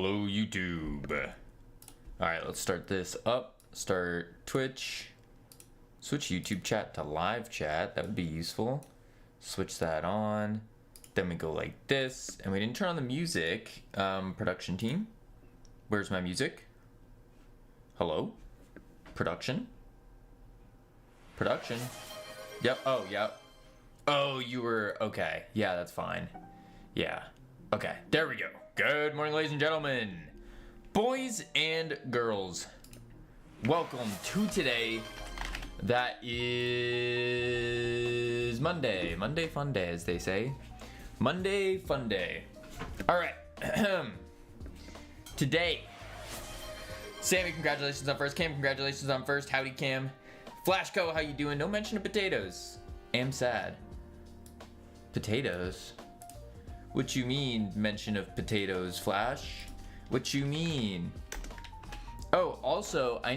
Hello, YouTube. All right, let's start this up. Start Twitch. Switch YouTube chat to live chat. That would be useful. Switch that on. Then we go like this. And we didn't turn on the music. Production team. Where's my music? Hello? Production? Production? Yep. Oh, yep. Oh, you were... Okay. Yeah, that's fine. Yeah. Okay. There we go. Good morning, ladies and gentlemen. Boys and girls. Welcome to today. That is Monday. Monday fun day, as they say. Monday fun day. All right. Today, Sammy, congratulations on first. Cam, congratulations on first. Howdy, Cam. Flashco, how you doing? No mention of potatoes. Am sad. Potatoes? What you mean, mention of potatoes, Flash? What you mean? Oh, also, I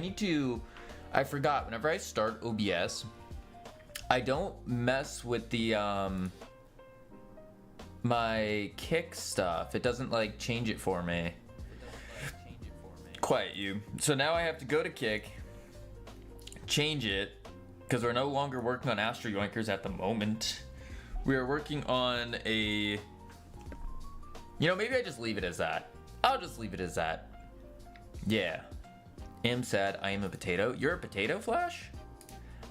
forgot, whenever I start OBS, I don't mess with the, my kick stuff. It doesn't, like, change it for me. Quiet you. So now I have to go to kick, change it, because we're no longer working on Astro Yoinkers at the moment. We are working on a... You know, maybe I just leave it as that. I'll just leave it as that. Yeah. Am sad, I am a potato. You're a potato, Flash?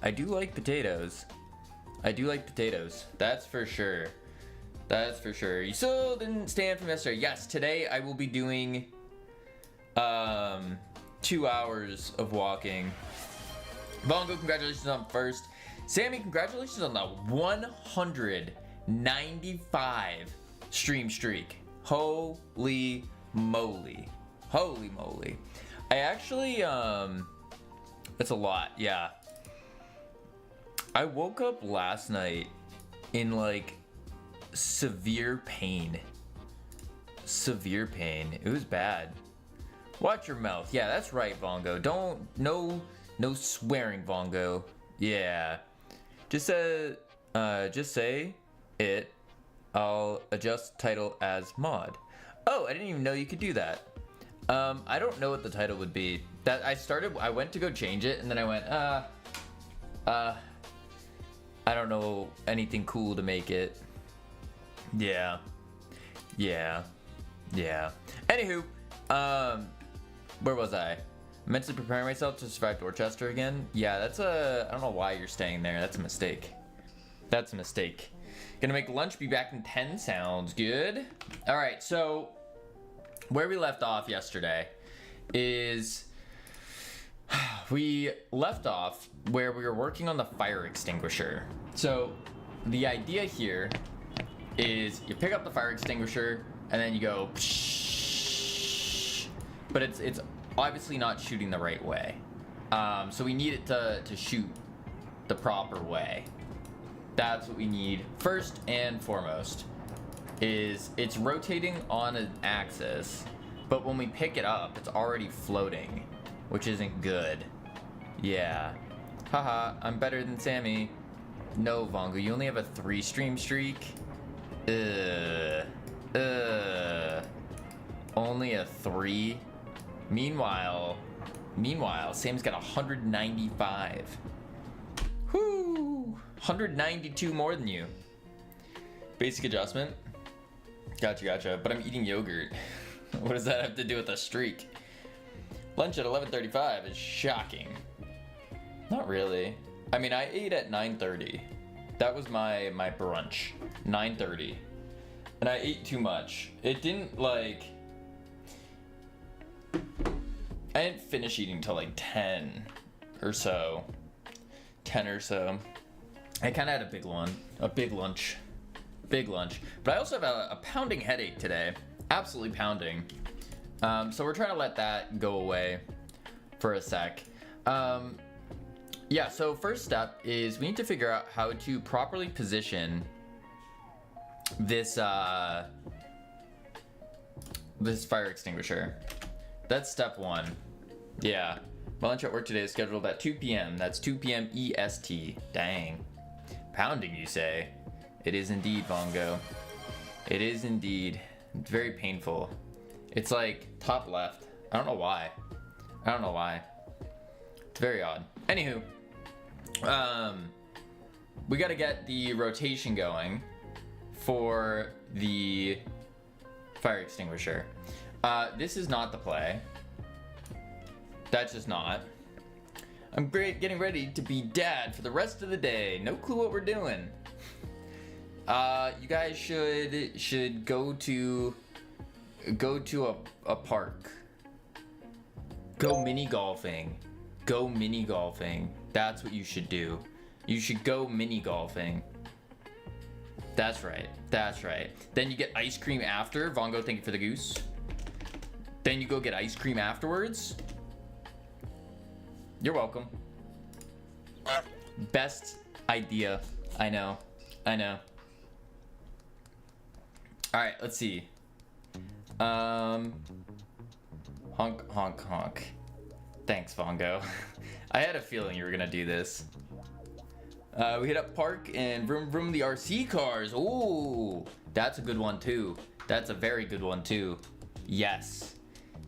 I do like potatoes. I do like potatoes. That's for sure. That's for sure. You still didn't stand from yesterday. Yes, today I will be doing 2 hours of walking. Bongo, congratulations on first. Sammy, congratulations on the 195 stream streak. Holy moly. Holy moly. I actually, it's a lot, yeah. I woke up last night in like severe pain. Severe pain. It was bad. Watch your mouth. Yeah, that's right, Bongo. No swearing, Bongo. Yeah. Just say it. I'll adjust title as mod. Oh, I didn't even know you could do that. I don't know what the title would be. I went to go change it, and then I went, I don't know anything cool to make it. Yeah. Anywho, where was I? Mentally preparing myself to survive Dorchester again? Yeah, I don't know why you're staying there. That's a mistake. That's a mistake. Gonna make lunch, be back in 10, sounds good. All right, so where we left off yesterday is we left off where we were working on the fire extinguisher. So the idea here is you pick up the fire extinguisher and then you go psh, but it's obviously not shooting the right way. So we need it to shoot the proper way. That's what we need first and foremost. Is it's rotating on an axis, but when we pick it up, it's already floating, which isn't good. Yeah. Haha, I'm better than Sammy. No, Vongo, you only have a 3 stream streak. Only a 3. Meanwhile, Sam's got 195. Whoo! 192 more than you. Basic adjustment. Gotcha. But I'm eating yogurt. What does that have to do with a streak? Lunch at 11:35 is shocking. Not really. I mean, I ate at 9:30. That was my brunch. 9:30. And I ate too much. It didn't like... I didn't finish eating till like 10 or so. 10 or so. I kind of had a big lunch. But I also have a pounding headache today. Absolutely pounding. So we're trying to let that go away for a sec. Yeah, so first step is we need to figure out how to properly position this this fire extinguisher. That's step 1. Yeah. My lunch at work today is scheduled at 2 p.m. That's 2 p.m. EST. Dang. Pounding, you say? It is indeed, Bongo. It is indeed. It's very painful. It's like top left. I don't know why. I don't know why. It's very odd. Anywho, we got to get the rotation going for the fire extinguisher. This is not the play. That's just not. I'm getting ready to be dad for the rest of the day. No clue what we're doing. You guys should go to a park. Go mini golfing. Go mini golfing. That's what you should do. You should go mini golfing. That's right. That's right. Then you get ice cream after. Vongo, thank you for the goose. Then you go get ice cream afterwards. You're welcome. Best idea. I know. I know. All right, let's see. Honk, honk, honk. Thanks, Vongo. I had a feeling you were gonna do this. We hit up park and vroom vroom the RC cars. Ooh, that's a good one too. That's a very good one too. Yes.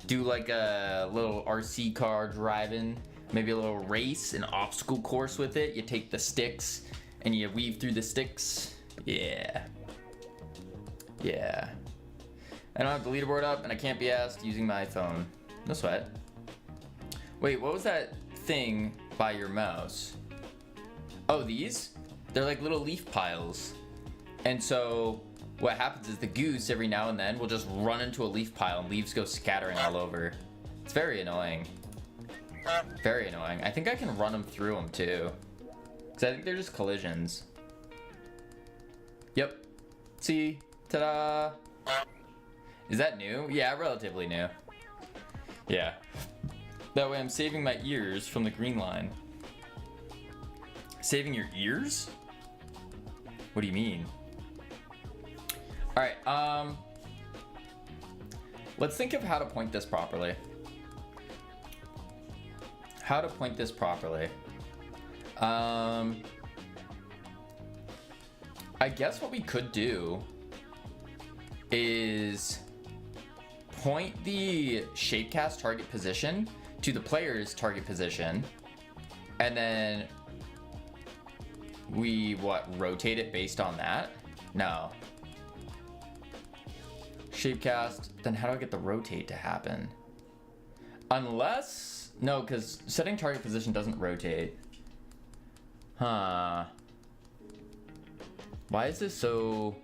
Do like a little RC car driving, maybe a little race, an obstacle course with it. You take the sticks and you weave through the sticks. Yeah. Yeah. I don't have the leaderboard up and I can't be asked using my phone. No sweat. Wait, what was that thing by your mouse? Oh, these? They're like little leaf piles. And so what happens is the goose every now and then will just run into a leaf pile and leaves go scattering all over. It's very annoying. Very annoying. I think I can run them through them too. Because I think they're just collisions. Yep. See? Ta-da! Is that new? Yeah, relatively new. Yeah. That way I'm saving my ears from the green line. Saving your ears? What do you mean? Alright, let's think of how to point this properly. How to point this properly. I guess what we could do is point the shapecast target position to the player's target position, and then we, rotate it based on that? No. Shapecast, then how do I get the rotate to happen? Unless, no, because setting target position doesn't rotate. Huh. Why is this so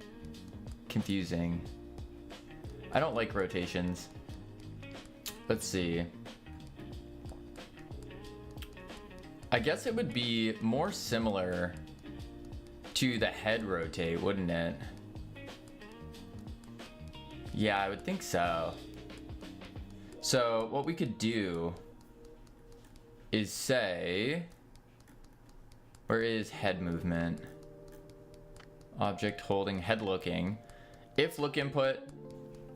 confusing? I don't like rotations. Let's see. I guess it would be more similar to the head rotate, wouldn't it? Yeah, I would think so. So what we could do is say, where is head movement? Object holding, head looking. If look input,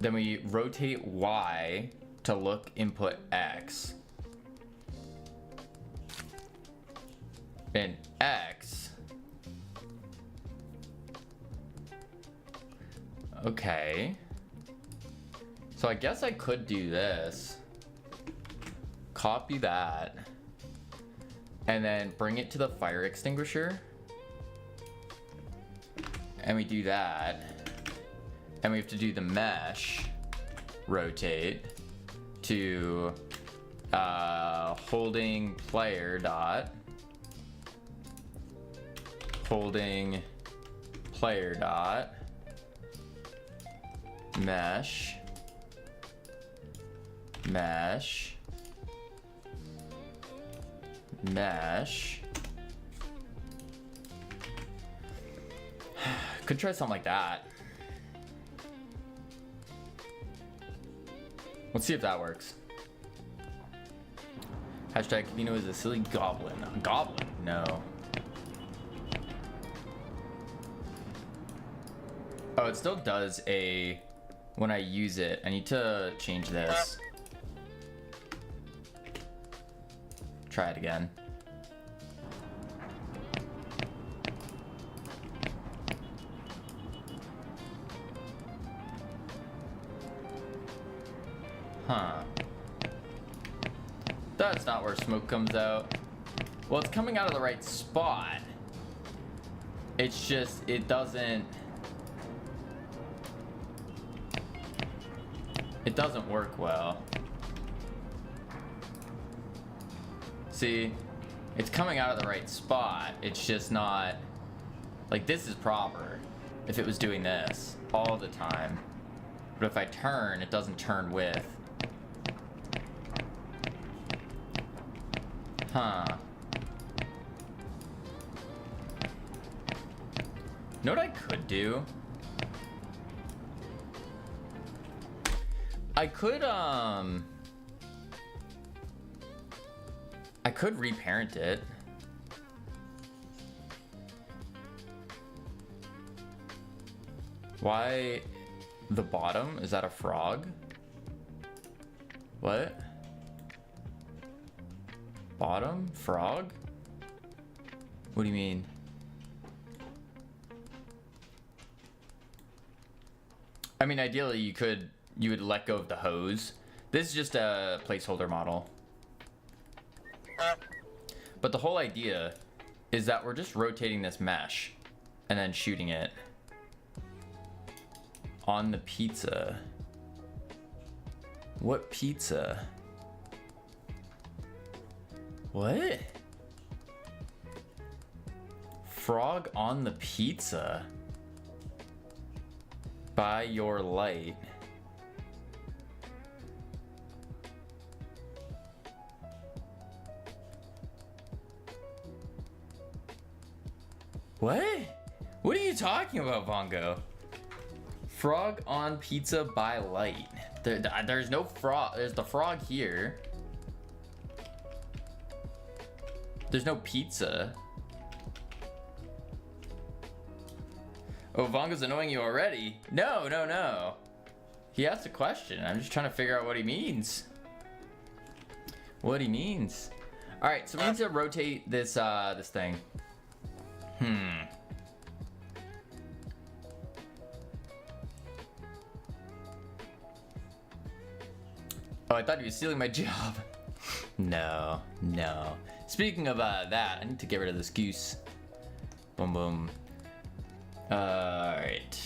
then we rotate Y to look input X. And X. Okay. So I guess I could do this. Copy that. And then bring it to the fire extinguisher. And we do that. And we have to do the mesh rotate to holding player dot. Holding player dot. Mesh. Mesh. Mesh. Could try something like that. Let's see if that works. Hashtag Kavino is a silly goblin. A goblin? No. Oh, it still does a... When I use it, I need to change this. Try it again. Huh. That's not where smoke comes out. Well, it's coming out of the right spot. It's just, it doesn't work well. See, it's coming out of the right spot. It's just not, like, this is proper if it was doing this all the time. But if I turn, it doesn't turn with. Huh. You know what I could do? I could reparent it. Why the bottom? Is that a frog? What? Bottom? Frog? What do you mean? I mean, ideally you would let go of the hose. This is just a placeholder model. But the whole idea is that we're just rotating this mesh and then shooting it on the pizza. What pizza? What? Frog on the pizza? By your light. What? What are you talking about, Vongo? Frog on pizza by light. There's no frog. There's the frog here. There's no pizza. Oh, Vongo's annoying you already? No, no, no. He asked a question. I'm just trying to figure out what he means. What he means. All right, so we need to rotate this this thing. Oh, I thought he was stealing my job. No, no. Speaking of that, I need to get rid of this goose. Boom, boom. Alright.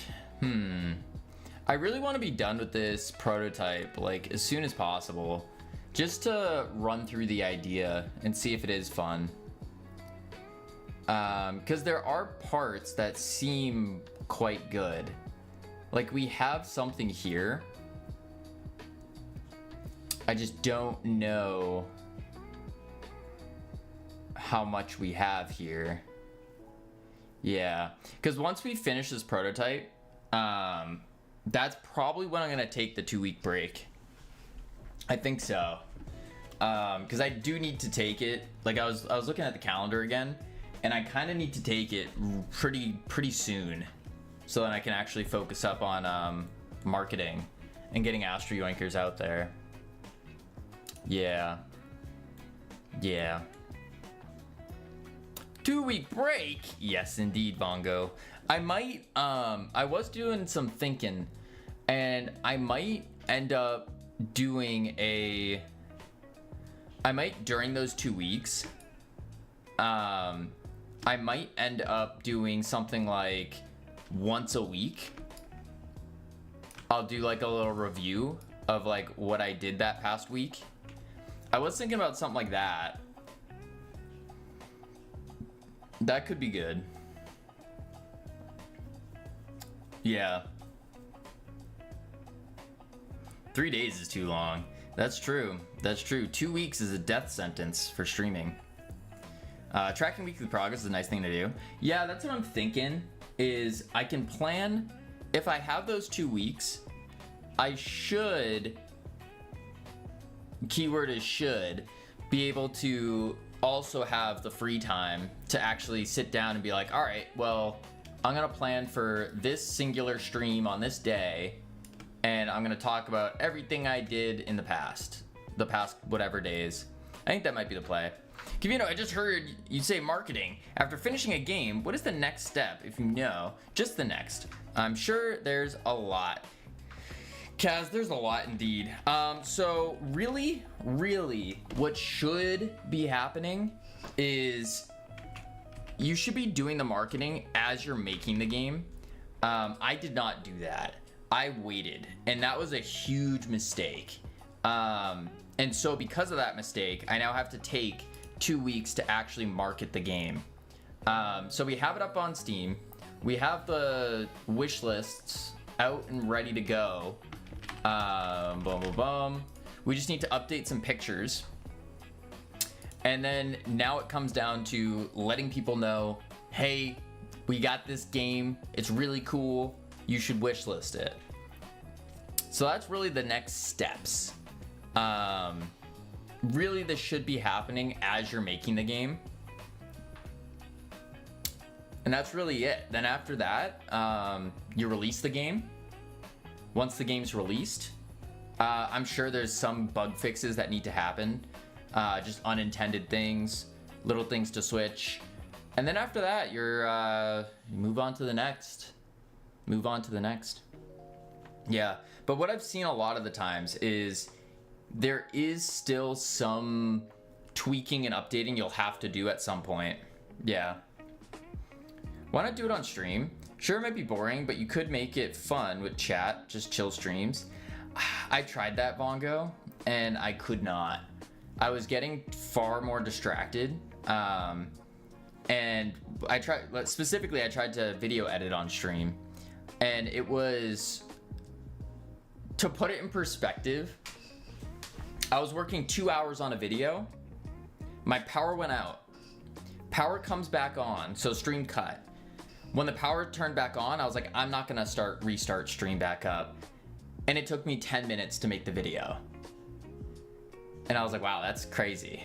I really want to be done with this prototype, like, as soon as possible. Just to run through the idea and see if it is fun. Because there are parts that seem quite good. Like, we have something here. I just don't know how much we have here. Yeah, because once we finish this prototype, that's probably when I'm gonna take the 2-week break. I think so, because I do need to take it. Like, I was looking at the calendar again, and I kind of need to take it pretty soon, so that I can actually focus up on marketing and getting Astro Yoinkers out there. Yeah. Yeah. 2-week break? Yes, indeed, Vongo. I might, I was doing some thinking, and I might end up doing during those 2 weeks, I might end up doing something like once a week. I'll do like a little review of like what I did that past week. I was thinking about something like that. That could be good. Yeah. 3 days is too long. That's true. That's true. 2 weeks is a death sentence for streaming. Tracking weekly progress is a nice thing to do. Yeah, that's what I'm thinking, is I can plan, if I have those 2 weeks, I should, keyword is should, be able to also have the free time to actually sit down and be like, all right, well, I'm gonna plan for this singular stream on this day, and I'm gonna talk about everything I did in the past whatever days. I think that might be the play. Kivino, I just heard you say marketing. After finishing a game, what is the next step, if you know? Just the next. I'm sure there's a lot. Kaz, there's a lot indeed. So really, what should be happening is you should be doing the marketing as you're making the game. I did not do that. I waited, and that was a huge mistake. And so because of that mistake, I now have to take 2 weeks to actually market the game. So we have it up on Steam. We have the wish lists out and ready to go. Boom, boom, boom. We just need to update some pictures. And then now it comes down to letting people know, hey, we got this game. It's really cool. You should wish list it. So that's really the next steps. Really, this should be happening as you're making the game. And that's really it. Then after that, you release the game. Once the game's released, I'm sure there's some bug fixes that need to happen. Just unintended things, little things to switch. And then after that, you move on to the next. Move on to the next. Yeah, but what I've seen a lot of the times is there is still some tweaking and updating you'll have to do at some point. Yeah. Why not do it on stream? Sure, it might be boring, but you could make it fun with chat, just chill streams. I tried that, Vongo, and I could not. I was getting far more distracted. And I tried to video edit on stream, and it was, to put it in perspective, I was working 2 hours on a video. My power went out. Power comes back on, so stream cut. When the power turned back on, I was like, I'm not gonna restart stream back up. And it took me 10 minutes to make the video. And I was like, wow, that's crazy.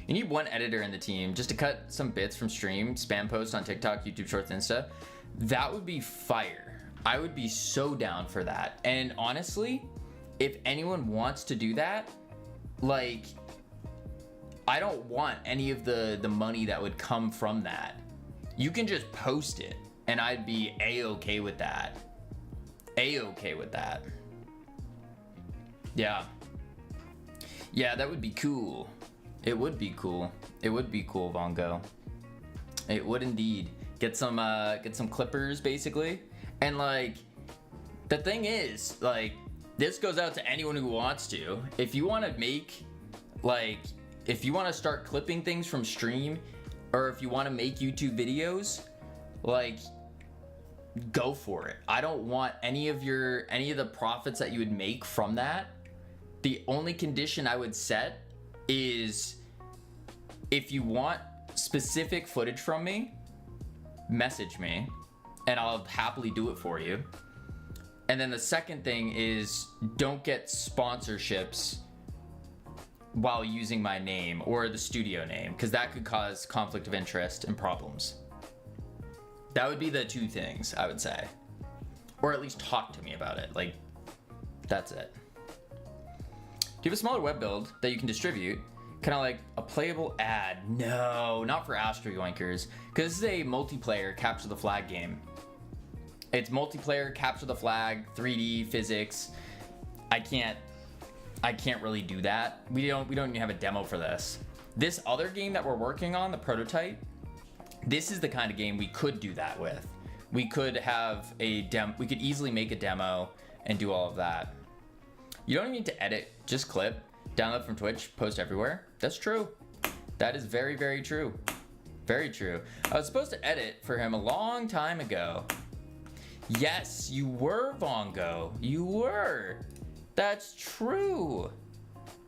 You need one editor in the team just to cut some bits from stream, spam posts on TikTok, YouTube Shorts, Insta. That would be fire. I would be so down for that. And honestly, if anyone wants to do that, like, I don't want any of the money that would come from that. You can just post it, and I'd be A-okay with that. A-okay with that. Yeah. Yeah, that would be cool. It would be cool. It would be cool, Vongo. It would indeed. Get some clippers, basically. And like, the thing is, like, this goes out to anyone who wants to. If you want to make, like, if you want to start clipping things from stream, or if you want to make YouTube videos, like, go for it. I don't want any of the profits that you would make from that. The only condition I would set is, if you want specific footage from me, message me and I'll happily do it for you. And then the second thing is, don't get sponsorships while using my name or the studio name, because that could cause conflict of interest and problems. That would be the two things I would say. Or at least talk to me about it. Like, that's it. Do you have a smaller web build that you can distribute? Kind of like a playable ad? No, not for Astro Yoinkers, because this is a multiplayer capture the flag game. It's multiplayer, capture the flag, 3D physics. I can't really do that. We don't even have a demo for this. This other game that we're working on, the prototype, this is the kind of game we could do that with. We could have we could easily make a demo and do all of that. You don't even need to edit, just clip, download from Twitch, post everywhere. That's true. That is very, very true. Very true. I was supposed to edit for him a long time ago. Yes, you were, Vongo. You were. That's true.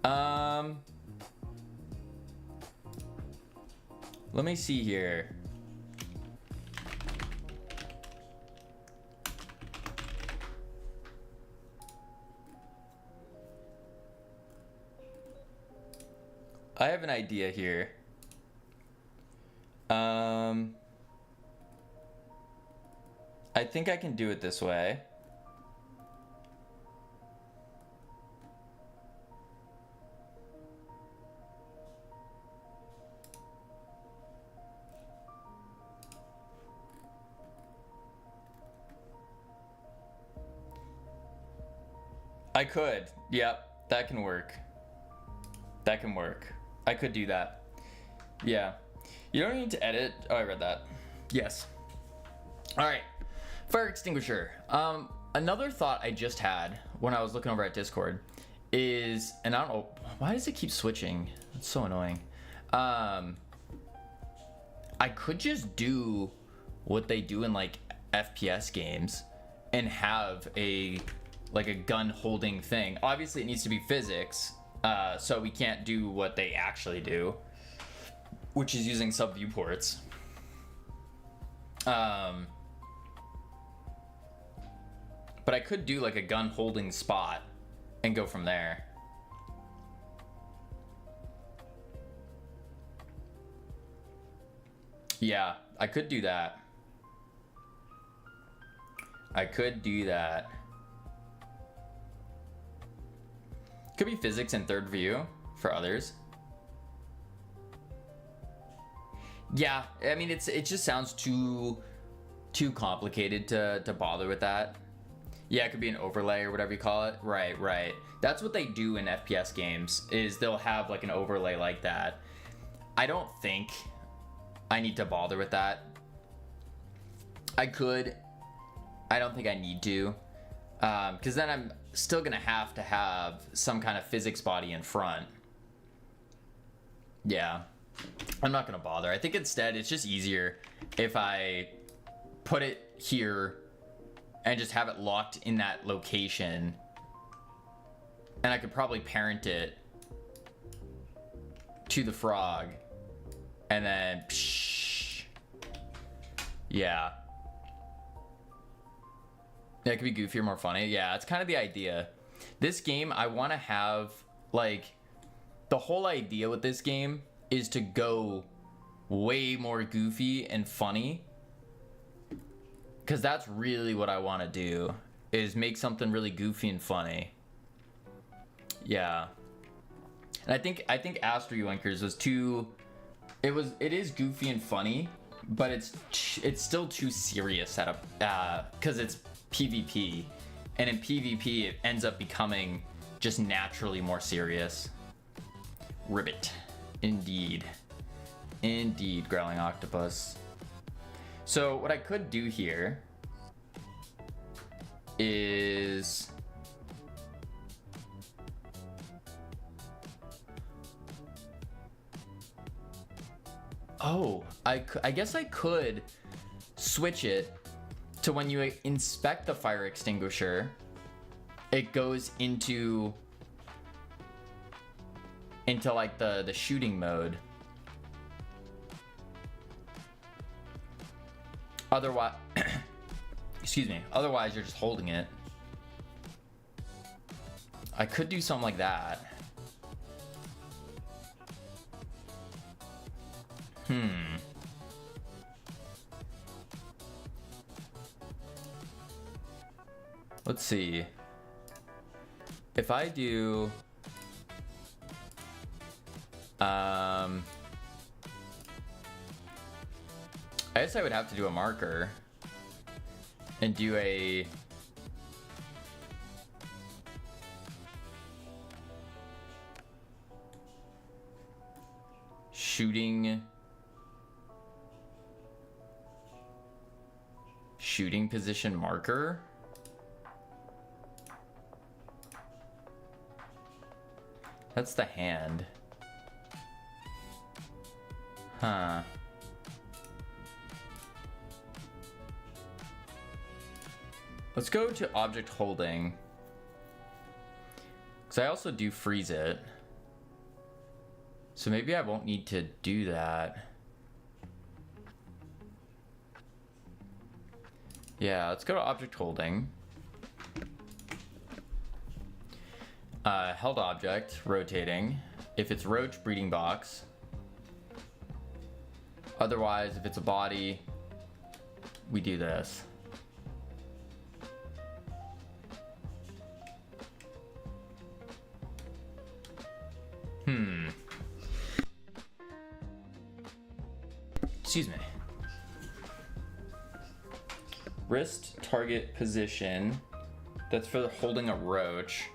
Let me see here. I have an idea here. I think I can do it this way. I could. Yep, that can work. That can work. I could do that. Yeah. You don't need to edit. Oh, I read that. Yes. All right. Fire extinguisher. Another thought I just had when I was looking over at Discord is, and I don't know, why does it keep switching? It's so annoying. I could just do what they do in like FPS games and have a gun holding thing. Obviously it needs to be physics, so we can't do what they actually do, which is using sub viewports. But I could do like a gun holding spot and go from there. Yeah, I could do that. I could do that. Could be physics in third view for others. Yeah, I mean it just sounds too complicated to bother with that. Yeah, it could be an overlay or whatever you call it. Right. That's what they do in FPS games, is they'll have like an overlay like that. I don't think I need to bother with that. I could. I don't think I need to. Because then I'm still going to have some kind of physics body in front. Yeah. I'm not going to bother. I think instead it's just easier if I put it here and just have it locked in that location. And I could probably parent it to the frog. And then, psh, yeah. That could be goofier, more funny. Yeah, it's kind of the idea. This game, I want to have, like, the whole idea with this game is to go way more goofy and funny. Because that's really what I want to do, is make something really goofy and funny. Yeah. And I think Astro Yoinkers was too... It is goofy and funny, but it's still too serious at a... because it's PvP. And in PvP, it ends up becoming just naturally more serious. Ribbit. Indeed. Indeed, Growling Octopus. So what I could do here is... Oh, I guess I could switch it to when you inspect the fire extinguisher, it goes into like the shooting mode. Otherwise, excuse me, otherwise you're just holding it. I could do something like that. Let's see. If I do... I guess I would have to do a marker and do a... shooting position marker. That's the hand. Huh. Let's go to object holding, because I also do freeze it. So maybe I won't need to do that. Yeah, let's go to object holding. Held object, rotating. If it's roach, breeding box. Otherwise, if it's a body, we do this. Excuse me. Wrist target position. That's for holding a roach.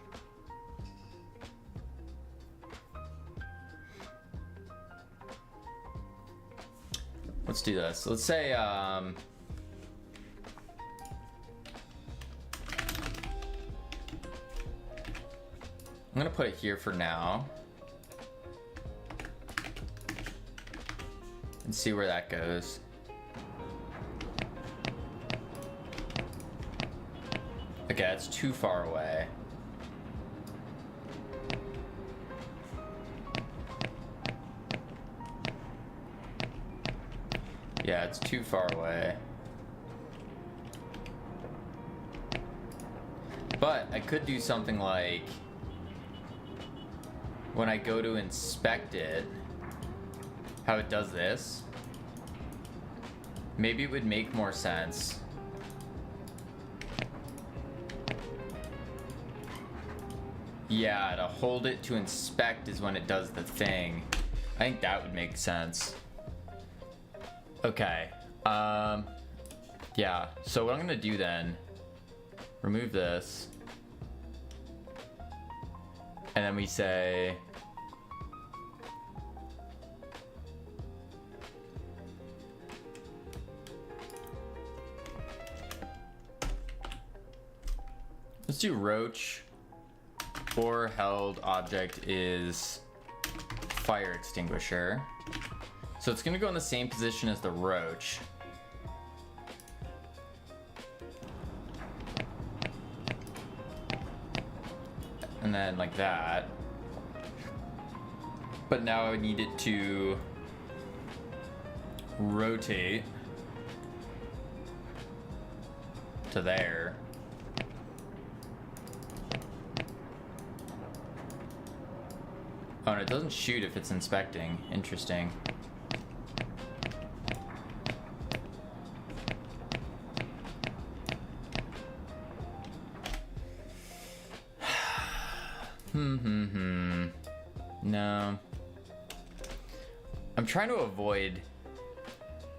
let's do this. Let's say, I'm gonna put it here for now. And see where that goes. Okay, that's too far away. Yeah, it's too far away. But I could do something like when I go to inspect it, how it does this. Maybe it would make more sense. Yeah, to hold it to inspect is when it does the thing. I think that would make sense. Okay. Yeah, so what I'm gonna do then, remove this. And then we say, let's do roach or held object is fire extinguisher. So it's gonna go in the same position as the roach. And then like that. But now I need it to rotate to there. Oh, and it doesn't shoot if it's inspecting. Interesting. No. I'm trying to avoid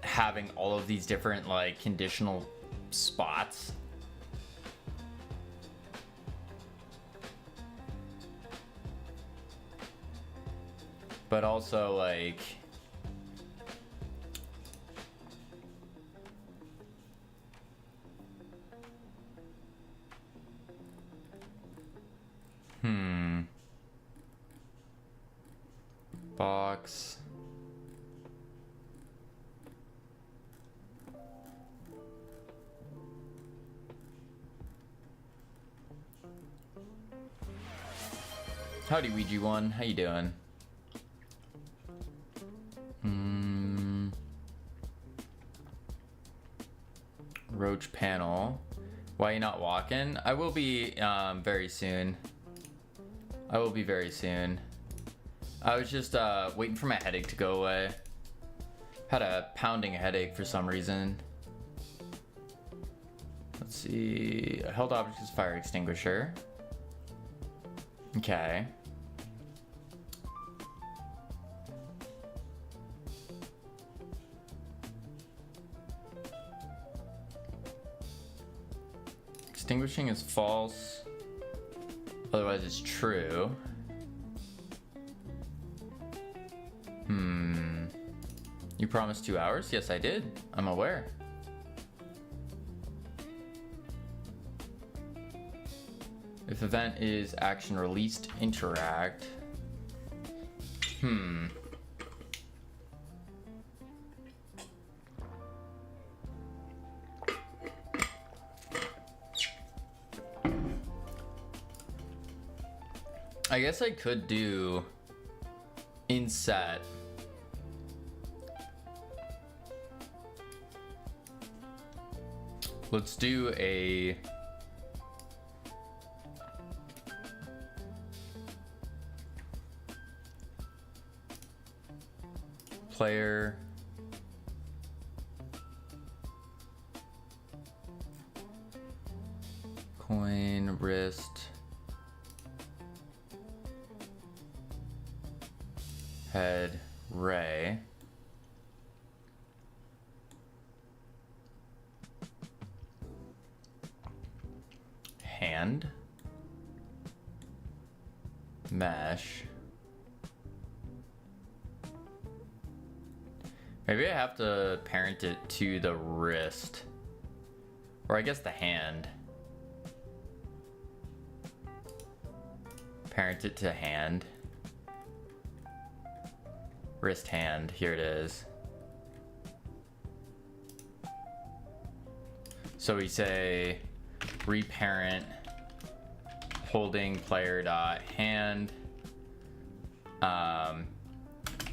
having all of these different, like, conditional spots. But also, like, box. Howdy, Ouija1. How you doing? Roach panel. Why are you not walking? I will be very soon. I will be very soon. I was just waiting for my headache to go away. Had a pounding headache for some reason. Let's see. A held object is fire extinguisher. Okay. Extinguishing is false. Otherwise it's true. You promised 2 hours? Yes, I did. I'm aware. If event is action released, interact. I guess I could do inset. Let's do a player coin wrist head ray. Hand mesh Maybe I have to parent it to the wrist. Or I guess the hand. Parent it to hand. Wrist hand, here it is. So we say reparent holding player dot hand.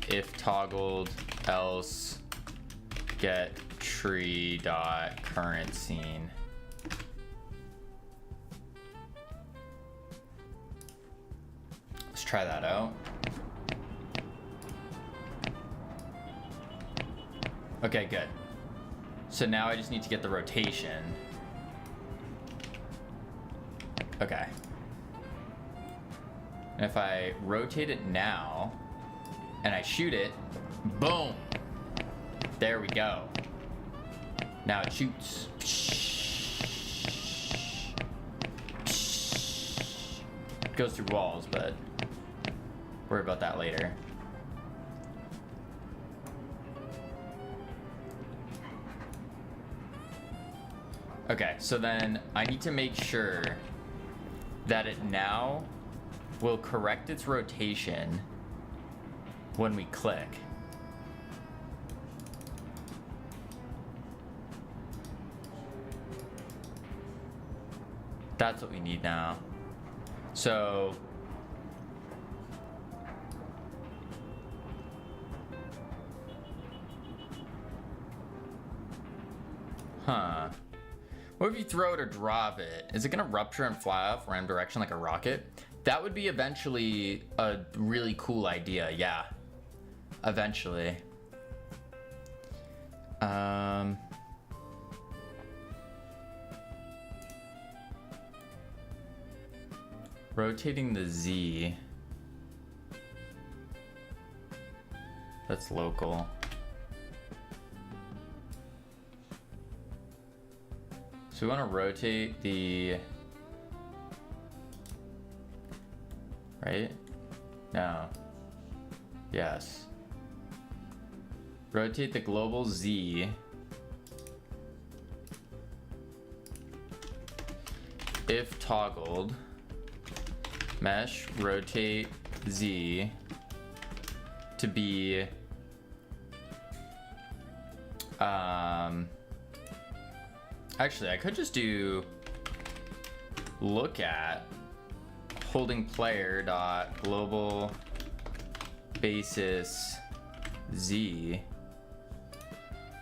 If toggled, else get tree dot current scene. Let's try that out. Okay, good. So now I just need to get the rotation. Okay. And if I rotate it now and I shoot it, boom. There we go. Now it shoots. It goes through walls, but worry about that later. Okay, so then I need to make sure that it now will correct its rotation when we click. That's what we need now. So what if you throw it or drop it? Is it gonna rupture and fly off random direction like a rocket? That would be eventually a really cool idea, yeah. Eventually. Rotating the Z. That's local. So we want to rotate the... Right? No. Yes. Rotate the global Z. If toggled, mesh rotate Z to be actually I could just do look at holding player dot global basis Z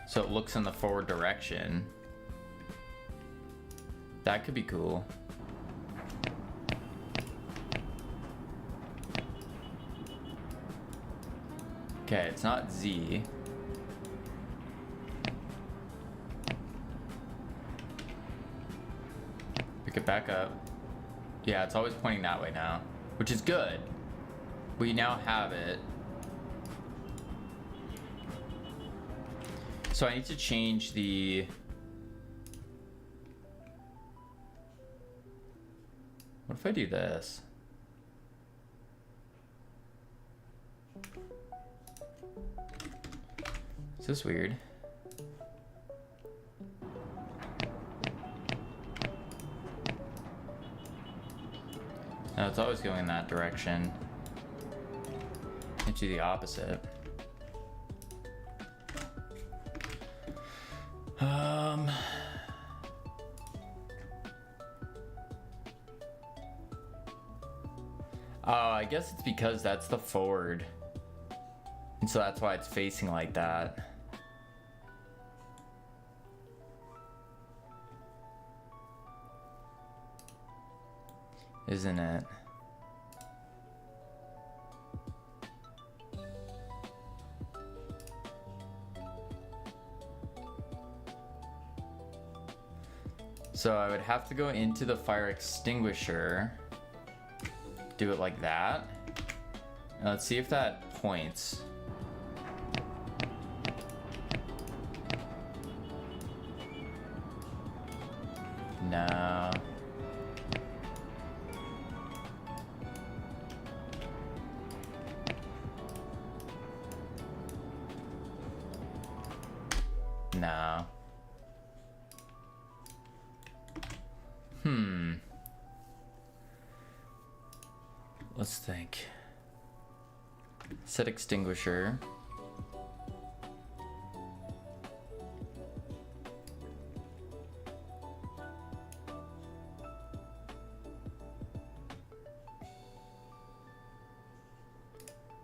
so it looks in the forward direction. That could be cool. Okay, it's not Z. Pick it back up. Yeah, it's always pointing that way now, which is good. We now have it. So I need to change the... What if I do this? Is this weird? No, it's always going in that direction. Can't do the opposite. Oh, I guess it's because that's the forward. And so that's why it's facing like that. Isn't it? So I would have to go into the fire extinguisher, do it like that. And let's see if that points. No. Yeah. Let's think. Set extinguisher.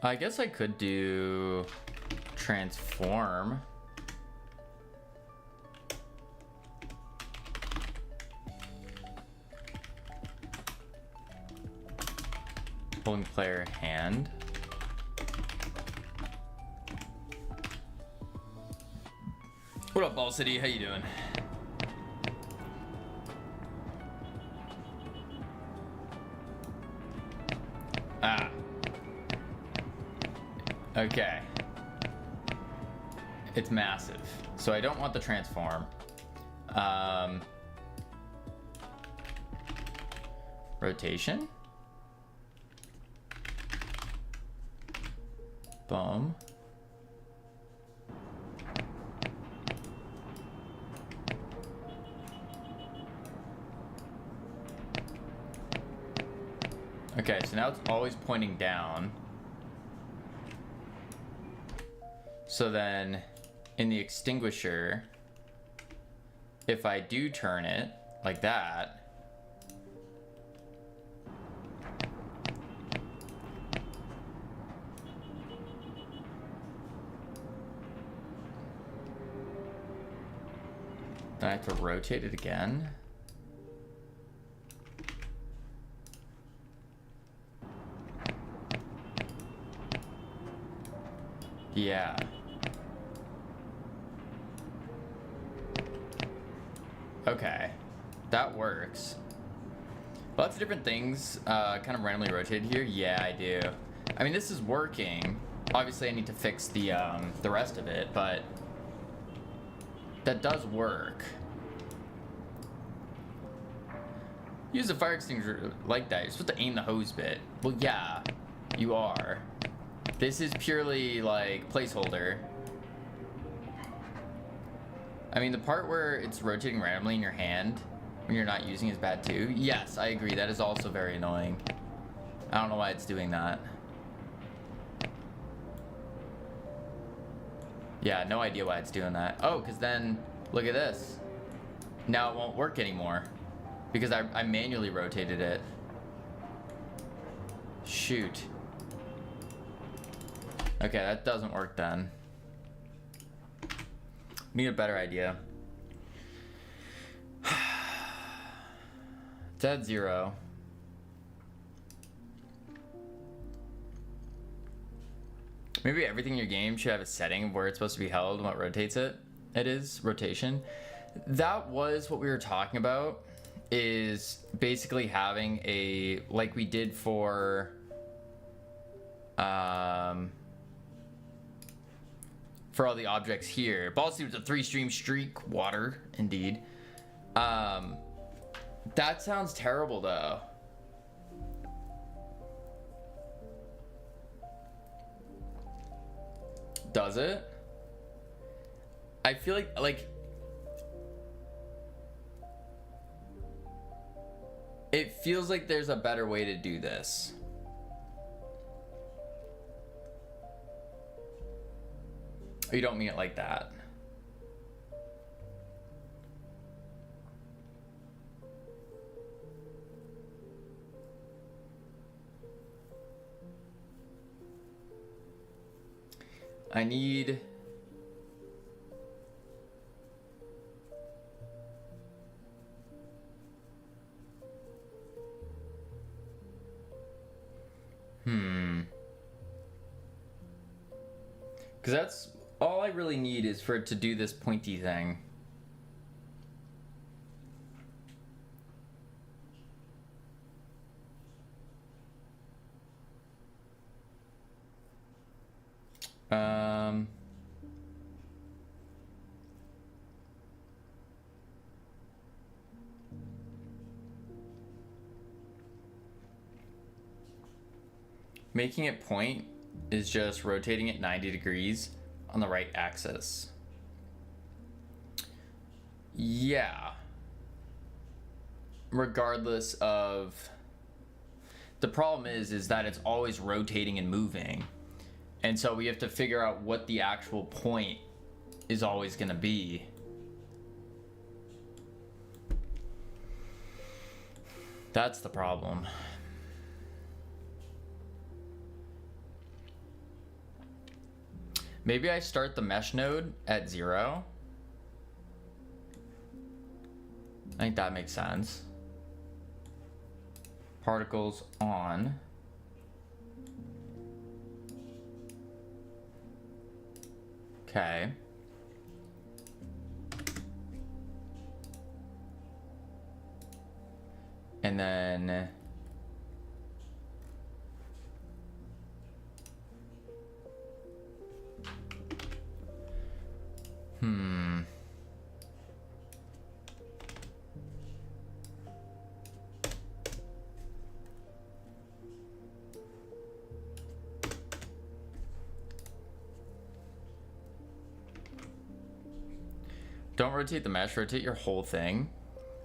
I guess I could do transform. Pulling player hand. What up, Ball City? How you doing? Ah. Okay. It's massive. So I don't want the transform. Rotation? Boom. Okay, so now it's always pointing down. So then in the extinguisher, if I do turn it like that, then I have to rotate it again. Yeah. Okay. That works. Lots of different things kind of randomly rotated here. Yeah, I do. I mean, this is working. Obviously, I need to fix the rest of it, but that does work. Use a fire extinguisher like that. You're supposed to aim the hose bit. Well, yeah, you are. This is purely like placeholder. I mean, the part where it's rotating randomly in your hand when you're not using is bad too. Yes, I agree. That is also very annoying. I don't know why it's doing that. Yeah, no idea why it's doing that. Oh, because then look at this. Now it won't work anymore because I manually rotated it. Shoot. Okay, that doesn't work then. Need a better idea. It's at 0. Maybe everything in your game should have a setting of where it's supposed to be held and what rotates it. It is rotation. That was what we were talking about, is basically having a, like we did for all the objects here. Ball City was a 3-stream streak. Water, indeed. That sounds terrible, though. Does it? I feel like it feels like there's a better way to do this. You don't mean it like that. I need... Because that's... all I really need is for it to do this pointy thing. Making it point is just rotating it 90 degrees on the right axis. Yeah. Regardless of... The problem is that it's always rotating and moving. And so we have to figure out what the actual point is always going to be. That's the problem. Maybe I start the mesh node at 0. I think that makes sense. Particles on. Okay. And then don't rotate the mesh, rotate your whole thing.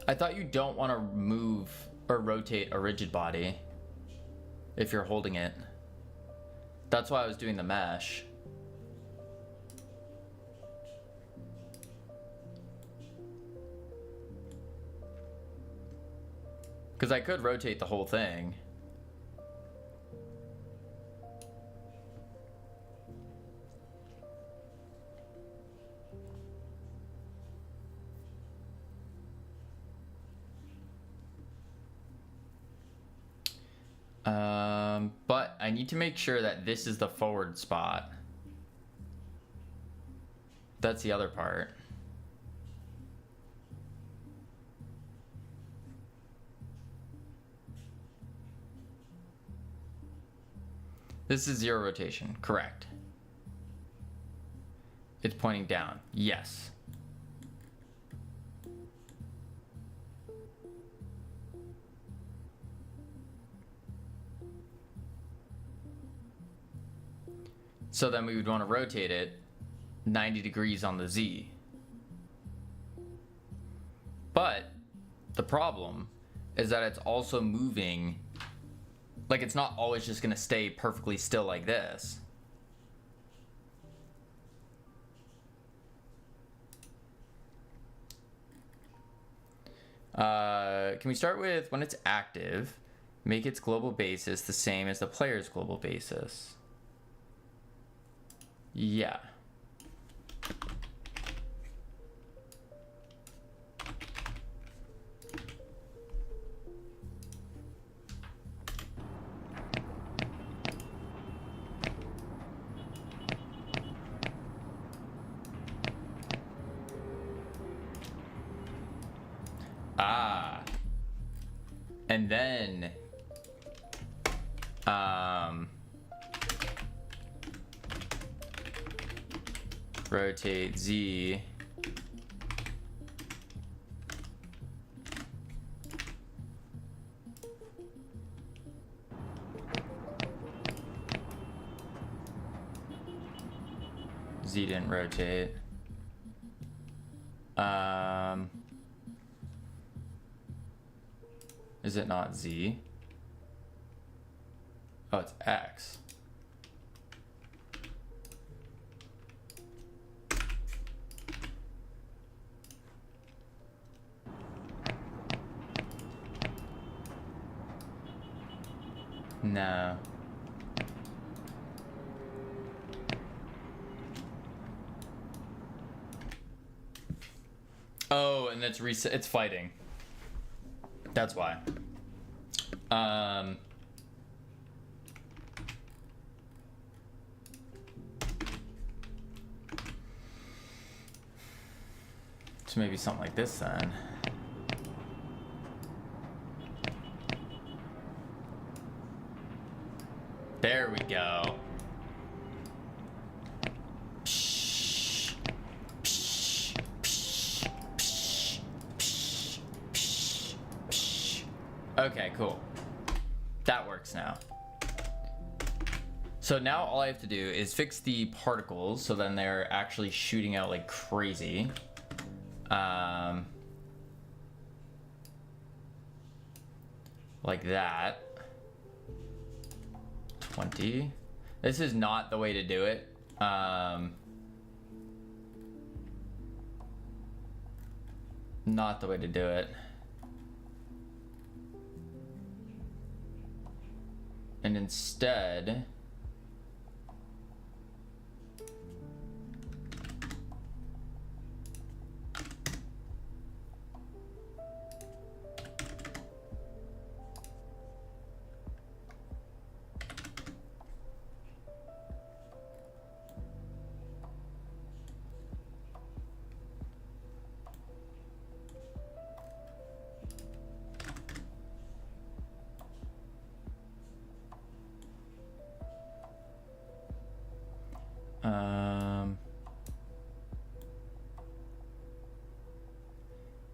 I thought you don't want to move or rotate a rigid body if you're holding it. That's why I was doing the mesh. Because I could rotate the whole thing. But I need to make sure that this is the forward spot. That's the other part. This is 0 rotation, correct. It's pointing down, yes. So then we would want to rotate it 90 degrees on the Z. But the problem is that it's also moving, like it's not always just going to stay perfectly still like this. Can we start with when it's active, make its global basis the same as the player's global basis? Yeah. Ah. And then rotate Z. Z didn't rotate. Is it not Z? Oh, it's X. No. Oh, and it's reset. It's fighting. That's why. So maybe something like this then. There we go. Okay, cool. That works now. So now all I have to do is fix the particles so then they're actually shooting out like crazy. Like that. 20. This is not the way to do it. Not the way to do it. And instead,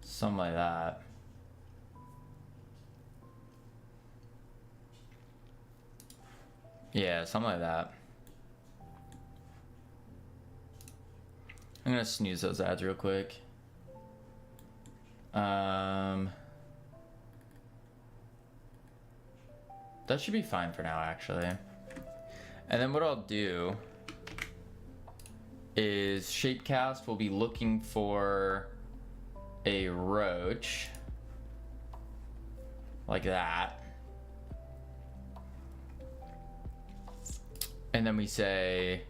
something like that. Yeah, something like that. I'm gonna snooze those ads real quick. That should be fine for now, actually. And then what I'll do is Shapecast will be looking for a roach like that. And then we say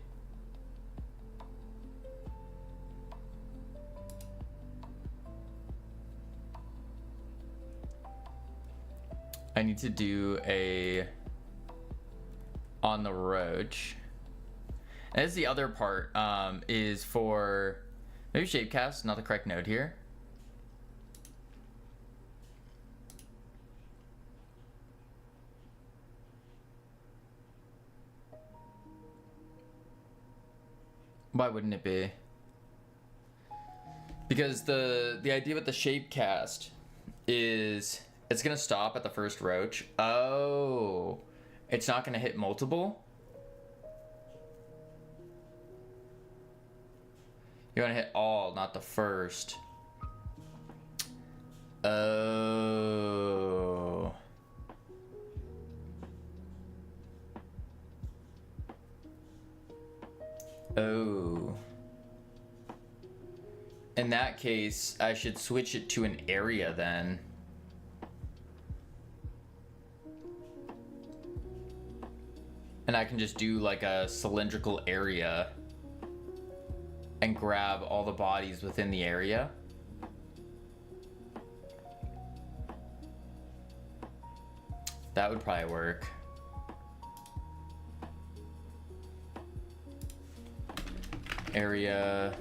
I need to do a on the roach. And this is the other part, is for maybe Shapecast, not the correct node here. Why wouldn't it be? Because the idea with the Shapecast is it's gonna stop at the first roach. Oh, it's not gonna hit multiple. You want to hit all, not the first. Oh. Oh. In that case, I should switch it to an area then. And I can just do like a cylindrical area and grab all the bodies within the area. That would probably work. Area.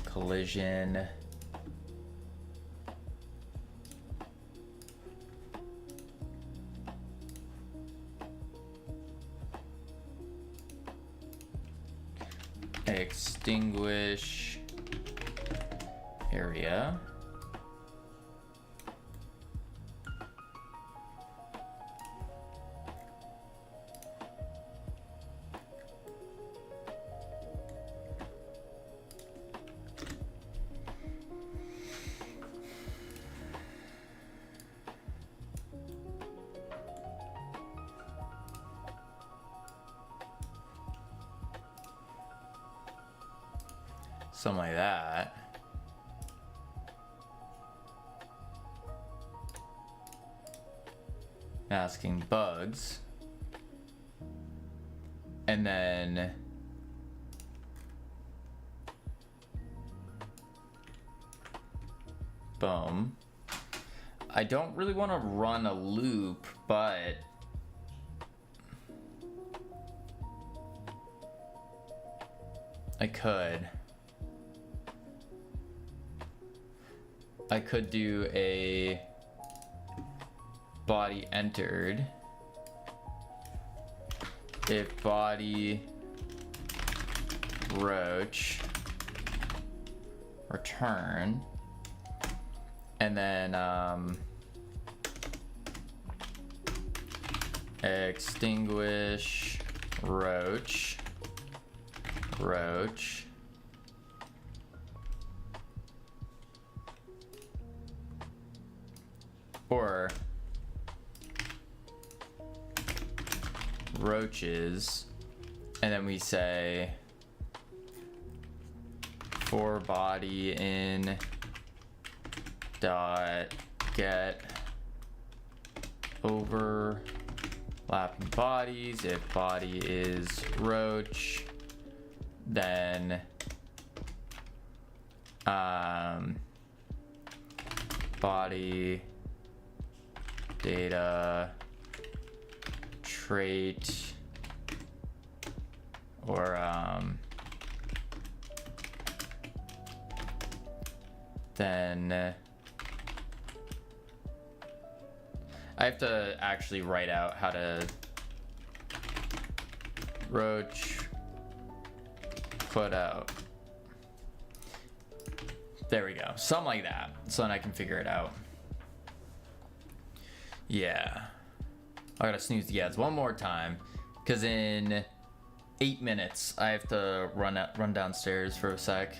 Collision. Extinguish area. Something like that. Asking bugs. And then boom. I don't really want to run a loop, but I could. I could do a body entered if body roach return, and then extinguish roach roach. Or roaches, and then we say for body in dot get overlapping bodies. If body is roach, then body data trait or then I have to actually write out how to roach put out. There we go, something like that, so then I can figure it out. Yeah, I gotta snooze the ads one more time, because in 8 minutes I have to run downstairs for a sec.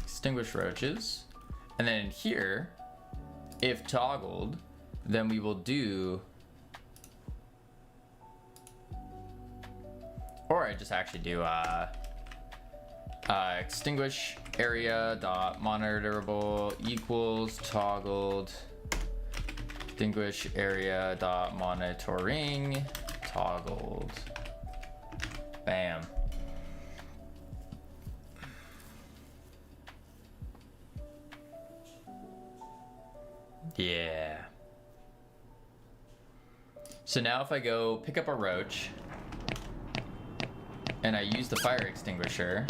Extinguish roaches, and then here, if toggled, then we will do, or I just actually do extinguish area dot monitorable equals toggled extinguish area dot monitoring toggled. Bam. Yeah. So now if I go pick up a roach and I use the fire extinguisher,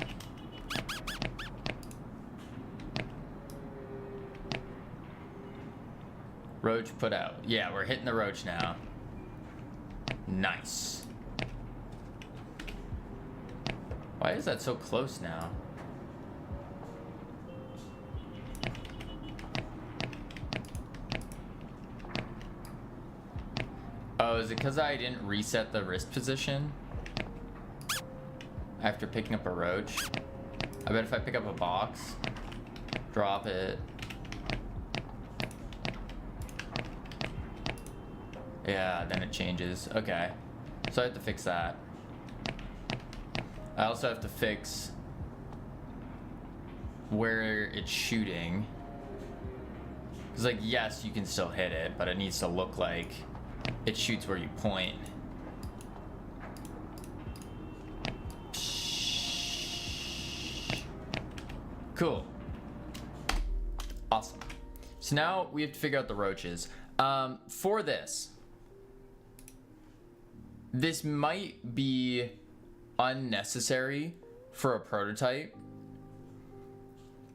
roach put out. Yeah, we're hitting the roach now. Nice. Why is that so close now? Oh, is it because I didn't reset the wrist position after picking up a roach? I bet if I pick up a box, drop it. Yeah, then it changes. Okay, so I have to fix that. I also have to fix where it's shooting. Because, like, yes, you can still hit it, but it needs to look like it shoots where you point. Cool. Awesome. So now we have to figure out the roaches. For this might be unnecessary for a prototype,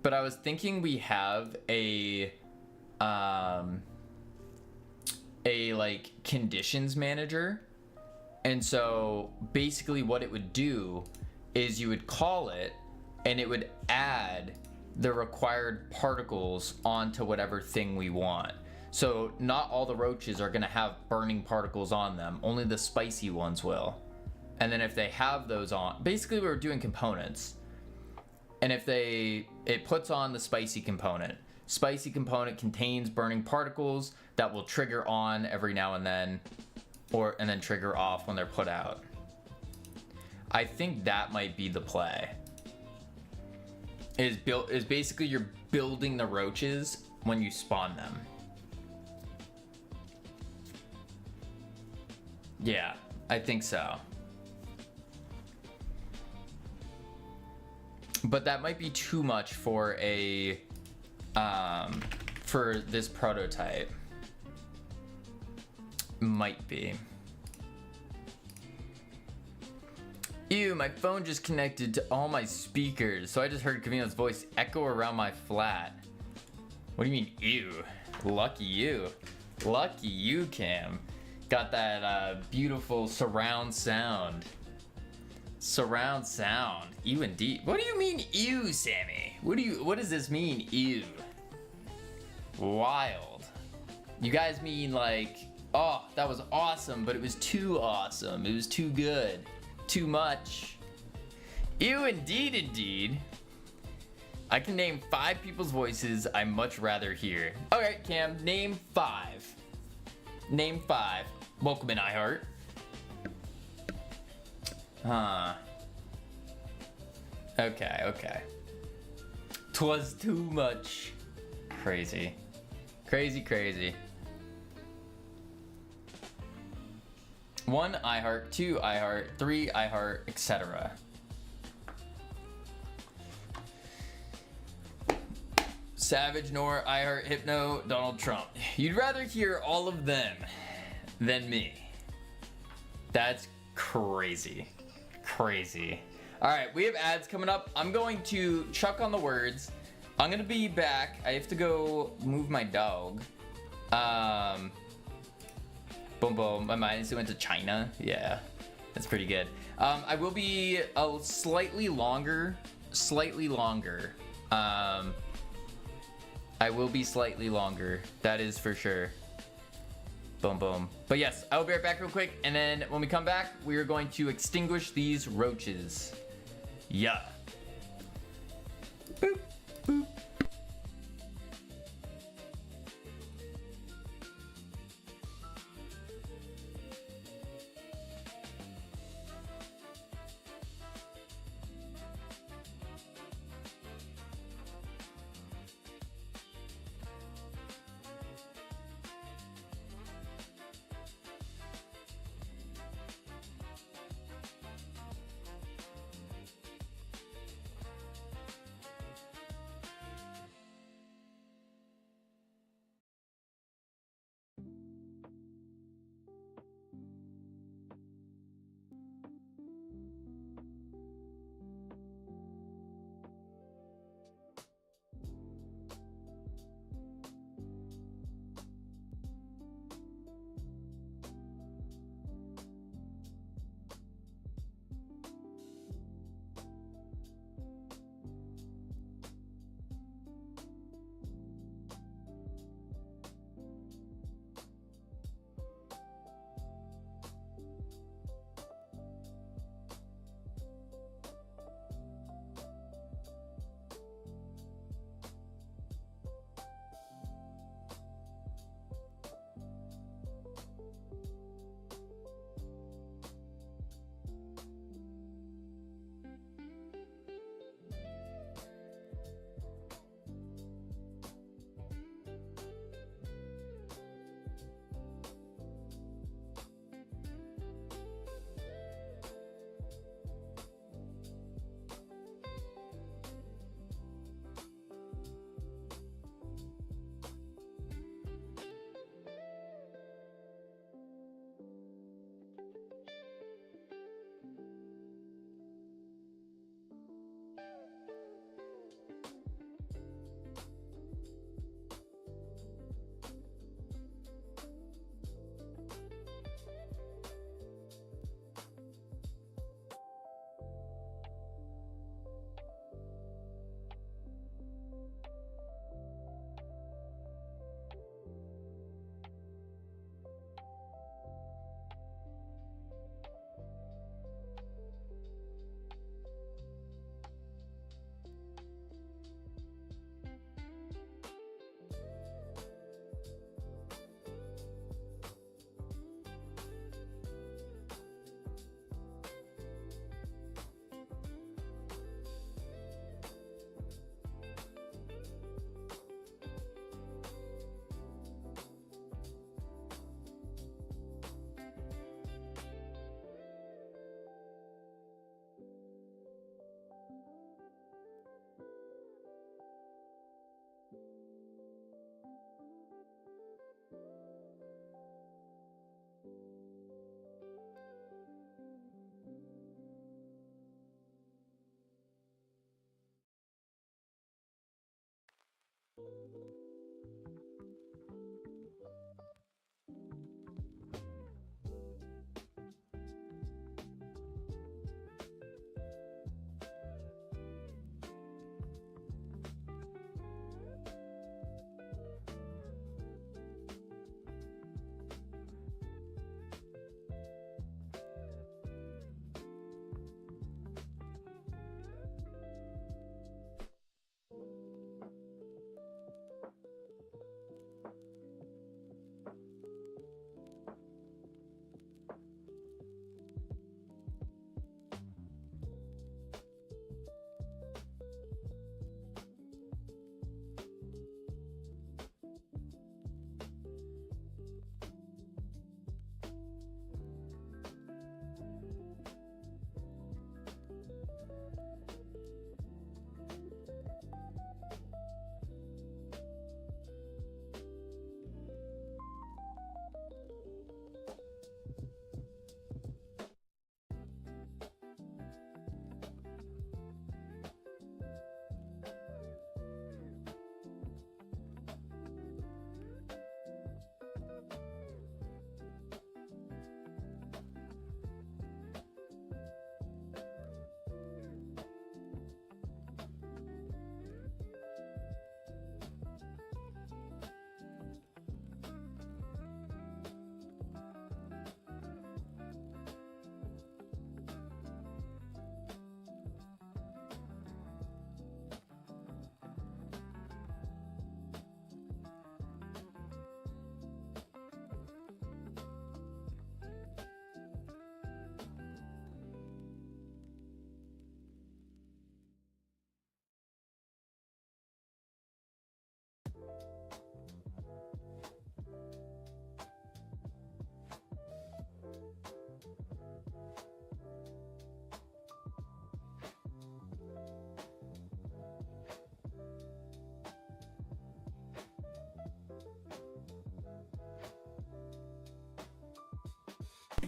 but I was thinking we have a like conditions manager, and so basically what it would do is you would call it and it would add the required particles onto whatever thing we want. So not all the roaches are gonna have burning particles on them, only the spicy ones will. And then if they have those on, basically we're doing components. And if it puts on the spicy component. Spicy component contains burning particles that will trigger on every now and then, and then trigger off when they're put out. I think that might be the play. Is basically you're building the roaches when you spawn them. Yeah, I think so. But that might be too much for a for this prototype. Might be. Ew, my phone just connected to all my speakers, so I just heard Kavino's voice echo around my flat. What do you mean, ew? Lucky you. Lucky you, Cam. Got that beautiful surround sound. Surround sound. Ew indeed. What do you mean, ew, Sammy? What does this mean, ew? Wild. You guys mean like, oh, that was awesome, but it was too awesome. It was too good. Too much. Ew, indeed, indeed. I can name 5 people's voices I'd much rather hear. Alright, Cam, name 5. Name 5. Welcome in, iHeart. Huh. Okay, okay. 'Twas too much. Crazy. Crazy, crazy. 1 iHeart, 2 iHeart, 3 iHeart, etc. Savage, Nor, iHeart, Hypno, Donald Trump. You'd rather hear all of them than me. That's crazy. Crazy. Alright, we have ads coming up. I'm going to chuck on the words. I'm gonna be back. I have to go move my dog. Boom, boom. My mind is went to China. Yeah, that's pretty good. I will be a slightly longer. I will be slightly longer. That is for sure. Boom, boom. But yes, I will be right back real quick. And then when we come back, we are going to extinguish these roaches. Yeah. Boop, boop.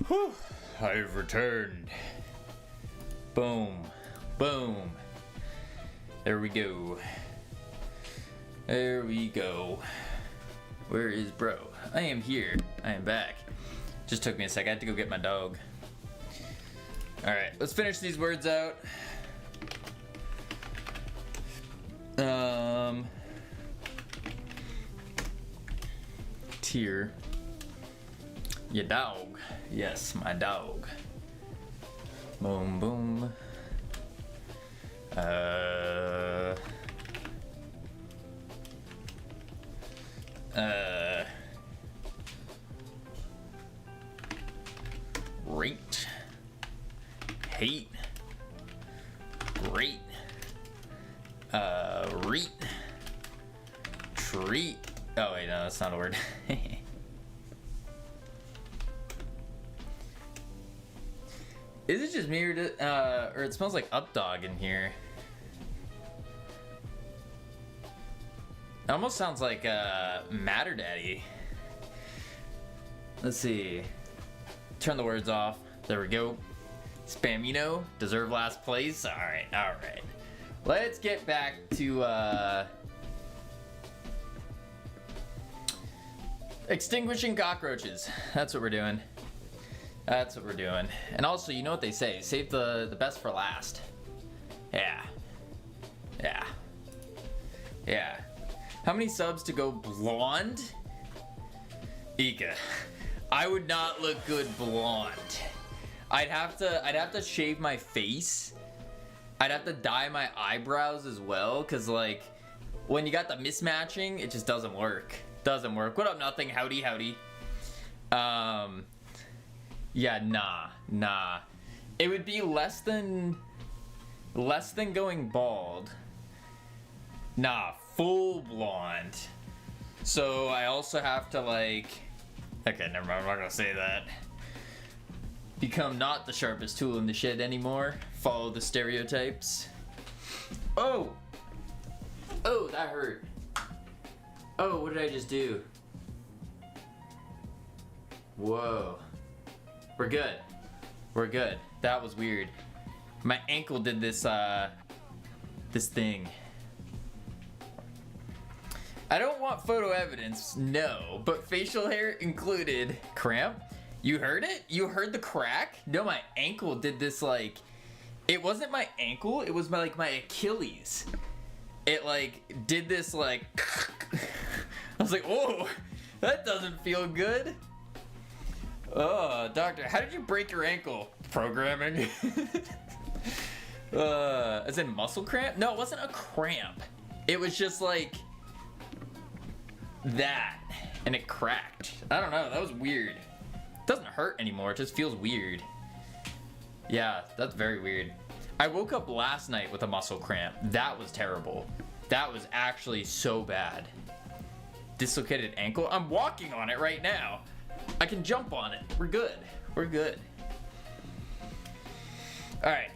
Whew, I've returned. Boom. Boom. There we go. There we go. Where is bro? I am here. I am back. Just took me a sec. I had to go get my dog. Alright, let's finish these words out. Tier. Your dog. Yes, my dog. Boom, boom. Rate. Hate. Great. Reet. Treat. Oh wait, no, that's not a word. Is it just me or it smells like Updog in here? It almost sounds like Matter Daddy. Let's see. Turn the words off. There we go. Spamino, deserve last place. Alright, alright. Let's get back to extinguishing cockroaches. That's what we're doing. That's what we're doing. And also, you know what they say, save the best for last. Yeah. Yeah. Yeah. How many subs to go blonde? Ika. I would not look good blonde. I'd have to shave my face. I'd have to dye my eyebrows as well, cause like when you got the mismatching, it just doesn't work. Doesn't work. What up, nothing? Howdy, howdy. Yeah, nah. It would be less than going bald. Nah, full blonde. So I also have to like, okay, never mind, I'm not gonna say that. Become not the sharpest tool in the shed anymore. Follow the stereotypes. Oh! Oh, that hurt. Oh, what did I just do? Whoa. We're good. We're good. That was weird. My ankle did this, this thing. I don't want photo evidence, no, but facial hair included. Cramp? You heard it? You heard the crack? No, my ankle did this like, it wasn't my ankle, it was my Achilles. It like did this like, I was like, whoa, that doesn't feel good. Oh, doctor, how did you break your ankle? Programming. As in muscle cramp? No, it wasn't a cramp. It was just like that, and it cracked. I don't know, that was weird. Doesn't hurt anymore, it just feels weird. Yeah, that's very weird. I woke up last night with a muscle cramp. That was terrible. That was actually so bad. Dislocated ankle? I'm walking on it right now. I can jump on it. We're good. We're good. Alright,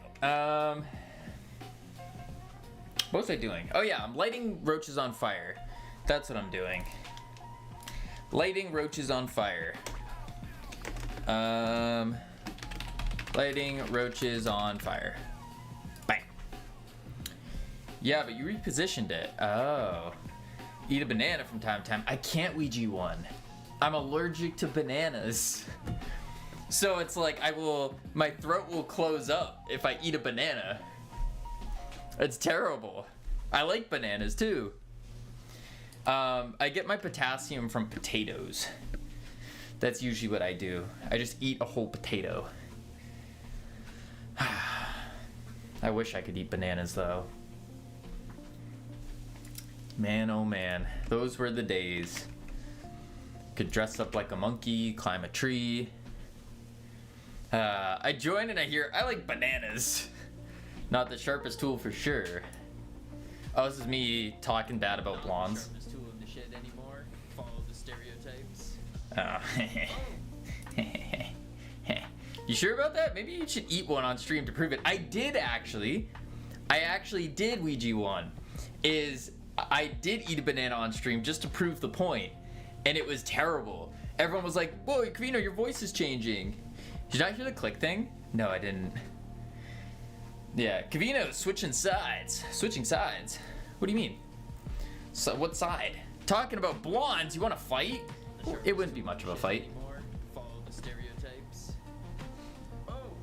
what was I doing? Oh yeah, I'm lighting roaches on fire. That's what I'm doing. Lighting roaches on fire. Lighting roaches on fire. Bang. Yeah, but you repositioned it. Oh. Eat a banana from time to time. I can't Ouija one. I'm allergic to bananas. So it's like my throat will close up if I eat a banana. It's terrible. I like bananas too. I get my potassium from potatoes. That's usually what I do. I just eat a whole potato. I wish I could eat bananas though. Man, oh man, those were the days. Could dress up like a monkey, climb a tree. I join and I hear, I like bananas. Not the sharpest tool for sure. Oh, this is me talking bad about blondes. Not the sharpest tool in the shed anymore. Follow the stereotypes. You sure about that? Maybe you should eat one on stream to prove it. I did actually. I actually did Ouija one. I did eat a banana on stream just to prove the point. And it was terrible. Everyone was like, whoa, Kavino, your voice is changing. Did you not hear the click thing? No, I didn't. Yeah, Kavino switching sides. Switching sides? What do you mean? So what side? Talking about blondes, you want to fight? It wouldn't be much of a fight. Follow the stereotypes. Oh,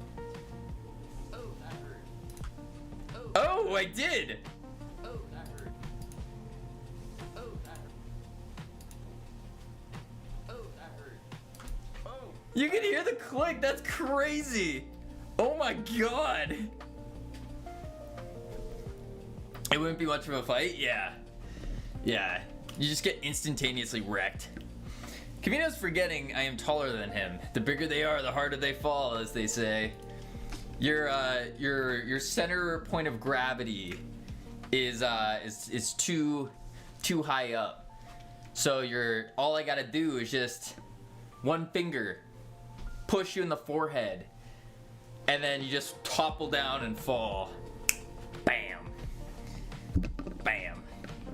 that hurt. Oh, I did! Oh, that hurt. Oh, that hurt. Oh, that hurt. Oh. You can hear the click, that's crazy! Oh my god! It wouldn't be much of a fight? Yeah. Yeah. You just get instantaneously wrecked. Camino's forgetting I am taller than him. The bigger they are, the harder they fall, as they say. Your center point of gravity is too high up. So all I gotta do is just one finger push you in the forehead, and then you just topple down and fall. Bam. Bam.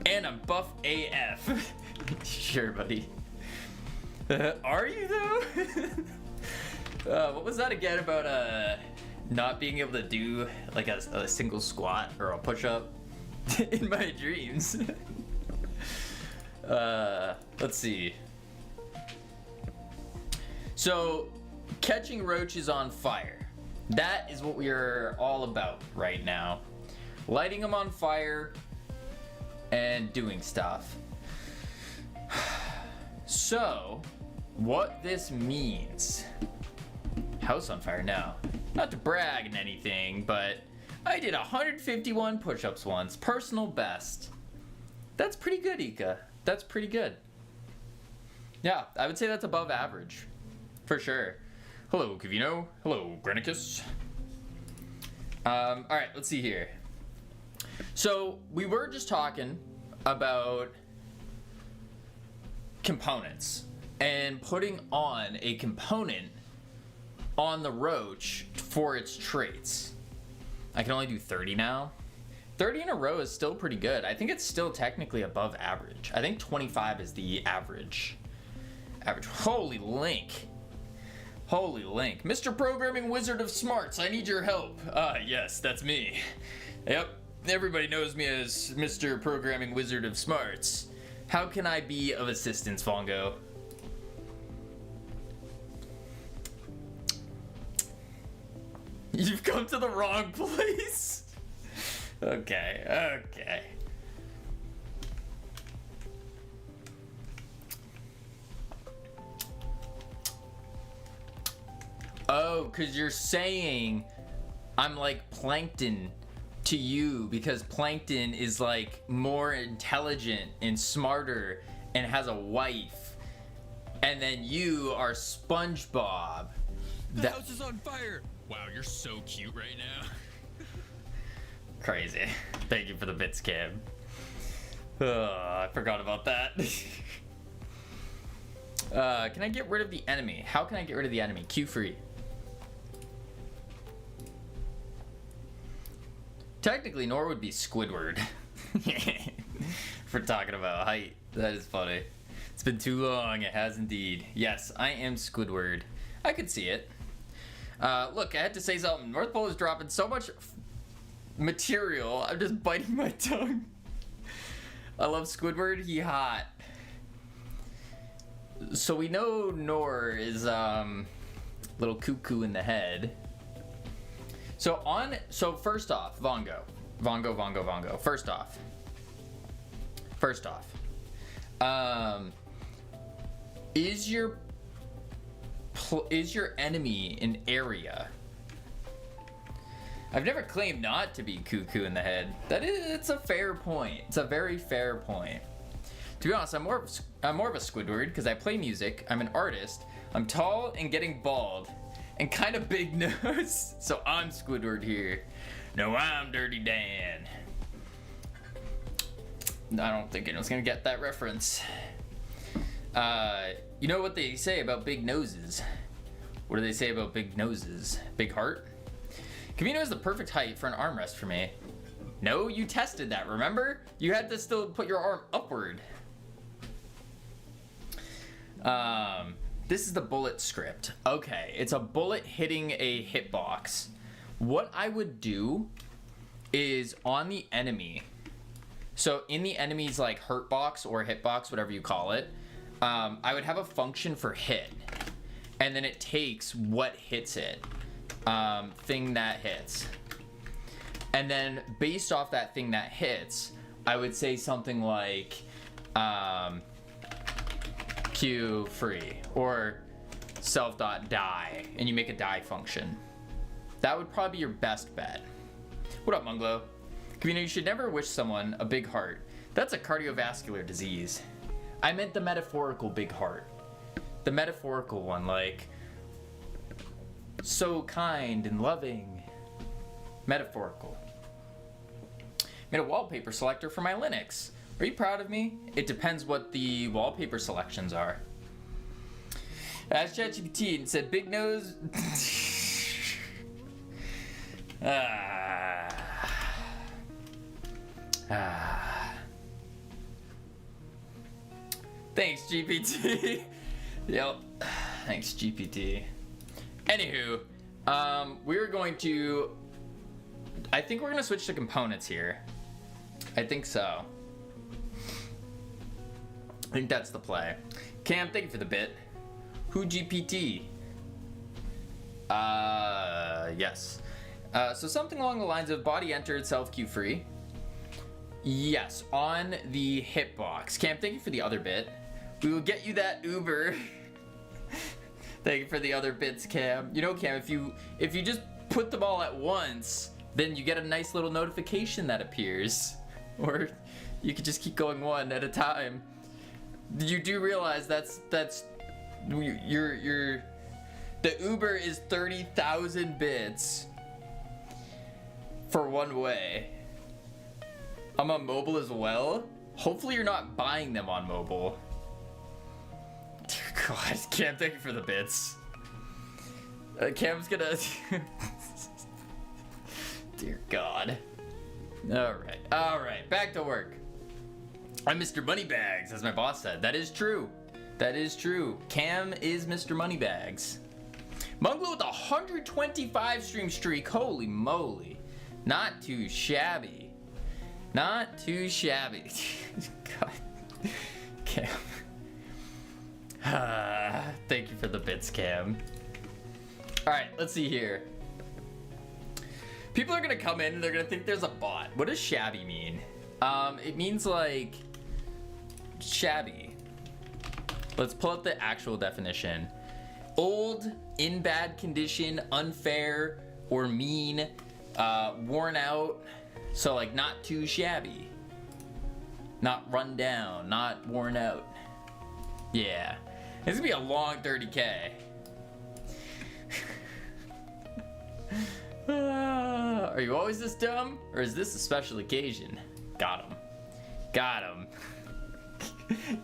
And I'm buff AF. Sure, buddy. Are you though? What was that again about not being able to do like a single squat or a push-up in my dreams? Let's see. So, catching roaches on fire. That is what we are all about right now. Lighting them on fire and doing stuff. So, what this means. House on fire now. Not to brag in anything, but I did 151 push-ups once. Personal best. That's pretty good, Ika. That's pretty good. Yeah, I would say that's above average. For sure. Hello, Kavino. Hello, Granicus. Alright, let's see here. So, we were just talking about components and putting on a component on the roach for its traits. I can only do 30 now. 30 in a row is still pretty good. I think it's still technically above average. I think 25 is the average. Holy Link. Holy Link. Mr. Programming Wizard of Smarts, I need your help. Yes, that's me. Yep, everybody knows me as Mr. Programming Wizard of Smarts. How can I be of assistance, Vongo? You've come to the wrong place. Okay. Oh, because you're saying I'm like Plankton to you because Plankton is like more intelligent and smarter and has a wife. And then you are SpongeBob. The house is on fire. Wow, you're so cute right now. Crazy. Thank you for the bits, Cam. I forgot about that. Can I get rid of the enemy? How can I get rid of the enemy? Q free. Technically, Nor would be Squidward. For talking about height. That is funny. It's been too long. It has indeed. Yes, I am Squidward. I could see it. Look, I had to say something. North Pole is dropping so much material. I'm just biting my tongue. I love Squidward. He hot. So we know Nor is little cuckoo in the head. So first off, Vongo. First off. Is your enemy an area? I've never claimed not to be cuckoo in the head. It's a fair point. It's a very fair point. To be honest, I'm more of a Squidward because I play music. I'm an artist. I'm tall and getting bald, and kind of big nose. So I'm Squidward here. No, I'm Dirty Dan. I don't think anyone's gonna get that reference. You know what they say about big noses? What do they say about big noses? Big heart? Camino is the perfect height for an armrest for me. No, you tested that, remember? You had to still put your arm upward. This is the bullet script. Okay, it's a bullet hitting a hitbox. What I would do is on the enemy, so in the enemy's like hurt box or hitbox, whatever you call it, I would have a function for hit, and then it takes what hits it, thing that hits, and then based off that thing that hits, I would say something like Q free or self.die, and you make a die function. That would probably be your best bet. What up, Munglo? Kamino, you should never wish someone a big heart. That's a cardiovascular disease. I meant the metaphorical big heart. The metaphorical one, like, so kind and loving. Metaphorical. Made a wallpaper selector for my Linux. Are you proud of me? It depends what the wallpaper selections are. Asked ChatGPT and said, big nose. Thanks, GPT. Yep. Thanks, GPT. Anywho, we're going to. I think we're gonna switch to components here. I think so. I think that's the play. Cam, thank you for the bit. Who GPT? Yes. So something along the lines of body entered, self queue free. Yes, on the hitbox. Cam, thank you for the other bit. We will get you that Uber. Thank you for the other bits, Cam. You know, Cam, if you just put them all at once, then you get a nice little notification that appears. Or you could just keep going one at a time. You do realize that's your the Uber is 30,000 bits for one way. I'm on mobile as well. Hopefully you're not buying them on mobile. Dear God, Cam, thank you for the bits. Cam's gonna. Dear God. All right, back to work. I'm Mr. Moneybags, as my boss said. That is true. That is true. Cam is Mr. Moneybags. Munglo with a 125 stream streak. Holy moly. Not too shabby. Not too shabby. God. Cam. Thank you for the bits, Cam. Alright, let's see here. People are gonna come in and they're gonna think there's a bot. What does shabby mean? It means like shabby. Let's pull up the actual definition. Old, in bad condition, unfair, or mean, worn out. So like not too shabby. Not run down, not worn out. Yeah. This is gonna be a long 30K. Are you always this dumb? Or is this a special occasion? Got him. Got him.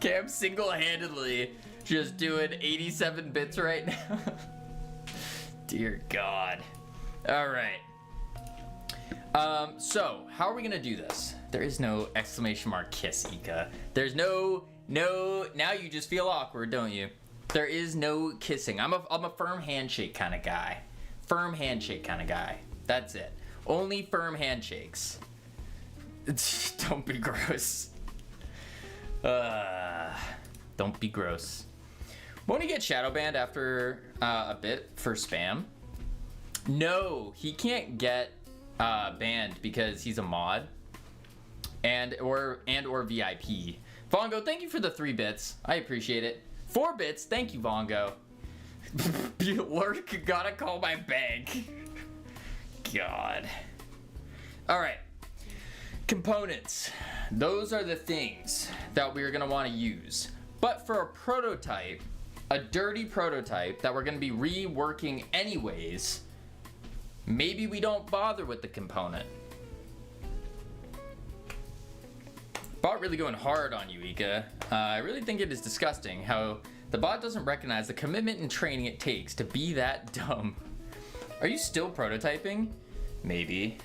Cam single-handedly just doing 87 bits right now. Dear God. Alright. So, how are we gonna do this? There is no exclamation mark kiss, Ika. There's no, now you just feel awkward, don't you? There is no kissing. I'm a firm handshake kind of guy. Firm handshake kind of guy. That's it. Only firm handshakes. Don't be gross. Don't be gross. Won't he get shadow banned after a bit for spam? No, he can't get banned because he's a mod and or VIP. Vongo, thank you for the 3 bits. I appreciate it. 4 bits, thank you, Vongo. Work, gotta call my bank. God. Alright. Components. Those are the things that we're gonna want to use. But for a prototype, a dirty prototype that we're gonna be reworking anyways, maybe we don't bother with the component. Bot really going hard on you, Ika. I really think it is disgusting how the bot doesn't recognize the commitment and training it takes to be that dumb. Are you still prototyping? Maybe.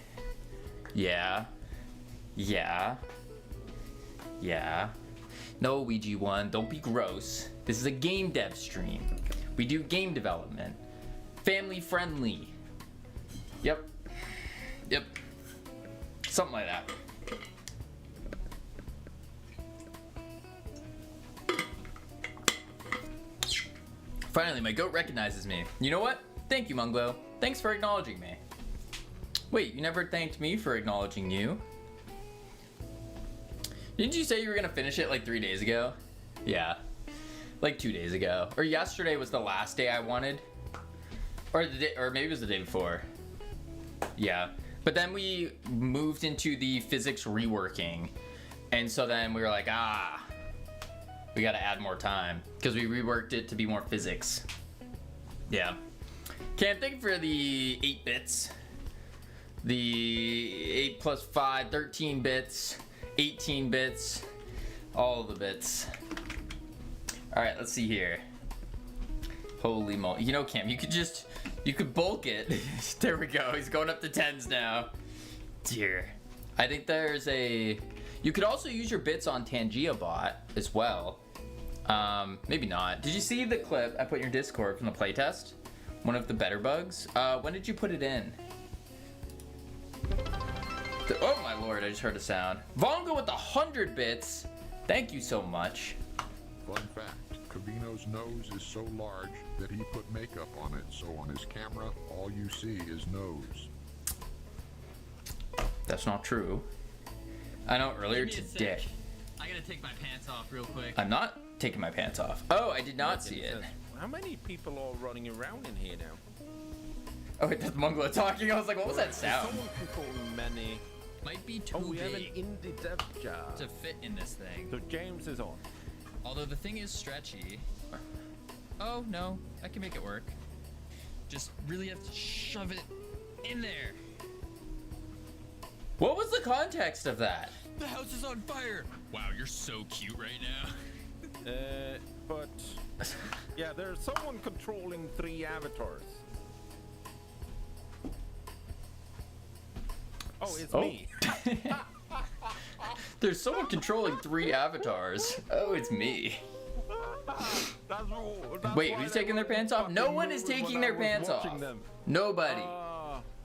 Yeah. Yeah. Yeah. No, Ouija1, don't be gross. This is a game dev stream. We do game development. Family friendly. Yep. Yep. Something like that. Finally, my goat recognizes me. You know what? Thank you, Munglo. Thanks for acknowledging me. Wait, you never thanked me for acknowledging you? Didn't you say you were gonna finish it like 3 days ago? Yeah. Like 2 days ago. Or yesterday was the last day I wanted. Or maybe it was the day before. Yeah. But then we moved into the physics reworking. And so then we were like, we gotta add more time. Because we reworked it to be more physics. Yeah. Cam, thank you for the 8 bits. The 8 plus 5, 13 bits. 18 bits. All the bits. Alright, let's see here. Holy moly. You know, Cam, you could bulk it. There we go. He's going up to 10s now. Dear. I think there's you could also use your bits on TangiaBot as well. Maybe not. Did you see the clip I put in your Discord from the playtest? One of the better bugs? When did you put it in? Oh my lord, I just heard a sound. Vongo with 100 bits. Thank you so much. Fun fact, Cavino's nose is so large that he put makeup on it, so on his camera, all you see is nose. That's not true. I know earlier today. I gotta take my pants off real quick. I'm not taking my pants off. Oh, I did not see it. How many people are running around in here now? Oh, wait, that's Munglo talking. I was like, what was that sound? Someone can call many. Might be too Oh, we have an big indie dev jar. to fit in this thing. So James is on. Although the thing is stretchy. Oh no, I can make it work. Just really have to shove it in there. What was the context of that? The house is on fire. Wow, you're so cute right now. But yeah, there's someone controlling 3 avatars. Oh, it's me. There's someone controlling 3 avatars. Oh, it's me. Wait, who's taking their pants off? No one is taking their pants off. Nobody.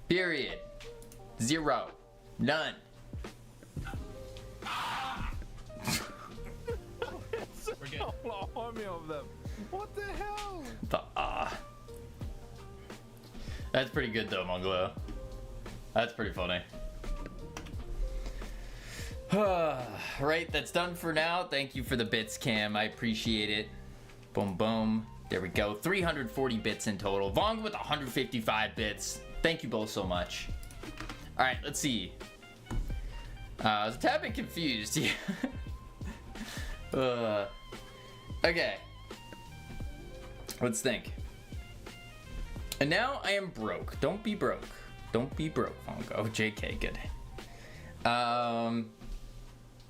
Period. 0. None. We're good. Whole army of them. What the hell? That's pretty good though, Munglo. That's pretty funny. Right, that's done for now. Thank you for the bits, Cam. I appreciate it. Boom, boom. There we go. 340 bits in total. Vong with 155 bits. Thank you both so much. All right, let's see. I was a tad bit confused. Okay. Let's think. And now I am broke. Don't be broke. Don't be broke, Vongo. JK, good.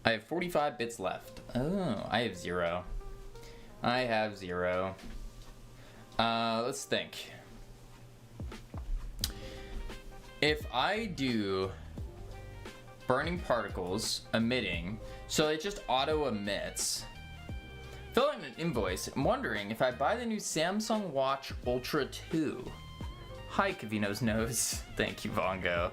I have 45 bits left. Oh, I have 0. I have 0. Let's think. If I do burning particles, emitting, so it just auto emits. Fill in an invoice. I'm wondering if I buy the new Samsung Watch Ultra 2. Hi, Cavino's nose. Thank you, Vongo.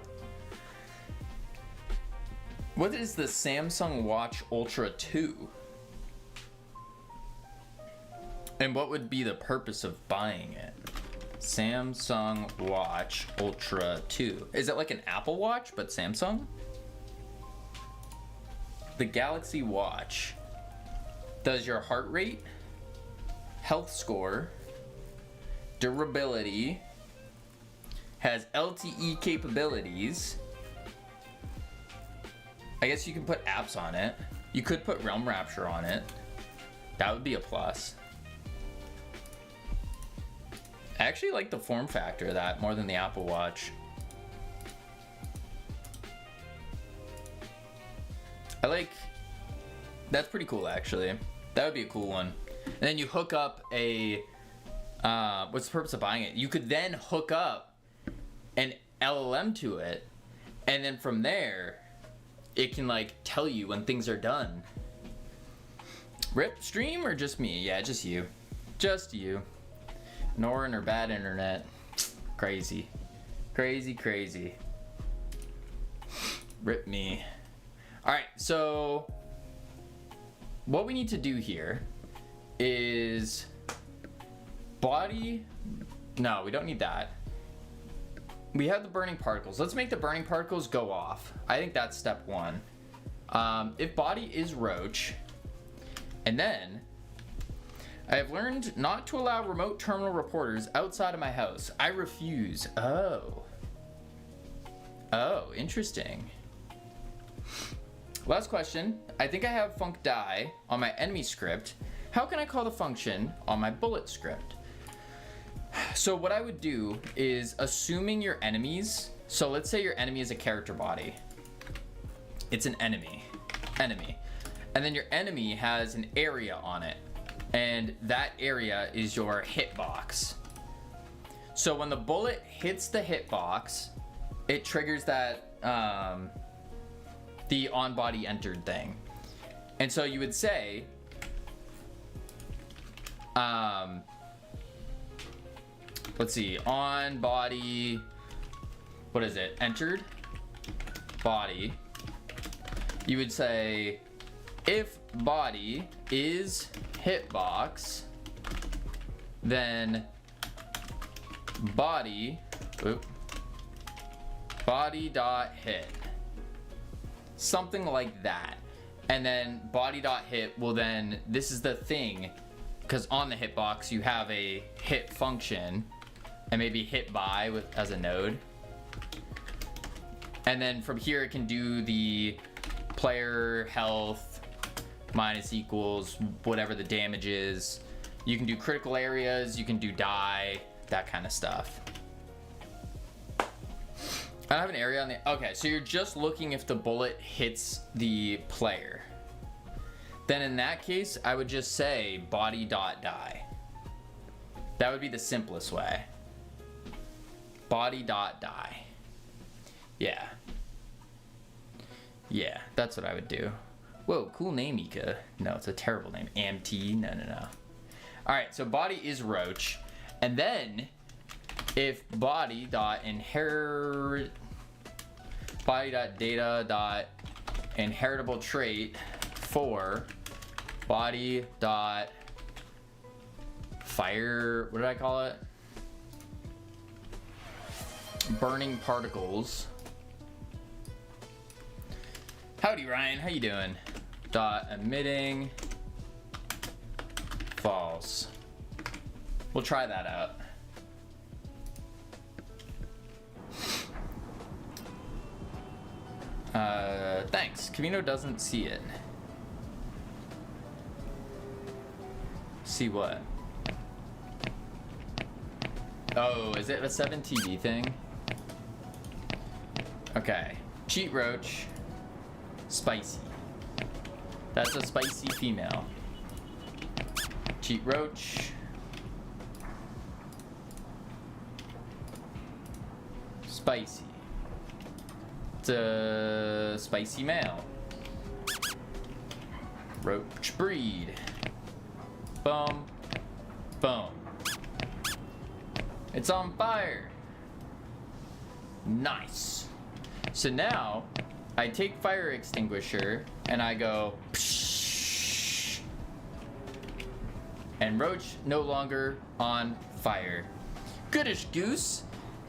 What is the Samsung Watch Ultra 2? And what would be the purpose of buying it? Samsung Watch Ultra 2. Is it like an Apple Watch, but Samsung? The Galaxy Watch does your heart rate, health score, durability, has LTE capabilities. I guess you can put apps on it. You could put Realm Rapture on it. That would be a plus. I actually like the form factor of that more than the Apple Watch. That's pretty cool actually. That would be a cool one. And then you hook up a, what's the purpose of buying it? You could then hook up an LLM to it, and then from there, it can like tell you when things are done. Rip stream or just me? Yeah, just you. Just you. Nora or bad internet. Crazy. Crazy, crazy. Rip me. Alright, so what we need to do here is body. No, we don't need that. We have the burning particles. Let's make the burning particles go off. I think that's step one. If body is roach, and then I have learned not to allow remote terminal reporters outside of my house. I refuse. Oh, interesting. Last question. I think I have func die on my enemy script. How can I call the function on my bullet script? So what I would do is, assuming your enemies, so let's say your enemy is a character body. It's an enemy. And then your enemy has an area on it. And that area is your hitbox. So when the bullet hits the hitbox, it triggers that, the on-body entered thing. And so you would say, let's see, on body, what is it? Entered body. You would say, if body is hitbox, then body dot hit. Something like that. And then body dot hit will then, this is the thing, because on the hitbox you have a hit function and maybe hit by with as a node. And then from here it can do the player health minus equals whatever the damage is. You can do critical areas, you can do die, that kind of stuff. I don't have an area on the, okay, so you're just looking if the bullet hits the player. Then in that case, I would just say body dot die. That would be the simplest way. Body dot die. Yeah. Yeah, that's what I would do. Whoa, cool name, Ika. No, it's a terrible name. AMT, no. All right, so body is roach. And then if body dot inherit, body dot data dot inheritable trait for body dot fire, what did I call it? Burning particles. Howdy Ryan, how you doing? Dot emitting false. We'll try that out. Thanks. Camino doesn't see it. See what? Oh, is it a 7 TV thing? Okay. Cheat roach. Spicy. That's a spicy female. Cheat roach. Spicy. It's a spicy male. Roach breed. Boom. Boom. It's on fire. Nice. So now I take fire extinguisher and I go psh, and roach no longer on fire. Goodish goose.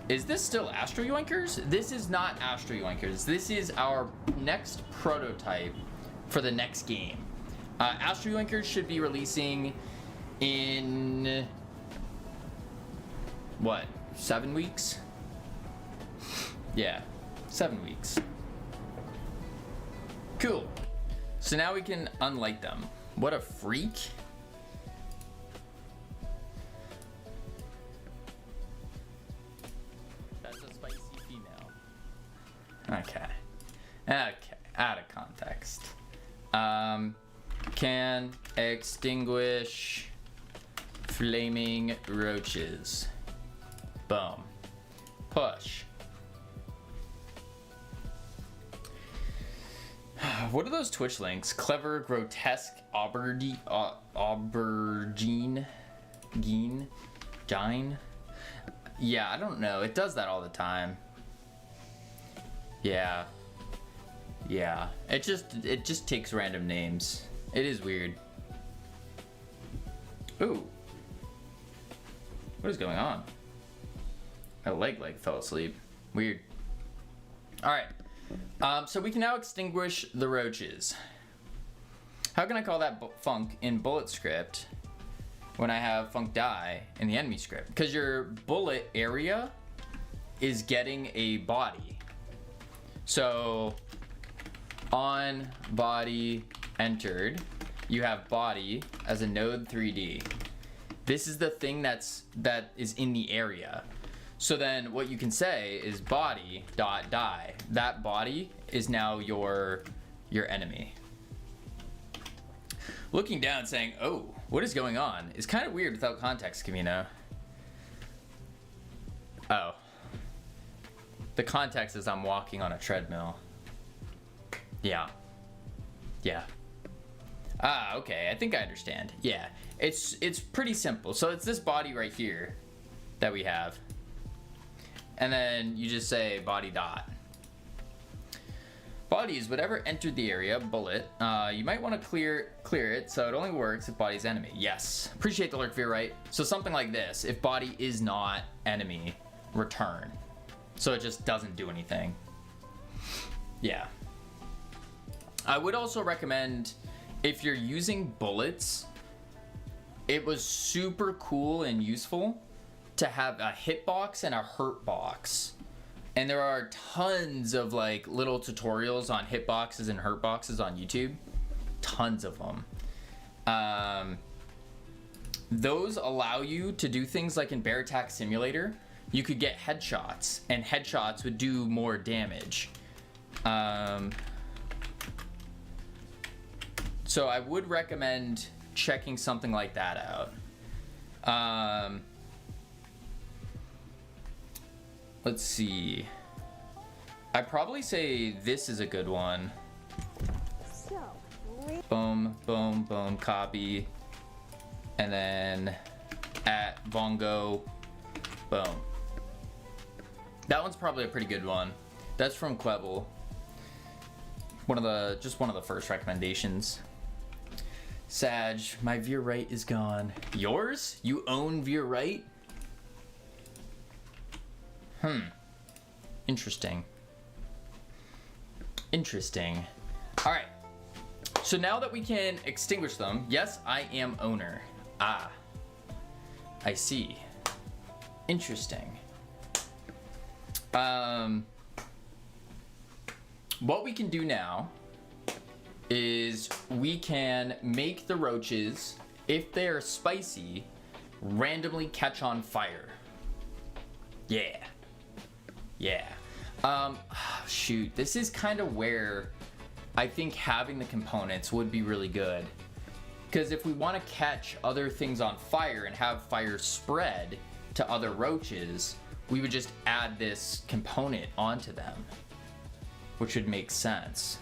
Is this still Astro Yoinkers? This is not Astro Yoinkers. This is our next prototype for the next game. Astro Yoinkers should be releasing in what, 7 weeks? Yeah, 7 weeks. Cool. So now we can unlight them. What a freak. That's a spicy female. Okay. Okay, out of context. Can extinguish flaming roaches. Boom. Push. What are those Twitch links? Clever, grotesque, aubergine, gine? Yeah, I don't know. It does that all the time. Yeah. Yeah. It just takes random names. It is weird. Ooh. What is going on? My leg fell asleep. Weird. Alright. So we can now extinguish the roaches. How can I call that func in bullet script when I have func die in the enemy script? Because your bullet area is getting a body. So on body entered, you have body as a node 3D. This is the thing that is in the area. So then what you can say is body dot die. That body is now your enemy. Looking down saying, oh, what is going on? Is kind of weird without context, Camino. Oh. The context is I'm walking on a treadmill. Yeah. Yeah. Ah, okay, I think I understand. Yeah, it's pretty simple. So it's this body right here that we have. And then you just say body dot. Body is whatever entered the area, bullet. You might want to clear it so it only works if body's enemy. Yes, appreciate the lurk view, right? So something like this, if body is not enemy, return. So it just doesn't do anything. Yeah. I would also recommend, if you're using bullets, it was super cool and useful to have a hitbox and a hurt box. And there are tons of like little tutorials on hitboxes and hurt boxes on YouTube. Tons of them. Those allow you to do things like in Bear Attack Simulator. You could get headshots, and headshots would do more damage. So I would recommend checking something like that out. Let's see. I'd probably say this is a good one. Boom, boom, boom, copy. And then at Vongo, boom. That one's probably a pretty good one. That's from Quebble. Just one of the first recommendations. Sag, my veer right is gone. Yours? You own veer right? Interesting. Interesting. All right. So now that we can extinguish them, yes, I am owner. Ah, I see. Interesting. What we can do now is we can make the roaches, if they're spicy, randomly catch on fire. Yeah. Yeah. Shoot, this is kind of where I think having the components would be really good. Because if we want to catch other things on fire and have fire spread to other roaches, we would just add this component onto them, which would make sense.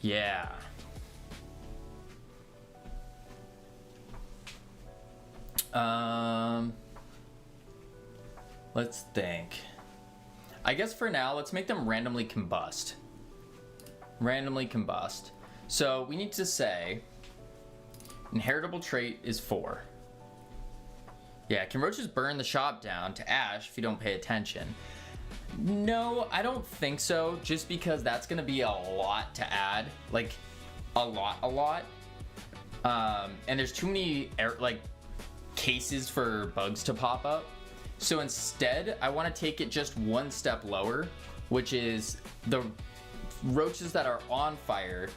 Yeah. Let's think. I guess for now, let's make them randomly combust. Randomly combust. So we need to say inheritable trait is 4. Yeah, can roaches burn the shop down to ash if you don't pay attention? No, I don't think so, just because that's gonna be a lot to add, like a lot. And there's too many cases for bugs to pop up. So instead, I want to take it just one step lower, which is the roaches that are on fire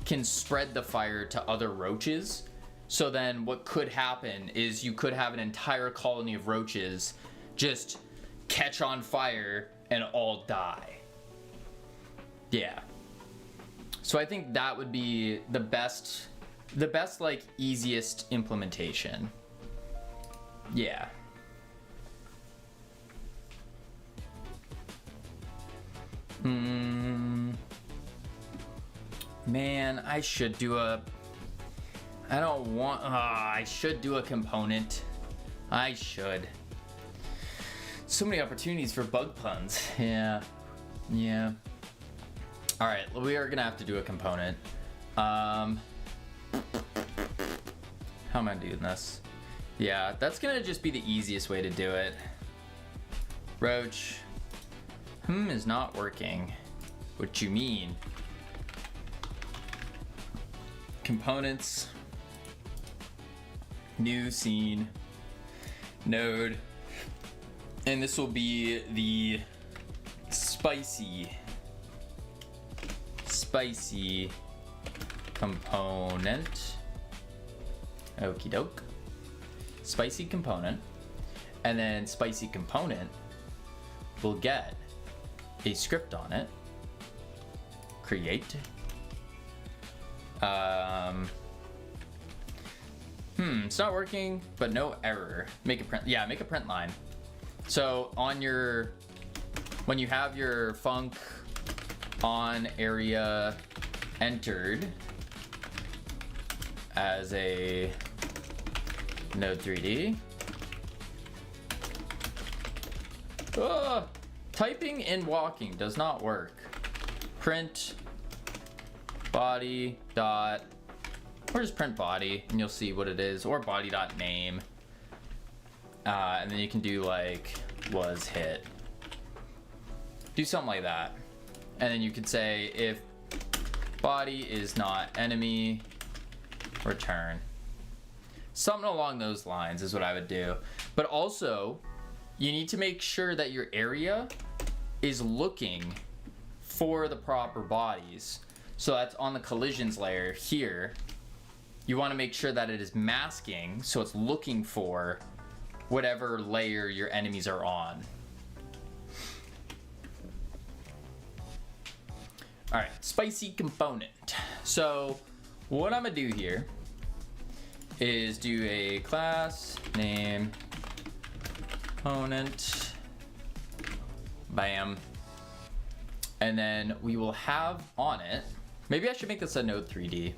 can spread the fire to other roaches. So then what could happen is you could have an entire colony of roaches just catch on fire and all die. Yeah. So I think that would be the best like easiest implementation. Yeah. Man, I should do a... I don't want... I should do a component. I should. So many opportunities for bug puns. Yeah. Yeah. Alright, we are gonna have to do a component. How am I doing this? Yeah, that's gonna just be the easiest way to do it. Roach. Is not working. What you mean? Components. New scene. Node. And this will be the spicy component. Okie doke. Spicy component. And then spicy component will get a script on it. Create. It's not working, but no error. Make a print. Yeah, make a print line. So on your, when you have your func on area entered as a node 3D. Typing and walking does not work. Print body dot, or just print body and you'll see what it is, or body dot name. And then you can do like was hit. Do something like that. And then you could say if body is not enemy, return. Something along those lines is what I would do. But also, you need to make sure that your area is looking for the proper bodies. So that's on the collisions layer here. You want to make sure that it is masking, so it's looking for whatever layer your enemies are on. All right, spicy component. So what I'm gonna do here is do a class name component, bam, and then we will have on it, maybe I should make this a node 3D.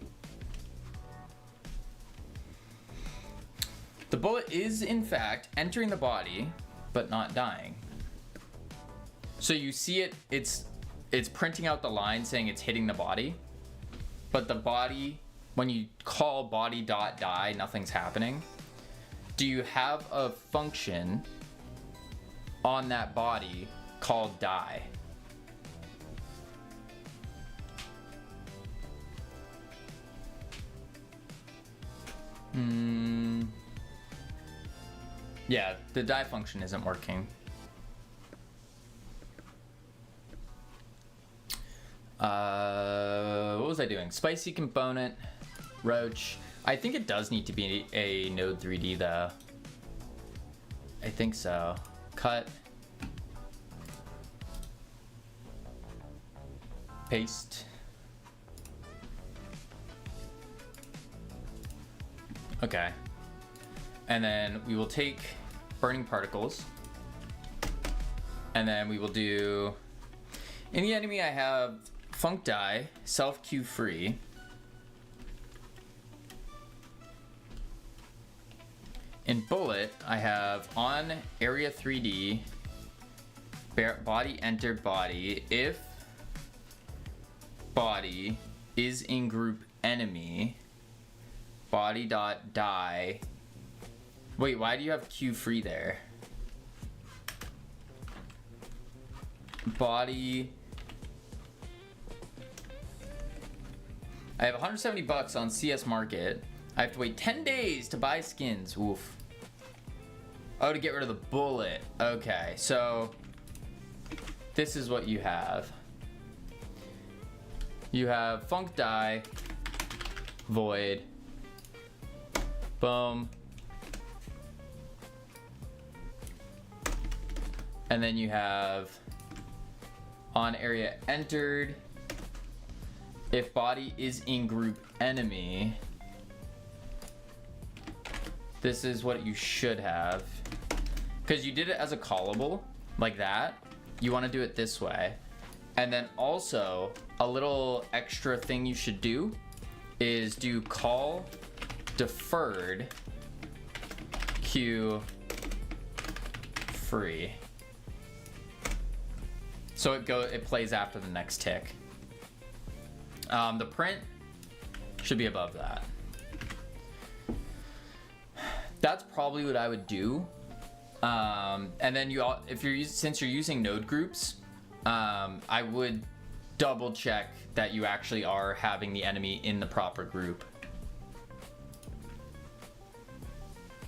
The bullet is in fact entering the body, but not dying. So you see it, it's printing out the line saying it's hitting the body, but the body, when you call body.die, nothing's happening. Do you have a function on that body called die? Yeah, the die function isn't working. What was I doing? Spicy component, roach. I think it does need to be a node 3D though. I think so. Cut. Paste. Okay. And then we will take burning particles. And then we will do, in the enemy I have func die, self queue free. In bullet, I have on area 3D, body entered body. If body is in group enemy, body.die. Wait, why do you have Q free there? Body. I have 170 bucks on CS Market. I have to wait 10 days to buy skins. Oof. Oh, to get rid of the bullet. Okay, so this is what you have. You have func die, void, boom. And then you have on area entered, if body is in group enemy, this is what you should have. Because you did it as a callable, like that. You want to do it this way. And then also a little extra thing you should do is do call deferred Q free. So it plays after the next tick. The print should be above that. That's probably what I would do. And then since you're using node groups, I would double check that you actually are having the enemy in the proper group.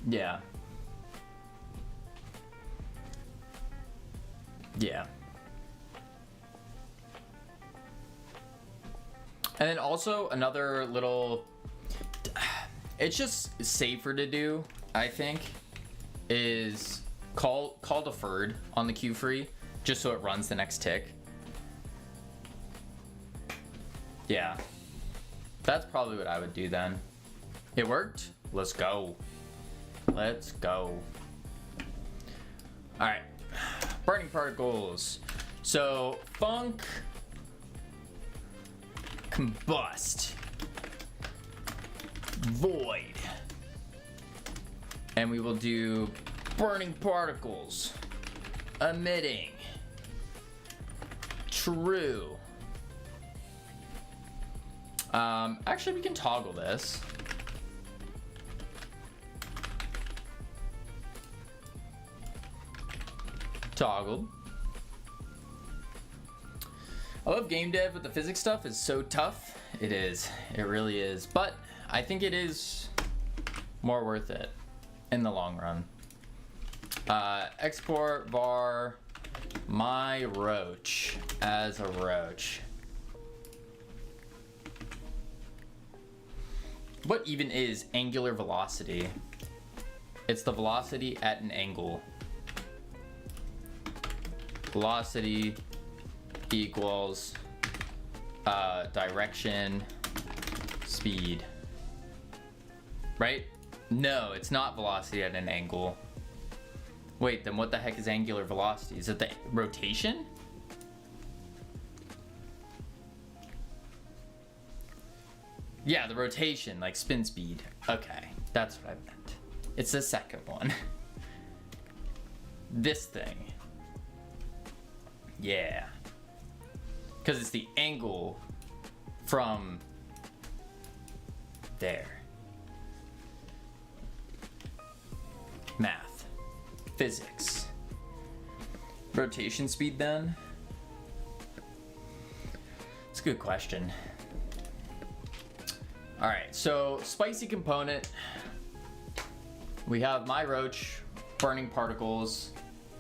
Yeah. Yeah. And then also another little, it's just safer to do, I think, is call deferred on the Q free, just so it runs the next tick. Yeah. That's probably what I would do then. It worked? Let's go. Let's go. All right. Burning particles. So funk, combust, void, and we will do burning particles, emitting, true. Actually, we can toggle this. Toggled. I love game dev, but the physics stuff is so tough. It is. It really is. But I think it is more worth it in the long run. Export var my roach as a roach. What even is angular velocity? It's the velocity at an angle. Velocity equals direction speed, right? No, it's not velocity at an angle. Wait, then what the heck is angular velocity? Is it the rotation? Yeah, the rotation, like spin speed. Okay, that's what I meant. It's the second one. This thing. Yeah. Because it's the angle from there. Math. Physics. Rotation speed then? It's a good question. Alright, so spicy component. We have my roach, burning particles,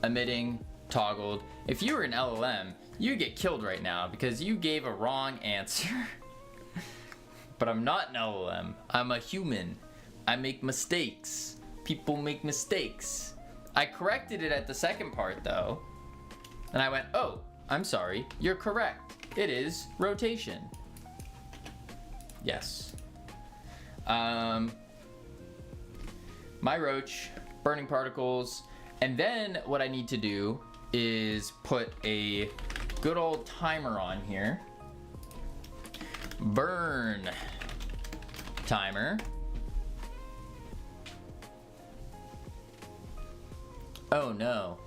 emitting, toggled. If you were an LLM, you get killed right now because you gave a wrong answer. But I'm not an LLM. I'm a human. I make mistakes. People make mistakes. I corrected it at the second part though. And I went, oh, I'm sorry. You're correct. It is rotation. Yes. My roach, burning particles, and then what I need to do is put a good old timer on here. Burn timer. Oh no.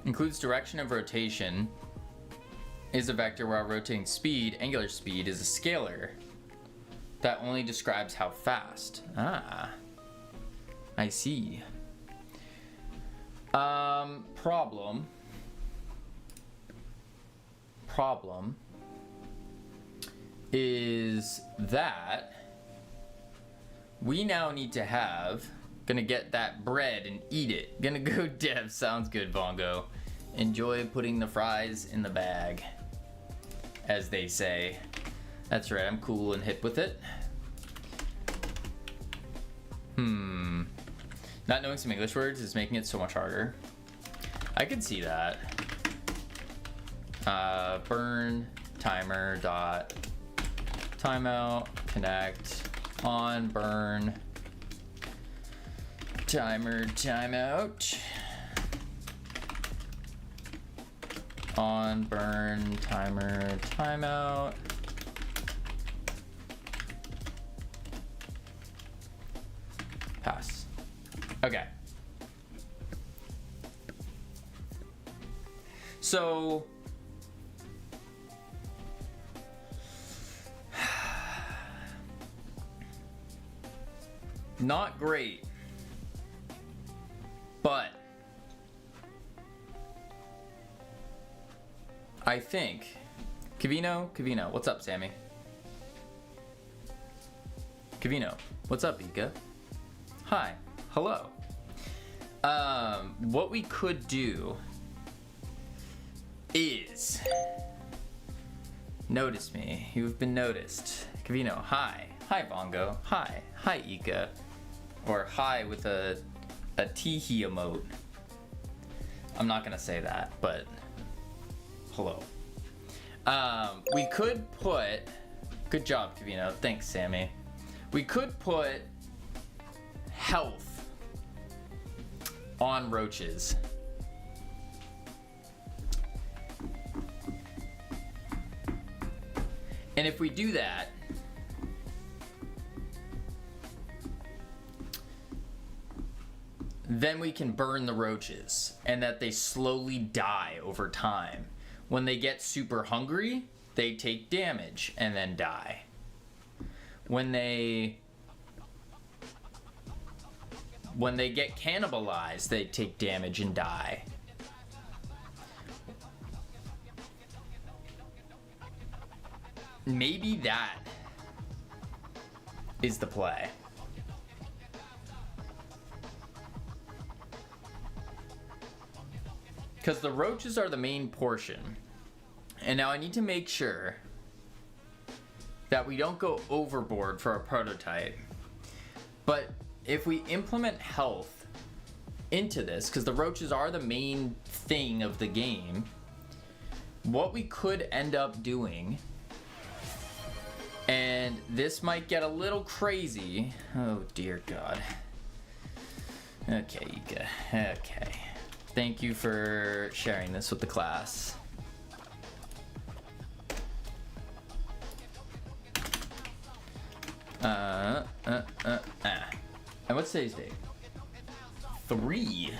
Includes direction of rotation. Is a vector while rotating speed. Angular speed is a scalar that only describes how fast. Ah, I see. Problem is that we now need to have, gonna get that bread and eat it. Gonna go dev. Sounds good, Vongo. Enjoy putting the fries in the bag, as they say. That's right, I'm cool and hip with it. Not knowing some English words is making it so much harder. I could see that. Burn timer dot timeout connect on burn timer timeout On burn timer timeout. Pass. Okay. So not great, but I think Kavino, what's up, Sammy? Kavino, what's up, Ika? Hi, hello. What we could do is notice me. You've been noticed. Kavino, hi. Hi, Bongo. Hi. Hi, Ika. Or hi with a teehee emote. I'm not gonna say that, but hello. We could put, good job, Kavino. Thanks, Sammy. We could put health on roaches. And if we do that, then we can burn the roaches and that they slowly die over time. When they get super hungry, they take damage and then die. When they get cannibalized, they take damage and die. Maybe that is the play. Because the roaches are the main portion. And now I need to make sure that we don't go overboard for a prototype. But if we implement health into this, because the roaches are the main thing of the game, what we could end up doing, and this might get a little crazy. Oh dear God. Okay, Ika. Okay. Thank you for sharing this with the class. And what's today's date? 3.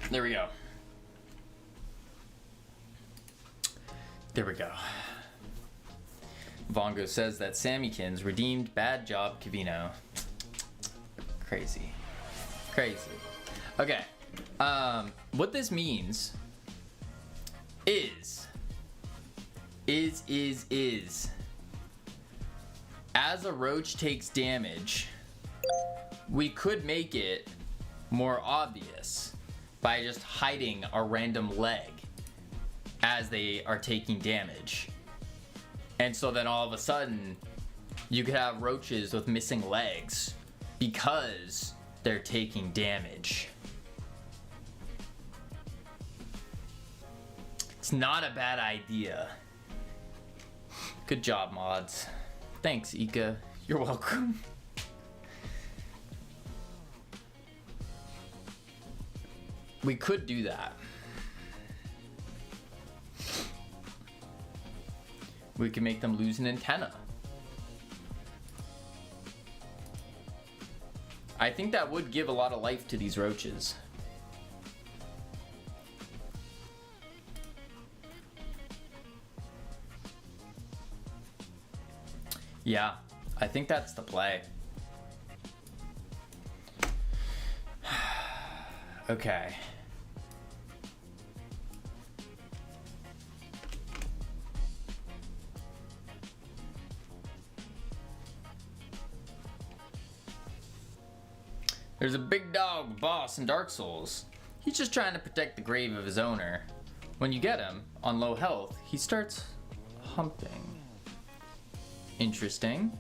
There we go. There we go. Vongo says that Sammykins redeemed bad job Kavino. Crazy. Okay. What this means is as a roach takes damage, we could make it more obvious by just hiding a random leg as they are taking damage. And so then all of a sudden you could have roaches with missing legs because they're taking damage. It's not a bad idea. Good job, mods. Thanks, Ika. You're welcome. We could do that. We can make them lose an antenna. I think that would give a lot of life to these roaches. Yeah, I think that's the play. Okay. There's a big dog boss in Dark Souls. He's just trying to protect the grave of his owner. When you get him on low health, he starts humping. Interesting.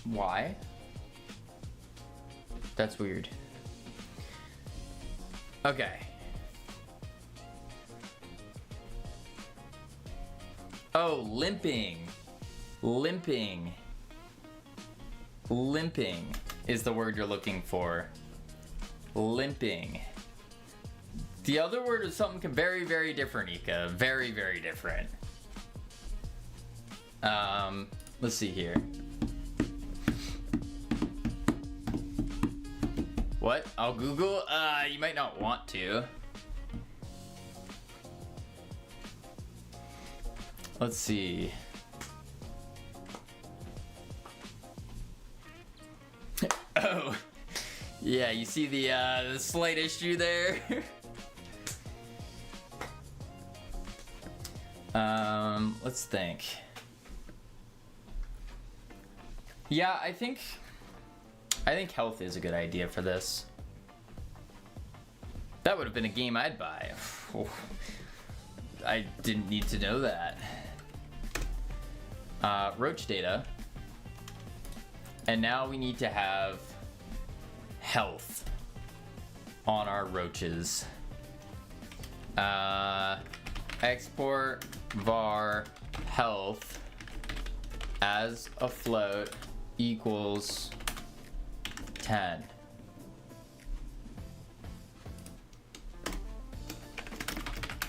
Why? That's weird. Okay. Oh, limping. Limping is the word you're looking for. Limping. The other word is something very, very different, Ika. Very, very different. Let's see here. What? I'll Google? You might not want to. Let's see. Oh, yeah, you see the slight issue there? Let's think. Yeah, I think health is a good idea for this. That would have been a game I'd buy. I didn't need to know that. Roach data. And now we need to have health on our roaches. Export var health as a float equals 10.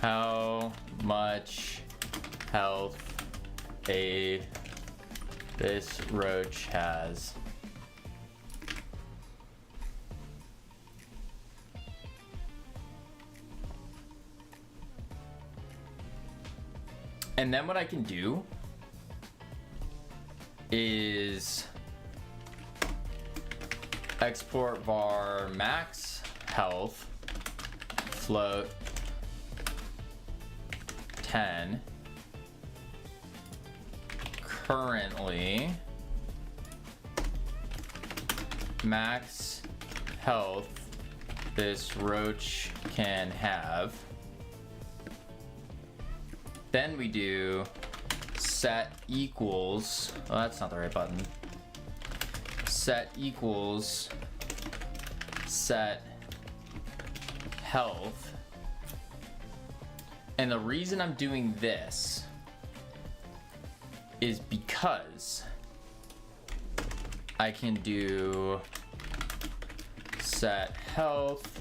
How much health this roach has. And then what I can do is export var max health float 10. Currently max health this roach can have. Then we do set equals, oh, that's not the right button. Set equals set health. And the reason I'm doing this is because I can do set health,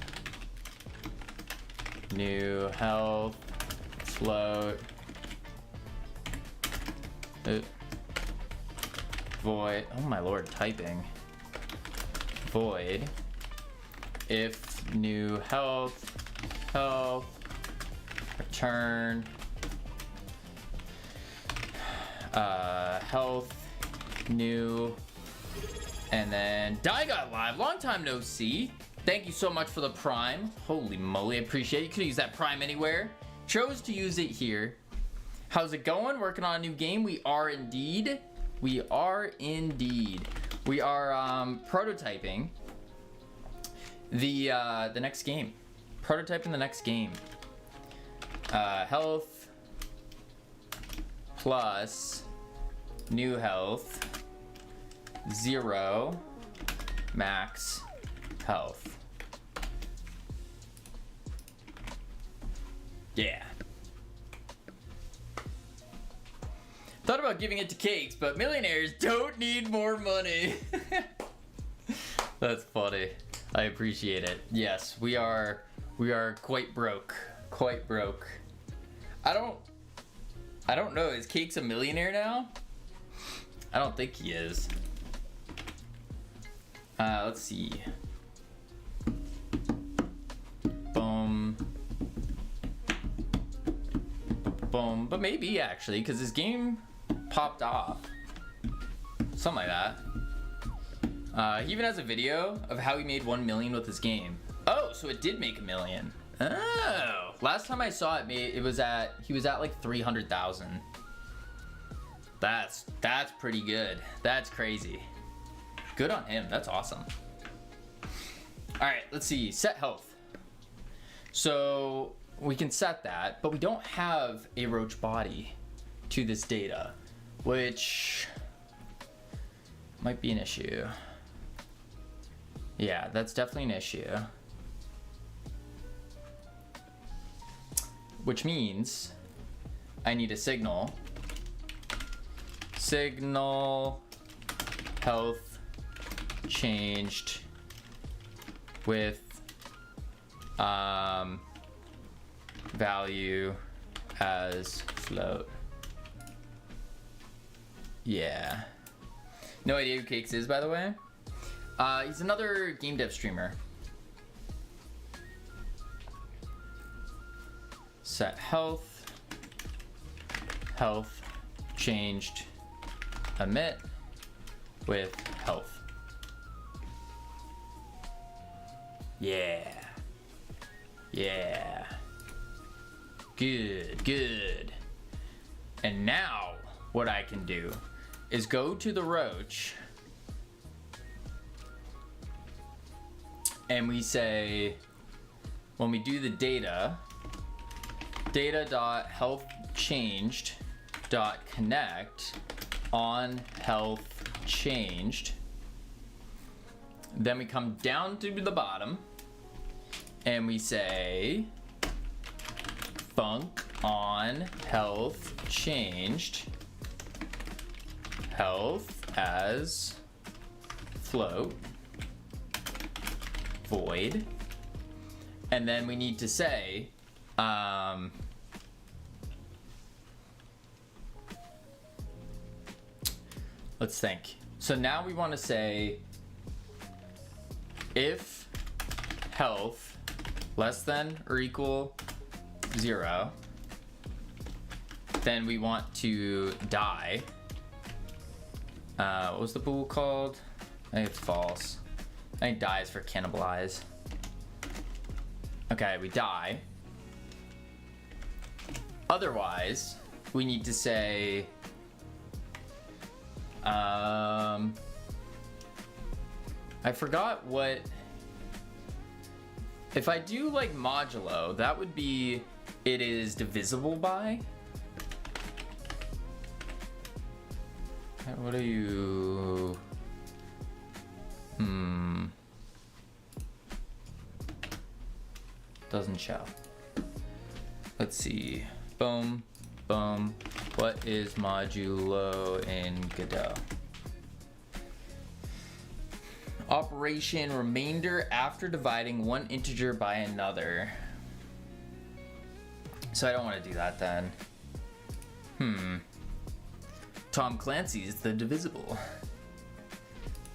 new health, float, void, oh my lord, typing, void, if new health, return, health, new, and then Daigot Live, long time no see. Thank you so much for the Prime. Holy moly, I appreciate it. You could use that Prime anywhere. Chose to use it here. How's it going? Working on a new game? We are indeed. We are indeed. We are prototyping the next game. Prototyping the next game. Health plus new health 0 max health. Yeah. Thought about giving it to Cakes, but millionaires don't need more money. That's funny. I appreciate it. Yes, we are quite broke. Quite broke. I don't know. Is Cakes a millionaire now? I don't think he is. Let's see. Boom. Boom. But maybe actually, because his game popped off. Something like that. He even has a video of how he made 1 million with his game. Oh, so it did make 1 million. Oh, last time I saw it, he was at like 300,000. That's pretty good. That's crazy. Good on him. That's awesome. All right, let's see. Set health. So we can set that, but we don't have a roach body to this data, which might be an issue. Yeah, that's definitely an issue. Which means I need a signal. Signal health changed with value as float. Yeah. No idea who Cakes is, by the way. He's another game dev streamer. Set health changed emit with health. Yeah. Good. And now what I can do is go to the roach and we say, when we do the data.health_changed.connect on health changed. Then we come down to the bottom and we say func on health changed health as float void, and then we need to say let's think. So now we want to say if health less than or equal 0, then we want to die. What was the bool called? I think it's false. I think die is for cannibalize. Okay, we die. Otherwise, we need to say I forgot what. If I do like modulo, that would be it is divisible by. What are you? Doesn't show. Let's see. Boom. What is modulo in Godot? Operation remainder after dividing one integer by another. So I don't want to do that then. Tom Clancy's The Divisible.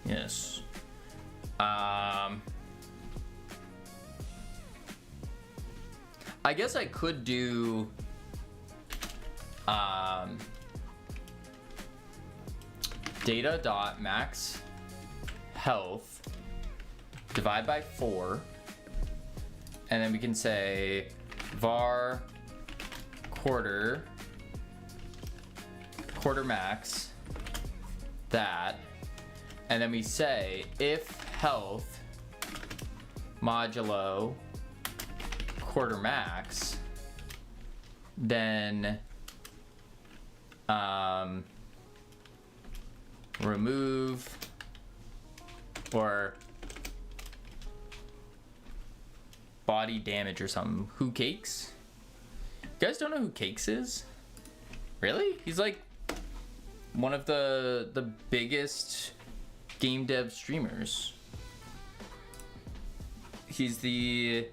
Yes. I guess I could do data.max health divide by 4, and then we can say var quarter max that, and then we say if health modulo quarter max, then remove or body damage or something. Who Cakes? You guys don't know who Cakes is? Really? He's like one of the biggest game dev streamers. He's the...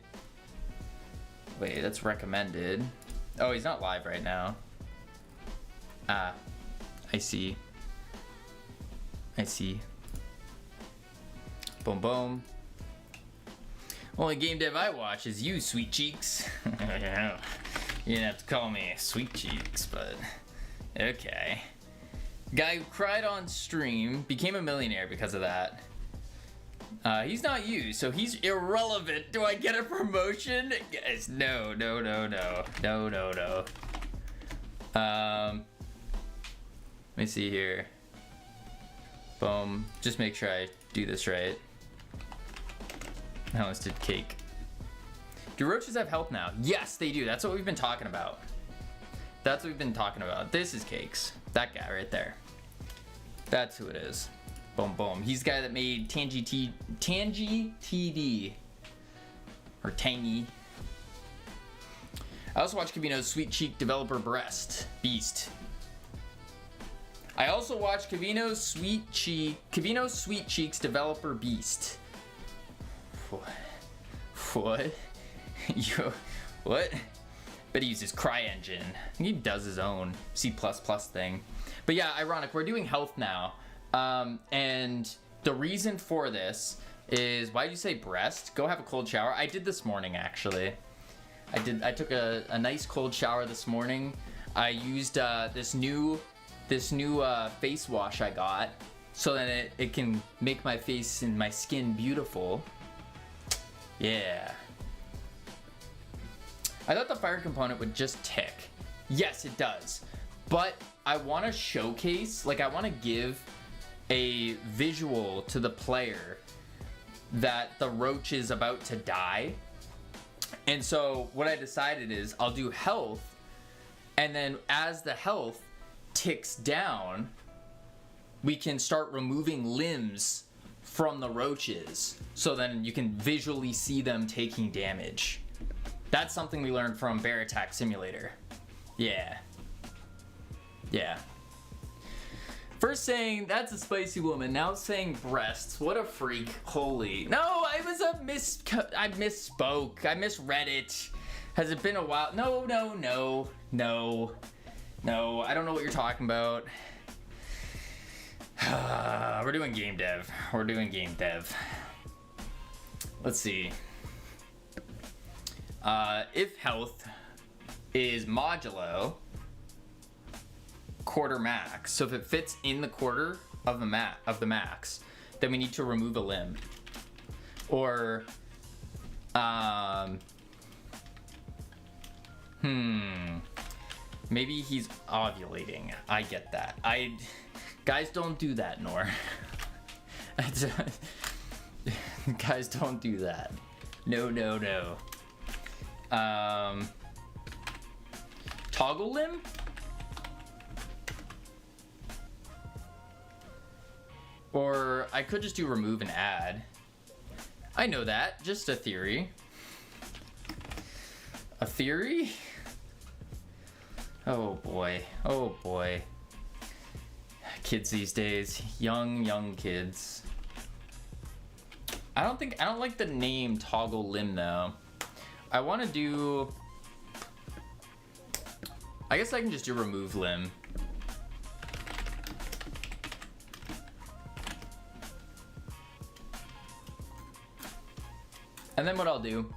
Wait, that's recommended. Oh, he's not live right now. Ah, I see. Boom. Only game dev I watch is you, Sweet Cheeks. You didn't have to call me Sweet Cheeks, but okay. Guy who cried on stream, became a millionaire because of that. He's not you, so he's irrelevant. Do I get a promotion? Guys, no. Let me see here. Boom. Just make sure I do this right. I almost did Cake. Do roaches have health now? Yes, they do. That's what we've been talking about. This is Cakes. That guy right there. That's who it is. Boom. He's the guy that made Tangy TD. Or Tangy. I also watch Kavino's Sweet Cheek Developer Beast. I also watched Cavino's Sweet Cheeks Developer Beast. What? Yo, what? But he uses CryEngine. I think he does his own C++ thing. But yeah, ironic. We're doing health now. And the reason for this is, why did you say breast? Go have a cold shower. I did this morning, actually. I took a nice cold shower this morning. I used this new face wash I got, so that it can make my face and my skin beautiful. Yeah. I thought the fire component would just tick. Yes, it does. But I want to showcase, like, I want to give a visual to the player that the roach is about to die. And so what I decided is I'll do health, and then as the health ticks down, we can start removing limbs from the roaches, so then you can visually see them taking damage. That's something we learned from Bear Attack Simulator. Yeah. First saying that's a spicy woman, now saying breasts. What a freak. Holy. No, I misspoke. I misread it. Has it been a while? No. I don't know what you're talking about. We're doing game dev. Let's see. If health is modulo quarter max, so if it fits in the quarter of the max, then we need to remove a limb. Or maybe he's ovulating. I get that. Guys, don't do that, Nor. Guys, don't do that. No. Toggle limb? Or I could just do remove and add. I know that, just a theory. A theory? Oh boy. Kids these days, young kids. I don't like the name toggle limb though. I want to do, I guess I can just do remove limb. And then what I'll do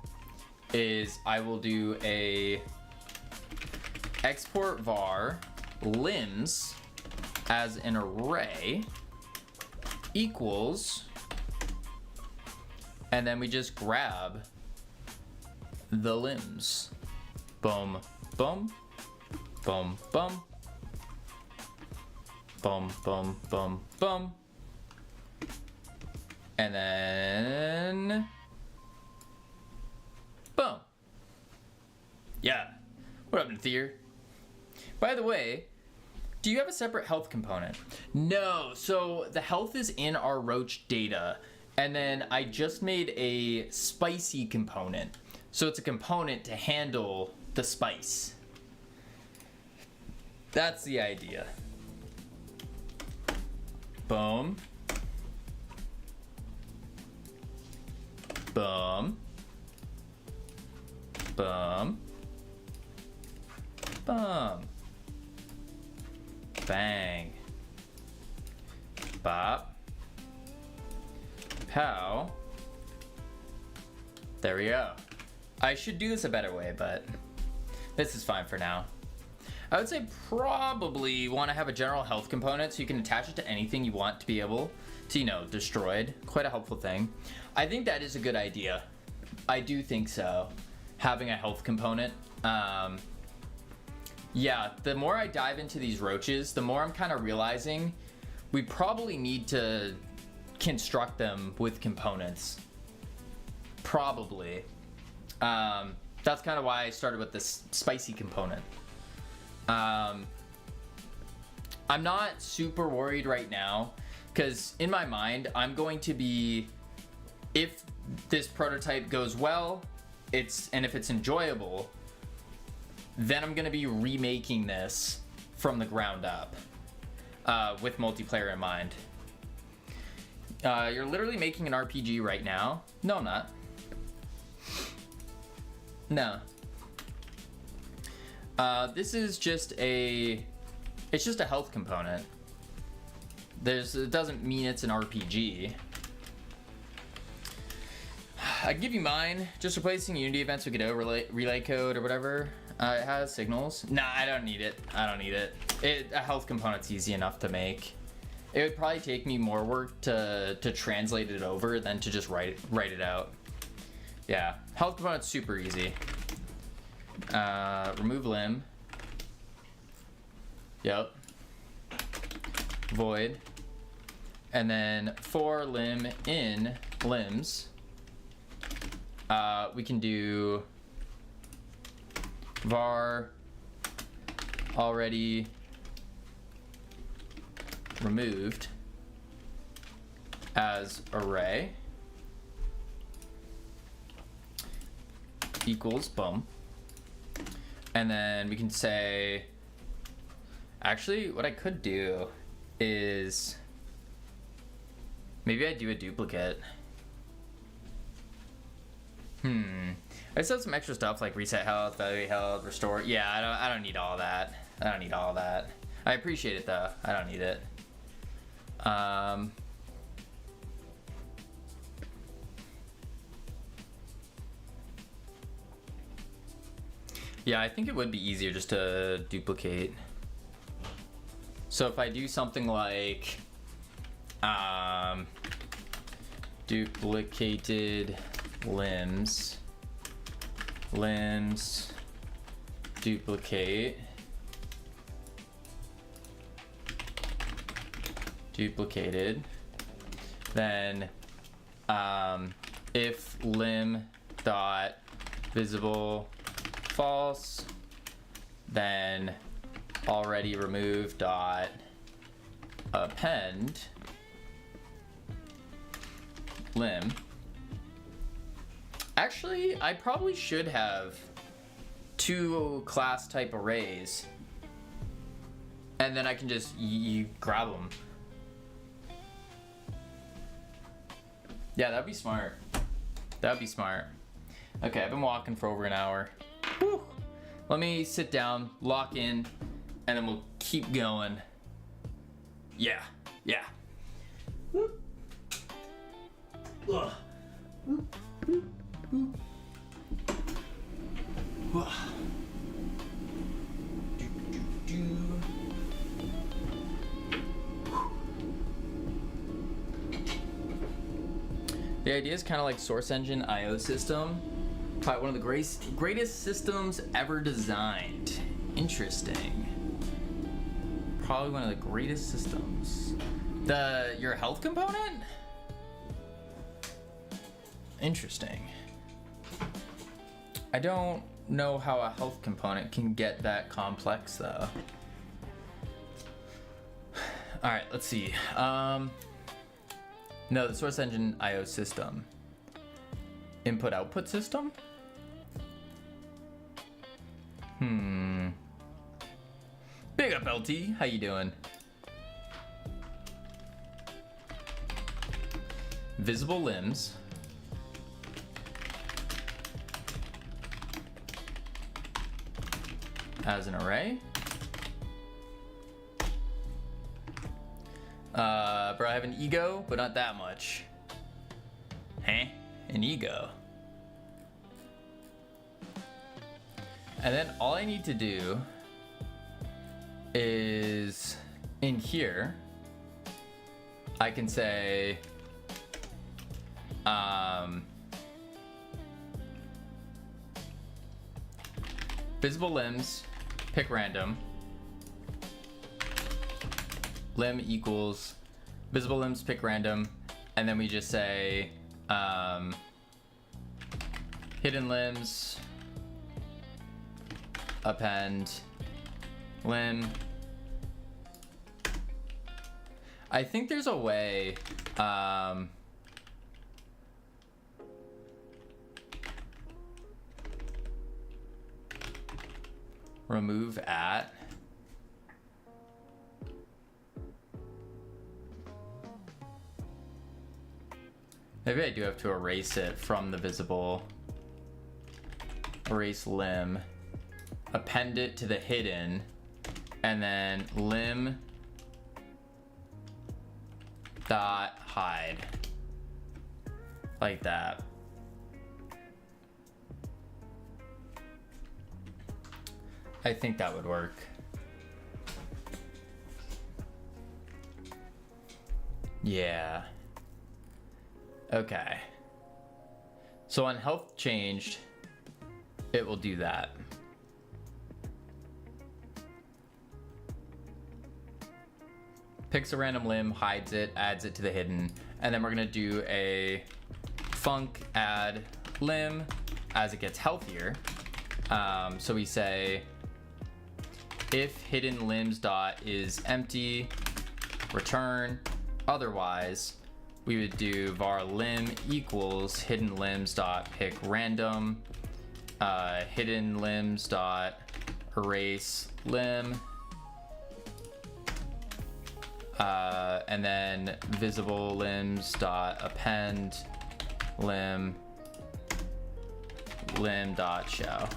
is I will do a export var limbs as an array equals, and then we just grab the limbs. Boom. And then boom. Yeah. What up, Nathir? By the way, do you have a separate health component? No. So the health is in our roach data, and then I just made a spicy component. So it's a component to handle the spice. That's the idea. Boom. Boom. Bang. Bop. Pow. There we go. I should do this a better way, but this is fine for now. I would say probably want to have a general health component so you can attach it to anything you want to be able to, destroyed. Quite a helpful thing. I think that is a good idea. I do think so. Having a health component. Yeah, the more I dive into these roaches, the more I'm kind of realizing we probably need to construct them with components. Probably. That's kind of why I started with this spicy component. I'm not super worried right now, because in my mind, I'm going to be, if this prototype goes well, and if it's enjoyable, then I'm going to be remaking this from the ground up. with multiplayer in mind. You're literally making an RPG right now. No, I'm not. No. This is just it's just a health component. It doesn't mean it's an RPG. I give you mine. Just replacing Unity events with Godot relay code or whatever. It has signals. Nah, I don't need it. I don't need it. A health component's easy enough to make. It would probably take me more work to translate it over than to just write it out. Yeah, health component's super easy. Remove limb. Yep. Void. And then for limb in limbs, we can do var already removed as array equals boom. And then we can say, actually what I could do is maybe I do a duplicate. I just have some extra stuff like reset health, value health, restore. Yeah, I don't need all that. I don't need all that. I appreciate it though. I don't need it. Yeah, I think it would be easier just to duplicate. So if I do something like duplicated limbs duplicate duplicated, then if limb dot visible false, then already removed dot append limb. Actually, I probably should have 2 class type arrays, and then I can just you grab them. Yeah, that'd be smart. That'd be smart. Okay, I've been walking for over an hour. Whew. Let me sit down, lock in, and then we'll keep going. Yeah, yeah. Whoop. Ugh. Whoop, whoop, whoop. Whoa. Do, do, do. The idea is kind of like Source Engine IO system. Probably one of the greatest systems ever designed. Interesting. Probably one of the greatest systems. Your health component? Interesting. I don't know how a health component can get that complex though. All right, let's see. No, the Source Engine IO system. Input output system? Big up LT, how you doing? Visible limbs. As an array. Bro, I have an ego, but not that much. Huh? An ego. And then all I need to do is in here, I can say, visible limbs, pick random, limb equals visible limbs, pick random, and then we just say hidden limbs, append limb. I think there's a way remove at Maybe I do have to erase it from the visible. Erase limb. Append it to the hidden. And then limb dot hide. Like that. I think that would work. Yeah. Okay. So on health changed, it will do that. Picks a random limb, hides it, adds it to the hidden, and then we're gonna do a func add limb as it gets healthier. So we say if hidden limbs dot is empty, return. Otherwise, we would do var limb equals hidden limbs dot pick random, hidden limbs dot erase limb, and then visible limbs dot append limb dot show.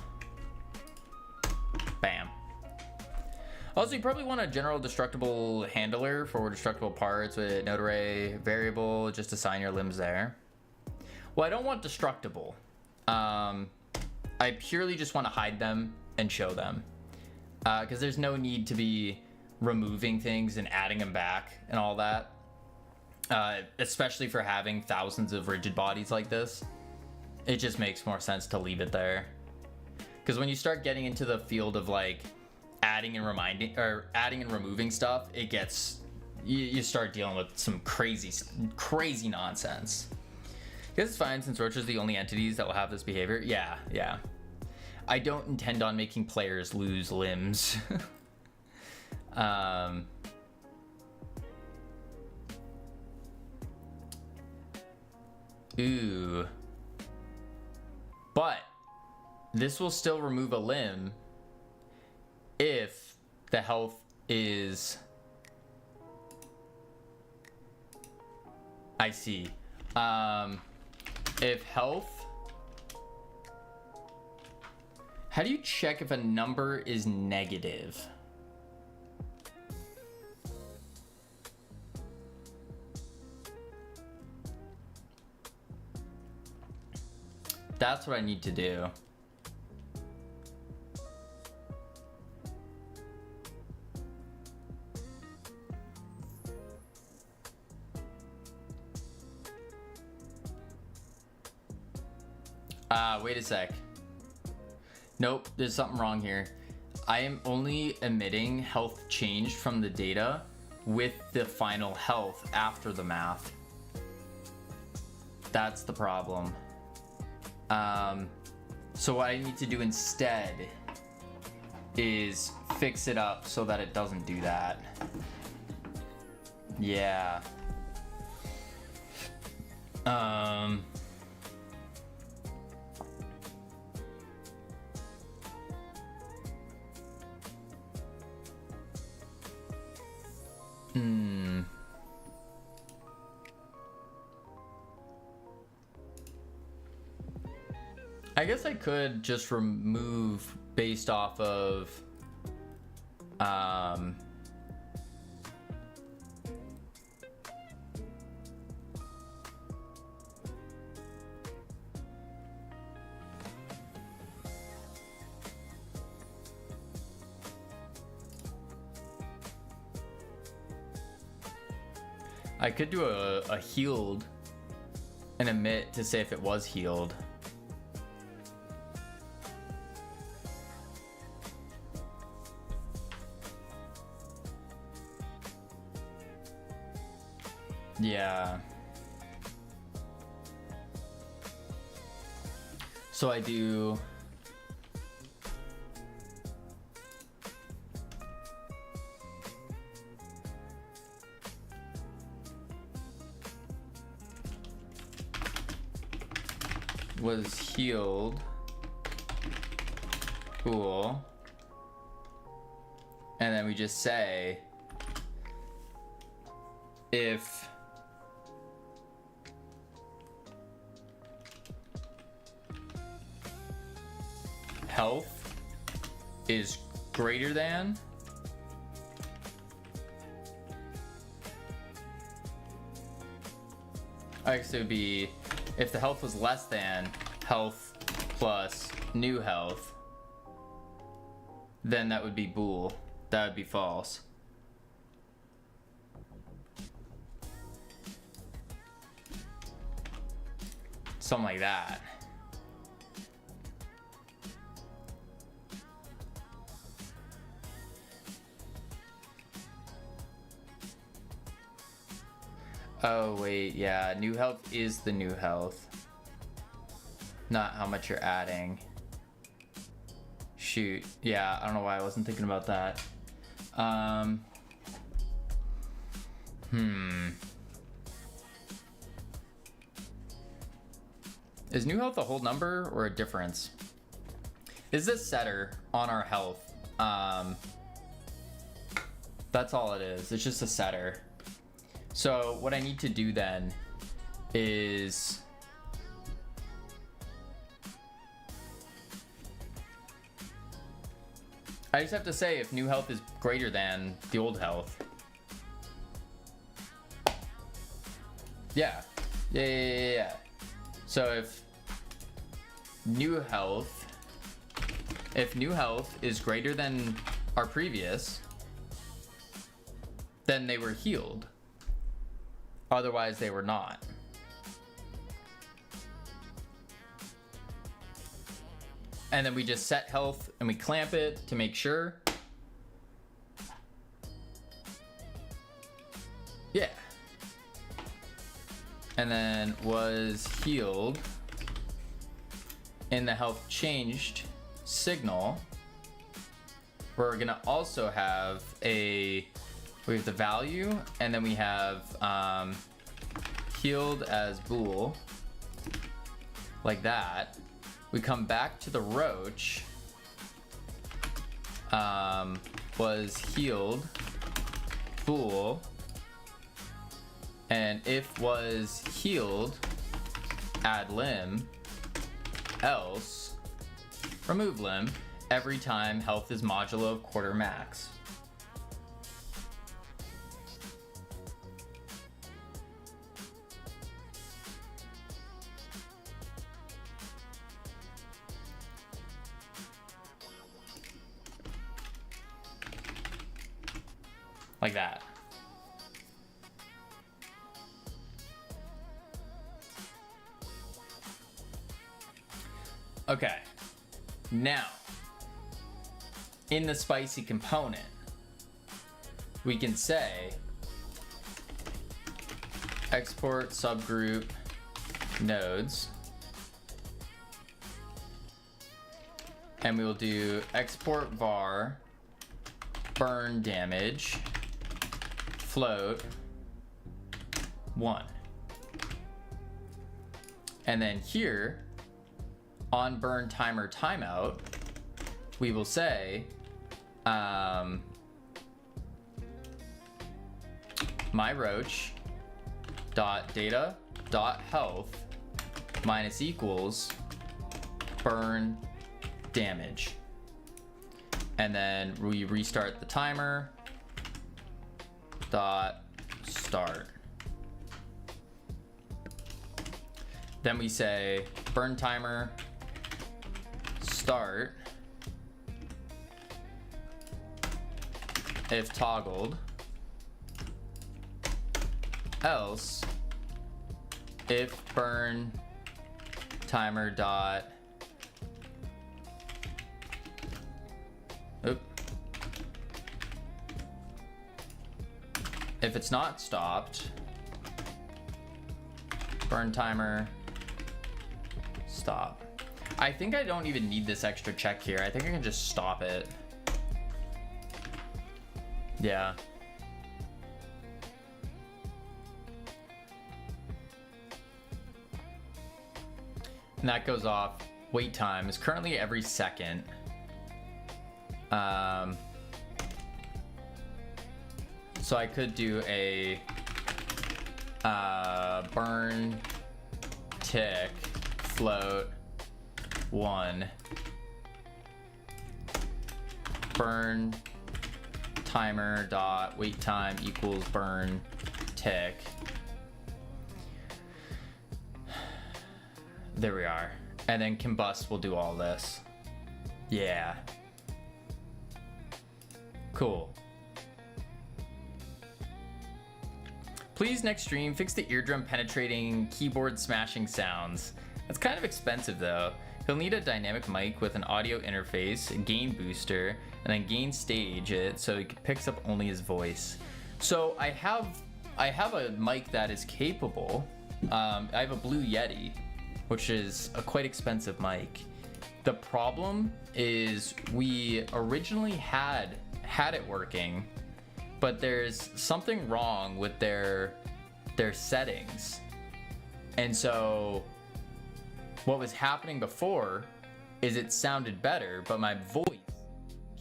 Bam. Also, you probably want a general destructible handler for destructible parts with node array variable. Just assign your limbs there. Well, I don't want destructible. I purely just want to hide them and show them. Because there's no need to be removing things and adding them back and all that. Especially for having thousands of rigid bodies like this. It just makes more sense to leave it there. Because when you start getting into the field of like adding and removing stuff, it gets you start dealing with some crazy nonsense. I guess it's fine since Roach is the only entities that will have this behavior. Yeah. I don't intend on making players lose limbs. Ooh. But this will still remove a limb if the health is... I see. If health... How do you check if a number is negative? That's what I need to do. Wait a sec. Nope, there's something wrong here. I am only emitting health changed from the data with the final health after the math. That's the problem. So what I need to do instead is fix it up so that it doesn't do that. Yeah. I guess I could just remove based off of I could do a healed and emit to say if it was healed. Yeah. So I do was healed. Cool. And then we just say health is greater than I guess it would be if the health was less than health plus new health, then that would be bool. That would be false. Something like that. Oh wait, yeah, new health is the new health, not how much you're adding. Shoot, yeah, I don't know why I wasn't thinking about that. Is new health a whole number or a difference? Is this setter on our health? That's all it is. It's just a setter. So what I need to do then is I just have to say if new health is greater than the old health. Yeah. Yeah. So if new health is greater than our previous, then they were healed. Otherwise, they were not. And then we just set health and we clamp it to make sure. Yeah. And then was healed in the health changed signal. We're gonna also have we have the value, and then we have healed as bool, like that. We come back to the roach, was healed bool, and if was healed, add limb, else remove limb every time health is modulo of quarter max. Like that. Okay. Now, in the spicy component, we can say export subgroup nodes, and we will do export var burn damage float 1. And then here on burn timer timeout, we will say my roach dot data dot health minus equals burn damage. And then we restart the timer dot start. Then we say burn timer start if toggled, else if burn timer dot if it's not stopped, burn timer stop. I think I don't even need this extra check here. I think I can just stop it. Yeah. And that goes off. Wait time is currently every second. So I could do a burn tick float 1 burn timer dot wait time equals burn tick. There we are. And then combust will do all this. Yeah. Cool. Please next stream fix the eardrum penetrating keyboard smashing sounds. That's kind of expensive though. He'll need a dynamic mic with an audio interface, a gain booster, and then gain stage it so he picks up only his voice. So I have a mic that is capable. I have a Blue Yeti, which is a quite expensive mic. The problem is we originally had it working, but there's something wrong with their settings. And so what was happening before is it sounded better, but my voice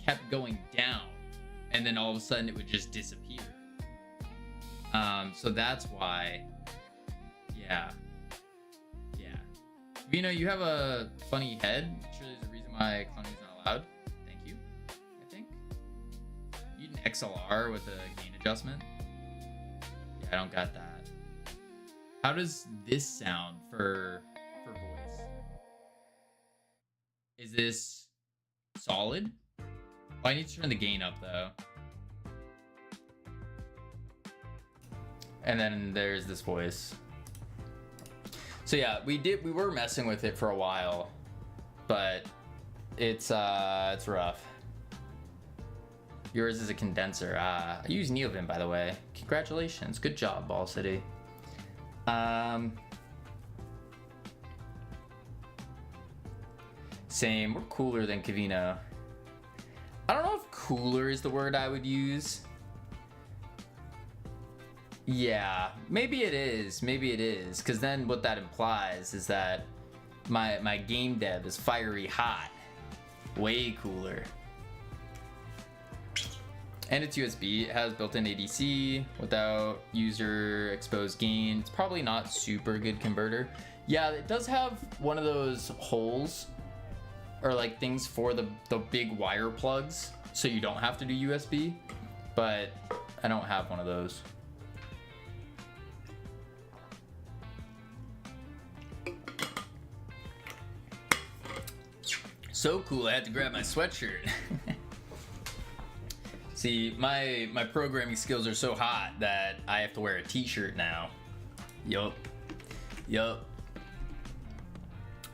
kept going down, and then all of a sudden it would just disappear. So that's why, yeah. Vino, you have a funny head. Sure, there's a reason why clowning is not allowed. Thank you. I think you need an XLR with a gain adjustment. Yeah, I don't got that. How does this sound for voice? Is this solid? Oh, I need to turn the gain up though. And then there's this voice. So yeah, we were messing with it for a while, but it's rough. Yours is a condenser. I use Neovin, by the way. Congratulations, good job, Ball City. Same, we're cooler than Kavino. I don't know if cooler is the word I would use. Yeah, maybe it is, because then what that implies is that my game dev is fiery hot, way cooler. And it's USB, it has built-in ADC without user exposed gain. It's probably not super good converter. Yeah, it does have one of those holes or like things for the big wire plugs, so you don't have to do USB, but I don't have one of those. So cool, I had to grab my sweatshirt. See, my programming skills are so hot that I have to wear a t-shirt now. Yup.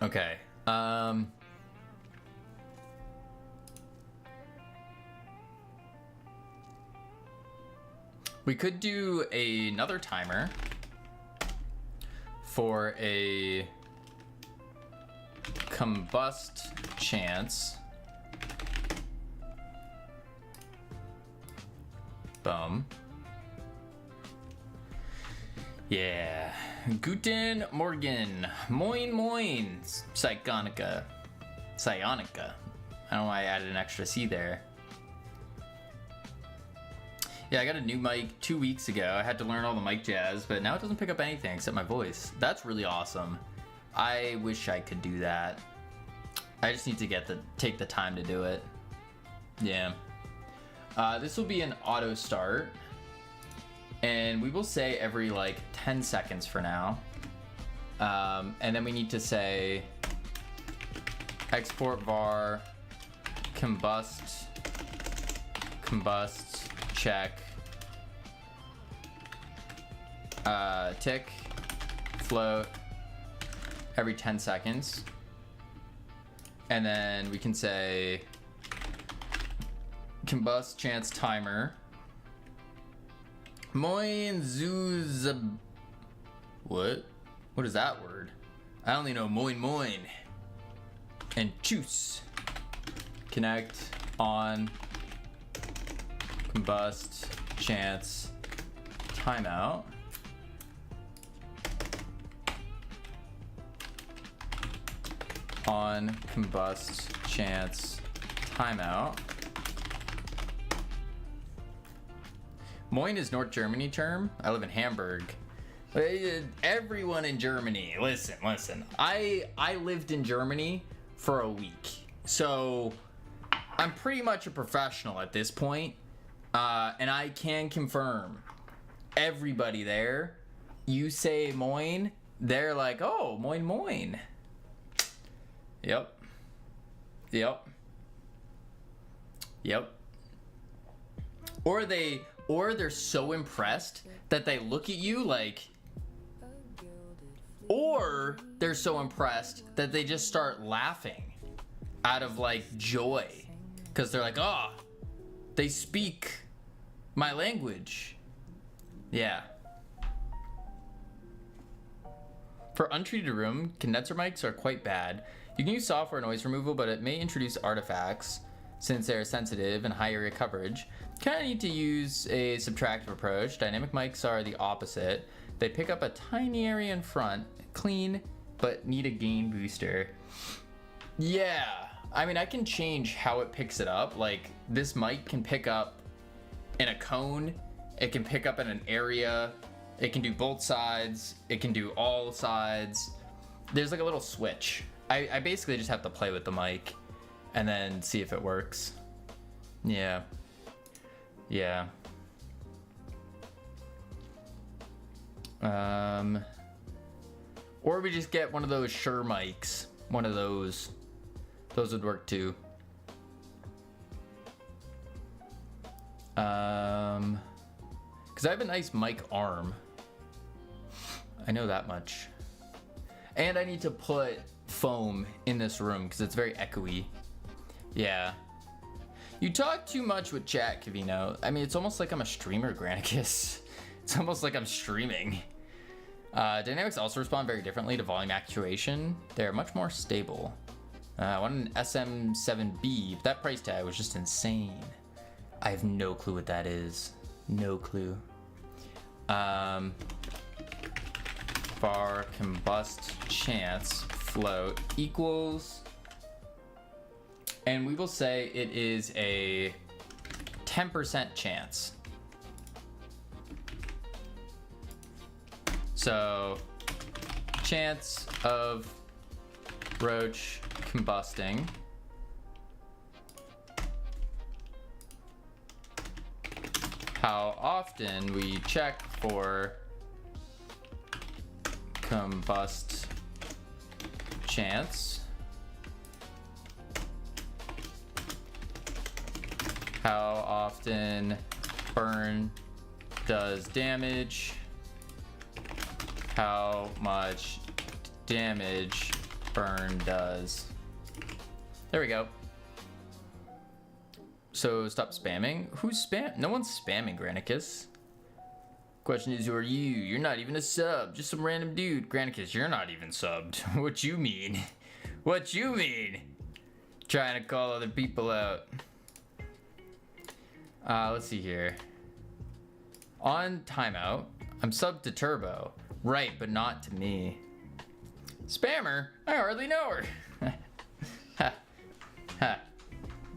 Okay. We could do another timer for a combust chance. Boom. Yeah. Guten Morgen. Moin moin. Psionica. I don't know why I added an extra C there. Yeah, I got a new mic 2 weeks ago. I had to learn all the mic jazz, but now it doesn't pick up anything except my voice. That's really awesome. I wish I could do that. I just need to take the time to do it. Yeah. This will be an auto start, and we will say every like 10 seconds for now. And then we need to say export var combust check tick float every 10 seconds. And then we can say combust chance timer. Moin zuz. What? What is that word? I only know moin moin. And choose. Connect on combust chance timeout. On combust chance timeout. Moin is North Germany term. I live in Hamburg. Everyone in Germany, listen. I lived in Germany for a week. So I'm pretty much a professional at this point, and I can confirm everybody there, you say moin, they're like, oh, moin moin. Yep. Or they're so impressed that they look at you like, or they're so impressed that they just start laughing out of like joy, because they're like, oh, they speak my language. Yeah. For untreated room, condenser mics are quite bad. You can use software noise removal, but it may introduce artifacts since they're sensitive and high area coverage. Kind of need to use a subtractive approach. Dynamic mics are the opposite. They pick up a tiny area in front, clean, but need a gain booster. Yeah, I mean, I can change how it picks it up. Like, this mic can pick up in a cone, it can pick up in an area, it can do both sides, it can do all sides. There's like a little switch. I basically just have to play with the mic and then see if it works. Yeah. Or we just get one of those Shure mics. One of those. Those would work too. Because I have a nice mic arm. I know that much. And I need to put foam in this room because it's very echoey. Yeah. You talk too much with chat, Kavino. I mean, it's almost like I'm a streamer, Granicus. It's almost like I'm streaming. Dynamics also respond very differently to volume actuation. They're much more stable. I want an SM7B, but that price tag was just insane. I have no clue what that is. No clue. Bar combust chance float equals, and we will say it is a 10% chance. So chance of roach combusting how often we check for combust chance, how often burn does damage, how much damage burn does. There we go. So stop spamming. Who's spam? No one's spamming, Granicus. Question is, who are you? You're not even a sub. Just some random dude. Granicus, you're not even subbed. What you mean? What you mean? Trying to call other people out. Let's see here. On timeout, I'm subbed to Turbo. Right, but not to me. Spammer? I hardly know her. Ha. Ha.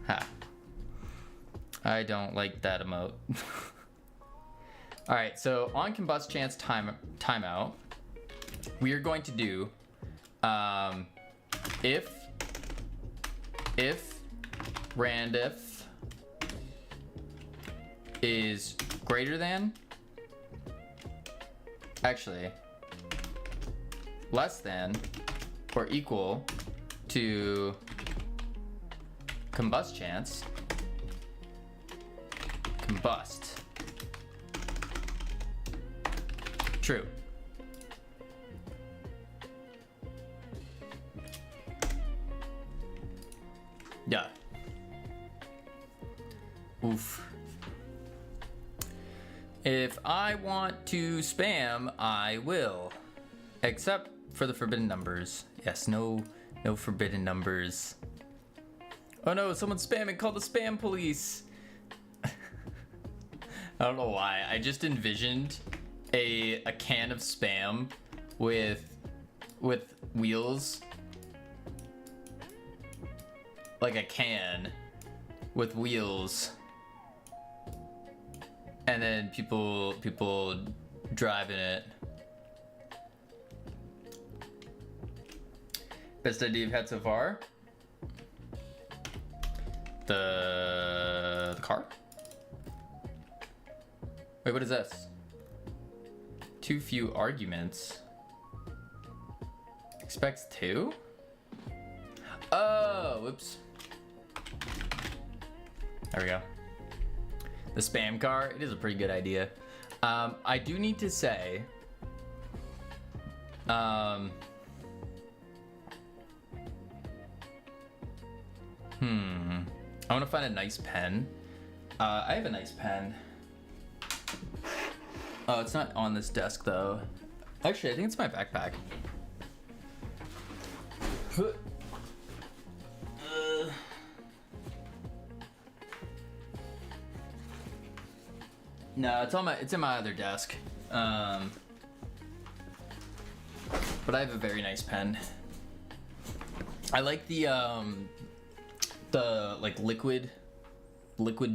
Ha. I don't like that emote. All right, so on combust chance timeout, we are going to do if randif is greater than, actually less than or equal to combust chance, combust. True. Yeah. Oof. If I want to spam, I will. Except for the forbidden numbers. Yes, no forbidden numbers. Oh no, someone's spamming, call the spam police. I don't know why. I just envisioned a can of spam with wheels, like a can with wheels, and then people driving it. Best idea you've had so far? The car? Wait, what is this? Too few arguments. Expects 2? Oh, whoops. There we go. The spam car, it is a pretty good idea. I do need to say, I want to find a nice pen. I have a nice pen. Oh, it's not on this desk though. Actually, I think it's my backpack. No, it's in my other desk. But I have a very nice pen. I like the like liquid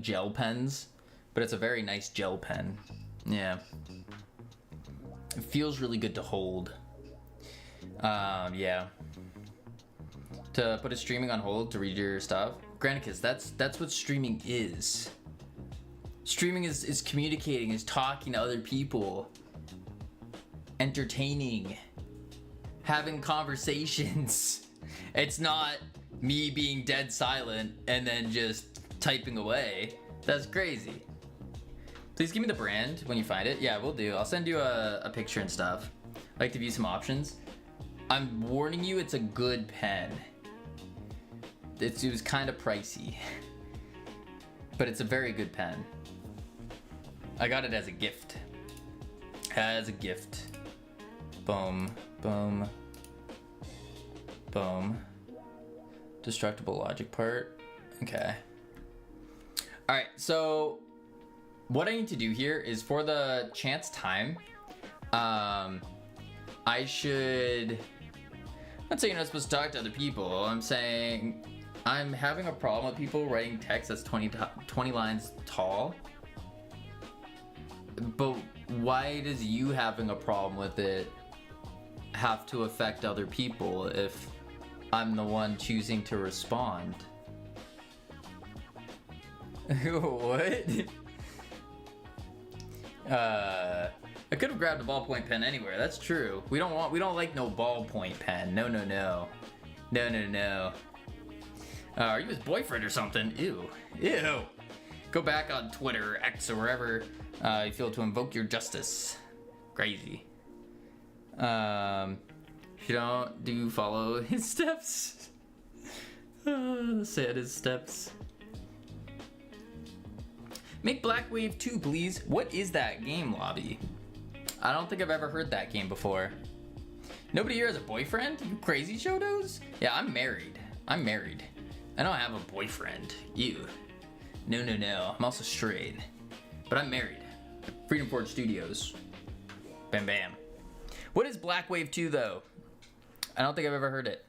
gel pens, but it's a very nice gel pen. Yeah. It feels really good to hold. Yeah. To put a streaming on hold to read your stuff. Granicus, that's what streaming is. Streaming is communicating, is talking to other people, entertaining, having conversations. It's not me being dead silent and then just typing away. That's crazy. Please give me the brand when you find it. Yeah, we'll do. I'll send you a picture and stuff. I'd like to view some options. I'm warning you, it's a good pen. It was kind of pricey, but it's a very good pen. I got it as a gift. As a gift. Boom, boom, boom. Destructible logic part. Okay. All right, so what I need to do here is for the chance time, I should, I'm not saying you're not supposed to talk to other people. I'm saying I'm having a problem with people writing text that's 20 lines tall. But why does you having a problem with it have to affect other people if I'm the one choosing to respond? What? I could have grabbed a ballpoint pen anywhere. That's true. We don't like no ballpoint pen. No. Are you his boyfriend or something? Ew. Go back on Twitter, or X, or wherever you feel to invoke your justice. Crazy. If you don't, do you follow his steps? Sad his steps. Make Black Wave 2, please. What is that game, Lobby? I don't think I've ever heard that game before. Nobody here has a boyfriend? You crazy Shotos? Yeah, I'm married. I don't have a boyfriend. Ew. No. I'm also straight. But I'm married. Freedom Forge Studios. Bam bam. What is Black Wave 2 though? I don't think I've ever heard it.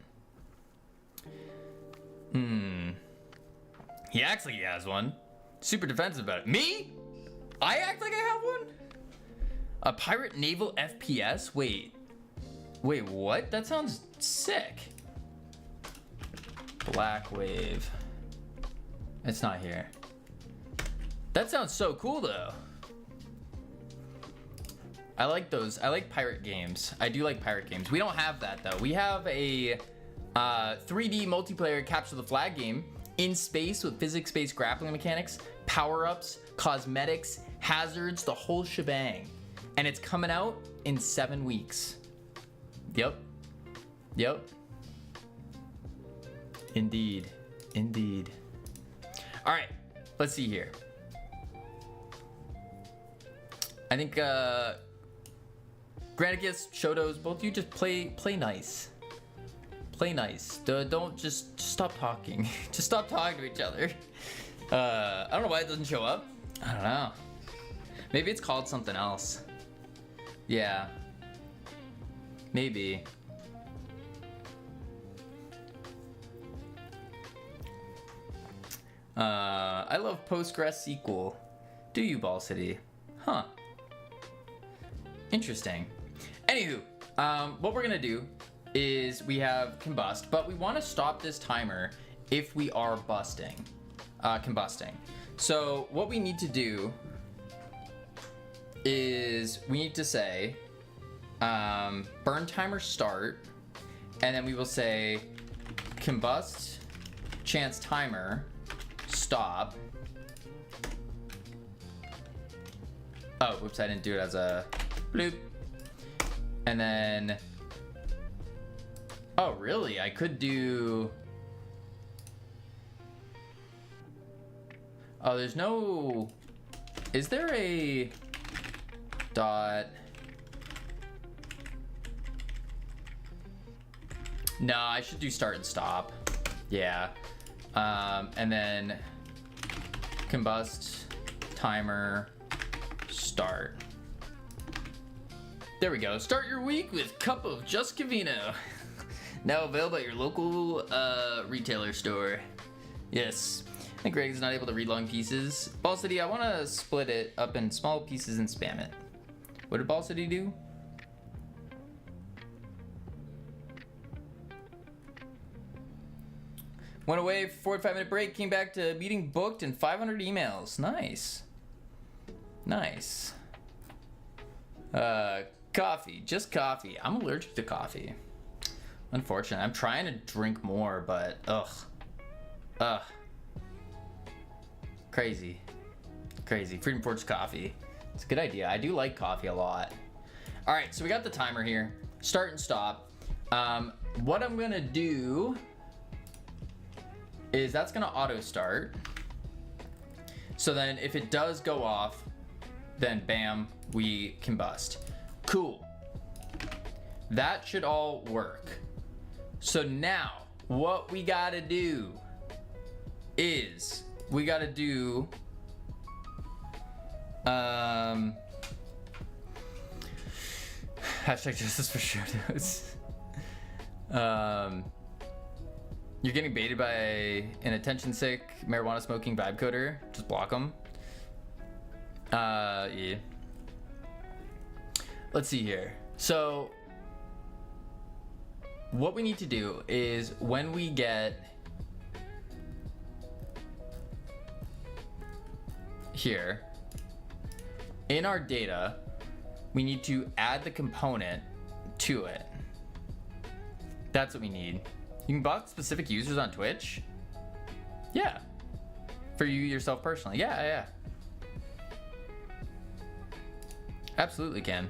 He acts like he has one. Super defensive about it. Me? I act like I have one? A pirate naval FPS? Wait, what? That sounds sick. Black Wave. It's not here. That sounds so cool though. I like those. I like pirate games. I do like pirate games. We don't have that though. We have a 3D multiplayer capture the flag game in space with physics-based grappling mechanics, power-ups, cosmetics, hazards, the whole shebang. And it's coming out in 7 weeks. Yep. Indeed. All right, let's see here. I think Granicus, Shotos, both of you just play nice. Play nice. Don't just stop talking. Just stop talking to each other. I don't know why it doesn't show up. I don't know. Maybe it's called something else. Yeah. Maybe. I love PostgreSQL. Do you, Ball City? Huh. Interesting. Anywho, what we're gonna do is we have combust, but we want to stop this timer if we are busting. combusting. So what we need to do is we need to say burn timer start, and then we will say combust chance timer stop. Oh, whoops, I didn't do it as a bloop. And then, oh really? I could do, oh, there's no, is there a dot? No, I should do start and stop. Yeah. And then combust timer start. There we go. Start your week with cup of Just Cavino. Now available at your local retailer store. Yes. I think Greg's not able to read long pieces. Ball City, I want to split it up in small pieces and spam it. What did Ball City do? Went away for 45-minute break, came back to meeting booked and 500 emails. Nice. Nice. Coffee, just coffee. I'm allergic to coffee. Unfortunate. I'm trying to drink more, but ugh. Crazy. Freedom Forge coffee. It's a good idea. I do like coffee a lot. All right, so we got the timer here. Start and stop. What I'm gonna do is that's gonna auto start. So then if it does go off, then bam, we combust. Cool. That should all work. So now what we gotta do is we gotta do hashtag justice for show notes. You're getting baited by an attention sick marijuana smoking vibe coder. Just block them. Yeah. Let's see here. So what we need to do is when we get here in our data, we need to add the component to it. That's what we need. You can block specific users on Twitch. Yeah. For you yourself personally. Yeah. Absolutely can.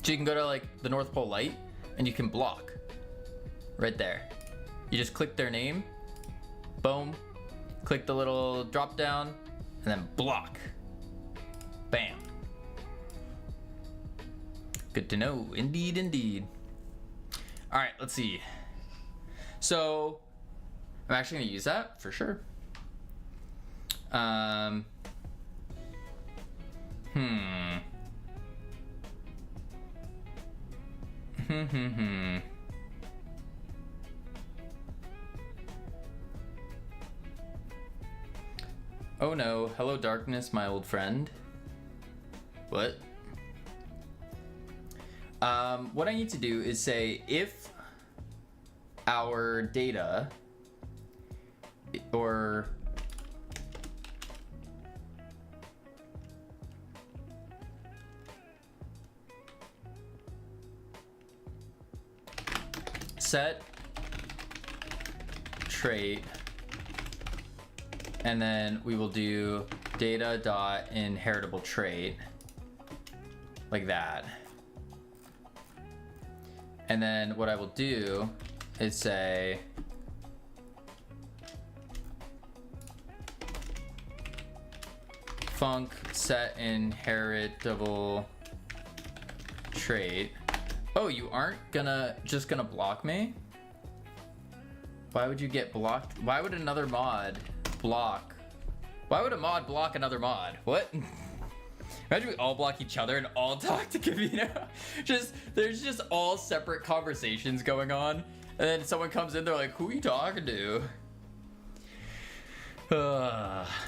So you can go to like the North Pole Light and you can block right there. You just click their name, boom, click the little drop down, and then block. Bam. Good to know. Indeed. All right, let's see. So I'm actually gonna use that for sure. Oh no, hello darkness, my old friend. What? What I need to do is say if our data or set trait, and then we will do data dot inheritable trait like that. And then what I will do is say func set inheritable trait. Oh, you aren't just gonna block me? Why would you get blocked? Why would another mod block? Why would a mod block another mod? What? Imagine we all block each other and all talk to Cavino. There's just all separate conversations going on. And then someone comes in, they're like, who are you talking to?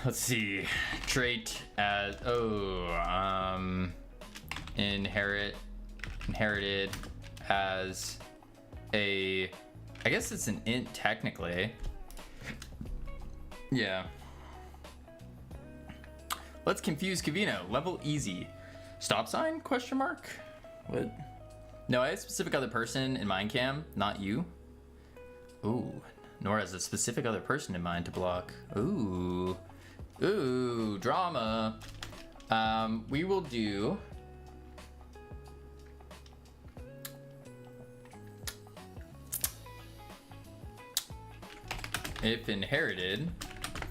Let's see. Trait as, inherited as a I guess it's an int technically. Yeah. Let's confuse Cavino. Level easy. Stop sign? Question mark? What? No, I have a specific other person in mind, Cam, not you. Ooh. Nor has a specific other person in mind to block. Ooh. Ooh, drama. We will do... if inherited,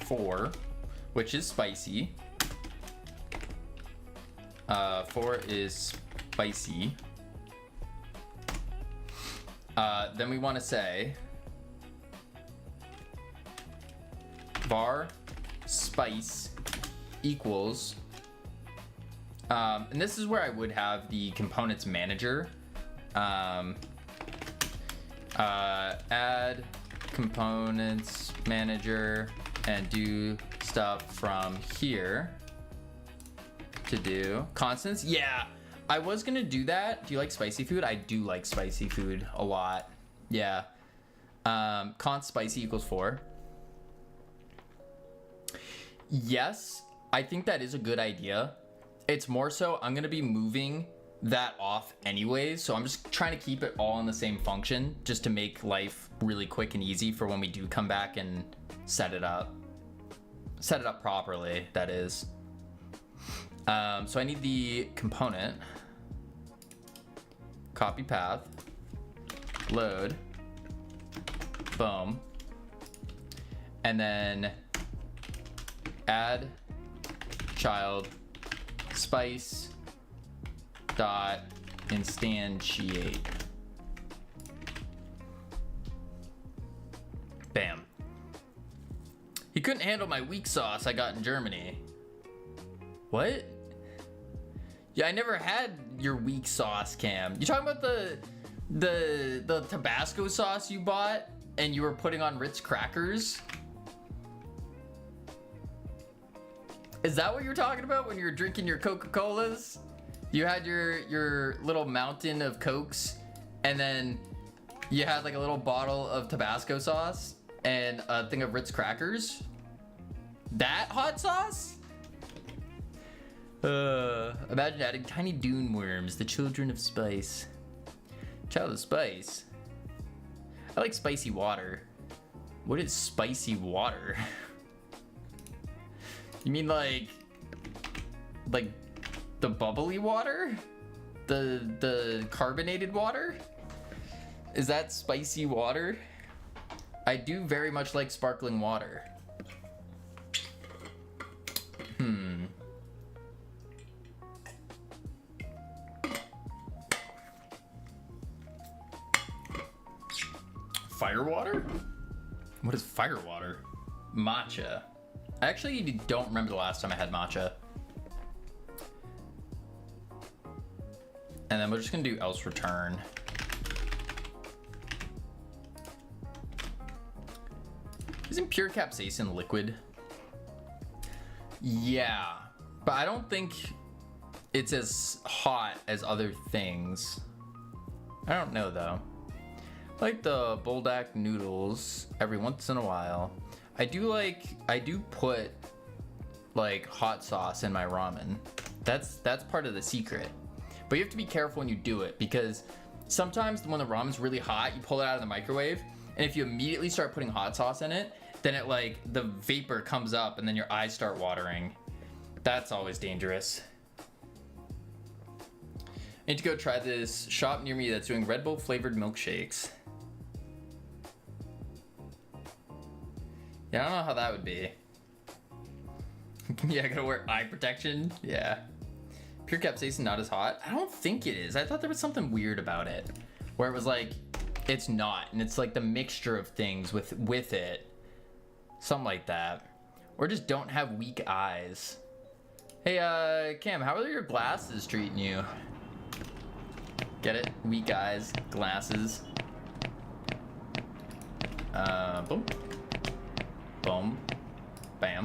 4, which is spicy. 4 is spicy. Then we want to say var spice equals, and this is where I would have the components manager. Add components manager and do stuff from here to do constants. Yeah, I was gonna do that. Do you like spicy food? I do like spicy food a lot. Yeah. Const spicy equals 4. Yes, I think that is a good idea. It's more so I'm gonna be moving that off anyways, so I'm just trying to keep it all in the same function just to make life really quick and easy for when we do come back and set it up properly, that is. So I need the component, copy path, load, boom, and then add child spice dot instantiate. Bam. He couldn't handle my weak sauce I got in Germany. What? Yeah, I never had your weak sauce, Cam. You talking about the Tabasco sauce you bought and you were putting on Ritz crackers? Is that what you're talking about when you're drinking your Coca-Colas? You had your little mountain of Cokes, and then you had like a little bottle of Tabasco sauce and a thing of Ritz crackers? That hot sauce? Imagine adding tiny dune worms, the children of spice. Child of spice? I like spicy water. What is spicy water? You mean like the bubbly water? The carbonated water? Is that spicy water? I do very much like sparkling water. Fire water? What is fire water? Matcha. I actually don't remember the last time I had matcha. And then we're just gonna do else return. Isn't pure capsaicin liquid? Yeah, but I don't think it's as hot as other things. I don't know though. I like the Buldak noodles every once in a while. I do put like hot sauce in my ramen. That's part of the secret. But you have to be careful when you do it, because sometimes when the ramen's really hot, you pull it out of the microwave, and if you immediately start putting hot sauce in it, then it like the vapor comes up and then your eyes start watering. That's always dangerous. I need to go try this shop near me that's doing Red Bull flavored milkshakes. Yeah, I don't know how that would be. Yeah, I gotta wear eye protection. Yeah. Pure capsaicin not as hot? I don't think it is. I thought there was something weird about it, where it was like, it's not, and it's like the mixture of things with it. Something like that. Or just don't have weak eyes. Hey, Cam, how are your glasses treating you? Get it? Weak eyes, glasses. Boom. Boom. Bam.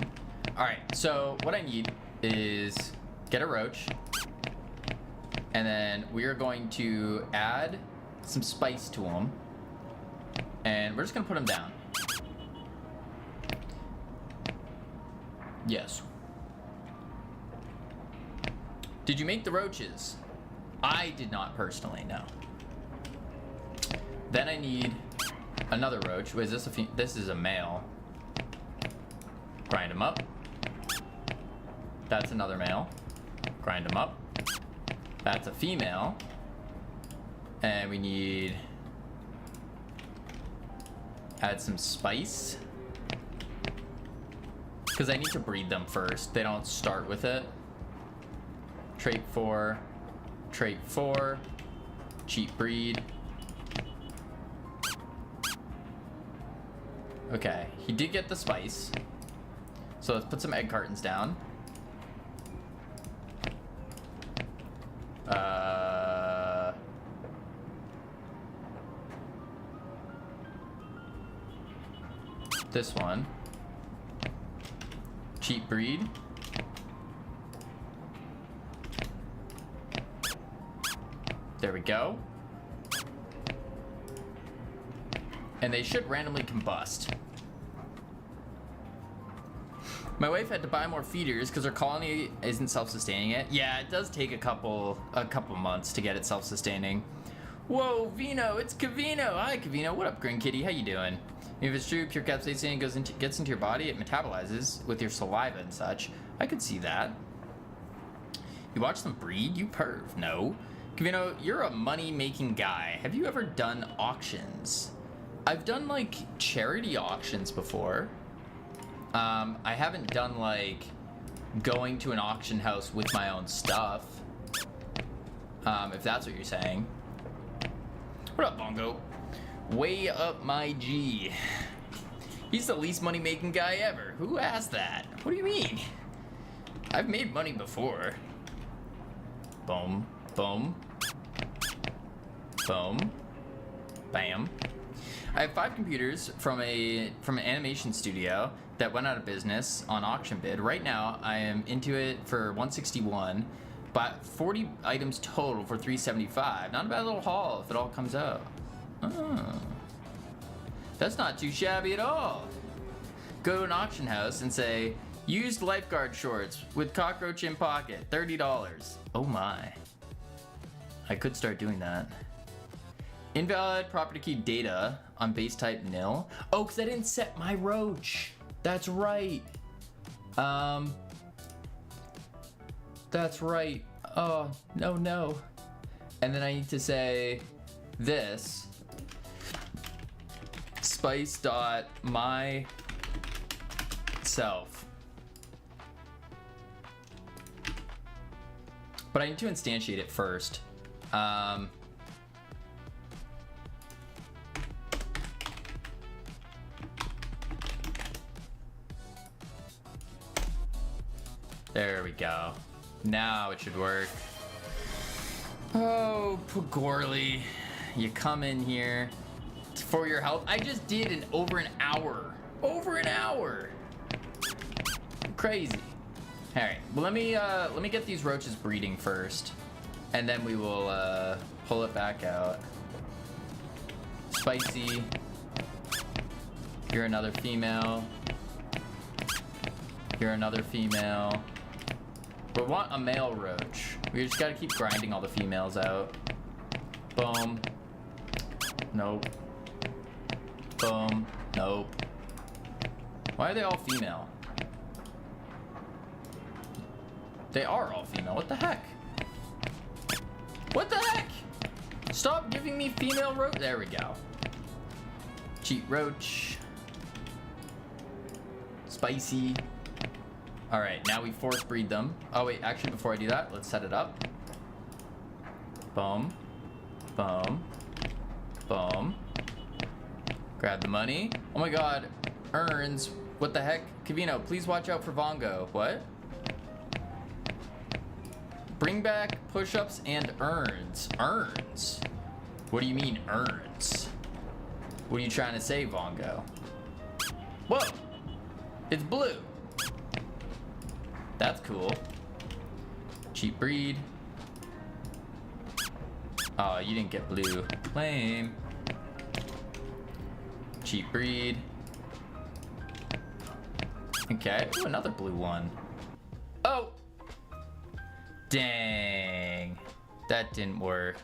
Alright, so what I need is get a roach. And then we are going to add some spice to them. And we're just gonna put him down. Yes. Did you make the roaches? I did not personally, no. Then I need another roach. Wait, is this a this is a male. Grind him up. That's another male. Grind him up. That's a female. And we need... add some spice. Because I need to breed them first. They don't start with it. Trait 4. Trait 4. Cheap breed. Okay, he did get the spice. So let's put some egg cartons down. This one. Cheap breed. There we go. And they should randomly combust. My wife had to buy more feeders because her colony isn't self-sustaining yet. Yeah, it does take a couple months to get it self-sustaining. Whoa, Vino, it's Cavino. Hi, Cavino. What up, Green Kitty? How you doing? If it's true, pure capsaicin gets into your body, it metabolizes with your saliva and such. I could see that. You watch them breed? You perv. No. Cavino, you're a money-making guy. Have you ever done auctions? I've done, like, charity auctions before. I haven't done, like, going to an auction house with my own stuff. If that's what you're saying. What up, Bongo? Way up my G. He's the least money-making guy ever. Who asked that? What do you mean? I've made money before. Boom. Boom. Boom. Bam. I have 5 computers from an animation studio that went out of business on auction bid. Right now, I am into it for 161, but 40 items total for 375. Not a bad little haul if it all comes out. Oh. That's not too shabby at all. Go to an auction house and say, used lifeguard shorts with cockroach in pocket, $30. Oh my. I could start doing that. Invalid property key data on base type nil. Oh, because I didn't set my roach. That's right. That's right. Oh, no. And then I need to say this. Spice dot my self. But I need to instantiate it first. There we go. Now it should work. Oh, Pogorly, you come in here for your help. I just did in over an hour. Over an hour. Crazy. All right. Well, let me get these roaches breeding first, and then we will pull it back out. Spicy. You're another female. You're another female. We want a male roach. We just gotta keep grinding all the females out. Boom. Nope. Boom. Nope. Why are they all female? They are all female. What the heck? What the heck? Stop giving me female roach. There we go. Cheat roach. Spicy. All right, now we force breed them. Oh wait, actually before I do that, let's set it up. Boom. Boom. Boom. Grab the money. Oh my god, urns. What the heck? Cavino, please watch out for Vongo. What? Bring back push-ups and urns. Urns? What do you mean urns? What are you trying to say, Vongo? Whoa! It's blue. That's cool. Cheap breed. Oh, you didn't get blue. Lame. cheap breed. Okay, ooh, another blue one. Oh! Dang. That didn't work.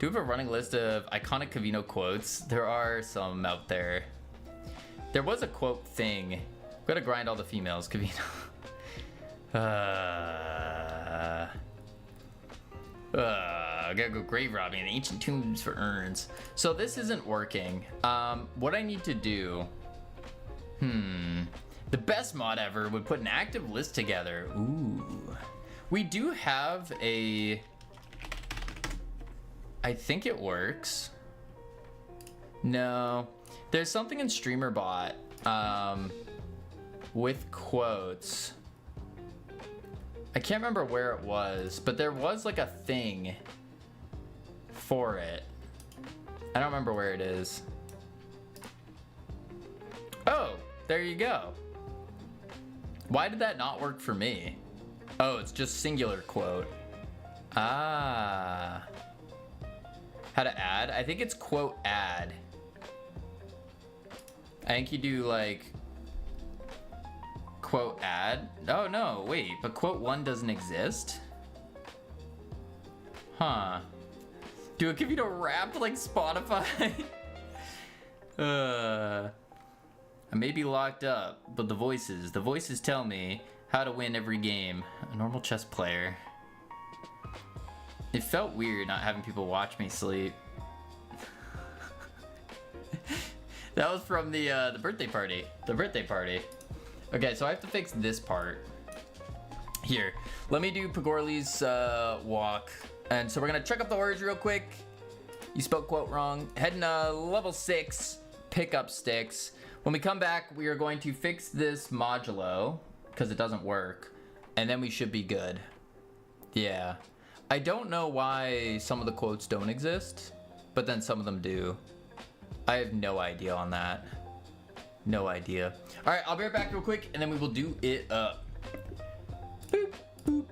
Do we have a running list of iconic Cavino quotes? There are some out there. There was a quote thing. We gotta grind all the females, Cavino. I gotta go grave robbing in ancient tombs for urns. So this isn't working. What I need to do... The best mod ever would put an active list together. Ooh. We do have a... I think it works. No. There's something in StreamerBot with quotes. I can't remember where it was, but there was like a thing for it. I don't remember where it is. Oh, there you go. Why did that not work for me? Oh, it's just singular quote. Ah. How to add? I think it's quote add. I think you do like quote add. Oh no, wait, but quote 1 doesn't exist? Huh. Do it give you to rap like Spotify? I may be locked up, but the voices tell me how to win every game. A normal chess player. It felt weird not having people watch me sleep. That was from the birthday party. The birthday party. Okay, so I have to fix this part. Here, let me do Pagorli's walk. And so we're gonna check up the words real quick. You spelled quote wrong. Heading level 6, pick up sticks. When we come back, we are going to fix this modulo, because it doesn't work. And then we should be good. Yeah. I don't know why some of the quotes don't exist, but then some of them do. I have no idea on that. No idea. All right, I'll be right back real quick, and then we will do it up. Boop, boop.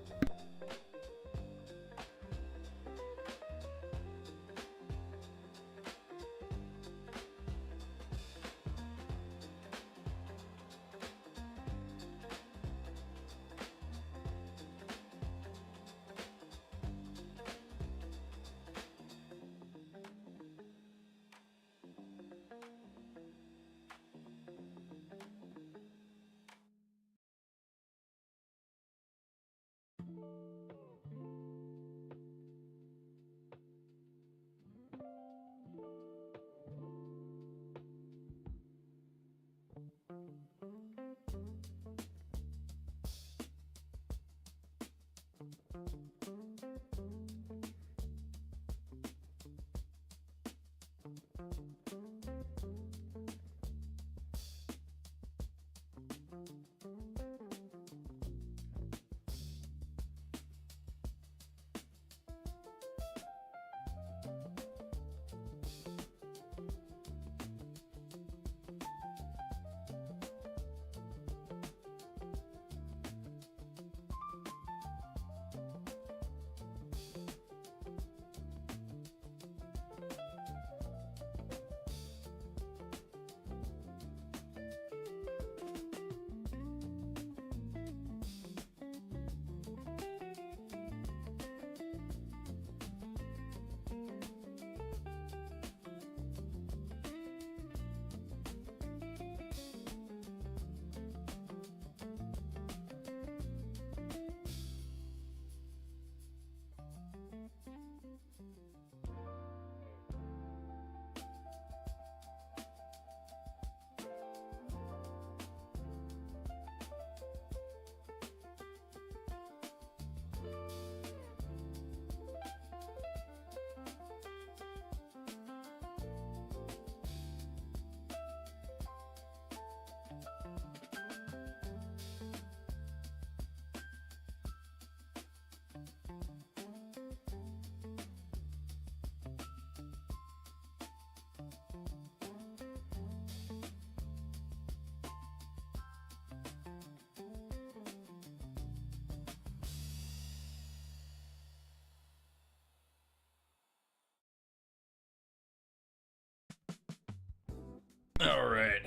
Alright,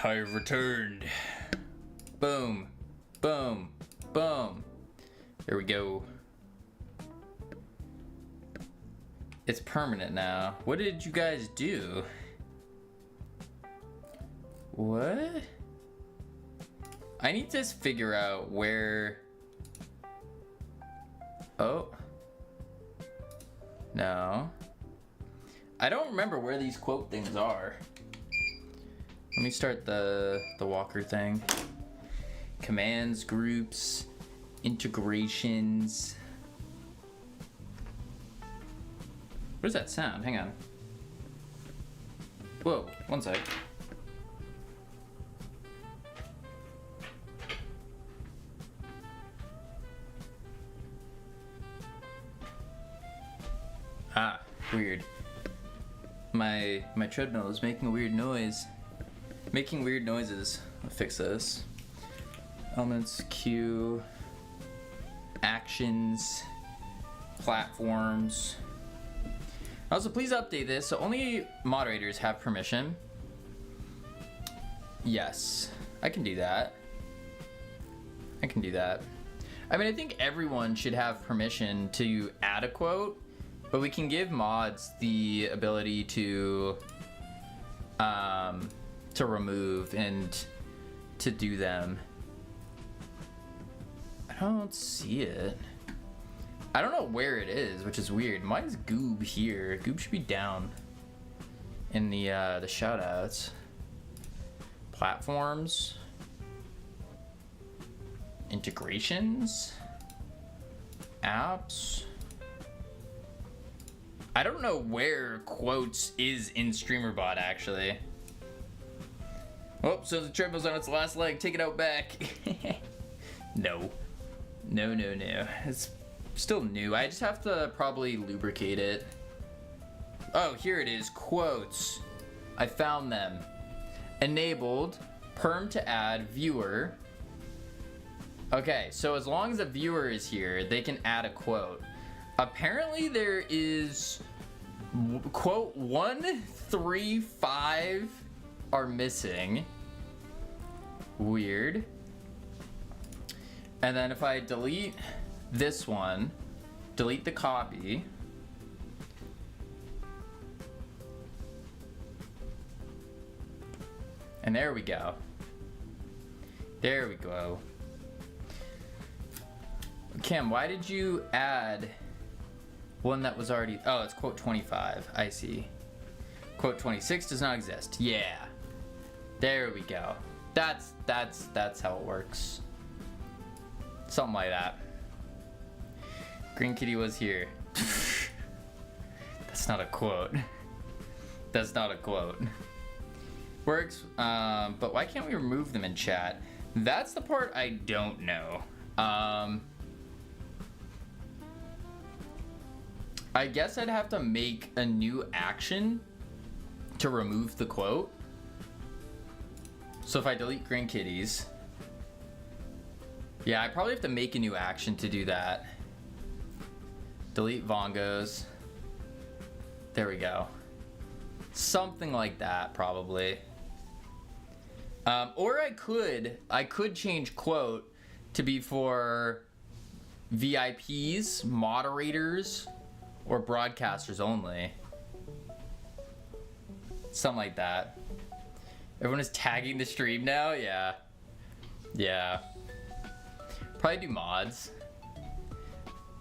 I've returned. Boom, boom, boom. There we go. It's permanent now. What did you guys do? What? I need to figure out where... Oh. No. I don't remember where these quote things are. Let me start the walker thing. Commands, groups, integrations. What does that sound? Hang on. Whoa, one sec. Ah, weird. My treadmill is making a weird noise. Making weird noises. I'll fix this. Elements, queue, actions, platforms. Also, please update this so only moderators have permission. Yes, I can do that. I can do that. I mean, I think everyone should have permission to add a quote, but we can give mods the ability to remove and to do them. I don't see it. I don't know where it is, which is weird. Why is Goob here? Goob should be down in the shoutouts. Platforms, integrations, apps. I don't know where quotes is in StreamerBot actually. Oh, so the treadmill's on its last leg. Take it out back. No. No. It's still new. I just have to probably lubricate it. Oh, here it is. Quotes. I found them. Enabled. Perm to add. Viewer. Okay, so as long as a viewer is here, they can add a quote. Apparently there is quote 1, 3, 5 are missing. Weird. And then if I delete this one, delete the copy, and there we go. There we go. Cam, why did you add one that was already... Oh, it's quote 25. I see. Quote 26 does not exist. Yeah. There we go. That's how it works. Something like that. Green Kitty was here. That's not a quote. That's not a quote. Works, but why can't we remove them in chat? That's the part I don't know. I guess I'd have to make a new action to remove the quote. So if I delete Green Kitties, yeah, I probably have to make a new action to do that. Delete Vongos. There we go. Something like that, probably. Or I could change quote to be for VIPs, moderators, or broadcasters only. Something like that. Everyone is tagging the stream now? Yeah. Yeah. Probably do mods.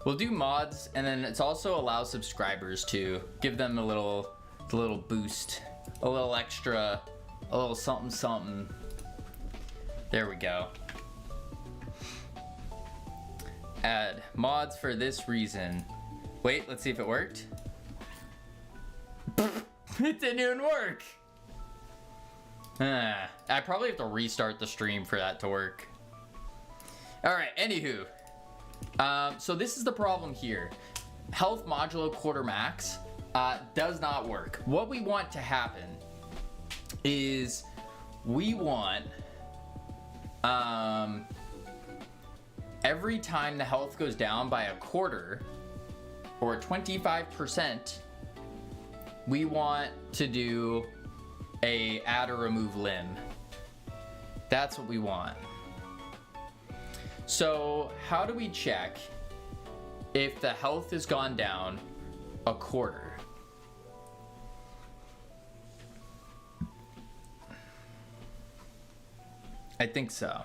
We'll do mods, and then it's also allow subscribers to give them a little boost, a little extra, a little something something. There we go. Add mods for this reason. Wait, let's see if it worked. It didn't even work. I probably have to restart the stream for that to work. All right, anywho. So this is the problem here. Health modulo quarter max does not work. What we want to happen is we want every time the health goes down by a quarter or 25%, we want to do a add or remove limb. That's what we want. So how do we check if the health has gone down a quarter? I think so.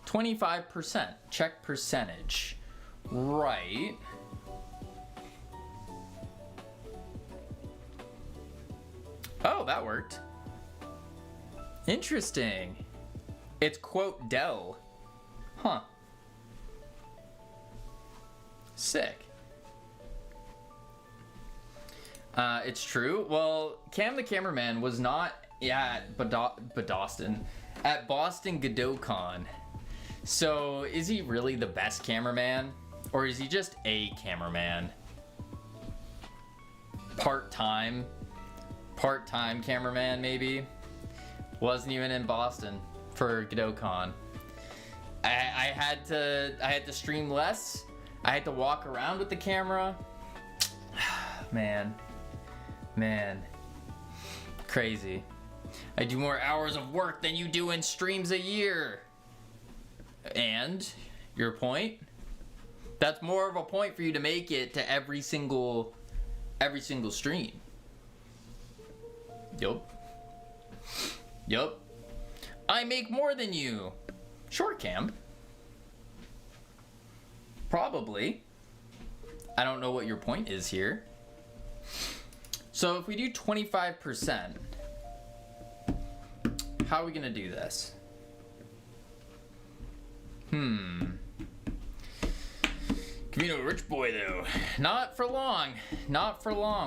25%, check percentage. Right. Oh, that worked. Interesting. It's quote Dell. Huh. Sick. It's true. Well, Cam the cameraman was not at Boston GodotCon. So is he really the best cameraman? Or is he just a cameraman? Part-time cameraman, maybe? Wasn't even in Boston for GodotCon. I had to stream less. I had to walk around with the camera. Man. Crazy. I do more hours of work than you do in streams a year. And your point? That's more of a point for you to make it to every single stream. Yup. I make more than you. Sure, Cam. Probably. I don't know what your point is here. So if we do 25%, how are we gonna do this? Camino rich boy though. Not for long.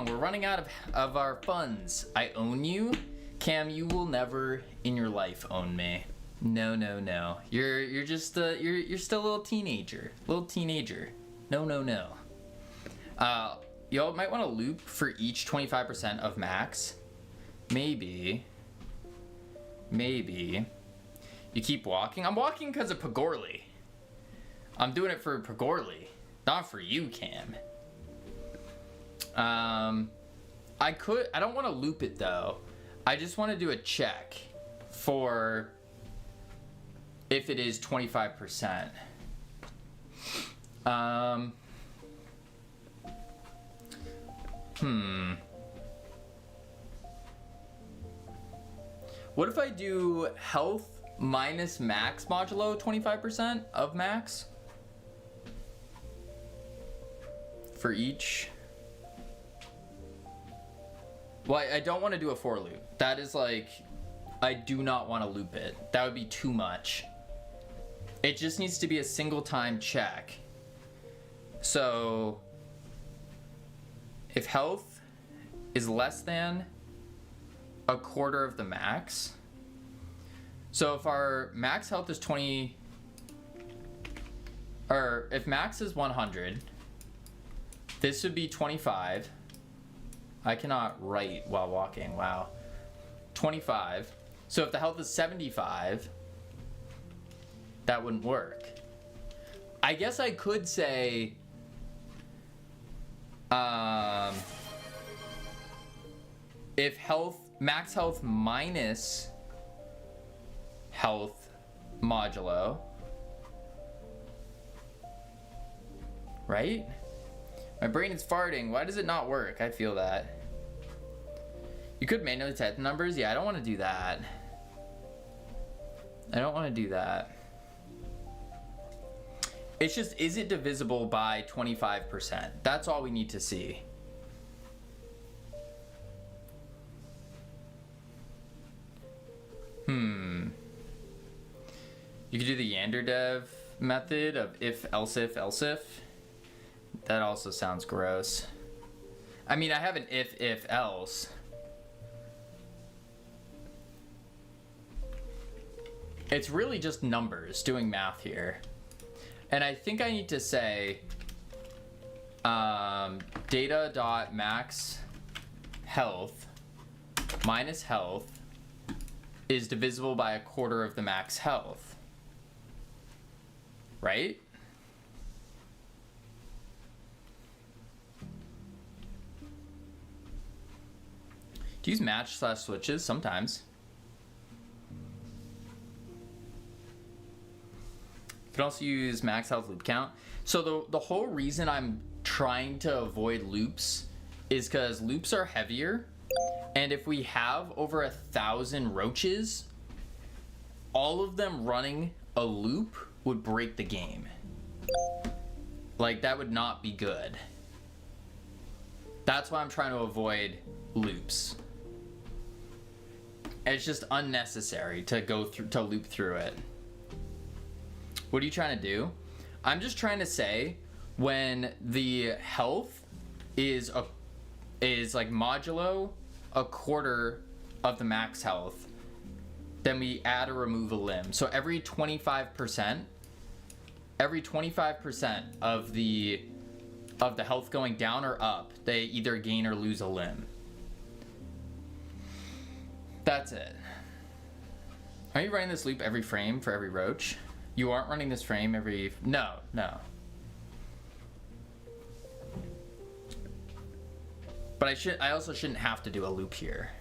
We're running out of our funds. I own you? Cam, you will never in your life own me. No. You're just you're still a little teenager. No. Y'all might want to loop for each 25% of max. Maybe. You keep walking. I'm walking because of Pagorli. I'm doing it for Pagorli, not for you, Cam. I don't want to loop it though. I just want to do a check for if it is 25%. What if I do health minus max modulo 25% of max? For each? Well, I don't want to do a for loop. That is like, I do not want to loop it. That would be too much. It just needs to be a single time check. So, if health is less than a quarter of the max. So if our max health is 20, or if max is 100, this would be 25. I cannot write while walking, wow. 25. So if the health is 75, that wouldn't work. I guess I could say, if max health minus health modulo, right? My brain is farting. Why does it not work? I feel that. You could manually type the numbers. Yeah, I don't want to do that. It's just, is it divisible by 25%? That's all we need to see. You could do the YanderDev method of if, else if. That also sounds gross. I mean, I have an if, else. It's really just numbers, doing math here. And I think I need to say data.max health minus health is divisible by a quarter of the max health. Right? Do you use match/switches? Sometimes. You can also use max health loop count. So the whole reason I'm trying to avoid loops is because loops are heavier, and if we have over 1,000 roaches, all of them running a loop would break the game. Like, that would not be good. That's why I'm trying to avoid loops. It's just unnecessary to loop through it. What are you trying to do? I'm just trying to say when the health is like modulo a quarter of the max health, then we add or remove a limb. So every 25% of the health going down or up, they either gain or lose a limb. That's it. Are you running this loop every frame for every roach? You aren't running this frame every... No. But I also shouldn't have to do a loop here.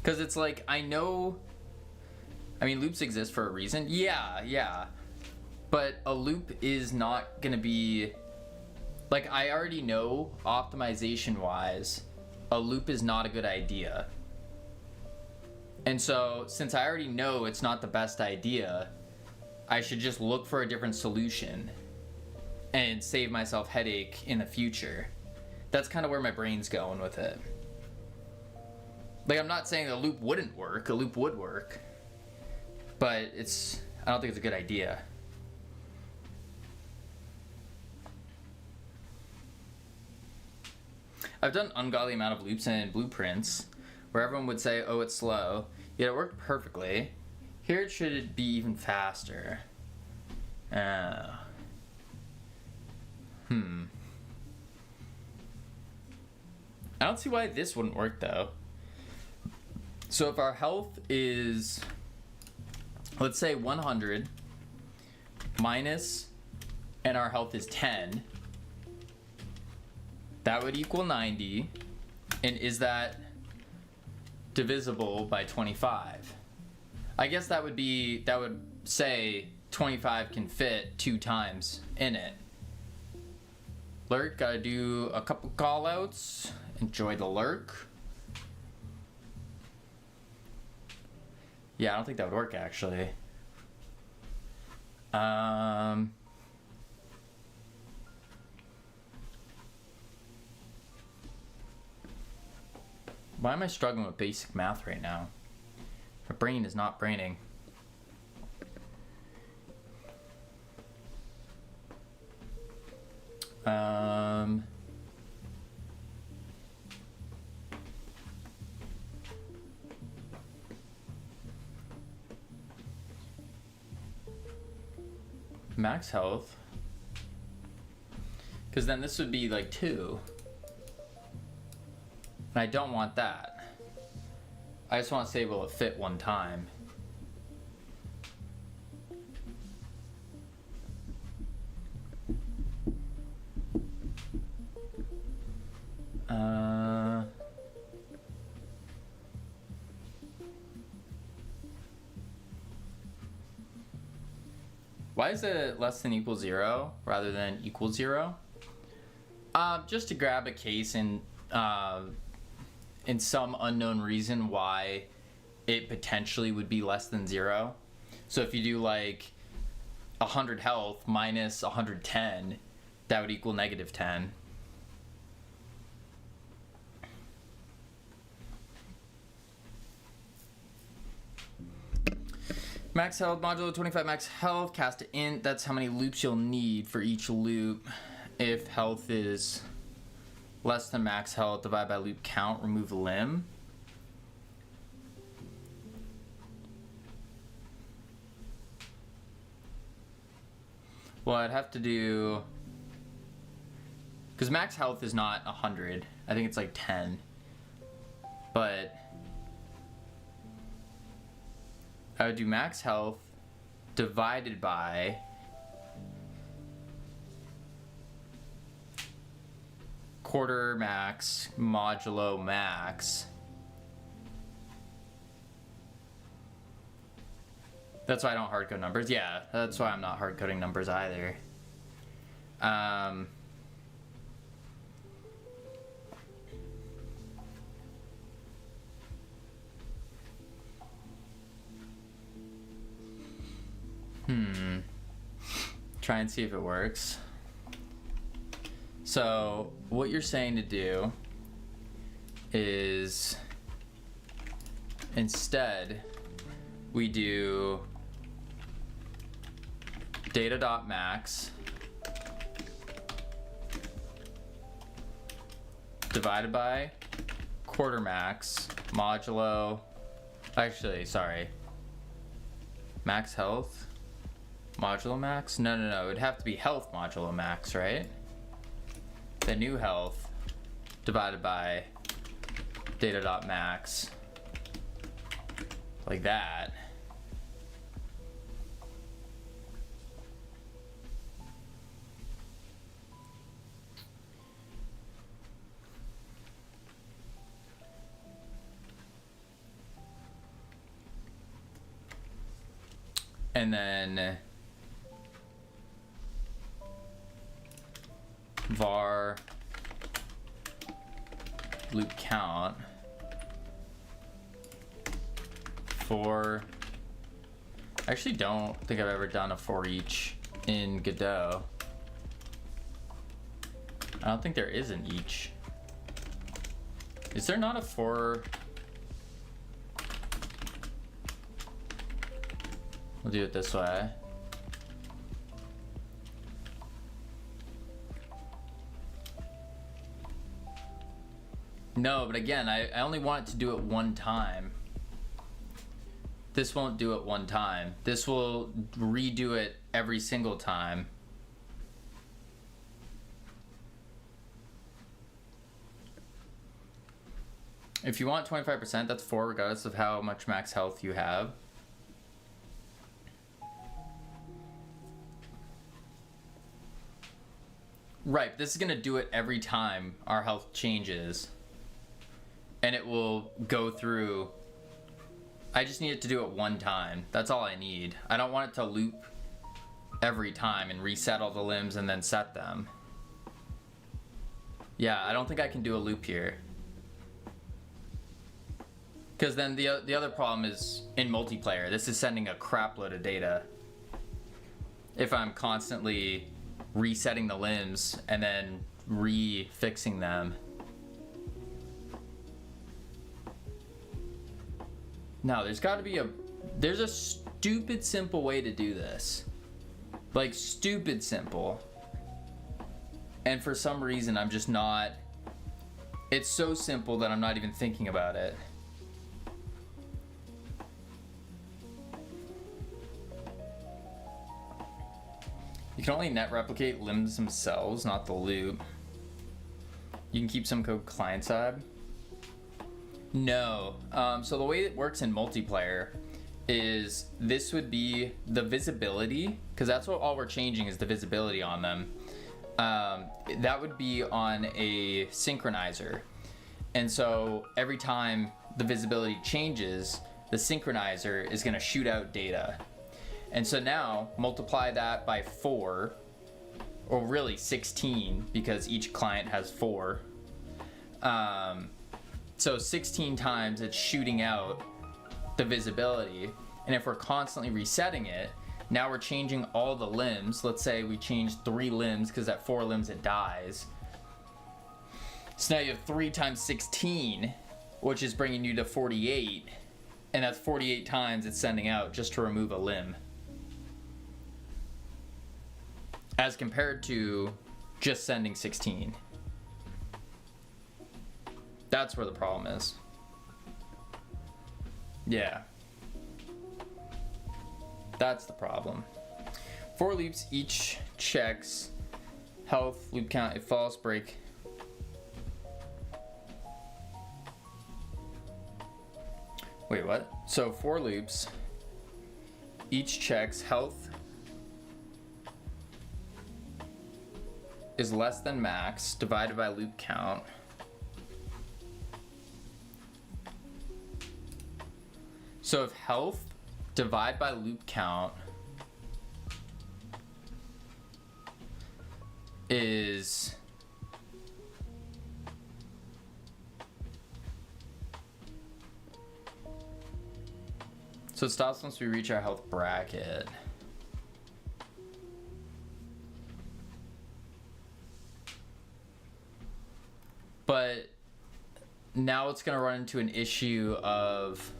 Because it's like, I know... I mean, loops exist for a reason. Yeah. But a loop is not gonna be... Like, I already know, optimization-wise, a loop is not a good idea. And so, since I already know it's not the best idea, I should just look for a different solution and save myself headache in the future. That's kind of where my brain's going with it. Like, I'm not saying a loop wouldn't work. A loop would work. But I don't think it's a good idea. I've done ungodly amount of loops and blueprints where everyone would say, oh, it's slow. Yet it worked perfectly. Here it should be even faster. I don't see why this wouldn't work though. So if our health is, let's say 100 minus, and our health is 10, that would equal 90. And is that divisible by 25? I guess that would say 25 can fit 2 times in it. Lurk, gotta do a couple call outs. Enjoy the lurk. Yeah, I don't think that would work actually. Why am I struggling with basic math right now? My brain is not braining. Max health. Because then this would be like 2. And I don't want that. I just want to say will it fit one time. Why is it less than equal 0 rather than equal 0? Just to grab a case and in some unknown reason why it potentially would be less than 0. So if you do like 100 health minus 110, that would equal -10. Max health, modulo 25 max health, cast to int. That's how many loops you'll need for each loop. If health is less than max health, divide by loop count, remove a limb. Well, I'd have to do... Because max health is not 100. I think it's like 10. But... I would do max health divided by quarter max modulo max. That's why I don't hard code numbers. Yeah, that's why I'm not hard coding numbers either. Try and see if it works. So what you're saying to do is instead we do data.max divided by quarter max modulo, actually, sorry, max health modulo max? No, it would have to be health modulo max, right? The new health divided by data.max, like that. And then var loop count for, I actually don't think I've ever done a for each in Godot. I don't think there is an each. Is there not a for? We'll do it this way. No, but again, I only want it to do it one time. This won't do it one time. This will redo it every single time. If you want 25%, that's 4 regardless of how much max health you have. Right, this is gonna do it every time our health changes. And it will go through. I just need it to do it one time. That's all I need. I don't want it to loop every time and reset all the limbs and then set them. Yeah, I don't think I can do a loop here. Because then the other problem is in multiplayer, this is sending a crap load of data. If I'm constantly resetting the limbs and then re-fixing them. No, there's got to be there's a stupid simple way to do this. Like, stupid simple. And for some reason, I'm just not, it's so simple that I'm not even thinking about it. You can only net replicate limbs themselves, not the loop. You can keep some code client-side. No. So the way it works in multiplayer is this would be the visibility, because that's what all we're changing is the visibility on them. That would be on a synchronizer. And so every time the visibility changes, the synchronizer is going to shoot out data. And so now multiply that by 4, or really 16, because each client has 4. So 16 times it's shooting out the visibility. And if we're constantly resetting it, now we're changing all the limbs. Let's say we change 3 limbs, because at 4 limbs it dies. So now you have 3 times 16, which is bringing you to 48. And that's 48 times it's sending out just to remove a limb. As compared to just sending 16. That's where the problem is. Yeah. That's the problem. For loops each checks health, loop count, if false, break. Wait, what? So for loops each check's health is less than max divided by loop count. So if health divided by loop count is so it stops once we reach our health bracket. But now it's gonna run into an issue of,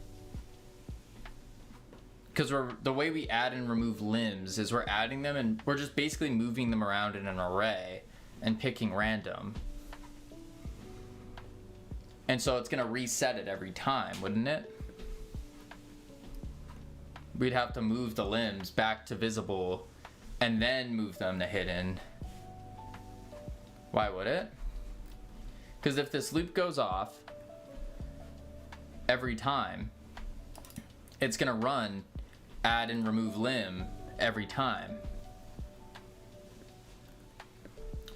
because the way we add and remove limbs is we're adding them and we're just basically moving them around in an array and picking random. And so it's gonna reset it every time, wouldn't it? We'd have to move the limbs back to visible and then move them to hidden. Why would it? Because if this loop goes off every time, it's gonna run add and remove limb every time,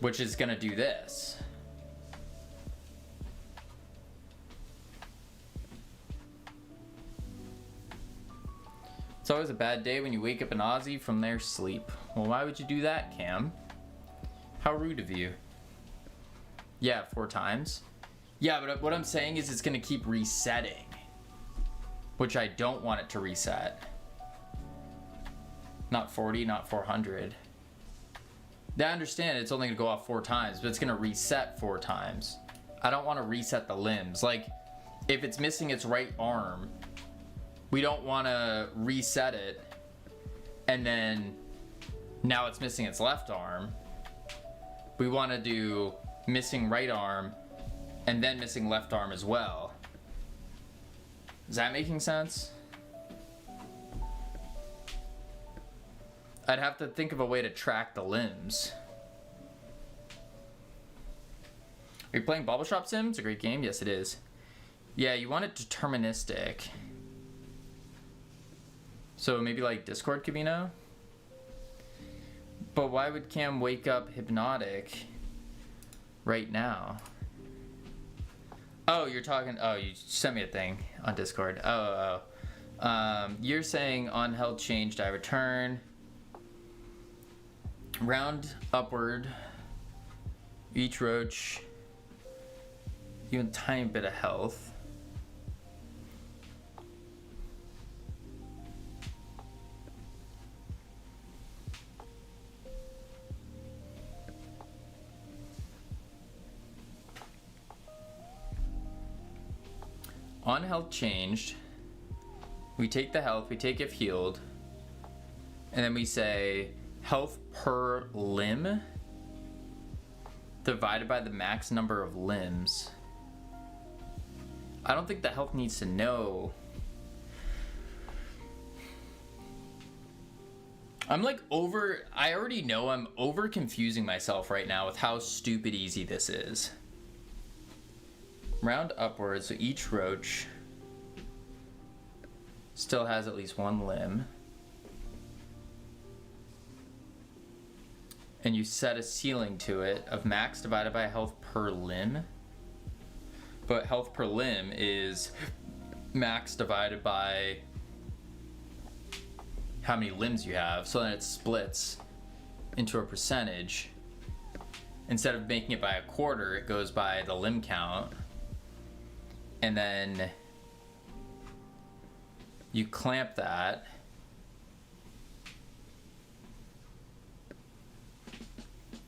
which is gonna do this. It's always a bad day when you wake up an Aussie from their sleep. Well, why would you do that, Cam? How rude of you. Yeah, 4 times. Yeah, but what I'm saying is it's gonna keep resetting, which I don't want it to reset. Not 40, not 400. I understand it's only gonna go off 4 times, but it's gonna reset 4 times. I don't want to reset the limbs. Like, if it's missing its right arm, we don't want to reset it and then now it's missing its left arm. We want to do missing right arm and then missing left arm as well. Is that making sense? I'd have to think of a way to track the limbs. Are you playing Bubble Shop Sim? It's a great game. Yes, it is. Yeah, you want it deterministic. So maybe like Discord Cabino? But why would Cam wake up hypnotic right now? Oh, you're talking, oh, you sent me a thing on Discord. You're saying on health changed, I return. Round upward. Each roach. Even a tiny bit of health. On health changed, we take the health, we take if healed, and then we say health per limb divided by the max number of limbs. I don't think the health needs to know. I already know I'm over confusing myself right now with how stupid easy this is. Round upwards, so each roach still has at least 1 limb. And you set a ceiling to it of max divided by health per limb. But health per limb is max divided by how many limbs you have. So then it splits into a percentage. Instead of making it by a quarter, it goes by the limb count. And then you clamp that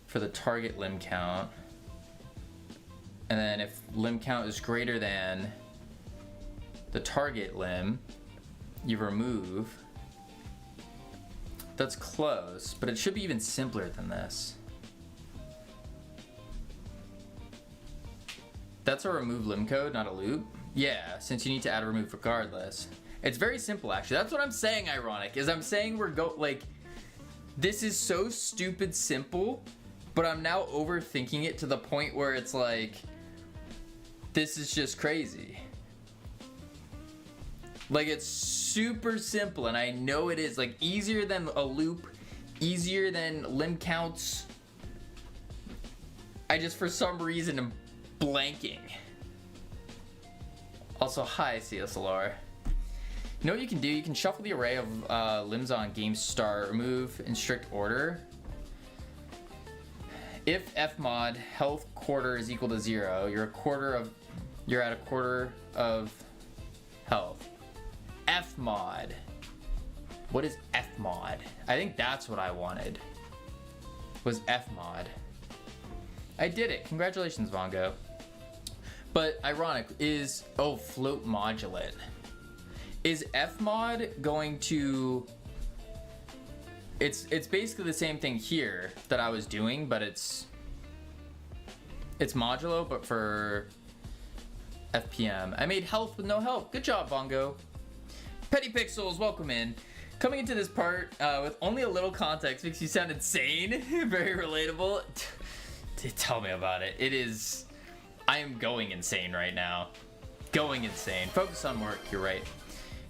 for the target limb count. And then if limb count is greater than the target limb, you remove. That's close, but it should be even simpler than this. That's a remove limb code, not a loop. Yeah, since you need to add a remove regardless. It's very simple, actually. That's what I'm saying, ironic, is I'm saying this is so stupid simple, but I'm now overthinking it to the point where it's like, this is just crazy. Like, it's super simple, and I know it is. Like, easier than a loop, easier than limb counts. I just, for some reason, am blanking. Also, hi, CSLR. You know what you can do? You can shuffle the array of limbs on game start, remove in strict order. If Fmod health quarter is equal to 0, you're at a quarter of health. Fmod. What is Fmod? I think that's what I wanted. Was Fmod. I did it. Congratulations, Vongo. But ironic is float modulate. Is Fmod going to? It's basically the same thing here that I was doing, but it's modulo, but for FPM. I made health with no help. Good job, Bongo. Petty Pixels, welcome in. Coming into this part with only a little context makes you sound insane. Very relatable. Tell me about it. It is. I am going insane right now. Going insane. Focus on work. You're right.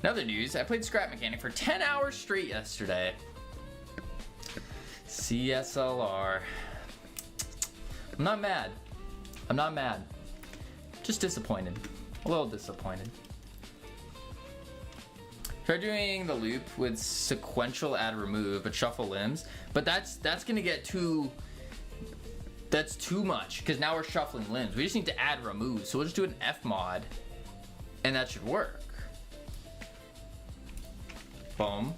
In other news, I played Scrap Mechanic for 10 hours straight yesterday. CSLR. I'm not mad. I'm not mad. Just disappointed. A little disappointed. Try doing the loop with sequential add remove, but shuffle limbs. But that's gonna get too. That's too much because now we're shuffling limbs. We just need to add remove, so we'll just do an Fmod, and that should work. Boom.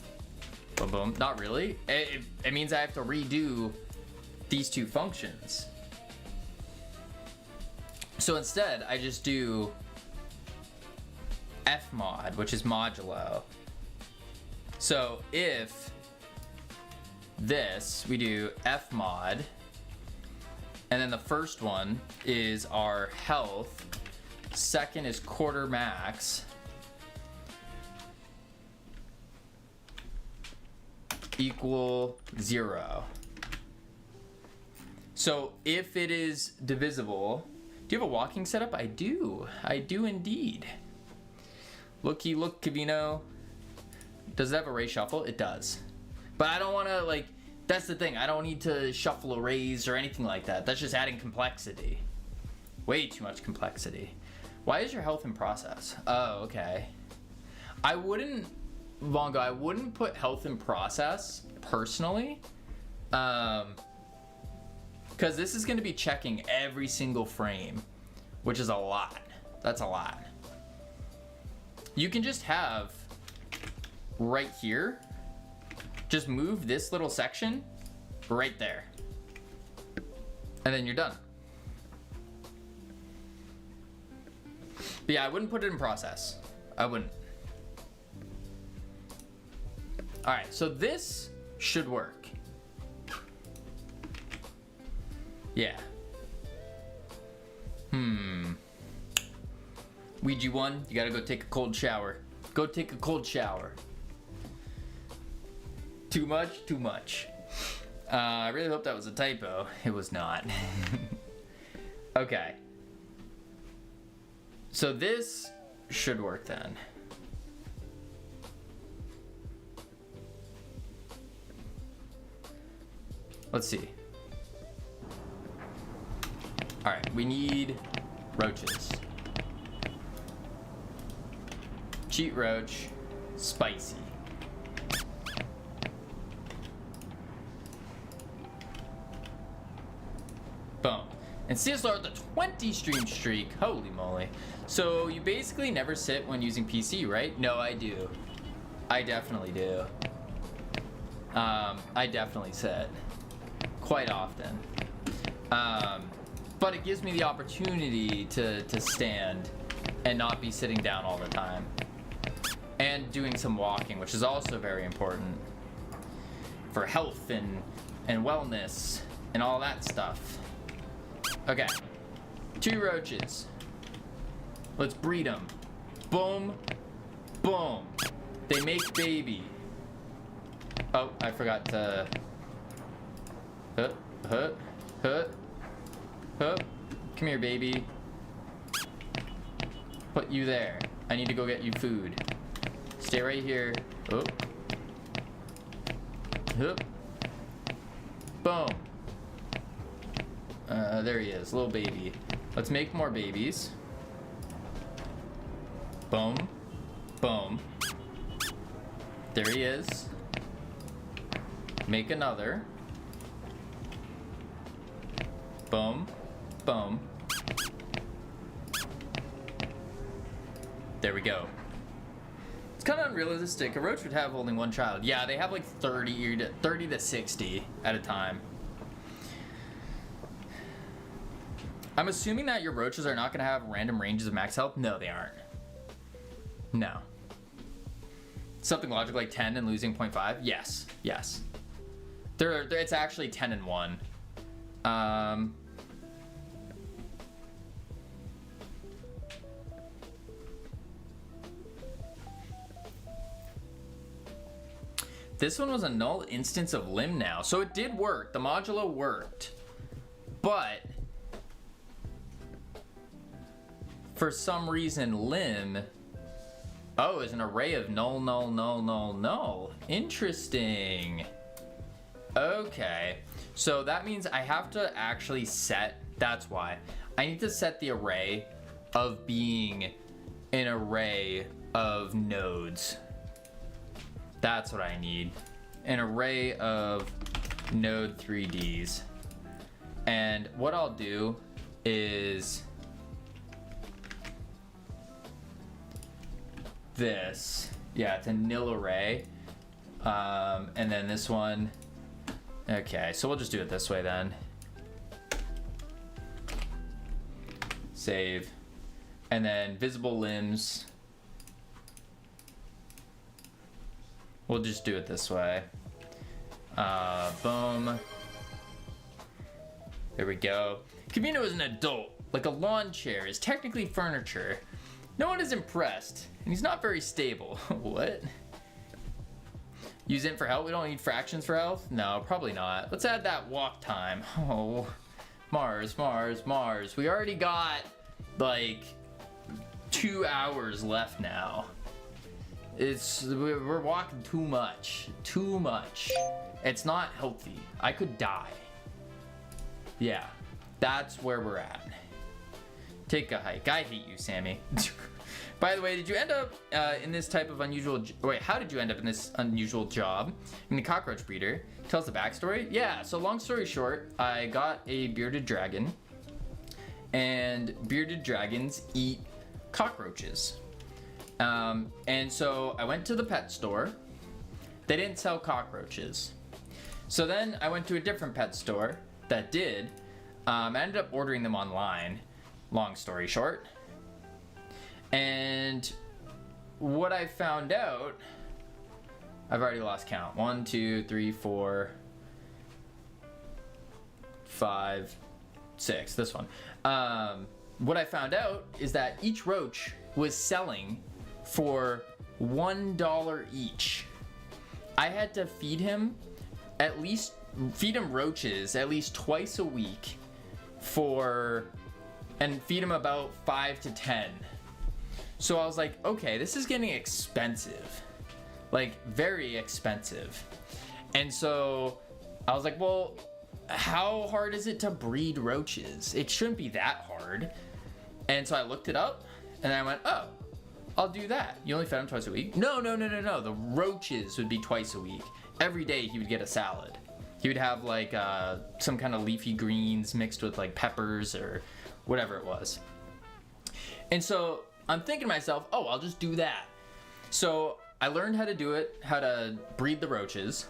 Boom, boom. Not really. It means I have to redo these two functions. So instead, I just do Fmod, which is modulo. So if this, we do Fmod, and then the first one is our health, second is quarter max, equal 0. So if it is divisible, do you have a walking setup? I do indeed. Looky look, Kavino. Does it have array shuffle? It does. But I don't want to, like, that's the thing. I don't need to shuffle arrays or anything like that. That's just adding complexity. Way too much complexity. Why is your health in process? Oh, okay. I wouldn't, Vongo, I wouldn't put health in process personally. Because this is going to be checking every single frame, which is a lot. That's a lot. You can just have right here, just move this little section right there. And then you're done. But yeah, I wouldn't put it in process. I wouldn't. All right, so this should work. Yeah. Ouija 1, you gotta go take a cold shower. Go take a cold shower. Too much? Too much. I really hope that was a typo. It was not. Okay. So this should work then. Let's see. All right, we need roaches. Cheat roach, spicy. Boom. And CSLR with the 20 stream streak. Holy moly. So you basically never sit when using PC, right? No, I do. I definitely do. I definitely sit. Quite often. But it gives me the opportunity to stand and not be sitting down all the time. And doing some walking, which is also very important for health and wellness and all that stuff. Okay, 2 roaches. Let's breed them. Boom, boom. They make baby. Oh, I forgot to. Come here, baby. Put you there. I need to go get you food. Stay right here. Oh. Oop. Boom. There he is, little baby. Let's make more babies. Boom. Boom. There he is. Make another. Boom. Boom. There we go. It's kind of unrealistic. A roach would have only one child. Yeah, they have like 30 to 60 at a time. I'm assuming that your roaches are not going to have random ranges of max health. No, they aren't. No. Something logical like 10 and losing 0.5? Yes. Yes. It's actually 10 and 1. This one was a null instance of Lim now. So it did work. The modulo worked. But for some reason, Lim, oh, is an array of null, null, null, null, null. Interesting. Okay. So that means I have to actually set, that's why. I need to set the array of being an array of nodes. That's what I need. An array of node 3Ds. And what I'll do is this. Yeah, it's a nil array. And then this one. Okay, so we'll just do it this way then. Save. And then visible limbs. We'll just do it this way. Boom. There we go. Camino is an adult. Like a lawn chair is technically furniture. No one is impressed. And he's not very stable. What? Use int for health? We don't need fractions for health? No, probably not. Let's add that walk time. Oh. Mars, Mars, Mars. We already got like 2 hours left now. We're walking too much. Too much. It's not healthy. I could die. Yeah, that's where we're at. Take a hike. I hate you, Sammy. By the way, did you end up in this type of unusual... Wait, how did you end up in this unusual job? In the cockroach breeder. Tell us the backstory. Yeah, so long story short, I got a bearded dragon. And bearded dragons eat cockroaches. And so I went to the pet store. They didn't sell cockroaches. So then I went to a different pet store that did. I ended up ordering them online, long story short. And what I found out, I've already lost count. 1, 2, 3, 4, 5, 6, this one. What I found out is that each roach was selling for $1 each. I had to feed him roaches at least twice a week and feed him about 5 to 10. So I was like, okay, this is getting expensive, like very expensive. And so I was like, well, how hard is it to breed roaches? It shouldn't be that hard. And so I looked it up and I went, oh, I'll do that. You only fed him twice a week? No. The roaches would be twice a week. Every day he would get a salad. He would have like some kind of leafy greens mixed with like peppers or whatever it was. And so I'm thinking to myself, oh, I'll just do that. So I learned how to do it, how to breed the roaches.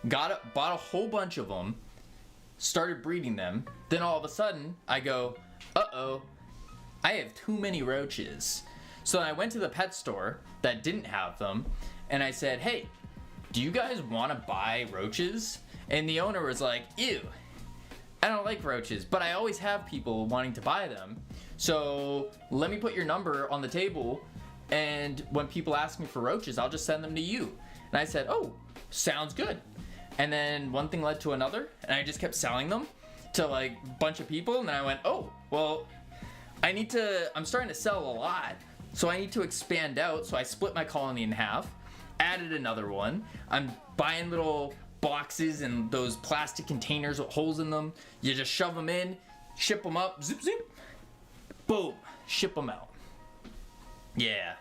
Bought a whole bunch of them, started breeding them. Then all of a sudden I go, uh-oh, I have too many roaches. So I went to the pet store that didn't have them and I said, hey, do you guys want to buy roaches? And the owner was like, ew, I don't like roaches, but I always have people wanting to buy them. So let me put your number on the table, and when people ask me for roaches, I'll just send them to you. And I said, oh, sounds good. And then one thing led to another, and I just kept selling them to like a bunch of people. And then I went, oh, well, I'm starting to sell a lot. so I need to expand out. So I split my colony in half, added another one. I'm buying little boxes and those plastic containers with holes in them. You just shove them in, ship them up, zip zip, boom, ship them out. Yeah,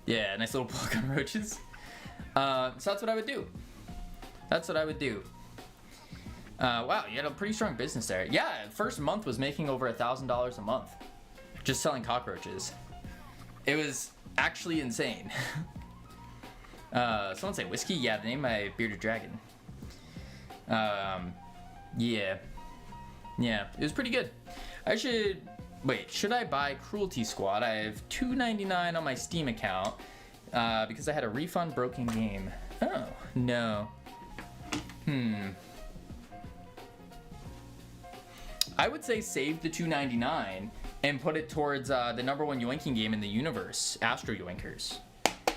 nice little plug on roaches. So that's what I would do. Wow, you had a pretty strong business there. Yeah, first month was making over $1,000 a month just selling cockroaches. It was actually insane. Someone say whiskey? Yeah, the name of my bearded dragon. Yeah, it was pretty good. Should I buy Cruelty Squad? I have $2.99 on my Steam account because I had a refund broken game. Oh, no. I would say save the $2.99 and put it towards the #1 yoinking game in the universe, Astro Yoinkers.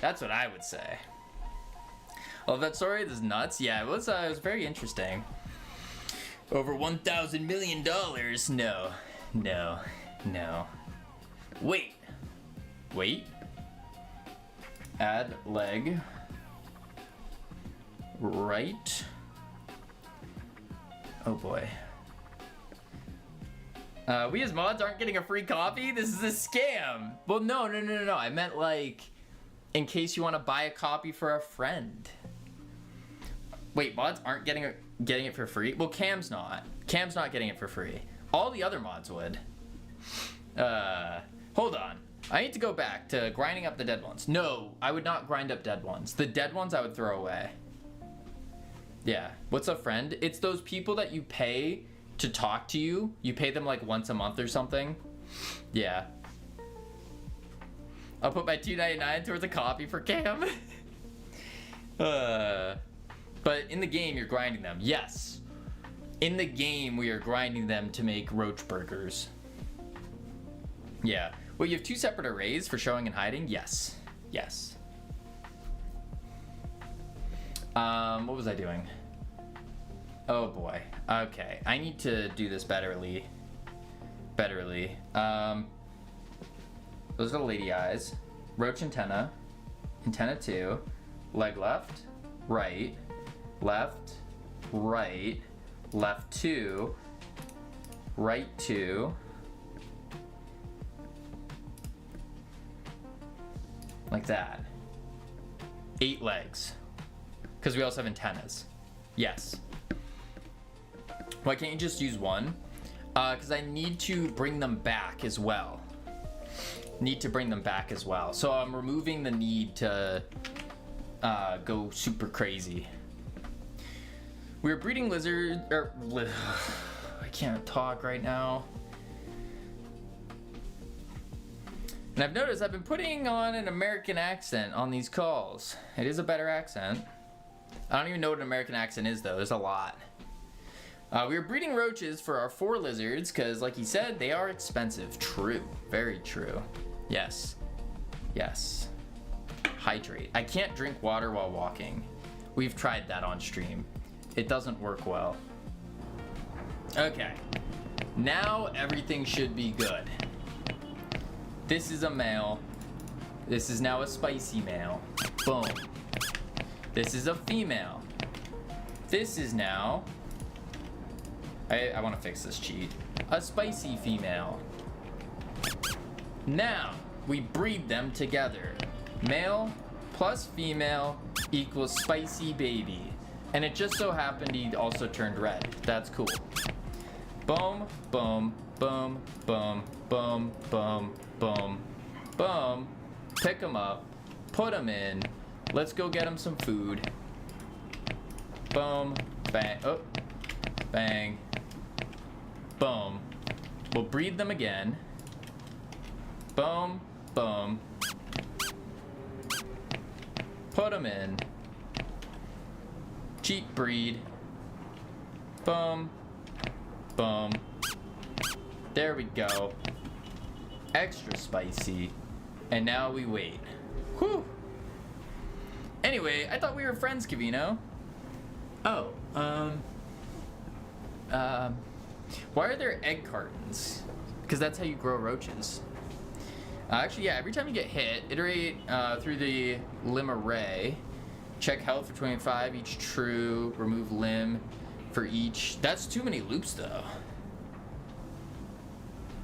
That's what I would say. Love that story. This is nuts. Yeah, it was very interesting. Over $1,000 million. No. Wait. Add leg. Right. Oh boy. We as mods aren't getting a free copy? This is a scam. Well, no. I meant like, in case you want to buy a copy for a friend. Wait, mods aren't getting it for free? Well, Cam's not. Cam's not getting it for free. All the other mods would. Hold on. I need to go back to grinding up the dead ones. No, I would not grind up dead ones. The dead ones I would throw away. Yeah. What's a friend? It's those people that you pay to talk to you. You pay them like once a month or something. Yeah. I'll put my $2.99 towards a copy for Cam. But in the game, you're grinding them. Yes. In the game, we are grinding them to make roach burgers. Yeah. Well, you have 2 separate arrays for showing and hiding? Yes. What was I doing? Oh boy. Okay. I need to do this betterly. Those are the lady eyes. Roach antenna. Antenna 2. Leg left. Right. Left. Right. Left 2. Right 2. Like that. 8 legs. Because we also have antennas. Yes. Why can't you just use one? Because I need to bring them back as well. So I'm removing the need to go super crazy. We're breeding lizard. I can't talk right now. And I've noticed I've been putting on an American accent on these calls. It is a better accent. I don't even know what an American accent is though. There's a lot. We were breeding roaches for our 4 lizards because, like he said, they are expensive. True. Very true. Yes. Hydrate. I can't drink water while walking. We've tried that on stream. It doesn't work well. Okay. Now everything should be good. This is a male. This is now a spicy male. Boom. This is a female. This is now... I want to fix this cheat. A spicy female. Now, we breed them together. Male plus female equals spicy baby. And it just so happened he also turned red. That's cool. Boom, boom, boom, boom, boom, boom, boom, boom. Pick him up. Put him in. Let's go get him some food. Boom, bang. Oh, bang. Boom. We'll breed them again. Boom, boom. Put them in. Cheap breed. Boom, boom. There we go. Extra spicy. And now we wait. Whew. Anyway, I thought we were friends, Kavino. Oh, why are there egg cartons? Because that's how you grow roaches. Actually, yeah, every time you get hit, iterate through the limb array. Check health for 25, each true. Remove limb for each. That's too many loops, though.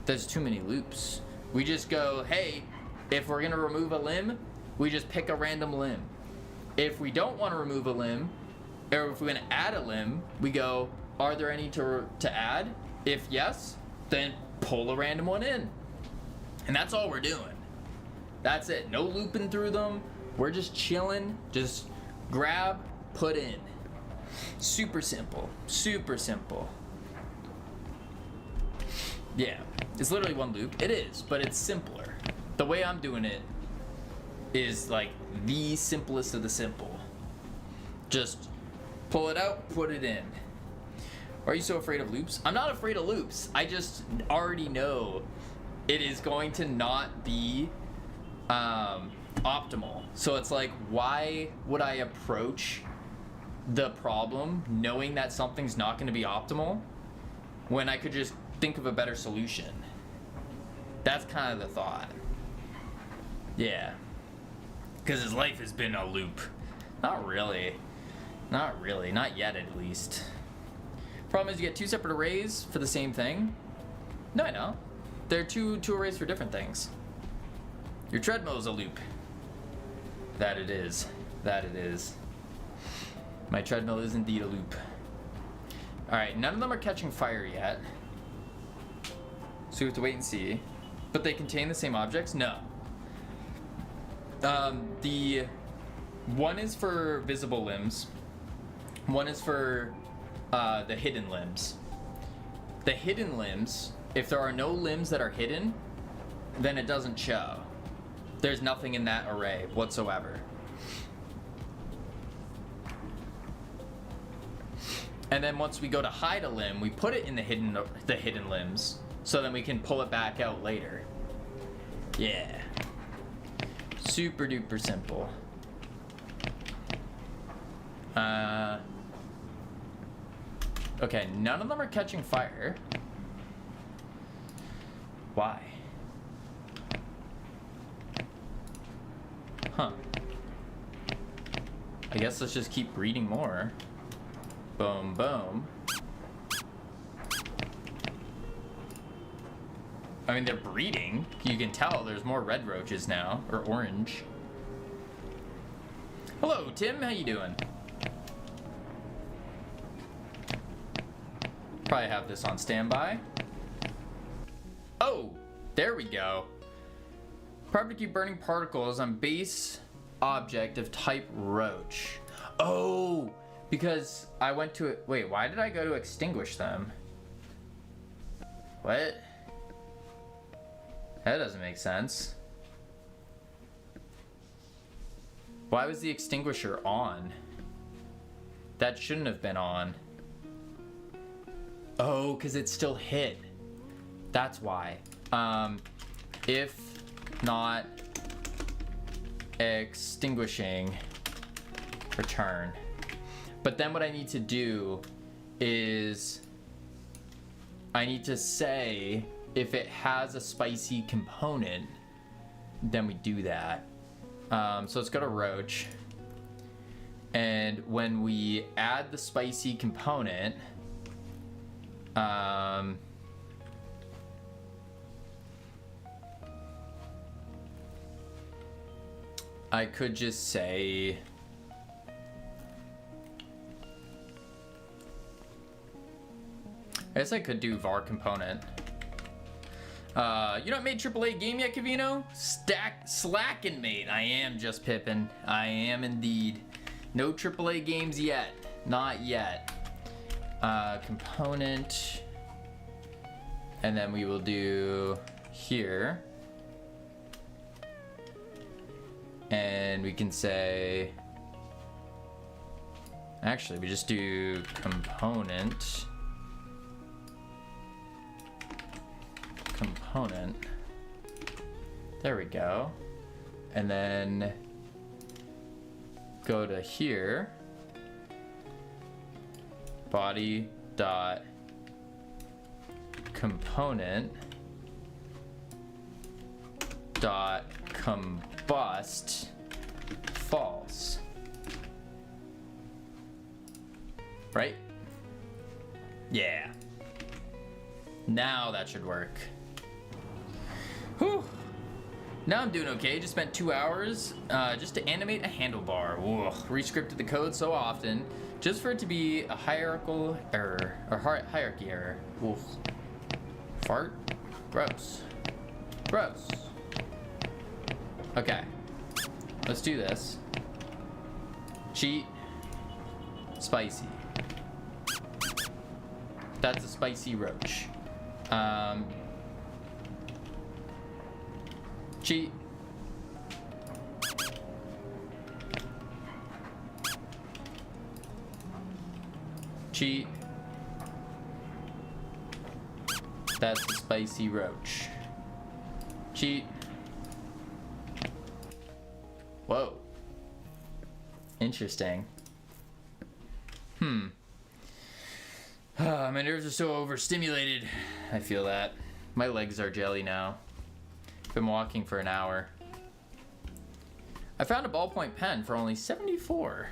There's too many loops. We just go, hey, if we're gonna remove a limb, we just pick a random limb. If we don't want to remove a limb, or if we're gonna add a limb, we go, are there any to add? If yes, then pull a random one in. And that's all we're doing. That's it. No looping through them. We're just chilling. Just grab, put in. Super simple. Super simple. Yeah. It's literally one loop. It is, but it's simpler. The way I'm doing it is like the simplest of the simple. Just pull it out, put it in. Why are you so afraid of loops? I'm not afraid of loops. I just already know it is going to not be optimal. So it's like, why would I approach the problem knowing that something's not going to be optimal when I could just think of a better solution? That's kind of the thought. Yeah. Because his life has been a loop. Not really. Not really. Not yet, at least. Problem is you get two separate arrays for the same thing. No, I know. They're two arrays for different things. Your treadmill is a loop. That it is. That it is. My treadmill is indeed a loop. Alright, none of them are catching fire yet. So we have to wait and see. But they contain the same objects? No. The one is for visible limbs. One is for the hidden limbs. The hidden limbs, if there are no limbs that are hidden, then it doesn't show. There's nothing in that array whatsoever. And then once we go to hide a limb, we put it in the hidden limbs, so then we can pull it back out later. Yeah. Super duper simple. Okay, none of them are catching fire. Why? Huh. I guess let's just keep reading more. Boom, boom. I mean, they're breeding. You can tell there's more red roaches now, or orange. Hello, Tim. How you doing? Probably have this on standby. Oh, there we go. Property keep burning particles on base object of type roach. Oh, because I went to it. Wait, why did I go to extinguish them? What? That doesn't make sense. Why was the extinguisher on? That shouldn't have been on. Oh, because it's still hit. That's why. If not extinguishing, return. But then what I need to do is I need to say if it has a spicy component, then we do that. So let's go to roach. And when we add the spicy component, I could just say I guess I could do var component. You not made AAA game yet, Cavino? Slacking, mate. I am just Pippin. I am indeed. No AAA games yet. Not yet. Component. And then we will do here. And we can say, actually, we just do component. There we go. And then go to here. Body dot component dot combust false. Right? Yeah. Now that should work. Whew. Now I'm doing okay. Just spent 2 hours just to animate a handlebar. Ugh. Rescripted the code so often just for it to be a hierarchical error or hierarchy error. Oof. Fart. Gross. Gross. Okay. Let's do this. Cheat. Spicy. That's a spicy roach. Cheat. Cheat. That's a spicy roach. Cheat. Whoa. Interesting. My nerves are so overstimulated. I feel that. My legs are jelly now. Been walking for an hour. I found a ballpoint pen for only 74.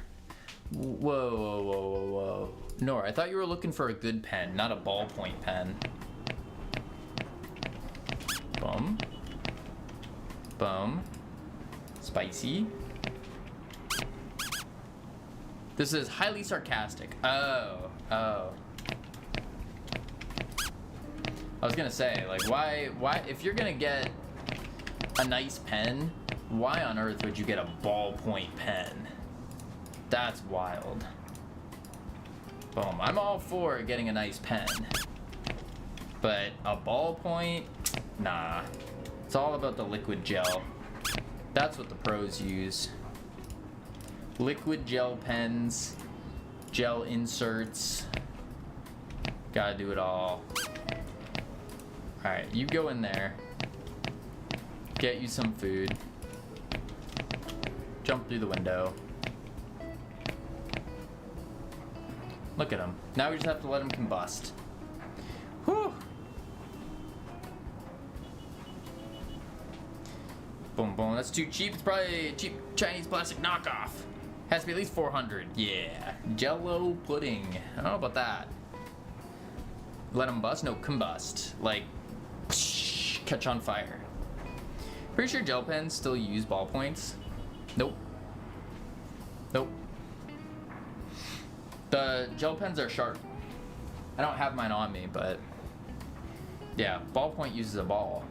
Whoa, whoa, whoa, whoa, whoa. Nora, I thought you were looking for a good pen, not a ballpoint pen. Boom. Boom. Spicy. This is highly sarcastic. Oh. I was gonna say, like, why, if you're gonna get a nice pen, why on earth would you get a ballpoint pen? That's wild. Boom. I'm all for getting a nice pen. But a ballpoint? Nah. It's all about the liquid gel. That's what the pros use. Liquid gel pens, gel inserts. Gotta do it all. Alright, you go in there. Get you some food. Jump through the window. Look at him. Now we just have to let him combust. Whew. Boom, boom. That's too cheap. It's probably a cheap Chinese plastic knockoff. Has to be at least 400. Yeah. Jello pudding. I don't know about that. Let him bust? No, combust. Like, catch on fire. Pretty sure gel pens still use ballpoints. Nope. Nope. The gel pens are sharp. I don't have mine on me, but yeah, ballpoint uses a ball.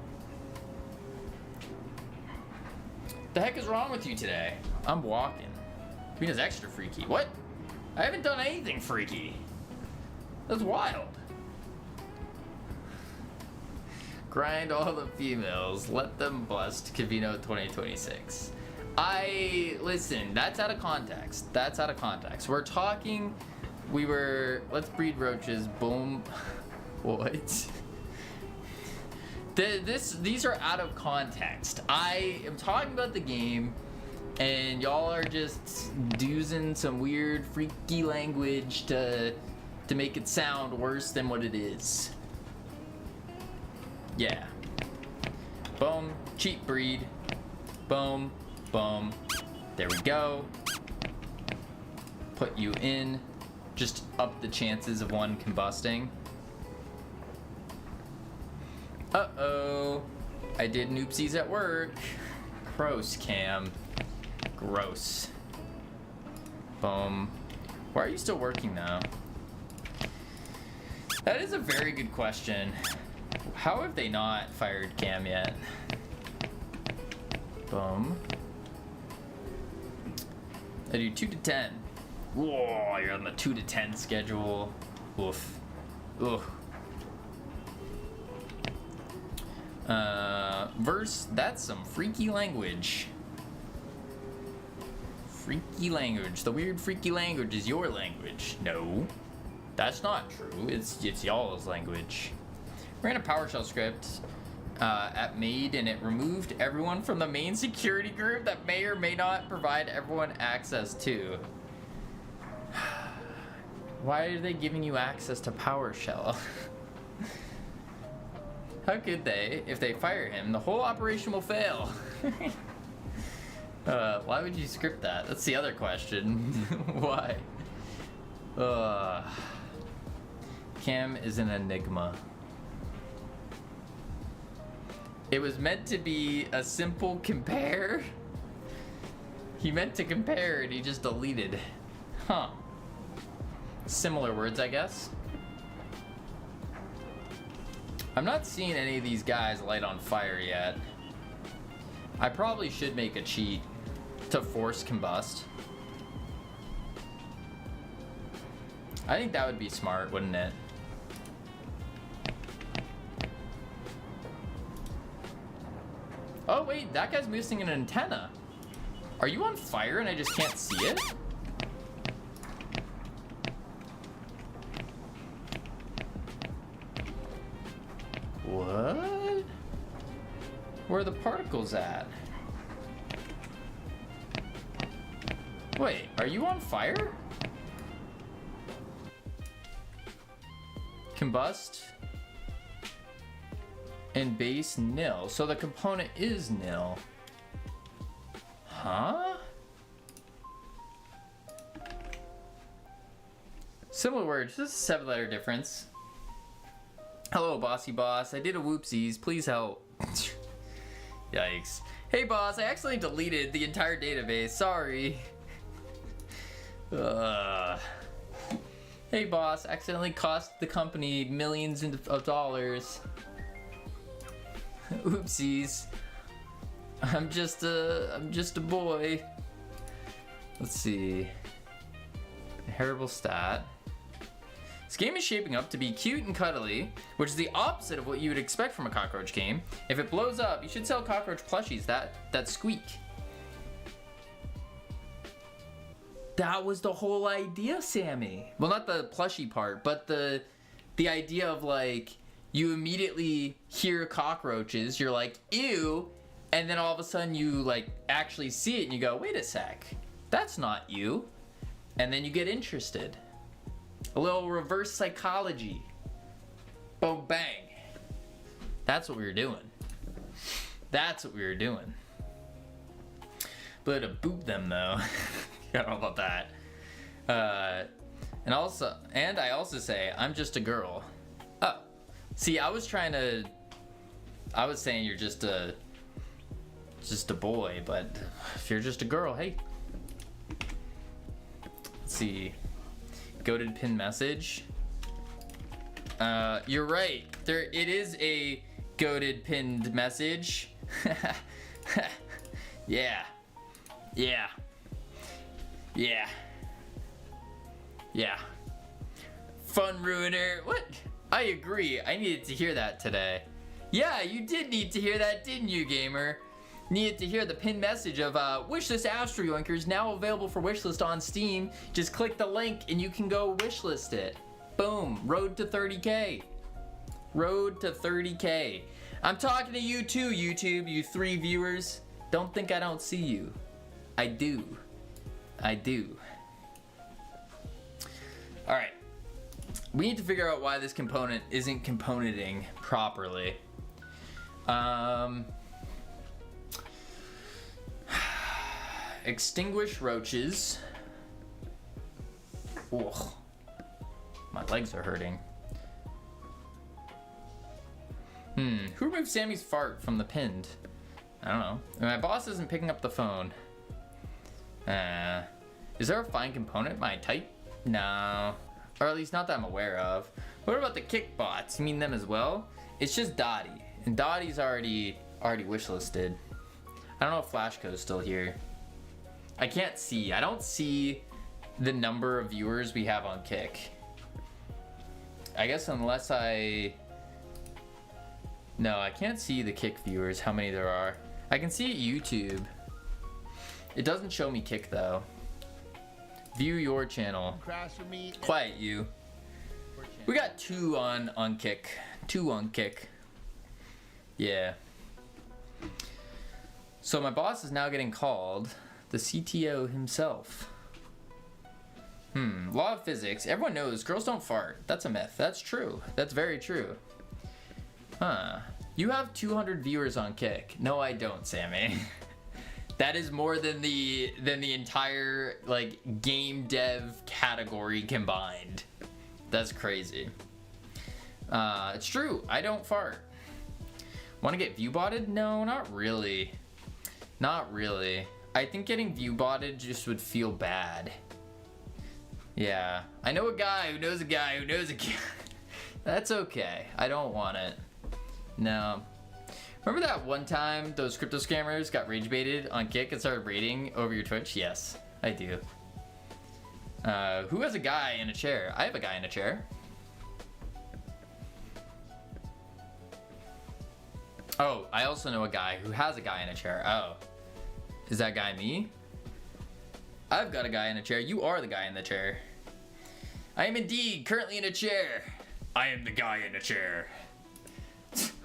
The heck is wrong with you today? I'm walking. Karina's extra freaky. What? I haven't done anything freaky. That's wild. Grind all the females. Let them bust. Cavino 2026. Listen, that's out of context. That's out of context. We're talking, let's breed roaches. Boom. What? These are out of context. I am talking about the game, and y'all are just using some weird, freaky language to make it sound worse than what it is. Yeah. Boom. Cheap breed. Boom. Boom. There we go. Put you in. Just up the chances of one combusting. Uh-oh. I did noopsies at work. Gross, Cam. Gross. Boom. Why are you still working now? That is a very good question. How have they not fired Cam yet? Boom. I do 2 to 10. Whoa, you're on the 2 to 10 schedule. Oof. Ugh. Verse, that's some freaky language. Freaky language. The weird freaky language is your language. No. That's not true. It's y'all's language. Ran a PowerShell script at Made, and it removed everyone from the main security group that may or may not provide everyone access to. Why are they giving you access to PowerShell? How could they? If they fire him, the whole operation will fail. Why would you script that? That's the other question. Why? Cam is an enigma. It was meant to be a simple compare. He meant to compare and he just deleted. Huh. Similar words, I guess. I'm not seeing any of these guys light on fire yet. I probably should make a cheat to force combust. I think that would be smart, wouldn't it? Oh wait, that guy's missing an antenna. Are you on fire and I just can't see it? What? Where are the particles at? Wait, are you on fire? Combust and base nil. So the component is nil. Huh? Similar words, just a 7-letter difference. Hello, bossy boss. I did a whoopsies. Please help. Yikes. Hey, boss. I accidentally deleted the entire database. Sorry. Hey, boss. Accidentally cost the company millions of dollars. Oopsies. I'm just a boy. Let's see. Inheritable stat. This game is shaping up to be cute and cuddly, which is the opposite of what you would expect from a cockroach game. If it blows up, you should sell cockroach plushies that squeak. That was the whole idea, Sammy. Well, not the plushie part, but the idea of like you immediately hear cockroaches, you're like, ew, and then all of a sudden you like actually see it and you go, wait a sec, that's not you. And then you get interested. A little reverse psychology. Boom, bang. That's what we were doing. That's what we were doing. But to boop them though. I don't know about that. And I also say, I'm just a girl. Oh, see, I was saying you're just a boy, but if you're just a girl, hey. Let's see. Goated pin message. You're right. It is a goated pinned message. Yeah. Yeah. Yeah. Yeah. Fun ruiner. What? I agree. I needed to hear that today. Yeah, you did need to hear that, didn't you, gamer? Needed to hear the pinned message of Wishlist Astro Yoinkers now available for wishlist on Steam. Just click the link and you can go wishlist it. Boom. Road to 30K. Road to 30K. I'm talking to you too, YouTube, you 3 viewers. Don't think I don't see you. I do. I do. Alright. We need to figure out why this component isn't componenting properly. Extinguish roaches. Ugh. My legs are hurting. Who removed Sammy's fart from the pinned? I don't know. My boss isn't picking up the phone. Is there a fine component my type? No. Or at least not that I'm aware of. What about the kick bots? You mean them as well? It's just Dottie. And Dottie's already wishlisted. I don't know if Flashco's still here. I can't see. I don't see the number of viewers we have on Kick. I guess unless No, I can't see the Kick viewers, how many there are. I can see YouTube. It doesn't show me Kick though. View your channel. Quiet you. We got 2 on Kick. 2 on Kick. Yeah. So my boss is now getting called. The CTO himself. Law of physics. Everyone knows girls don't fart. That's a myth. That's true. That's very true. Huh. You have 200 viewers on Kick. No, I don't, Sammy. That is more than the entire like game dev category combined. That's crazy. It's true. I don't fart. Want to get view botted? No, not really. Not really. I think getting view botted just would feel bad. Yeah. I know a guy who knows a guy who knows a guy. That's okay. I don't want it. No. Remember that one time those crypto scammers got rage baited on Kick and started raiding over your Twitch? Yes, I do. Who has a guy in a chair? I have a guy in a chair. Oh, I also know a guy who has a guy in a chair. Oh. Is that guy me? I've got a guy in a chair. You are the guy in the chair. I am indeed currently in a chair. I am the guy in a chair.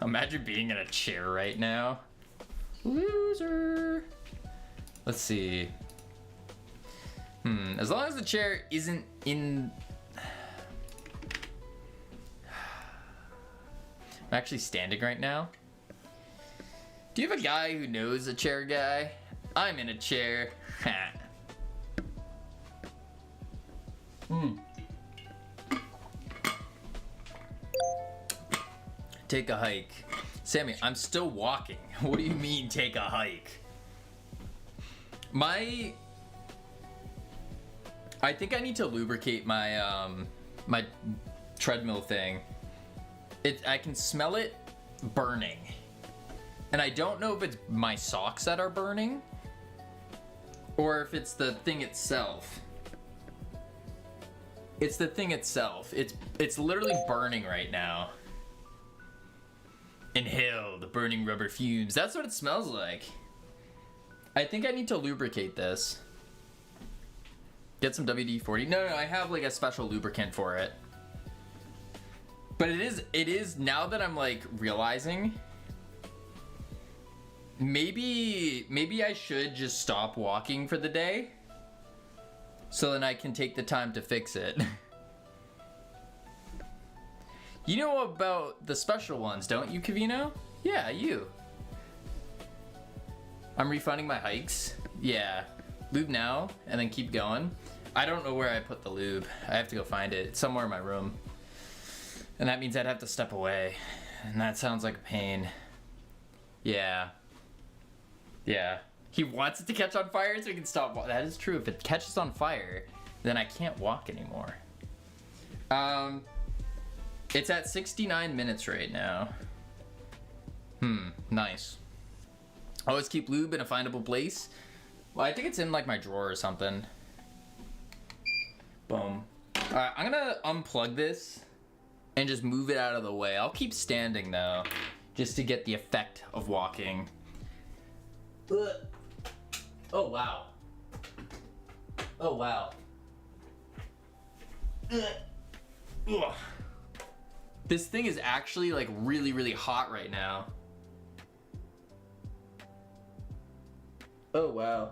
Imagine being in a chair right now. Loser. Let's see. As long as the chair isn't in... I'm actually standing right now. Do you have a guy who knows a chair guy? I'm in a chair. Take a hike. Sammy, I'm still walking. What do you mean take a hike? I think I need to lubricate my my treadmill thing. I can smell it burning. And I don't know if it's my socks that are burning or if it's the thing itself. It's the thing itself. It's literally burning right now. Inhale the burning rubber fumes. That's what it smells like. I think I need to lubricate this. Get some WD-40. No, I have like a special lubricant for it. But it is now that I'm like realizing maybe I should just stop walking for the day so then I can take the time to fix it. You know about the special ones, don't you, Kavino? Yeah, you. I'm refunding my hikes. Yeah. Lube now and then keep going. I don't know where I put the lube. I have to go find it. It's somewhere in my room. And that means I'd have to step away. And that sounds like a pain. Yeah. Yeah. He wants it to catch on fire so he can stop. That is true. If it catches on fire, then I can't walk anymore. It's at 69 minutes right now. Nice. Always keep lube in a findable place. Well, I think it's in like my drawer or something. Boom. Alright, I'm gonna unplug this and just move it out of the way. I'll keep standing though, just to get the effect of walking. Ugh. Oh wow. Oh wow. Ugh. Ugh. This thing is actually like really, really hot right now. Oh wow.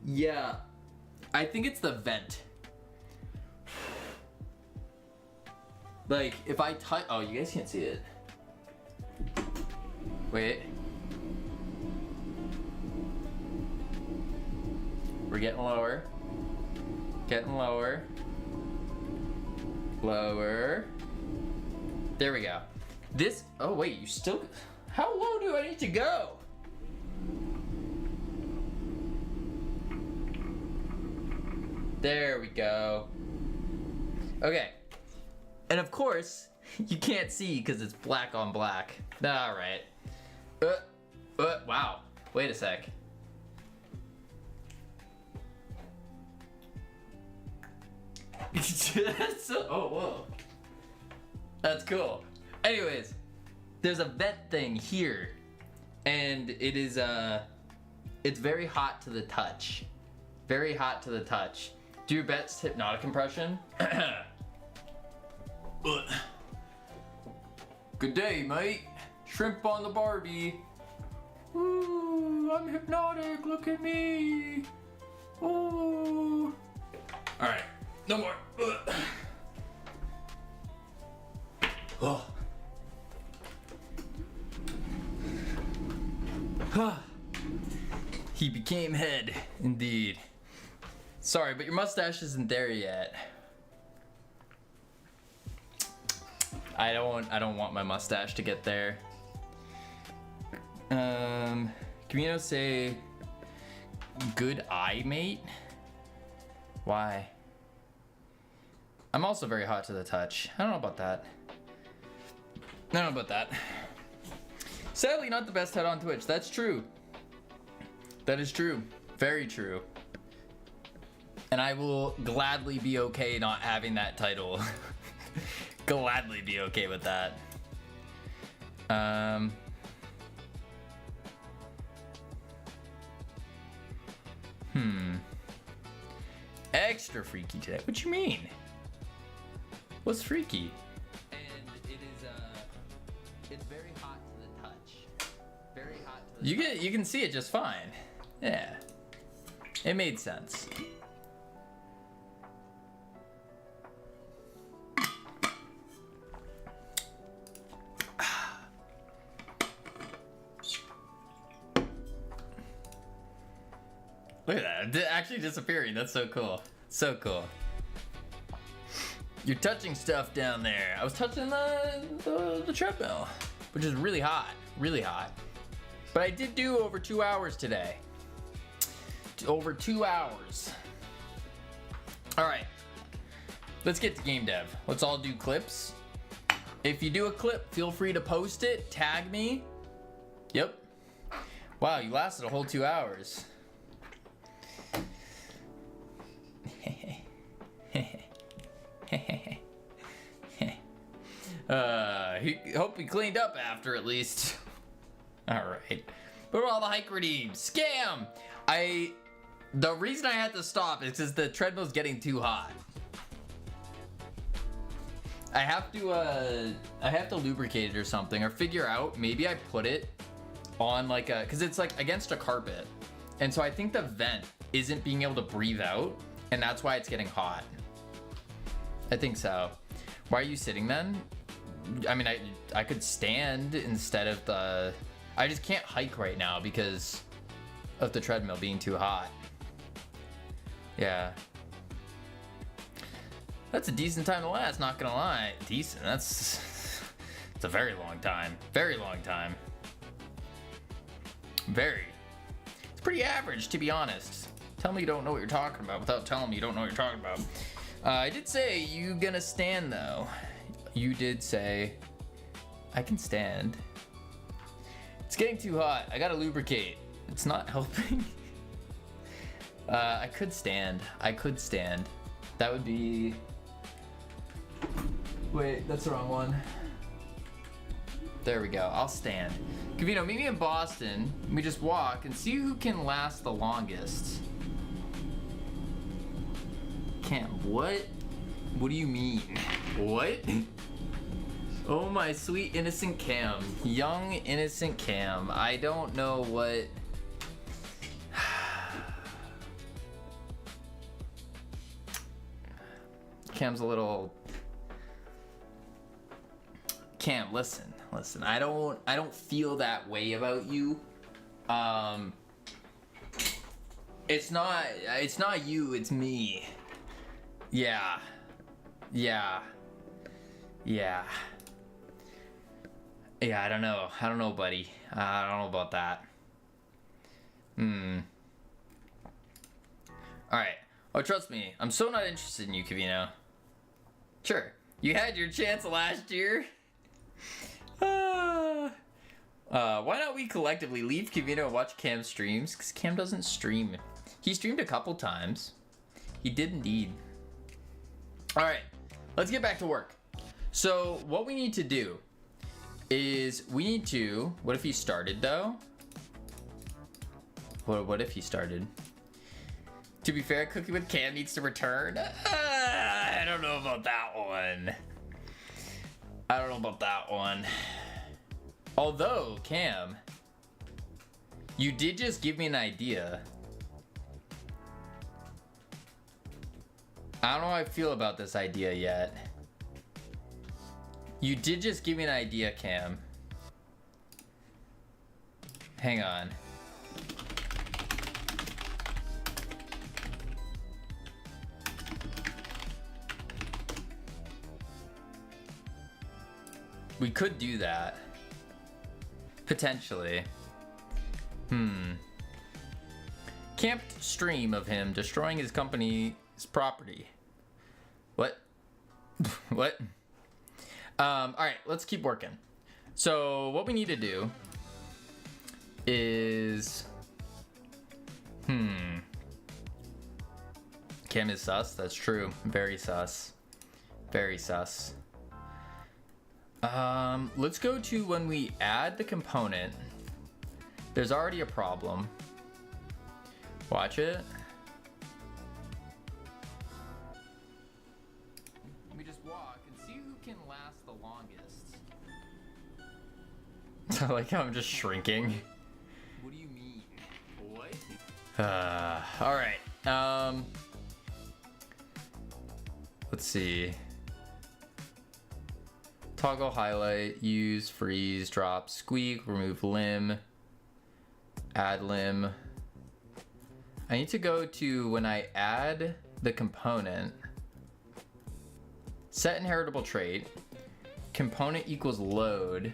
Yeah, I think it's the vent. Like, if I touch... Oh, you guys can't see it. Wait. We're getting lower. Getting lower. Lower. There we go. This... Oh, wait, you still... How low do I need to go? There we go. Okay. And of course, you can't see because it's black on black. All right. Wow. Wait a sec. Oh, whoa. That's cool. Anyways, there's a vent thing here. And it is, it's very hot to the touch. Very hot to the touch. Do your best hypnotic impression. Good day, mate. Shrimp on the Barbie. Ooh, I'm hypnotic. Look at me. Ooh. All right, no more. Sorry, but your mustache isn't there yet. I don't want my mustache to get there. Camino say good eye, mate? Why? I'm also very hot to the touch. I don't know about that. I don't know about that. Sadly, not the best head on Twitch. That's true. That is true. Very true. And I will gladly be okay not having that title. Gladly be okay with that. Extra freaky today. What you mean? What's freaky? And it is it's very hot to the touch. Very hot to the You can see it just fine. Yeah. It made sense. Look at that, actually disappearing. That's so cool. So cool. You're touching stuff down there. I was touching the treadmill, which is really hot, really hot. But I did do over 2 hours today. Over 2 hours. All right, let's get to game dev. Let's all do clips. If you do a clip, feel free to post it, tag me. Yep. Wow, you lasted a whole 2 hours. Hope we cleaned up after at least. All right. What about all the hike redeems? Scam! The reason I had to stop is because the treadmill's getting too hot. I have to lubricate it or something, or figure out, maybe I put it on like cause it's like against a carpet. And so I think the vent isn't being able to breathe out, and that's why it's getting hot. I think so. Why are you sitting then? I mean, I could stand instead of the... I just can't hike right now because of the treadmill being too hot. Yeah. That's a decent time to last, not gonna lie. Decent, it's a very long time. Very long time. Very. It's pretty average, to be honest. Tell me you don't know what you're talking about without telling me you don't know what you're talking about. I did say you gonna stand though. You did say I can stand. It's getting too hot. I gotta lubricate. It's not helping. I could stand. I could stand. That would be... Wait, that's the wrong one. There we go. I'll stand. Cavino, meet me in Boston. We just walk and see who can last the longest. Cam, what? What do you mean? What? Oh my sweet innocent Cam. Young innocent Cam. I don't know what... Cam's a little... Cam, listen. I don't feel that way about you. It's not you, it's me. Yeah, I don't know, buddy. I don't know about that. Alright. Oh, trust me, I'm so not interested in you, Cavino. Sure, you had your chance last year. Why not we collectively leave Cavino and watch Cam streams? Because Cam doesn't stream. He streamed a couple times. He did indeed. Alright, let's get back to work. So, what we need to do is we need to... What if he started, though? What if he started? To be fair, Cooking with Cam needs to return. I don't know about that one. I don't know about that one. Although, Cam, you did just give me an idea. I don't know how I feel about this idea yet. You did just give me an idea, Cam. Hang on. We could do that. Potentially. Camped stream of him destroying his company's property. What? What? Alright, let's keep working. So, what we need to do is... Cam is sus, that's true. Very sus. Very sus. Let's go to when we add the component. There's already a problem. Watch it. We just walk and see who can last the longest. I like how I'm just shrinking. What do you mean? What? Alright. Let's see. Toggle highlight, use, freeze, drop, squeak, remove limb, add limb. I need to go to when I add the component, set inheritable trait, component equals load.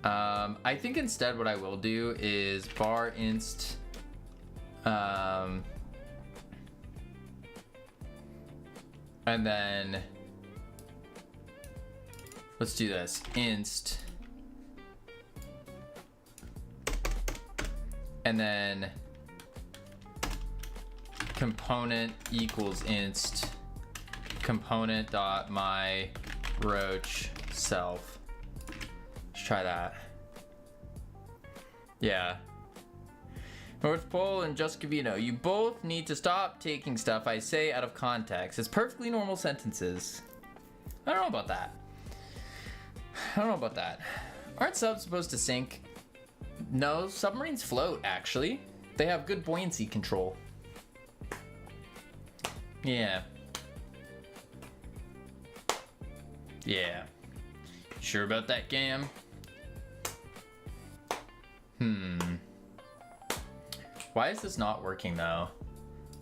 I think instead what I will do is var inst and then let's do this, inst, and then component equals inst component dot my roach self. Let's try that. Yeah. North Pole and Just Cavino, you both need to stop taking stuff I say out of context. It's perfectly normal sentences. I don't know about that. Aren't subs supposed to sink? No, submarines float, actually. They have good buoyancy control. Yeah. Yeah. Sure about that, Cam? Why is this not working, though?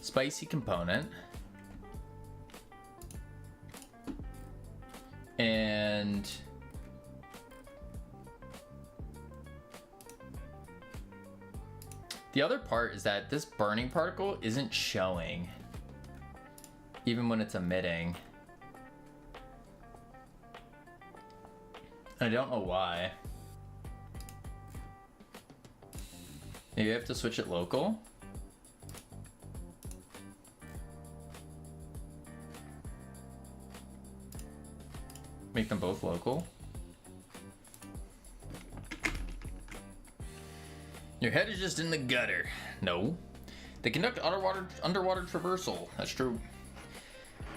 Spicy component. And... the other part is that this burning particle isn't showing, even when it's emitting. I don't know why. Maybe I have to switch it local? Make them both local? Your head is just in the gutter. No. They conduct underwater traversal. That's true.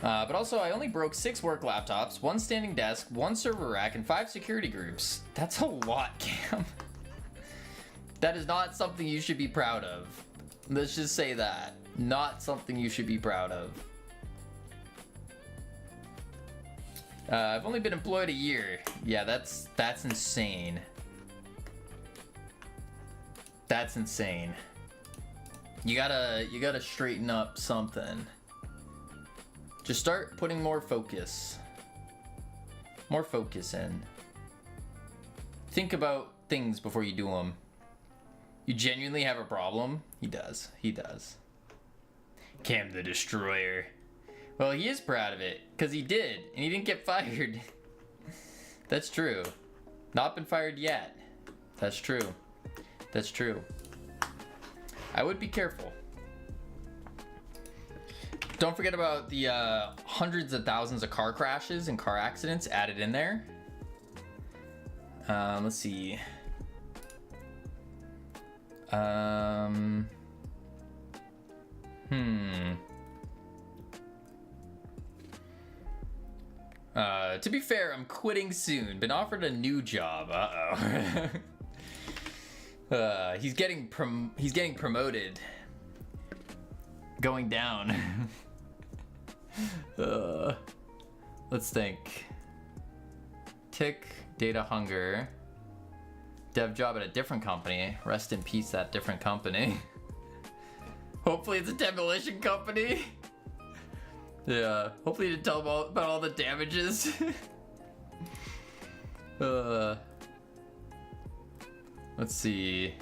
But also, I only broke 6 work laptops, 1 standing desk, 1 server rack, and 5 security groups. That's a lot, Cam. That is not something you should be proud of. Let's just say that. Not something you should be proud of. I've only been employed a year. Yeah, that's insane. That's insane. You gotta straighten up something. Just start putting more focus. More focus in. Think about things before you do them. You genuinely have a problem? He does. He does. Cam the Destroyer. Well, he is proud of it, because he did, and he didn't get fired. That's true. Not been fired yet. That's true. That's true. I would be careful. Don't forget about the hundreds of thousands of car crashes and car accidents added in there. Let's see. To be fair, I'm quitting soon. Been offered a new job. He's getting promoted. Going down. Let's think. Tick, data hunger. Dev job at a different company. Rest in peace, that different company. Hopefully it's a demolition company. Yeah, hopefully you didn't tell them about all the damages. Let's see.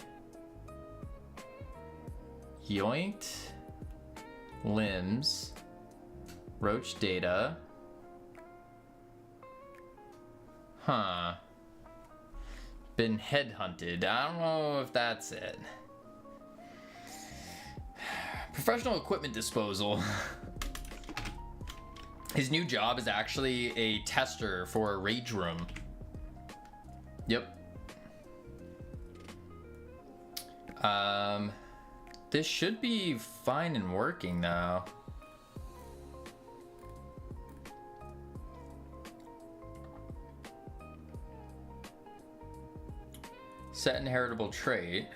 Yoinked. Limbs. Roach data. Huh. Been headhunted. I don't know if that's it. Professional equipment disposal. His new job is actually a tester for a rage room. Yep. This should be fine and working now. Set inheritable trait.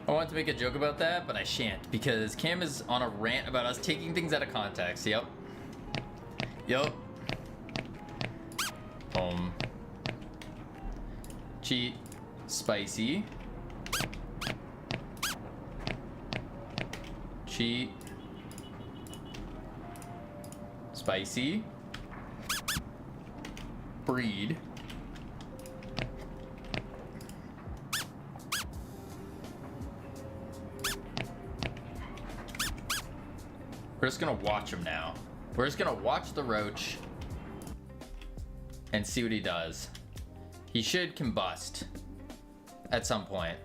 I wanted to make a joke about that, but I shan't because Cam is on a rant about us taking things out of context. Yep. Yep. Cheat. Spicy. Cheat. Spicy. Breed. We're just gonna watch him now. We're just gonna watch the roach and see what he does. He should combust at some point.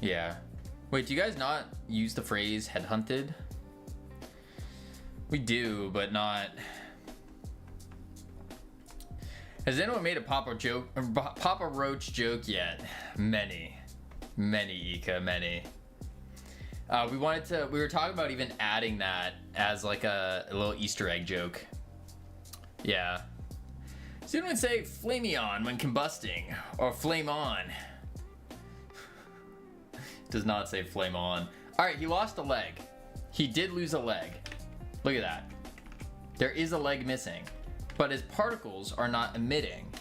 Yeah. Wait, do you guys not use the phrase headhunted? We do, but not. Has anyone made a Papa Roach joke yet? Many, Ika, many. We were talking about even adding that as like a little Easter egg joke. Yeah. Someone would say flameon when combusting, or flame on. Does not say flame on. All right, he lost a leg. He did lose a leg. Look at that. There is a leg missing, but his particles are not emitting.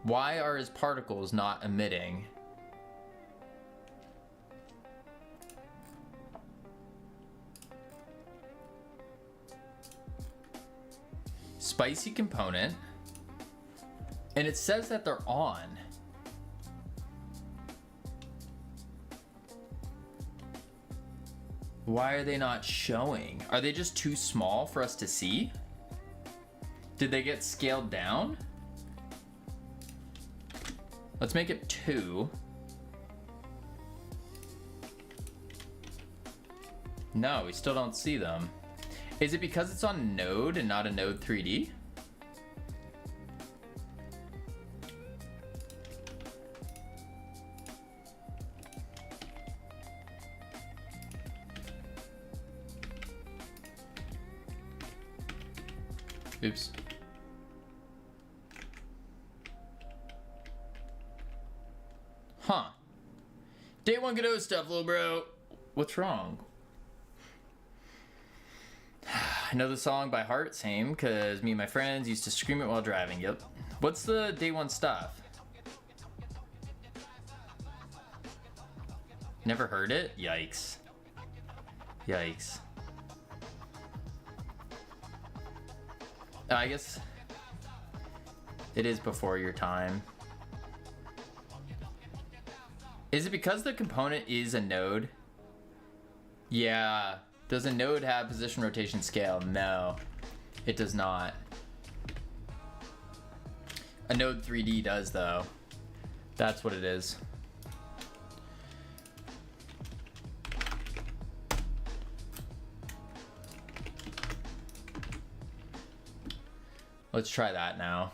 Why are his particles not emitting? Spicy component. And it says that they're on. Why are they not showing? Are they just too small for us to see? Did they get scaled down? Let's make it 2. No, we still don't see them. Is it because it's on Node and not a Node 3D? Oops. Huh. Day 1 Godot stuff, little bro. What's wrong? I know the song by heart, same, because me and my friends used to scream it while driving. Yep. What's the Day 1 stuff? Never heard it? Yikes. Yikes. I guess it is before your time. Is it because the component is a node? Yeah. Does a node have position, rotation, scale? No, it does not. A node 3D does though. That's what it is. Let's try that now.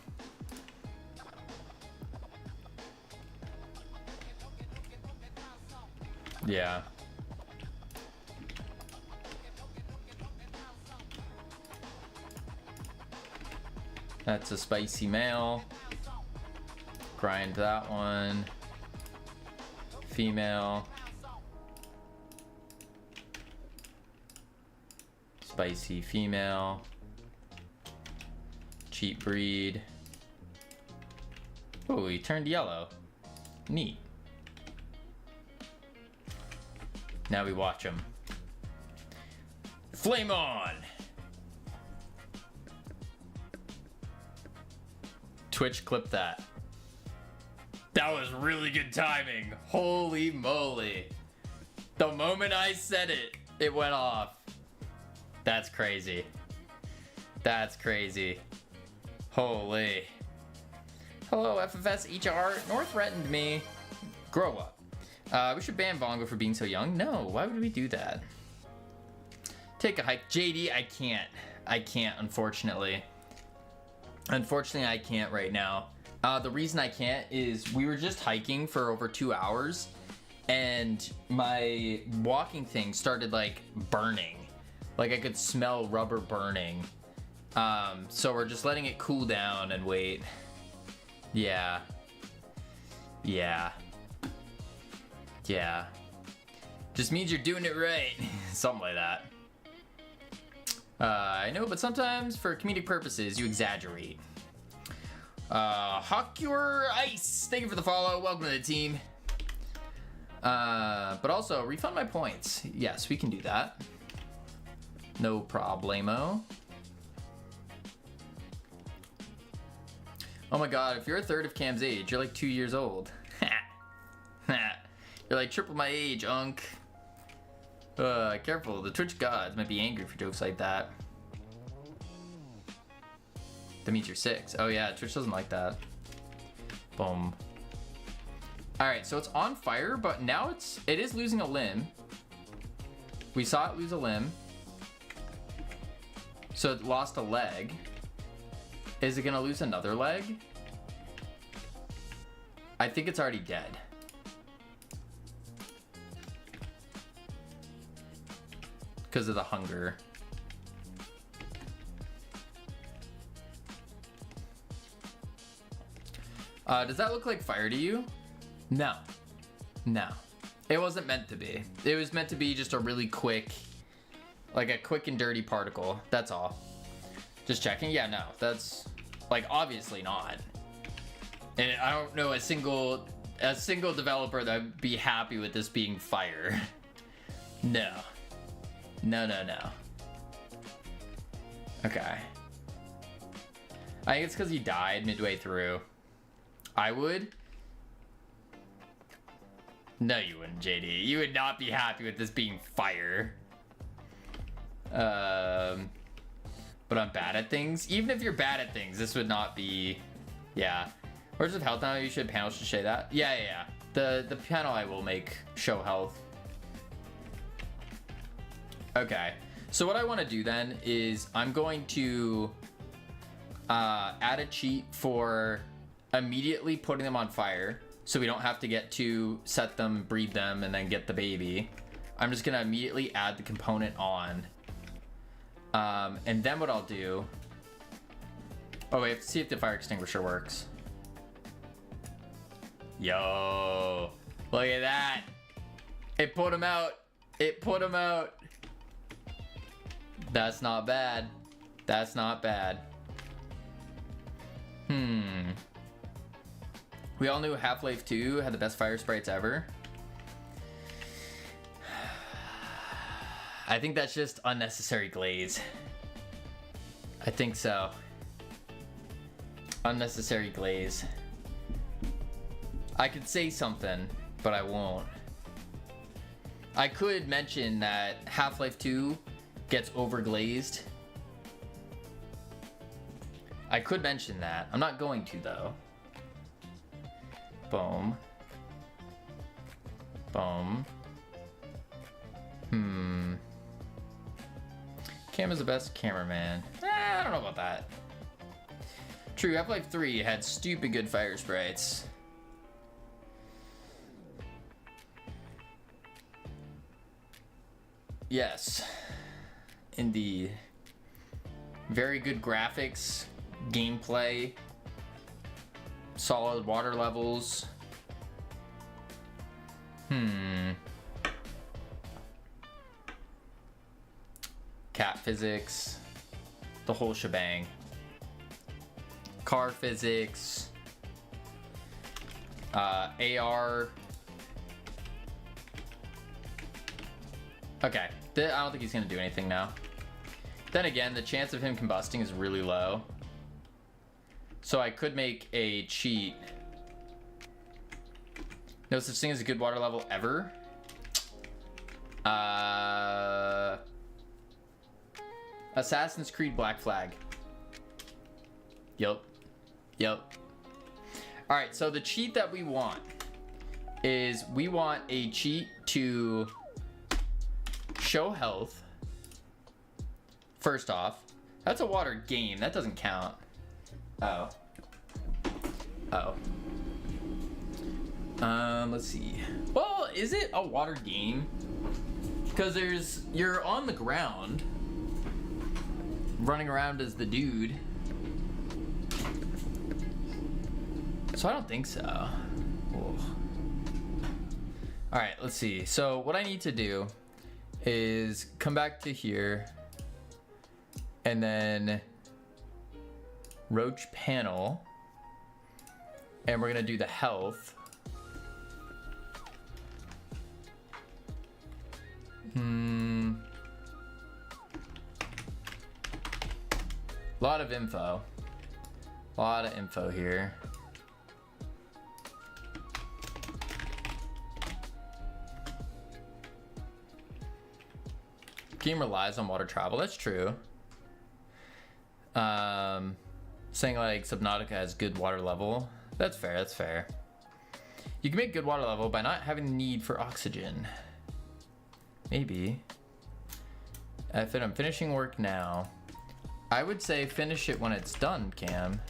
Yeah. That's a spicy male. Grind that one. Female. Spicy female. Cheap breed. Oh, he turned yellow. Neat. Now we watch him. Flame on! Twitch, clip that. That was really good timing. Holy moly. The moment I said it, it went off. That's crazy. That's crazy. Holy. Hello, FFS HR. North threatened me. Grow up. We should ban Bongo for being so young. No, why would we do that? Take a hike. JD, I can't. I can't, unfortunately. Unfortunately, I can't right now. The reason I can't is we were just hiking for over 2 hours and my walking thing started like burning. Like I could smell rubber burning. So we're just letting it cool down and wait. Yeah. Yeah. Yeah. Just means you're doing it right. Something like that. I know, but sometimes for comedic purposes, you exaggerate. Hawkure Ice, thank you for the follow. Welcome to the team. But also, refund my points. Yes, we can do that. No problemo. Oh my god, if you're a third of Cam's age, you're like 2 years old. You're like triple my age, Unk. Careful, the Twitch gods might be angry for jokes like that. That means you're 6. Oh yeah, Twitch doesn't like that. Boom. Alright, so it's on fire, but now it is losing a limb. We saw it lose a limb. So it lost a leg. Is it gonna lose another leg? I think it's already dead. Because of the hunger. Does that look like fire to you? No. No. It wasn't meant to be. It was meant to be just a really quick, like a quick and dirty particle. That's all. Just checking. Yeah, no. That's, like, obviously not. And I don't know a single developer that would be happy with this being fire. No. No, no, no. Okay. I think it's because he died midway through. I would. No, you wouldn't, JD. You would not be happy with this being fire. But I'm bad at things. Even if you're bad at things, this would not be. Yeah. Where's the health now? You should panels to say that. Yeah, yeah, yeah. The panel I will make show health. Okay. So what I want to do then is I'm going to add a cheat for immediately putting them on fire, so we don't have to get to set them, breed them, and then get the baby. I'm just gonna immediately add the component on. And then what I'll do... Oh, we have to see if the fire extinguisher works. Yo! Look at that! It put him out! It put him out! That's not bad. That's not bad. We all knew Half-Life 2 had the best fire sprites ever. I think that's just unnecessary glaze. I think so. Unnecessary glaze. I could say something, but I won't. I could mention that Half-Life 2 gets overglazed. I could mention that. I'm not going to, though. Boom. Boom. Cam is the best cameraman. I don't know about that. True, Half-Life 3 had stupid good fire sprites. Yes. Indeed. Very good graphics, gameplay, solid water levels. Cat physics, the whole shebang. Car physics, AR. Okay, I don't think he's gonna do anything now. Then again, the chance of him combusting is really low. So I could make a cheat. No such thing as a good water level ever. Assassin's Creed Black Flag. Yup. Alright, so the cheat that we want is we want a cheat to show health. First off, that's a water game. That doesn't count. Oh. Let's see. Well, is it a water game? Because you're on the ground, running around as the dude. So I don't think so. Whoa. All right, let's see. So what I need to do is come back to here and then Roach panel, and we're gonna do the health. Lot of info. A lot of info here. Game relies on water travel. That's true. Saying like Subnautica has good water level. That's fair. That's fair. You can make good water level by not having the need for oxygen. Maybe. If I'm finishing work now, I would say finish it when it's done, Cam.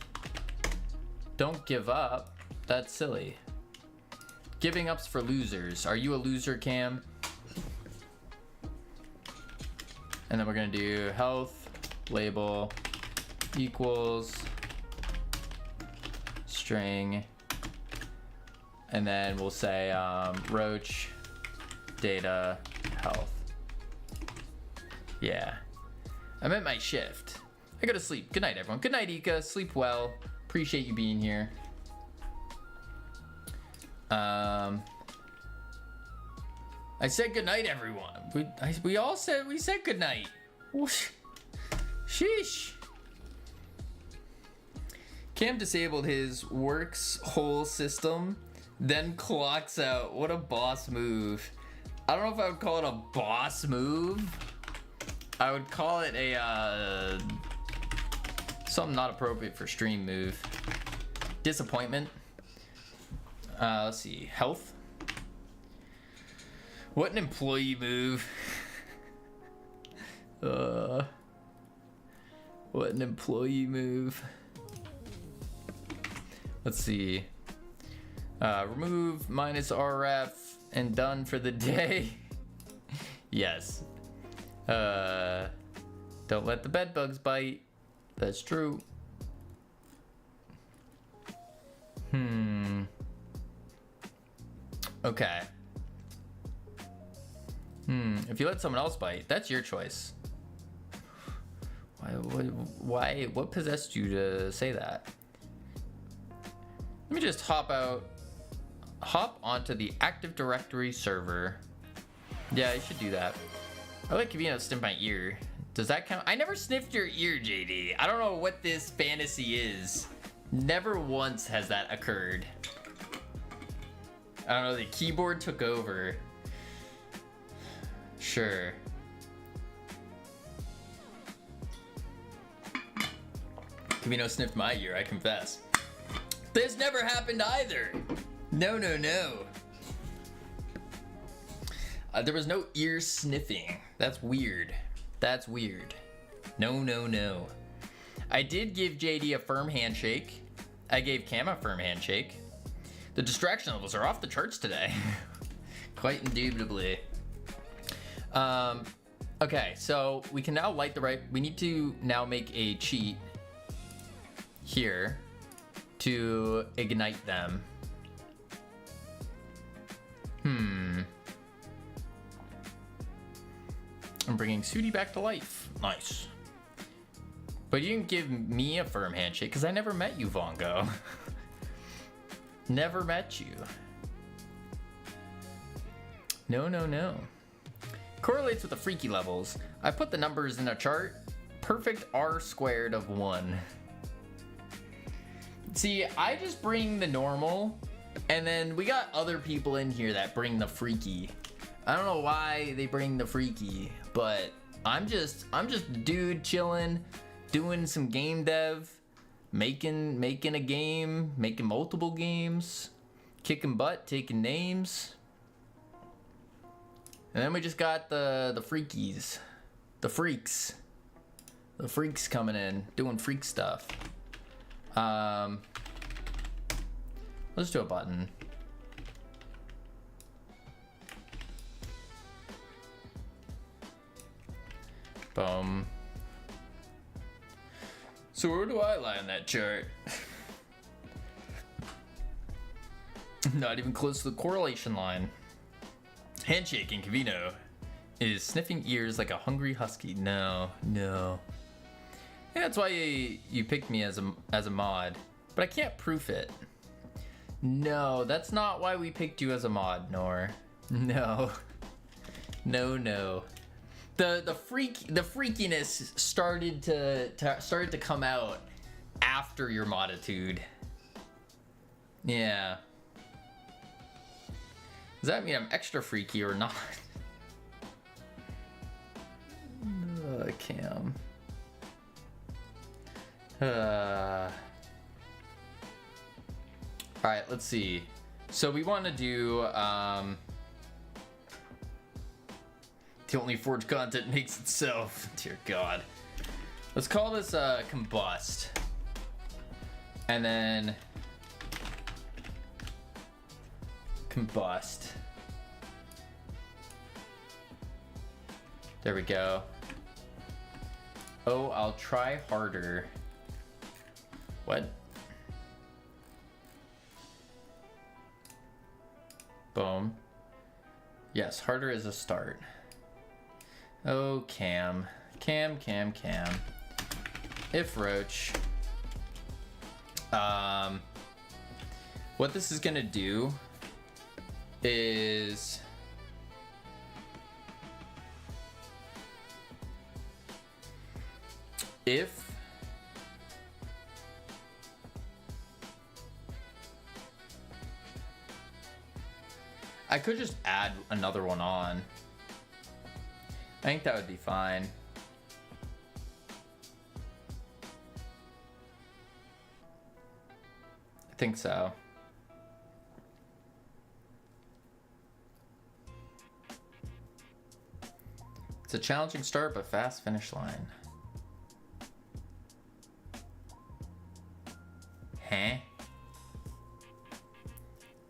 Don't give up. That's silly. Giving up's for losers. Are you a loser, Cam? And then we're gonna do health label equals string, and then we'll say Roach data health. Yeah, I'm at my shift. I go to sleep. Good night, everyone. Good night, Ika. Sleep well. Appreciate you being here. I said good night, everyone. We all said good night. Sheesh. Cam disabled his works whole system, then clocks out. What a boss move. I don't know if I would call it a boss move. I would call it a something not appropriate for stream move. Disappointment. Let's see. Health. What an employee move. What an employee move. Let's see. Remove minus RF and done for the day. Yes. Don't let the bed bugs bite. That's true. Okay. If you let someone else bite, that's your choice. Why? What possessed you to say that? Let me just hop onto the Active Directory server. Yeah, I should do that. I like Kavino to sniff my ear. Does that count? I never sniffed your ear, JD. I don't know what this fantasy is. Never once has that occurred. I don't know, the keyboard took over. Sure. Kavino sniffed my ear, I confess. This never happened either. No. There was no ear sniffing. That's weird. That's weird. No. I did give JD a firm handshake. I gave Cam a firm handshake. The distraction levels are off the charts today. Quite indubitably. Okay, so we can now light the right. We need to now make a cheat here to ignite them. I'm bringing Sudi back to life. Nice. But you didn't give me a firm handshake because I never met you, Vongo. Never met you. No. Correlates with the freaky levels. I put the numbers in a chart perfect R squared of 1. See, I just bring the normal, and then we got other people in here that bring the freaky. I don't know why they bring the freaky, but I'm just a dude chilling, doing some game dev, making a game, making multiple games, kicking butt, taking names. And then we just got the freakies, the freaks coming in, doing freak stuff. Let's do a button. Boom. So where do I lie on that chart? Not even close to the correlation line. Handshaking Kavino is sniffing ears like a hungry husky. No. Yeah, that's why you picked me as a mod, but I can't proof it. No, that's not why we picked you as a mod, Nor. No. The freakiness started to come out after your moditude. Yeah. Does that mean I'm extra freaky or not? Cam. Alright, let's see. So we want to do, the only Forge content makes itself. Dear God. Let's call this, combust. And then... combust. There we go. Oh, I'll try harder. What? Boom. Yes, harder is a start. Oh, Cam. If Roach. What this is gonna do is if I could just add another one on. I think that would be fine. I think so. It's a challenging start, but fast finish line. Huh?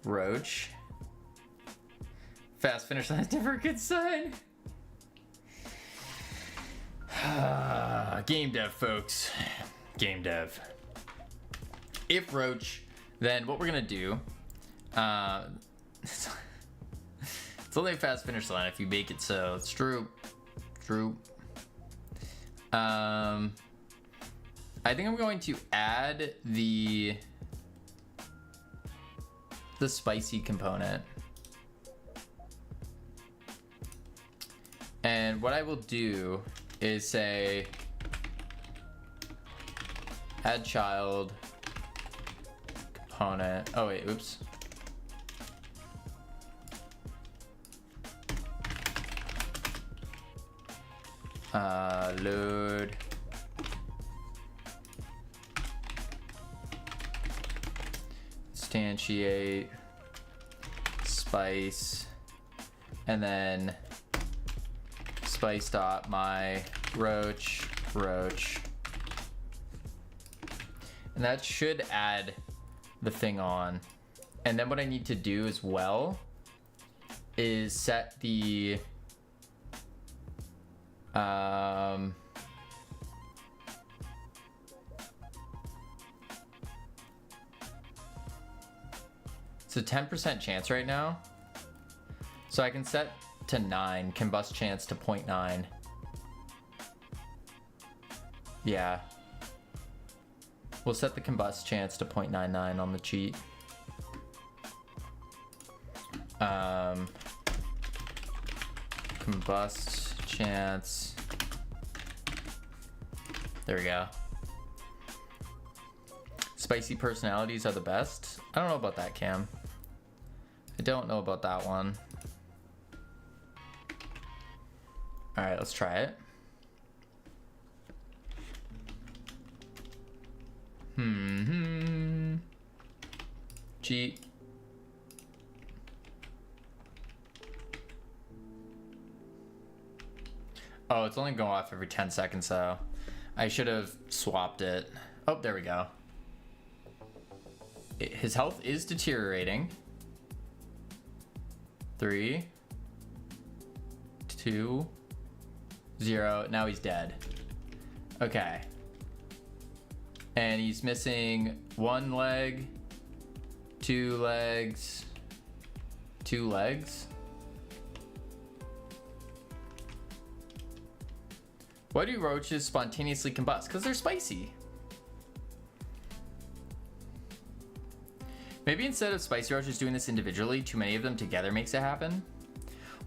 Roach. Fast finish line is never a good sign. Game dev, folks. Game dev. If Roach, then what we're gonna do, it's only a fast finish line if you make it so. It's true. I think I'm going to add the spicy component. And what I will do is say add child component. Oh wait, oops. Load instantiate spice, and then spice dot my roach, and that should add the thing on. And then what I need to do as well is set the it's a 10% chance right now, so I can set to 9, combust chance to 0.9. Yeah, we'll set the combust chance to 0.99 on the cheat. Combust chance There we go. Spicy personalities are the best. I don't know about that, Cam. I don't know about that one. All right, let's try it. Cheat. Oh, it's only going off every 10 seconds though. I should have swapped it. Oh, there we go. His health is deteriorating. 3, 2, 0. Now he's dead. Okay. And he's missing 1 leg, 2 legs, 2 legs. Why do roaches spontaneously combust? Because they're spicy. Maybe instead of spicy roaches doing this individually, too many of them together makes it happen.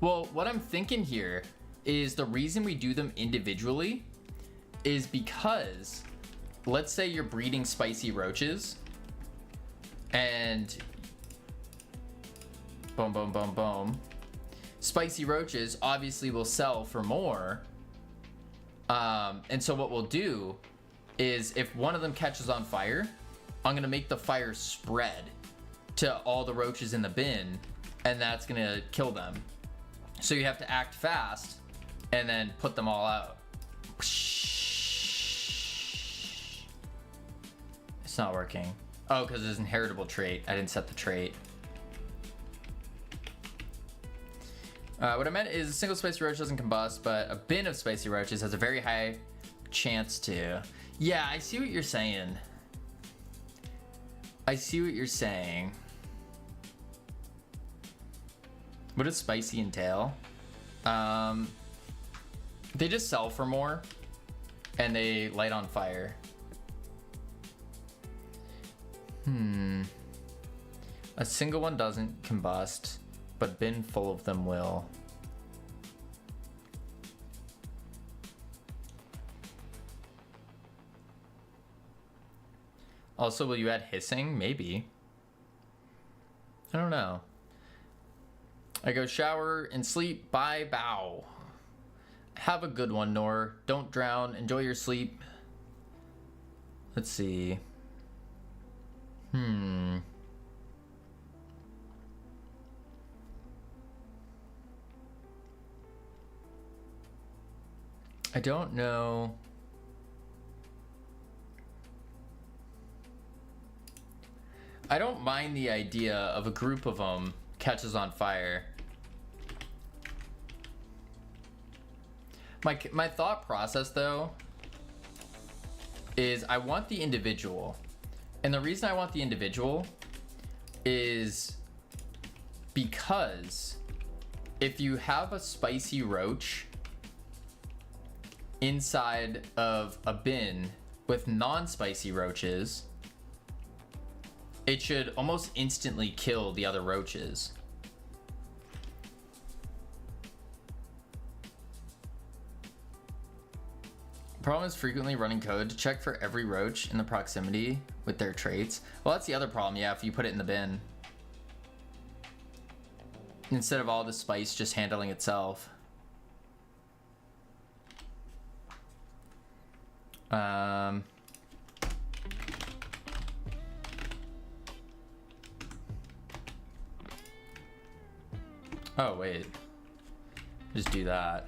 Well, what I'm thinking here is the reason we do them individually is because, let's say you're breeding spicy roaches and boom, boom, boom, boom. Spicy roaches obviously will sell for more. And so what we'll do is if one of them catches on fire, I'm gonna make the fire spread to all the roaches in the bin, and that's gonna kill them. So you have to act fast and then put them all out. It's not working. Oh, because it's an inheritable trait. I didn't set the trait. What I meant is a single spicy roach doesn't combust, but a bin of spicy roaches has a very high chance to. Yeah, I see what you're saying. I see what you're saying. What does spicy entail? They just sell for more and they light on fire. A single one doesn't combust, but bin full of them will. Also, will you add hissing? Maybe. I don't know. I go shower and sleep. Bye, bow. Have a good one, Nor. Don't drown. Enjoy your sleep. Let's see. I don't know. I don't mind the idea of a group of them catches on fire. My thought process though is I want the individual. And the reason I want the individual is because if you have a spicy roach inside of a bin with non-spicy roaches, it should almost instantly kill the other roaches. Problem is frequently running code to check for every roach in the proximity with their traits. Well, that's the other problem, yeah, if you put it in the bin. Instead of all the spice just handling itself. Oh, wait. Just do that.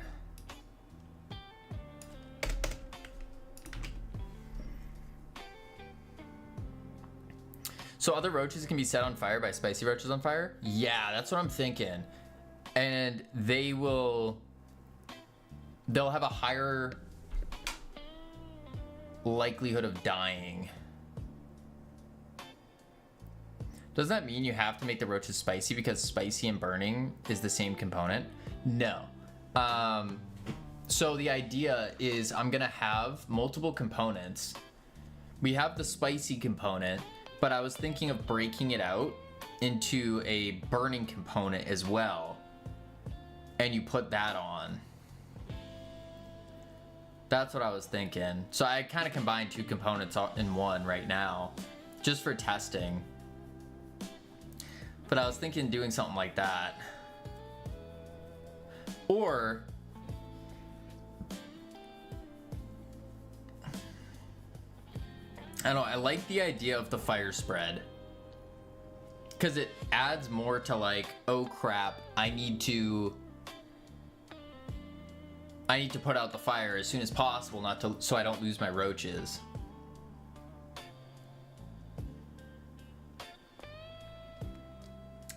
So other roaches can be set on fire by spicy roaches on fire? Yeah, that's what I'm thinking. And they'll have a higher likelihood of dying. Does that mean you have to make the roaches spicy because spicy and burning is the same component? No. So the idea is I'm gonna have multiple components. We have the spicy component, but I was thinking of breaking it out into a burning component as well. And you put that on. That's what I was thinking. So I kind of combined two components in one right now, just for testing. But I was thinking doing something like that. Or I don't know, I like the idea of the fire spread. Because it adds more to like, oh crap, I need to put out the fire as soon as possible, so I don't lose my roaches.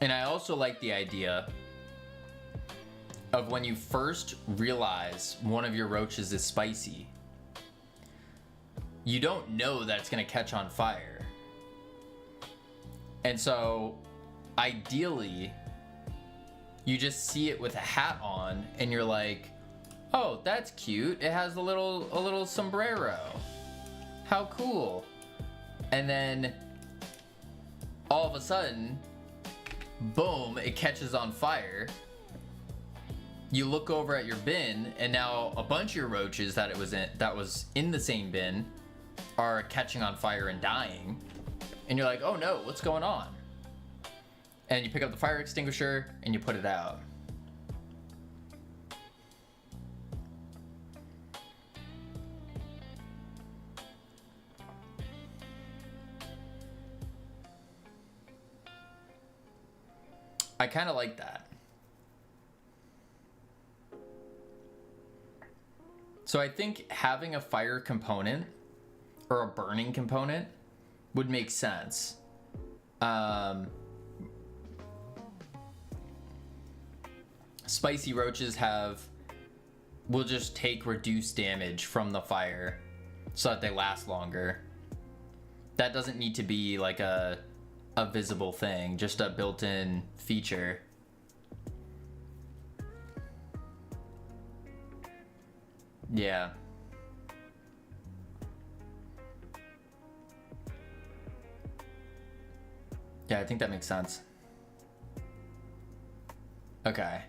And I also like the idea of when you first realize one of your roaches is spicy, you don't know that it's gonna catch on fire. And so, ideally, you just see it with a hat on, and you're like, "Oh, that's cute. It has a little sombrero. How cool!" And then, all of a sudden, boom! It catches on fire. You look over at your bin, and now a bunch of your roaches that was in the same bin are catching on fire and dying. And you're like, oh no, what's going on? And you pick up the fire extinguisher and you put it out. I kind of like that. So I think having a fire component or a burning component would make sense. Spicy roaches will just take reduced damage from the fire so that they last longer. That doesn't need to be like a visible thing, just a built-in feature. Yeah. Yeah, I think that makes sense. Okay.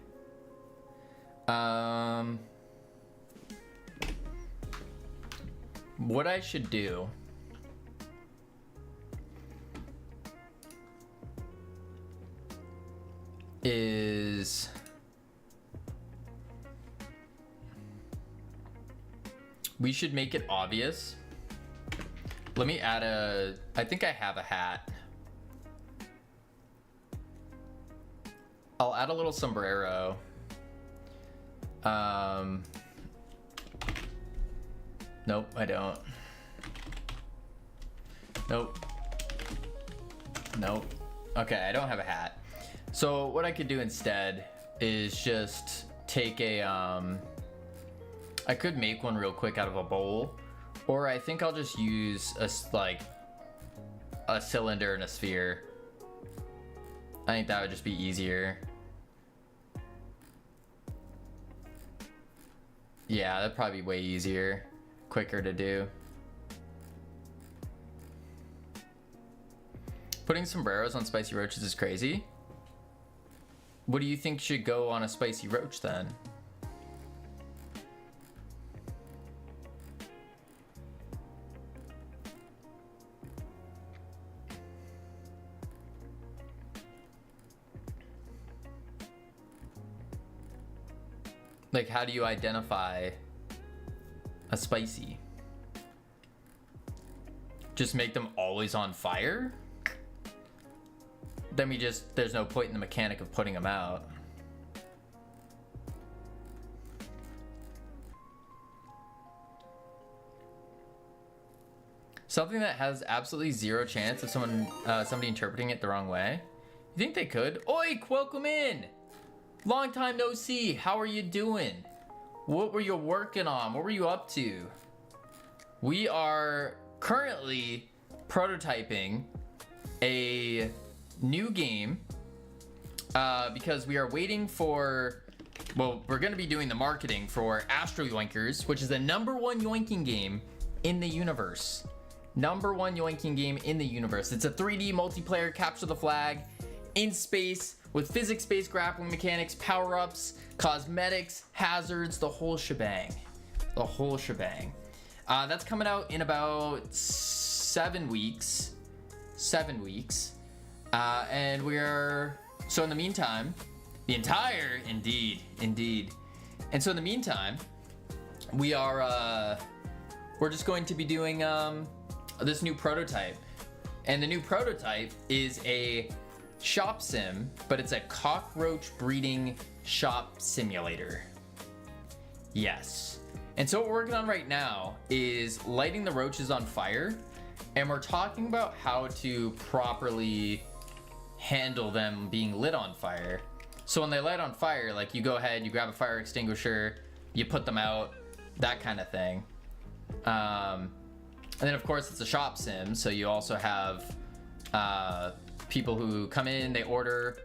What I should do is we should make it obvious. Let me add I think I have a hat. I'll add a little sombrero. Nope, I don't. Nope. Nope. Okay, I don't have a hat. So what I could do instead is just take I could make one real quick out of a bowl, or I think I'll just use a cylinder and a sphere. I think that would just be easier. Yeah, that'd probably be way easier, quicker to do. Putting sombreros on spicy roaches is crazy. What do you think should go on a spicy roach then? Like, how do you identify a spicy? Just make them always on fire? Then there's no point in the mechanic of putting them out. Something that has absolutely zero chance of somebody interpreting it the wrong way. You think they could? Oik, welcome in! Long time no see. How are you doing? What were you working on? What were you up to? We are currently prototyping a new game because we are waiting for, well, we're going to be doing the marketing for Astro Yoinkers, which is the #1 yoinking game in the universe. #1 yoinking game in the universe. It's a 3D multiplayer capture the flag in space with physics-based grappling mechanics, power-ups, cosmetics, hazards, the whole shebang. the whole shebang. That's coming out in about 7 weeks. 7 weeks. And so in the meantime, indeed. And so in the meantime, we're just going to be doing this new prototype. And the new prototype is a shop sim, but it's a cockroach breeding shop simulator. Yes. And so what we're working on right now is lighting the roaches on fire, and we're talking about how to properly handle them being lit on fire. So when they light on fire, like you go ahead, you grab a fire extinguisher, you put them out, that kind of thing. And then of course it's a shop sim, so you also have people who come in, they order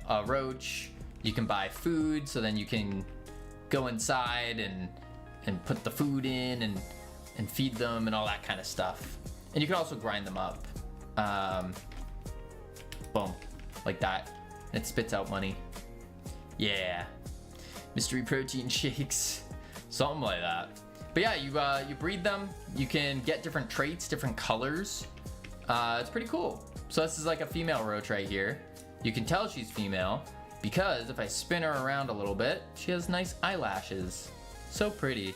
a roach, you can buy food, so then you can go inside and put the food in and feed them and all that kind of stuff. And you can also grind them up. Boom, like that. And it spits out money. Yeah, mystery protein shakes, something like that. But yeah, you breed them. You can get different traits, different colors. It's pretty cool. So this is like a female roach right here. You can tell she's female because if I spin her around a little bit, she has nice eyelashes. So pretty.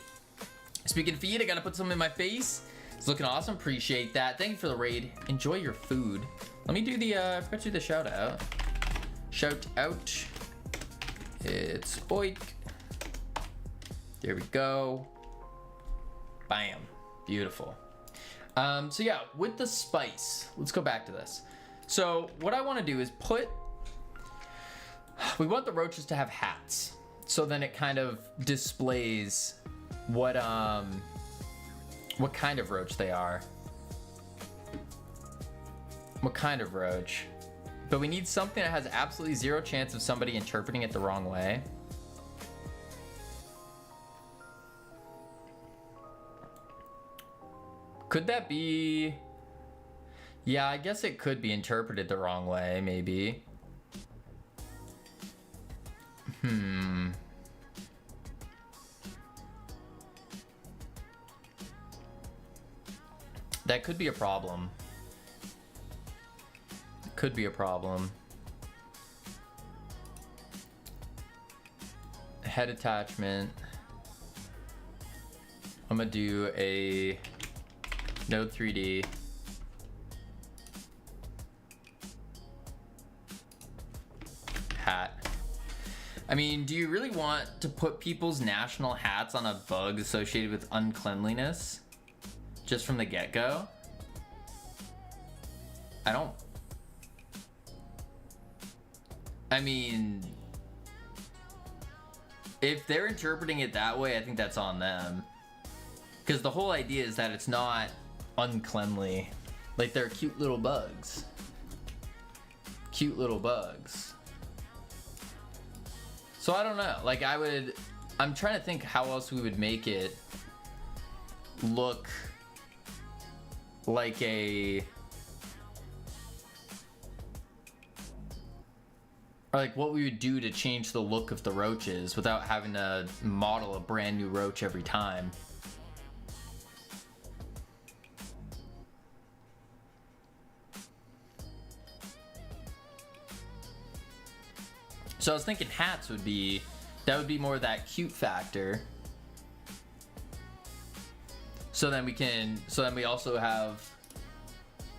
Speaking of feed, I gotta put some in my face. It's looking awesome. Appreciate that. Thank you for the raid. Enjoy your food. Let me do the I forgot to do the shout out. Shout out. It's Oik. There we go. Bam. Beautiful. So yeah, with the spice, let's go back to this. So what I want to do is we want the roaches to have hats. So then it kind of displays what kind of roach they are. What kind of roach? But we need something that has absolutely zero chance of somebody interpreting it the wrong way. Could that be... Yeah, I guess it could be interpreted the wrong way, maybe. That could be a problem. Could be a problem. Head attachment. I'm gonna do a Node 3D. Hat. I mean, do you really want to put people's national hats on a bug associated with uncleanliness? Just from the get-go? I don't... I mean... If they're interpreting it that way, I think that's on them. Because the whole idea is that it's not uncleanly. Like, they're cute little bugs. Cute little bugs. So I don't know. Like, I'm trying to think how else we would make it look like or like what we would do to change the look of the roaches without having to model a brand new roach every time. So I was thinking hats would be more that cute factor. So then we also have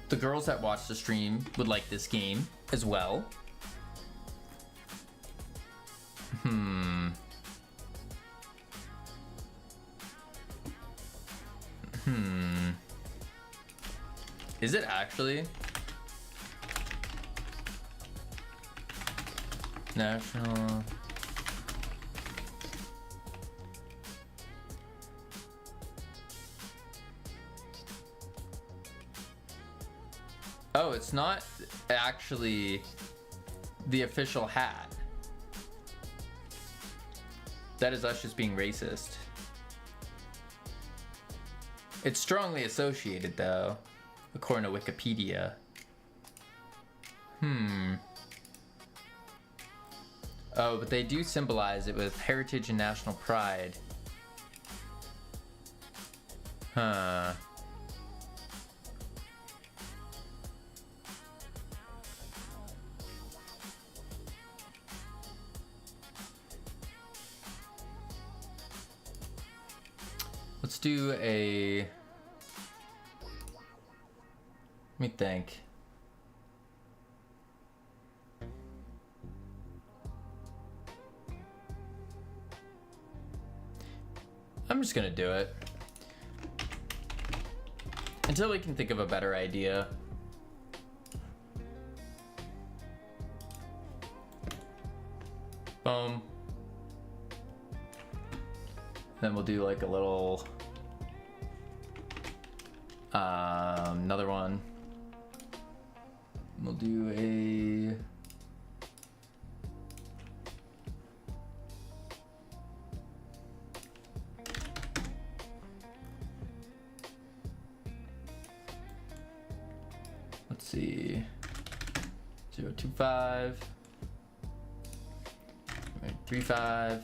the girls that watch the stream would like this game as well. Is it actually? National... Oh, it's not actually the official hat. That is us just being racist. It's strongly associated though, according to Wikipedia. Oh, but they do symbolize it with heritage and national pride. Huh. Let's do a... Let me think. I'm just gonna do it. Until we can think of a better idea. Boom. Then we'll do like a little another one. We'll do a let's see 025 35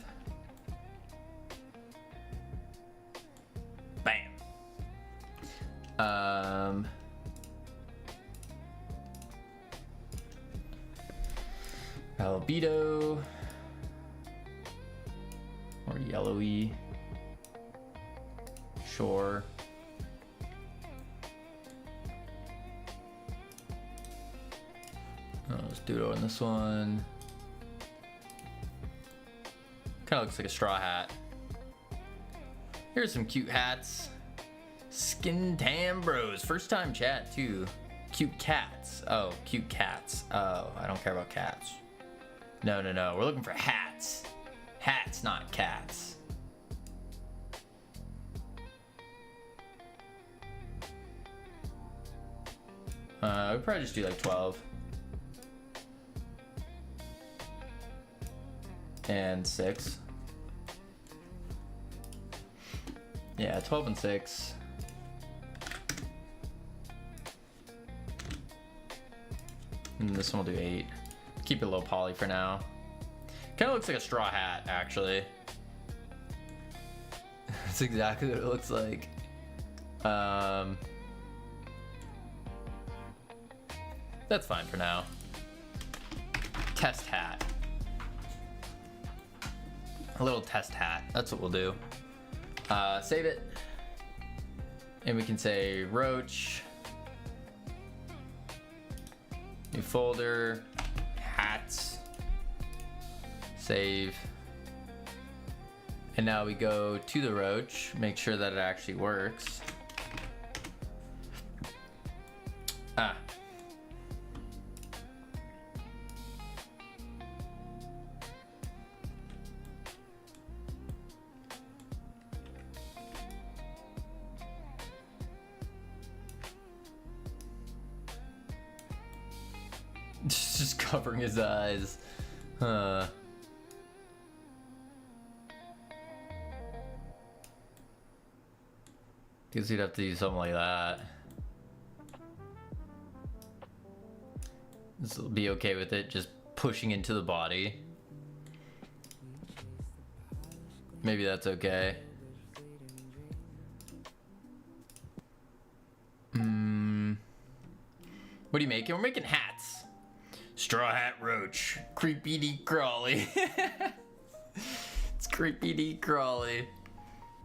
bam. Albedo or yellowy, sure. Let's do it on this one. Kind of looks like a straw hat. Here's some cute hats. Skin Tan Bros. First time chat too. Cute cats. Oh, cute cats. Oh, I don't care about cats. No, no, no. We're looking for hats. Hats, not cats. We'd probably just do like 12. And 6. Yeah, 12 and 6. And this one will do 8. Keep it low poly for now. Kind of looks like a straw hat, actually. That's exactly what it looks like. That's fine for now. Test hat. A little test hat. That's what we'll do. Save it. And we can say Roach. New folder. Hats. Save. And now we go to the Roach. Make sure that it actually works. Ah. Just covering his eyes. Guess you'd have to do something like that. This will be okay with it, just pushing into the body. Maybe that's okay. What are you making? We're making hats. Straw Hat Roach. Creepy D Crawly. It's Creepy D Crawly.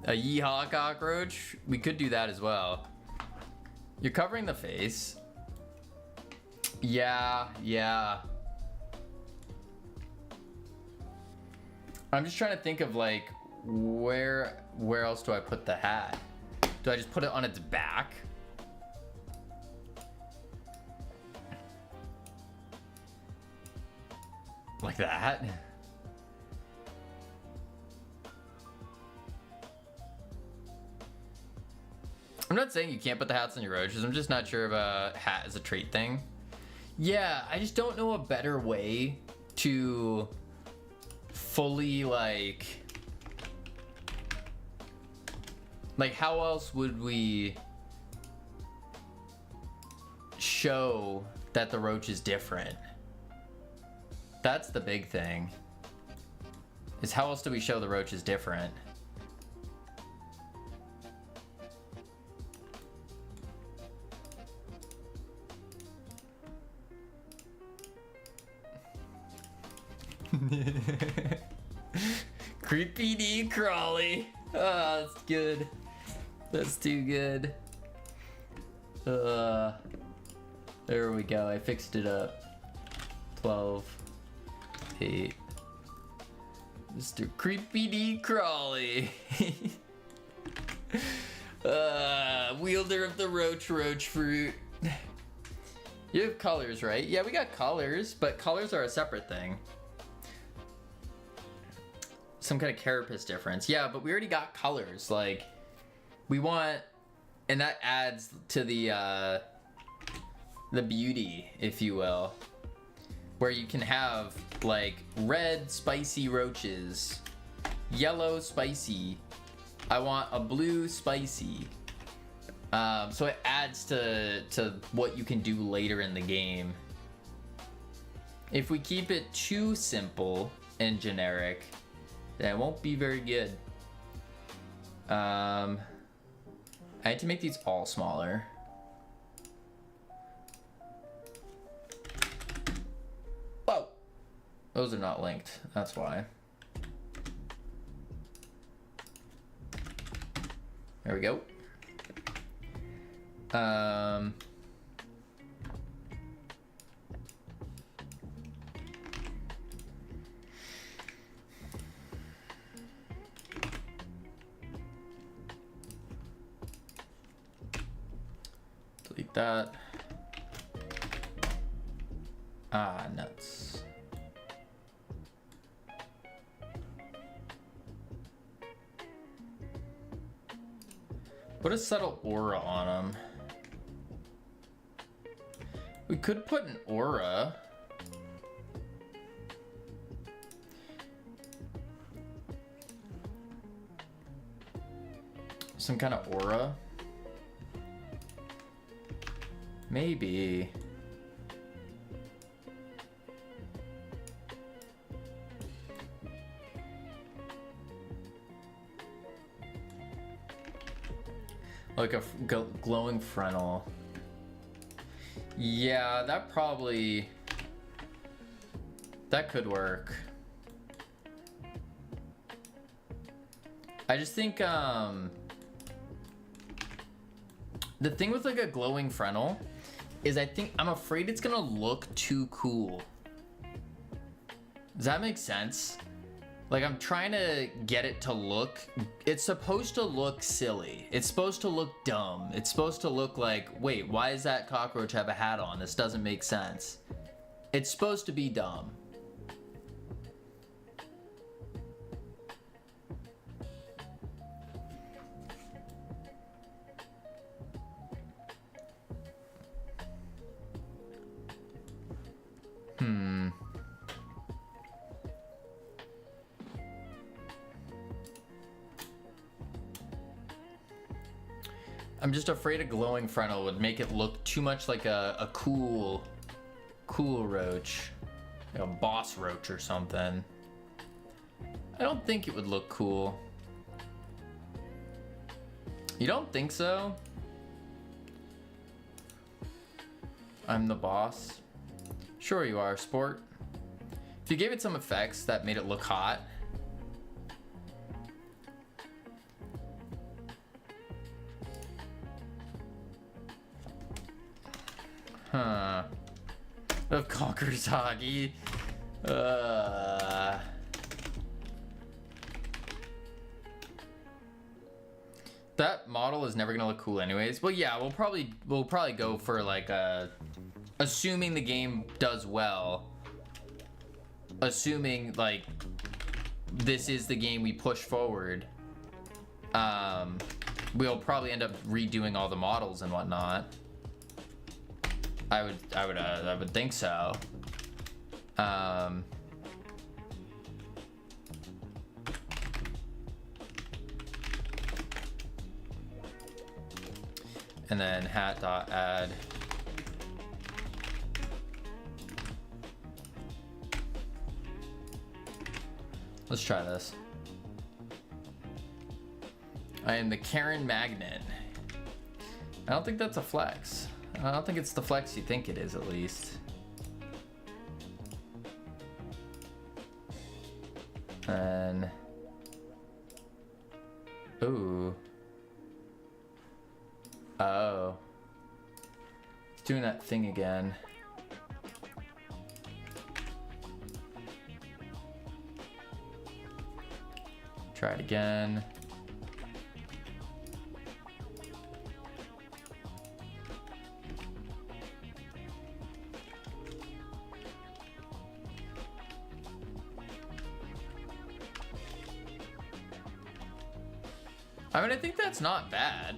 A Yeehaw Cockroach. We could do that as well. You're covering the face. Yeah, yeah. I'm just trying to think of like where else do I put the hat? Do I just put it on its back? Like that? I'm not saying you can't put the hats on your roaches. I'm just not sure if a hat is a trait thing. Yeah, I just don't know a better way to fully like how else would we show that the roach is different? That's the big thing. Is how else do we show the roach is different? Creepy D crawly. Oh, that's good. That's too good. There we go. I fixed it up. 12, 8. Mr. Creepy D Crawly. Wielder of the roach fruit. You have colors, right? Yeah, we got colors, but colors are a separate thing. Some kind of carapace difference. Yeah, but we already got colors. Like, we want, and that adds to the beauty, if you will, where you can have like red spicy roaches, yellow spicy. I want a blue spicy. So it adds to what you can do later in the game. If we keep it too simple and generic, then it won't be very good. I had to make these all smaller. Whoa! Those are not linked, that's why. There we go. Delete that. Ah, nuts. Put a subtle aura on them. We could put an aura. Some kind of aura. Maybe. Like a glowing frontal. Yeah, that could work. I just think the thing with like a glowing frontal is I'm afraid it's gonna look too cool. Does that make sense? Like, I'm trying to get it to look, it's supposed to look silly. It's supposed to look dumb. It's supposed to look like, wait, why does that cockroach have a hat on? This doesn't make sense. It's supposed to be dumb. I'm just afraid a glowing frontal would make it look too much like a cool roach. Like a boss roach or something. I don't think it would look cool. You don't think so? I'm the boss. Sure you are, sport. If you gave it some effects that made it look hot. Huh. Of Conquersagi. That model is never gonna look cool anyways. Well, yeah, we'll probably go for like assuming the game does well. Assuming like this is the game we push forward. We'll probably end up redoing all the models and whatnot. I would think so. And then hat.add. Let's try this. I am the Karen Magnet. I don't think that's a flex. I don't think it's the flex you think it is, at least. And ooh. Oh. It's doing that thing again. Try it again. I mean, I think that's not bad.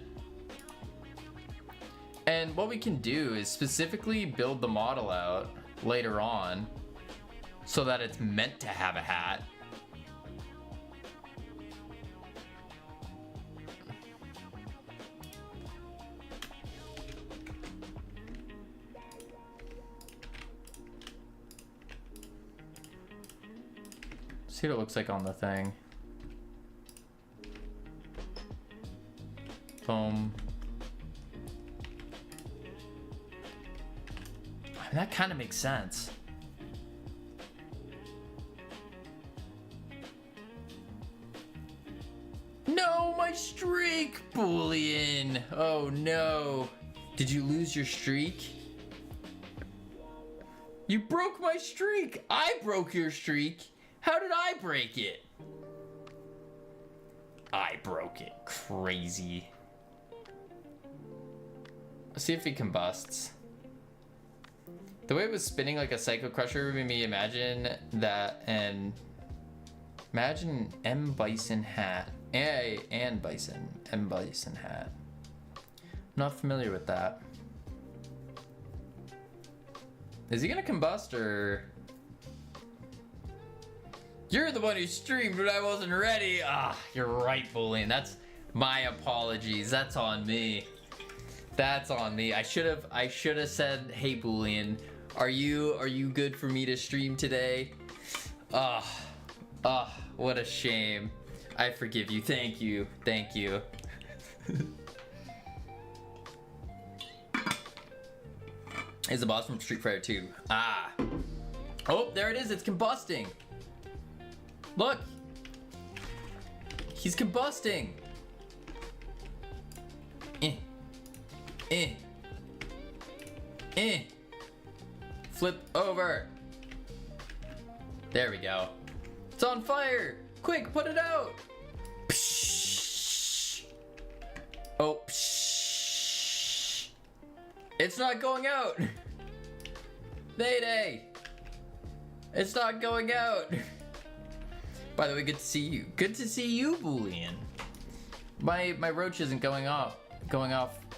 And what we can do is specifically build the model out later on so that it's meant to have a hat. See what it looks like on the thing. Boom. I mean, that kind of makes sense. No, my streak, Boolean. Oh no. Did you lose your streak? You broke my streak. I broke your streak. How did I break it? I broke it. Crazy. Let's see if it combusts. The way it was spinning like a Psycho Crusher made me imagine that, and imagine M. Bison hat. And Bison. M. Bison hat. Not familiar with that. Is he gonna combust or? You're the one who streamed when I wasn't ready. Ah, you're right, Boolean. That's my apologies. That's on me. That's on me. I should have said, "Hey, Boolean, are you good for me to stream today?" What a shame. I forgive you. Thank you. Thank you. Is the boss from Street Fighter 2? Ah. Oh, there it is. It's combusting. Look. He's combusting. Flip over. There we go. It's on fire. Quick, put it out. Psh. Oh, psh. It's not going out. Mayday. It's not going out. By the way, good to see you. Good to see you, Boolean. My roach isn't going off.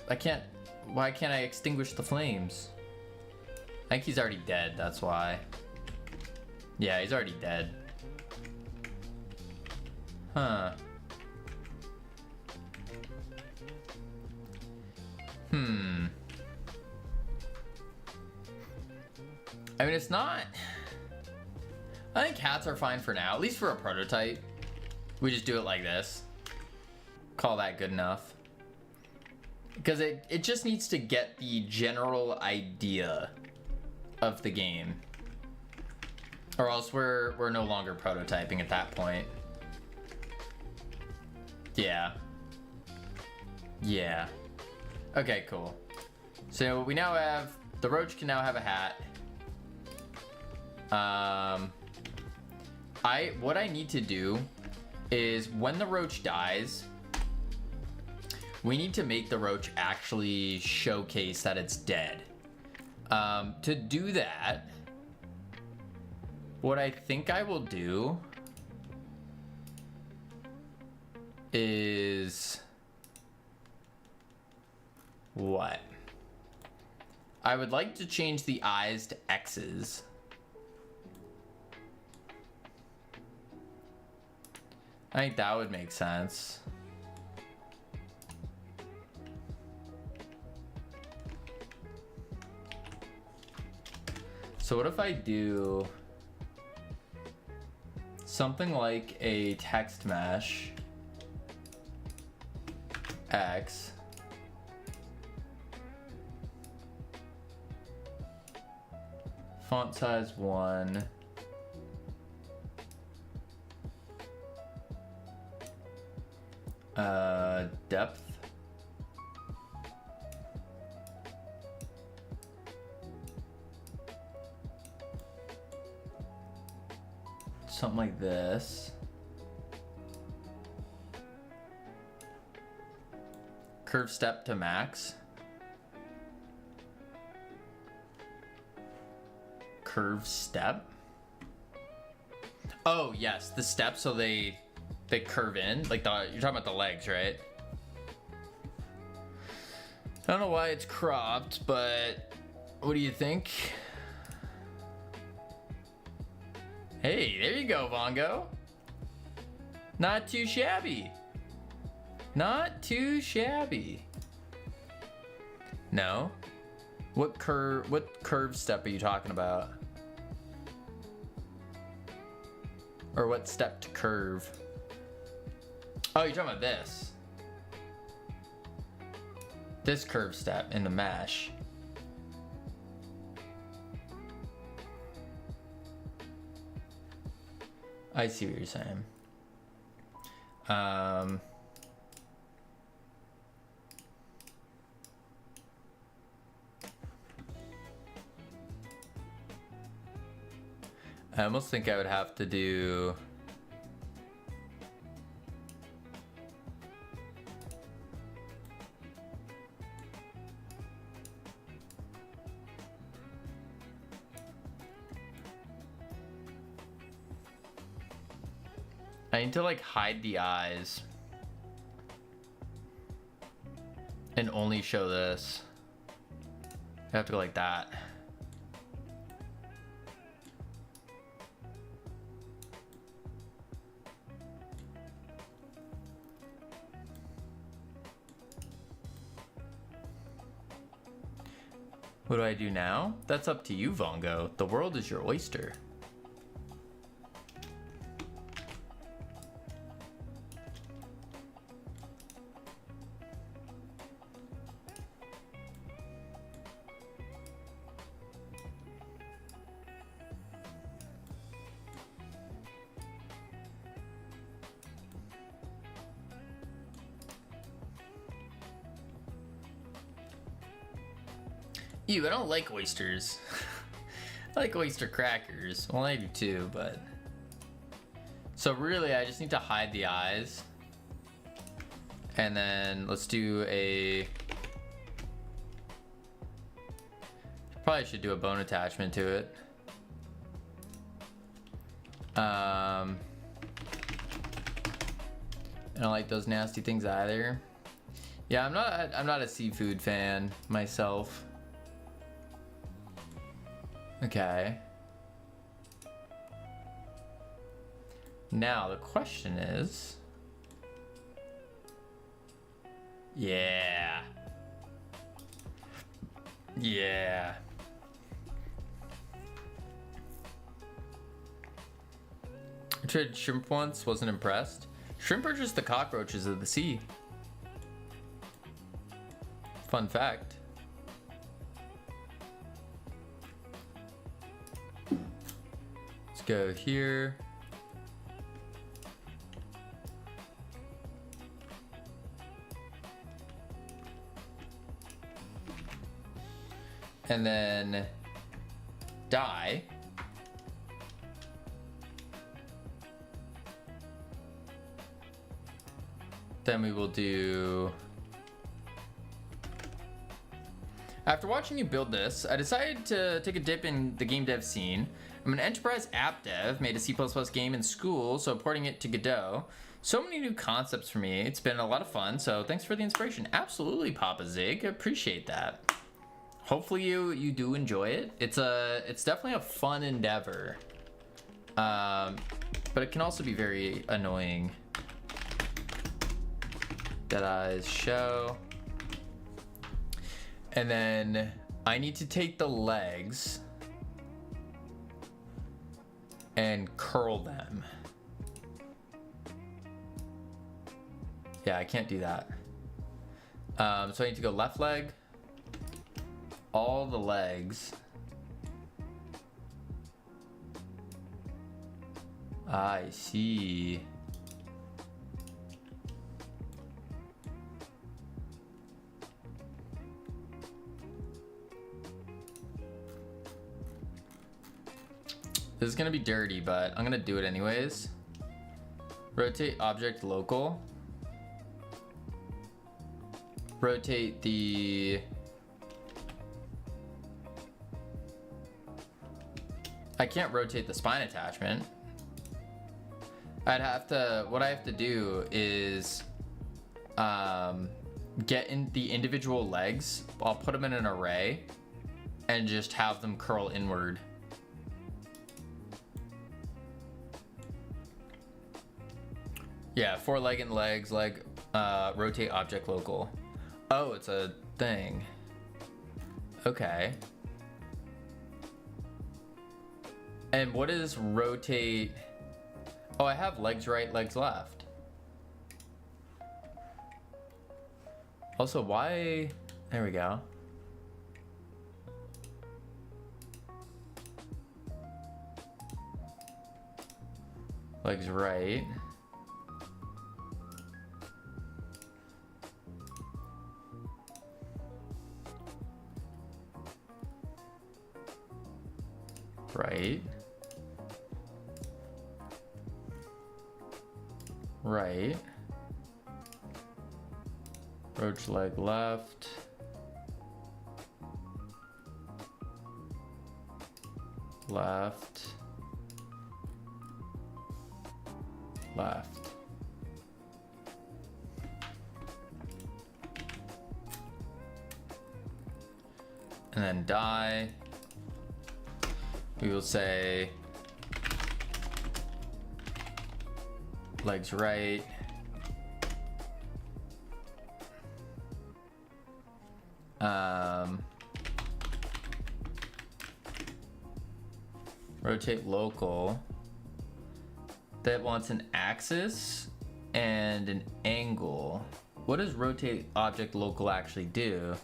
I can't. Why can't I extinguish the flames? I think he's already dead. That's why. Yeah, he's already dead. Huh. I mean, it's not. I think hats are fine for now, at least for a prototype. We just do it like this. Call that good enough. Because it just needs to get the general idea of the game. Or else we're no longer prototyping at that point. Yeah. Yeah. Okay, cool. So we now have, the roach can now have a hat. What I need to do is when the roach dies, we need to make the roach actually showcase that it's dead. To do that, what I think I will do is what? I would like to change the eyes to X's. I think that would make sense. So what if I do something like a text mesh X font size 1 Depth. Something like this. Curve step to max. Curve step. Oh yes, the steps, so they curve in. Like you're talking about the legs, right? I don't know why it's cropped, but what do you think? Hey, there you go, Vongo. Not too shabby. Not too shabby. No? What curve step are you talking about? Or what step to curve? Oh, you're talking about this. This curve step in the mesh. I see what you're saying. I almost think I would have to do I need to like hide the eyes and only show this. I have to go like that. What do I do now? That's up to you, Vongo. The world is your oyster. Ew, I don't like oysters. I like oyster crackers. Well, I do too, but... So really, I just need to hide the eyes. And then let's do a... Probably should do a bone attachment to it. I don't like those nasty things either. Yeah, I'm not a seafood fan myself. Okay. Now the question is... Yeah. Yeah. I tried shrimp once, wasn't impressed. Shrimp are just the cockroaches of the sea. Fun fact. Let's go here. And then dye. Then we will do... After watching you build this, I decided to take a dip in the game dev scene. I'm an enterprise app dev, made a C++ game in school, so porting it to Godot. So many new concepts for me. It's been a lot of fun, so thanks for the inspiration. Absolutely, Papa Zig. I appreciate that. Hopefully you do enjoy it. It's definitely a fun endeavor. But it can also be very annoying. Dead eyes show. And then I need to take the legs and curl them. Yeah, I can't do that. So I need to go left leg, all the legs. I see. This is gonna be dirty, but I'm gonna do it anyways. Rotate object local. Rotate the... I can't rotate the spine attachment. I'd have to, what I have to do is get in the individual legs. I'll put them in an array and just have them curl inward. Yeah, foreleg and legs, rotate object local. Oh, it's a thing. Okay. And what is rotate? Oh, I have legs right, legs left. Also, why? There we go. Legs right. Right. Right. Roach leg left. Left. Left. And then die. We will say legs right. Rotate local. That wants an axis and an angle. What does rotate object local actually do?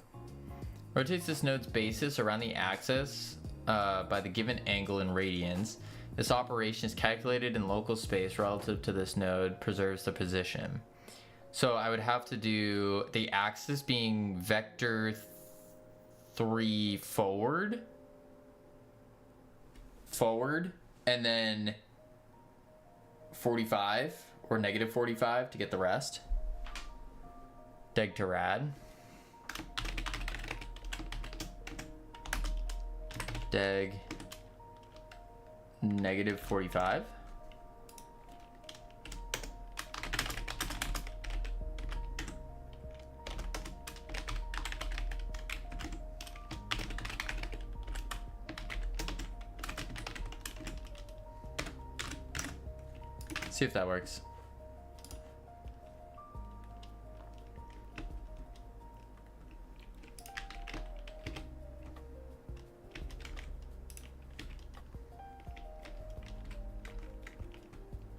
Rotates this node's basis around the axis by the given angle in radians. This operation is calculated in local space relative to this node, preserves the position. So I would have to do the axis being vector 3 forward, and then 45 or negative 45 to get the rest. Deg to rad. Deg negative 45. See if that works.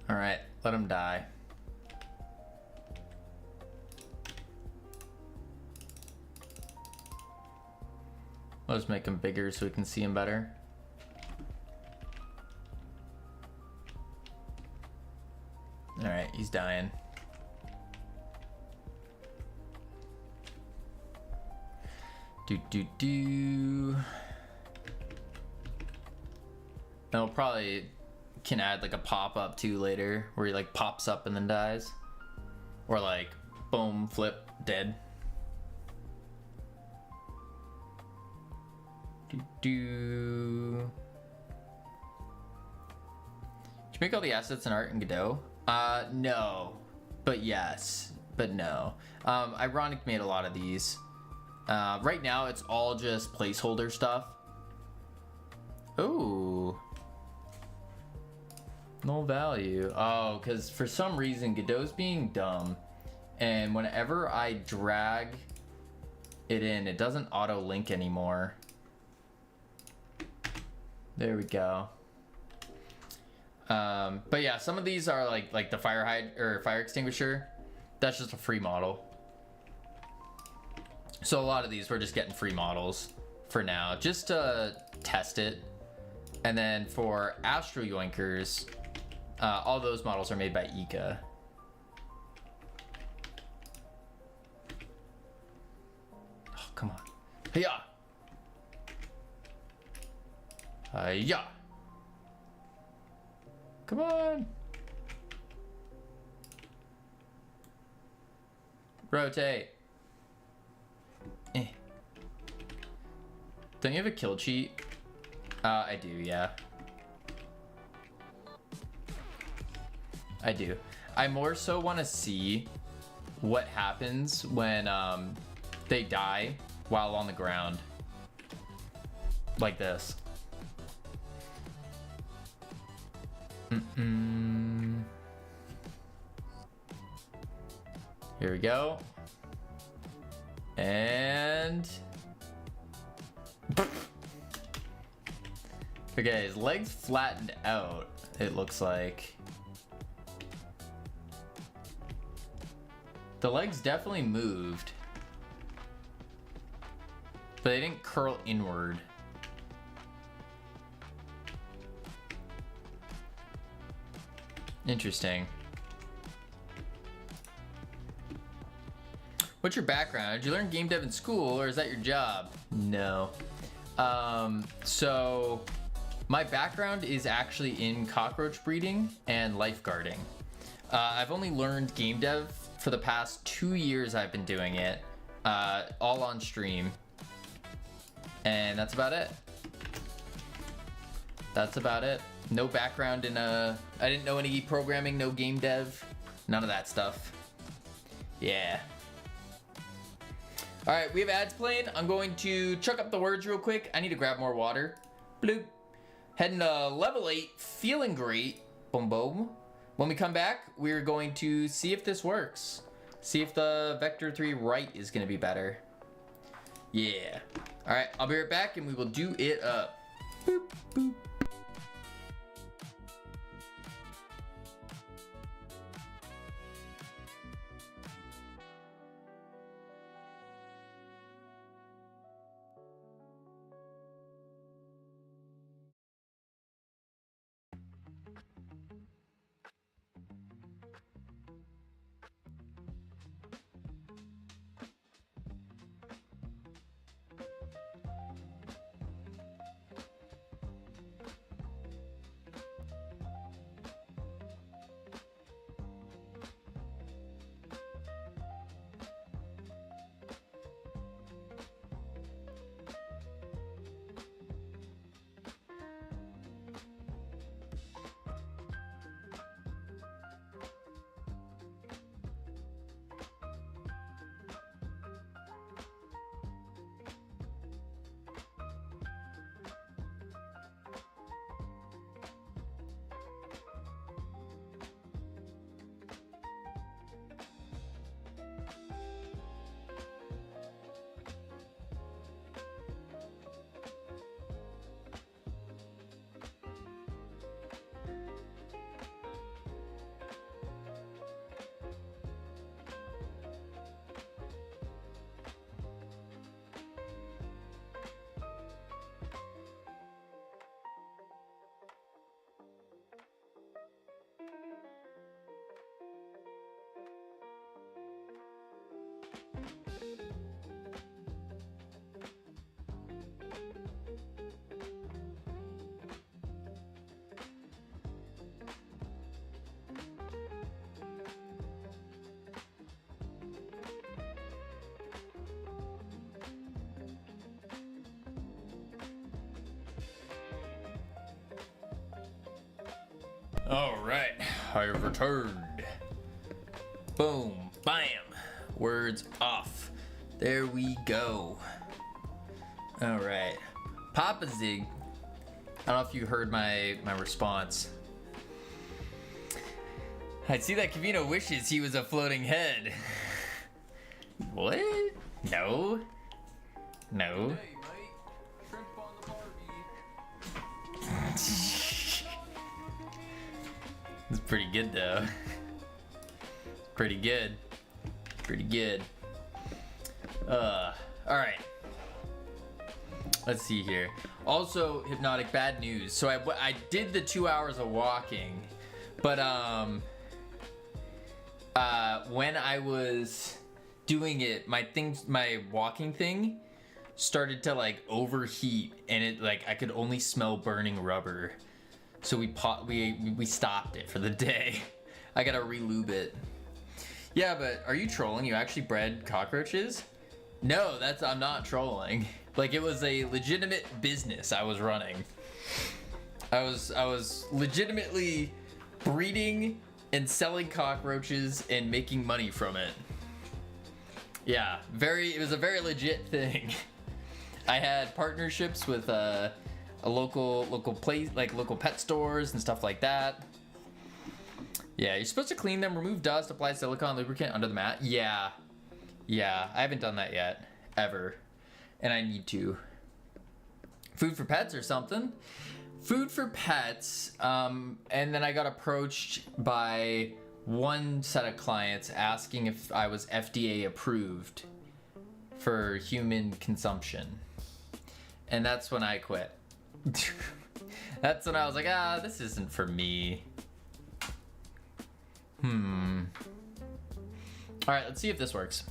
All right, let him die. I'll just make him bigger so we can see him better. All right, he's dying. And we'll probably can add like a pop-up too later where he like pops up and then dies, or like boom, flip, dead. Did you make all the assets in art in Godot? No, but yes, but no. Ironic made a lot of these. Right now it's all just placeholder stuff. Ooh. No value. Oh, because for some reason Godot's being dumb, and whenever I drag it in, it doesn't auto link anymore. There we go. But yeah, some of these are like the fire extinguisher. That's just a free model. So a lot of these we're just getting free models for now, just to test it. And then for Astro Yoinkers, all those models are made by Ika. Oh, come on. Hiya! Hiya! Come on. Rotate. Eh. Don't you have a kill cheat? I do, yeah. I do. I more so want to see what happens when they die while on the ground. Like this. Here we go. And... Okay, his legs flattened out, it looks like. The legs definitely moved. But they didn't curl inward. Interesting. What's your background? Did you learn game dev in school or is that your job? No. So my background is actually in cockroach breeding and lifeguarding. I've only learned game dev for the past 2 years. I've been doing it, all on stream. And that's about it. That's about it. No background in I didn't know any programming, no game dev, none of that stuff. Yeah. All right, we have ads playing. I'm going to chuck up the words real quick. I need to grab more water. Bloop. Heading to level 8, feeling great. Boom, boom. When we come back, we're going to see if this works. See if the Vector 3 right is gonna be better. Yeah. All right, I'll be right back and we will do it up. Boop, boop. All right, I have returned. Boom, bam, words off. There we go. All right, Papa Zig. I don't know if you heard my response. I see that Kavino wishes he was a floating head. What? No. No. Hey, mate. Shrimp on the Barbie. It's pretty good though. Pretty good. Pretty good. Alright. Let's see here. Also, Hypnotic, bad news. So I did the 2 hours of walking, but when I was doing it, my walking thing started to like overheat, and it like I could only smell burning rubber. so we stopped it for the day. I gotta re-lube it. Yeah, but are you trolling? You actually bred cockroaches? No, I'm not trolling. Like, it was a legitimate business I was running. I was legitimately breeding and selling cockroaches and making money from it. Yeah, it was a very legit thing. I had partnerships with a local place, like local pet stores and stuff like that. Yeah, you're supposed to clean them, remove dust, apply silicone lubricant under the mat. Yeah, I haven't done that yet, ever, and I need to. Food for pets or something. Food for pets, and then I got approached by one set of clients asking if I was FDA approved for human consumption. And that's when I quit. That's when I was like, this isn't for me. All right, let's see if this works.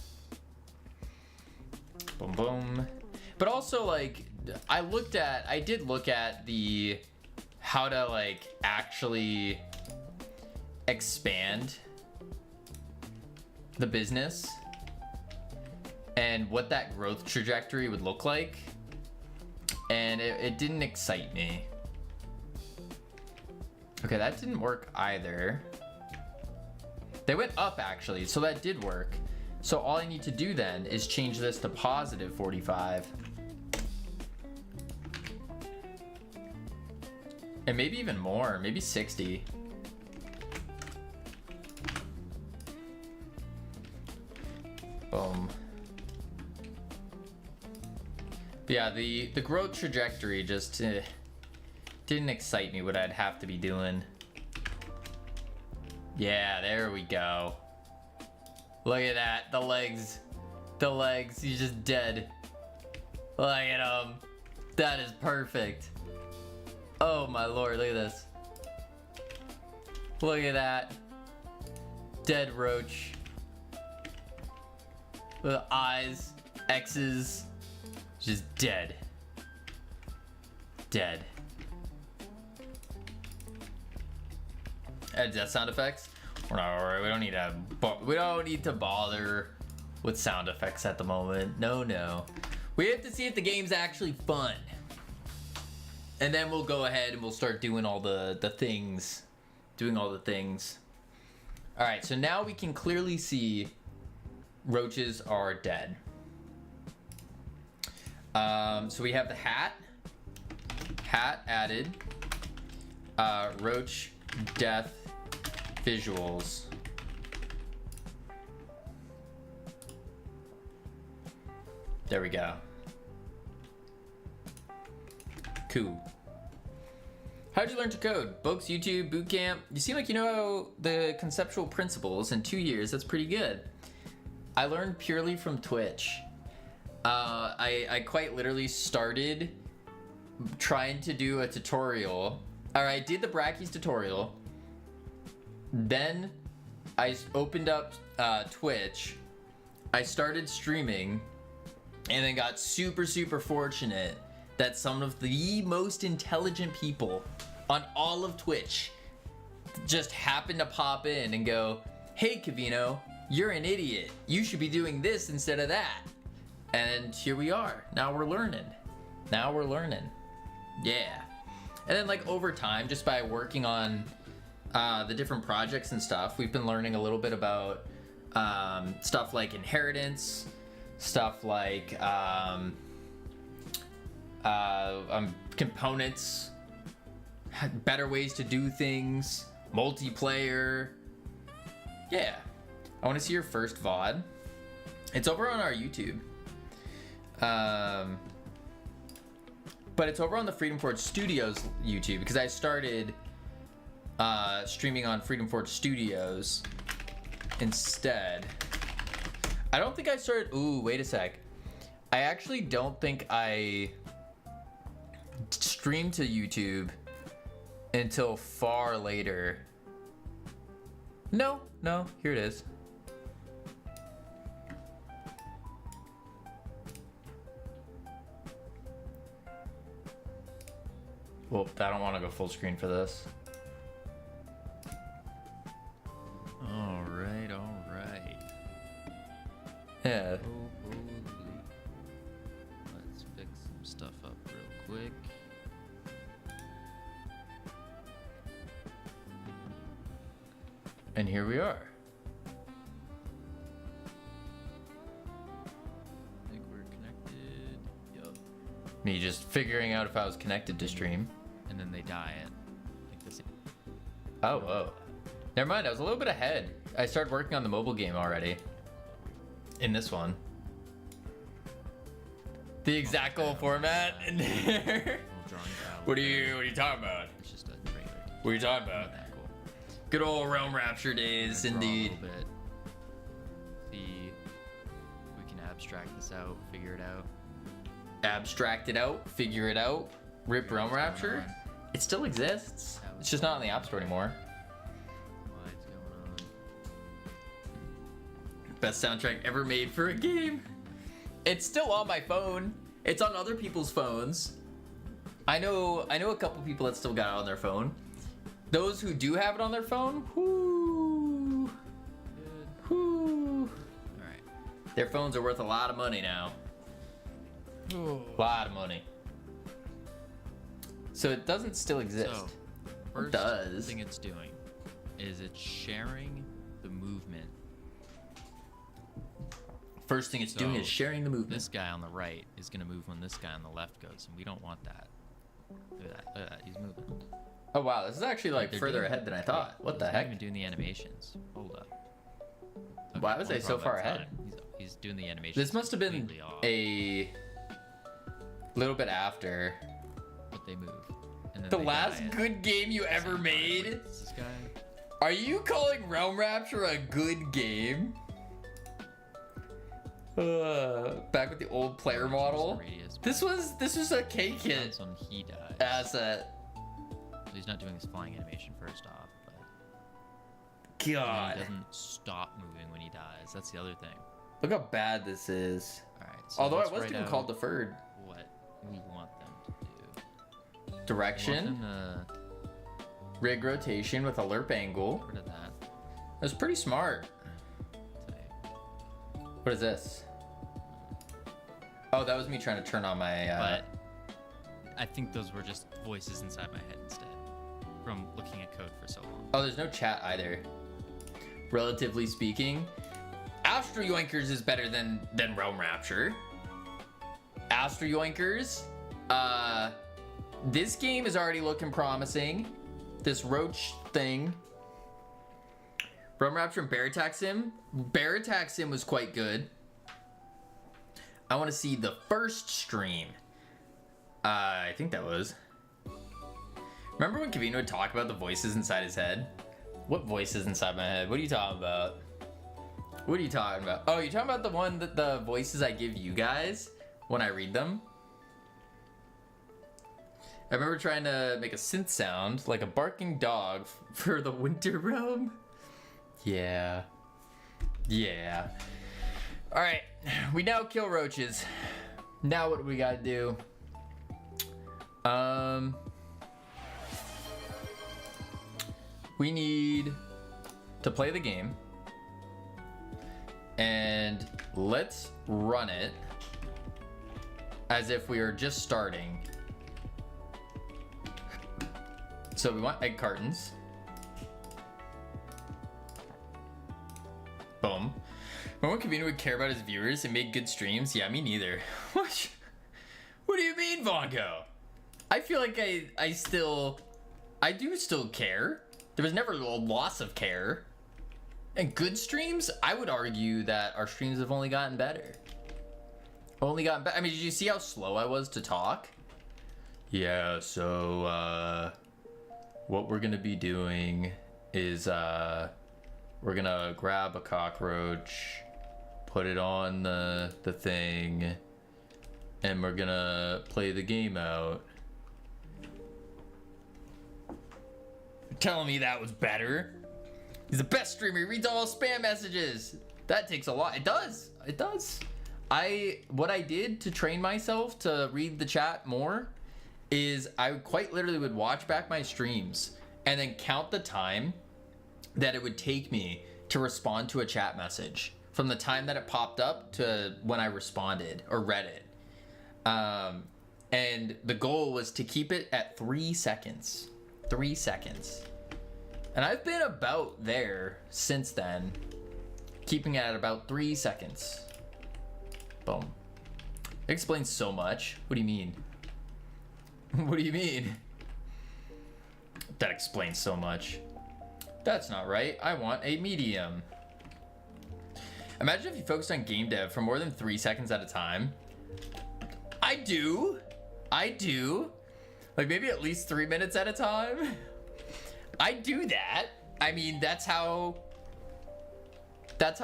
Boom, boom. But also, like, I did look at the how to like actually expand the business and what that growth trajectory would look like, and it didn't excite me. Okay, that didn't work either. They went up actually, so that did work. So all I need to do then is change this to positive 45. And maybe even more, maybe 60. Boom. But yeah, the growth trajectory just didn't excite me what I'd have to be doing. Yeah, there we go. Look at that, the legs, he's just dead. Look at him. That is perfect. Oh my lord, look at this. Look at that. Dead roach. The eyes, X's, just dead. Dead. Death sound effects? We don't need to bother with sound effects at the moment. No. We have to see if the game's actually fun. And then we'll go ahead and we'll start doing all the things. Alright, so now we can clearly see roaches are dead. So we have the hat added, roach death visuals. There we go. Cool. How'd you learn to code? Books, YouTube, bootcamp? You seem like you know the conceptual principles in 2 years. That's pretty good. I learned purely from Twitch. I quite literally started trying to do a tutorial. I did the Brackeys tutorial. Then I opened up Twitch. I started streaming and then got super fortunate that some of the most intelligent people on all of Twitch just happened to pop in and go, "Hey Cavino, you're an idiot. You should be doing this instead of that." And here we are. Now we're learning. Yeah. And then like over time, just by working on the different projects and stuff, we've been learning a little bit about stuff like inheritance, stuff like components, better ways to do things, multiplayer. Yeah. I want to see your first VOD. It's over on our YouTube. But it's over on the Freedom Forge Studios YouTube because I started streaming on Freedom Forge Studios instead. I don't think I started. Ooh, wait a sec. I actually don't think I streamed to YouTube until far later. No, here it is. Well, I don't want to go full screen for this. All right, all right. Yeah. Oh, holy. Let's fix some stuff up real quick. And here we are. I think we're connected. Yup. Me just figuring out if I was connected to stream. And then they die at, I think this. Oh, whoa. Never mind, I was a little bit ahead. I started working on the mobile game already. In this one. The exact goal format in there. Little drawing file. What are you talking about? It's just a regular. What are you talking about? Not that cool. Good old Realm Rapture days, Draw indeed. A little bit. See if we can abstract this out, figure it out. Abstract it out, figure it out. Rip Realm What's going Rapture. on. It still exists. It's just not on the App Store anymore. What's going on? Best soundtrack ever made for a game. It's still on my phone. It's on other people's phones. I know a couple people that still got it on their phone. Those who do have it on their phone, whoo, Good. whoo. All right. Their phones are worth a lot of money now. A lot of money. So it doesn't still exist. So, Or first does. thing it's doing is it's sharing the movement. First thing it's doing So, is sharing the movement. This guy on the right is gonna move when this guy on the left goes, and we don't want that. Look at that! Look at that! He's moving. Oh wow, this is actually like They're further doing- ahead than I thought. What the He's not heck? even doing the animations. Hold up. Why was one I so problem far at a ahead? time. He's doing the animations. This must have been completely off, a little bit after but they move. And then the they last die at good game you the ever same time. made. Wait, is this guy? Are you calling Realm Rapture a good game? Back with the old player model. Radius, This was a K-Kit depends when he dies. asset. So he's not doing his flying animation first off, but and then God, he doesn't stop moving when he dies. That's the other thing. look how bad this is. All right. So Although I let's was write getting out called deferred. what we want them to do. We want Direction, them to rig rotation with a lerp angle. get rid of that. That's pretty smart. Say. What is this? Oh, that was me trying to turn on my. But I think those were just voices inside my head instead, from looking at code for so long. Oh, there's no chat either. Relatively speaking, Astro Yoinkers is better than Realm Rapture. Astro Yoinkers, this game is already looking promising. This Roach thing. Realm Rapture and Bear Attack Sim. Bear Attack Sim was quite good. I want to see the first stream. I think that was. Remember when Kavino would talk about the voices inside his head? What voices inside my head? What are you talking about? What are you talking about? Oh, you're talking about the one that the voices I give you guys when I read them? I remember trying to make a synth sound like a barking dog for the Winter Realm. Yeah. Yeah. Alright, we now kill roaches. Now what do we gotta do? We need to play the game. And let's run it as if we are just starting. So we want egg cartons. Boom. Remember when Kavino would care about his viewers and make good streams? Yeah, me neither. What do you mean, Vongo? I feel like I do still care. There was never a loss of care. And good streams, I would argue that our streams have only gotten better. Only gotten better. I mean, did you see how slow I was to talk? Yeah, so, what we're gonna be doing is, we're gonna grab a cockroach, put it on the thing, and we're gonna play the game out. You're telling me that was better? He's the best streamer. He reads all spam messages. That takes a lot. It does. It does. What I did to train myself to read the chat more is I quite literally would watch back my streams and then count the time that it would take me to respond to a chat message from the time that it popped up to when I responded or read it. And the goal was to keep it at 3 seconds. 3 seconds. And I've been about there since then, keeping it at about 3 seconds. Boom. It explains so much. What do you mean? What do you mean? That explains so much. That's not right. I want a medium. Imagine if you focused on game dev for more than 3 seconds at a time. I do. Like maybe at least 3 minutes at a time. I do that. I mean, that's how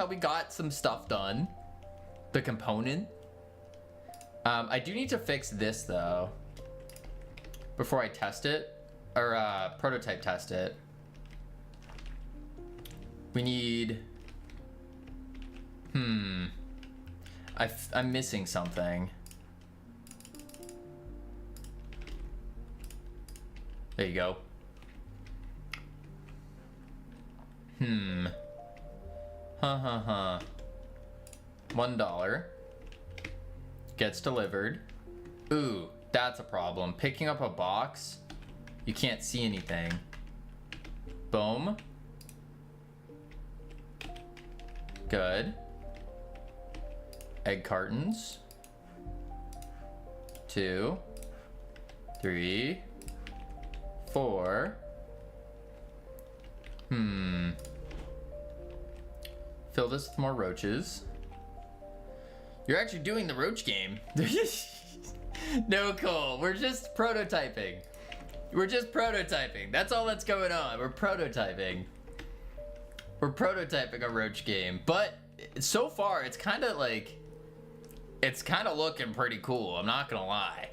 we got some stuff done. The component. I do need to fix this though before I test it or prototype test it. We need I'm missing something. There you go. $1 gets delivered. Ooh, that's a problem. Picking up a box, you can't see anything. Boom. Good. Egg cartons. 2, 3, 4. Fill this with more roaches. You're actually doing the roach game. No, Cole. We're just prototyping. That's all that's going on. We're prototyping. We're prototyping a roach game. But so far, it's kind of looking pretty cool. I'm not going to lie.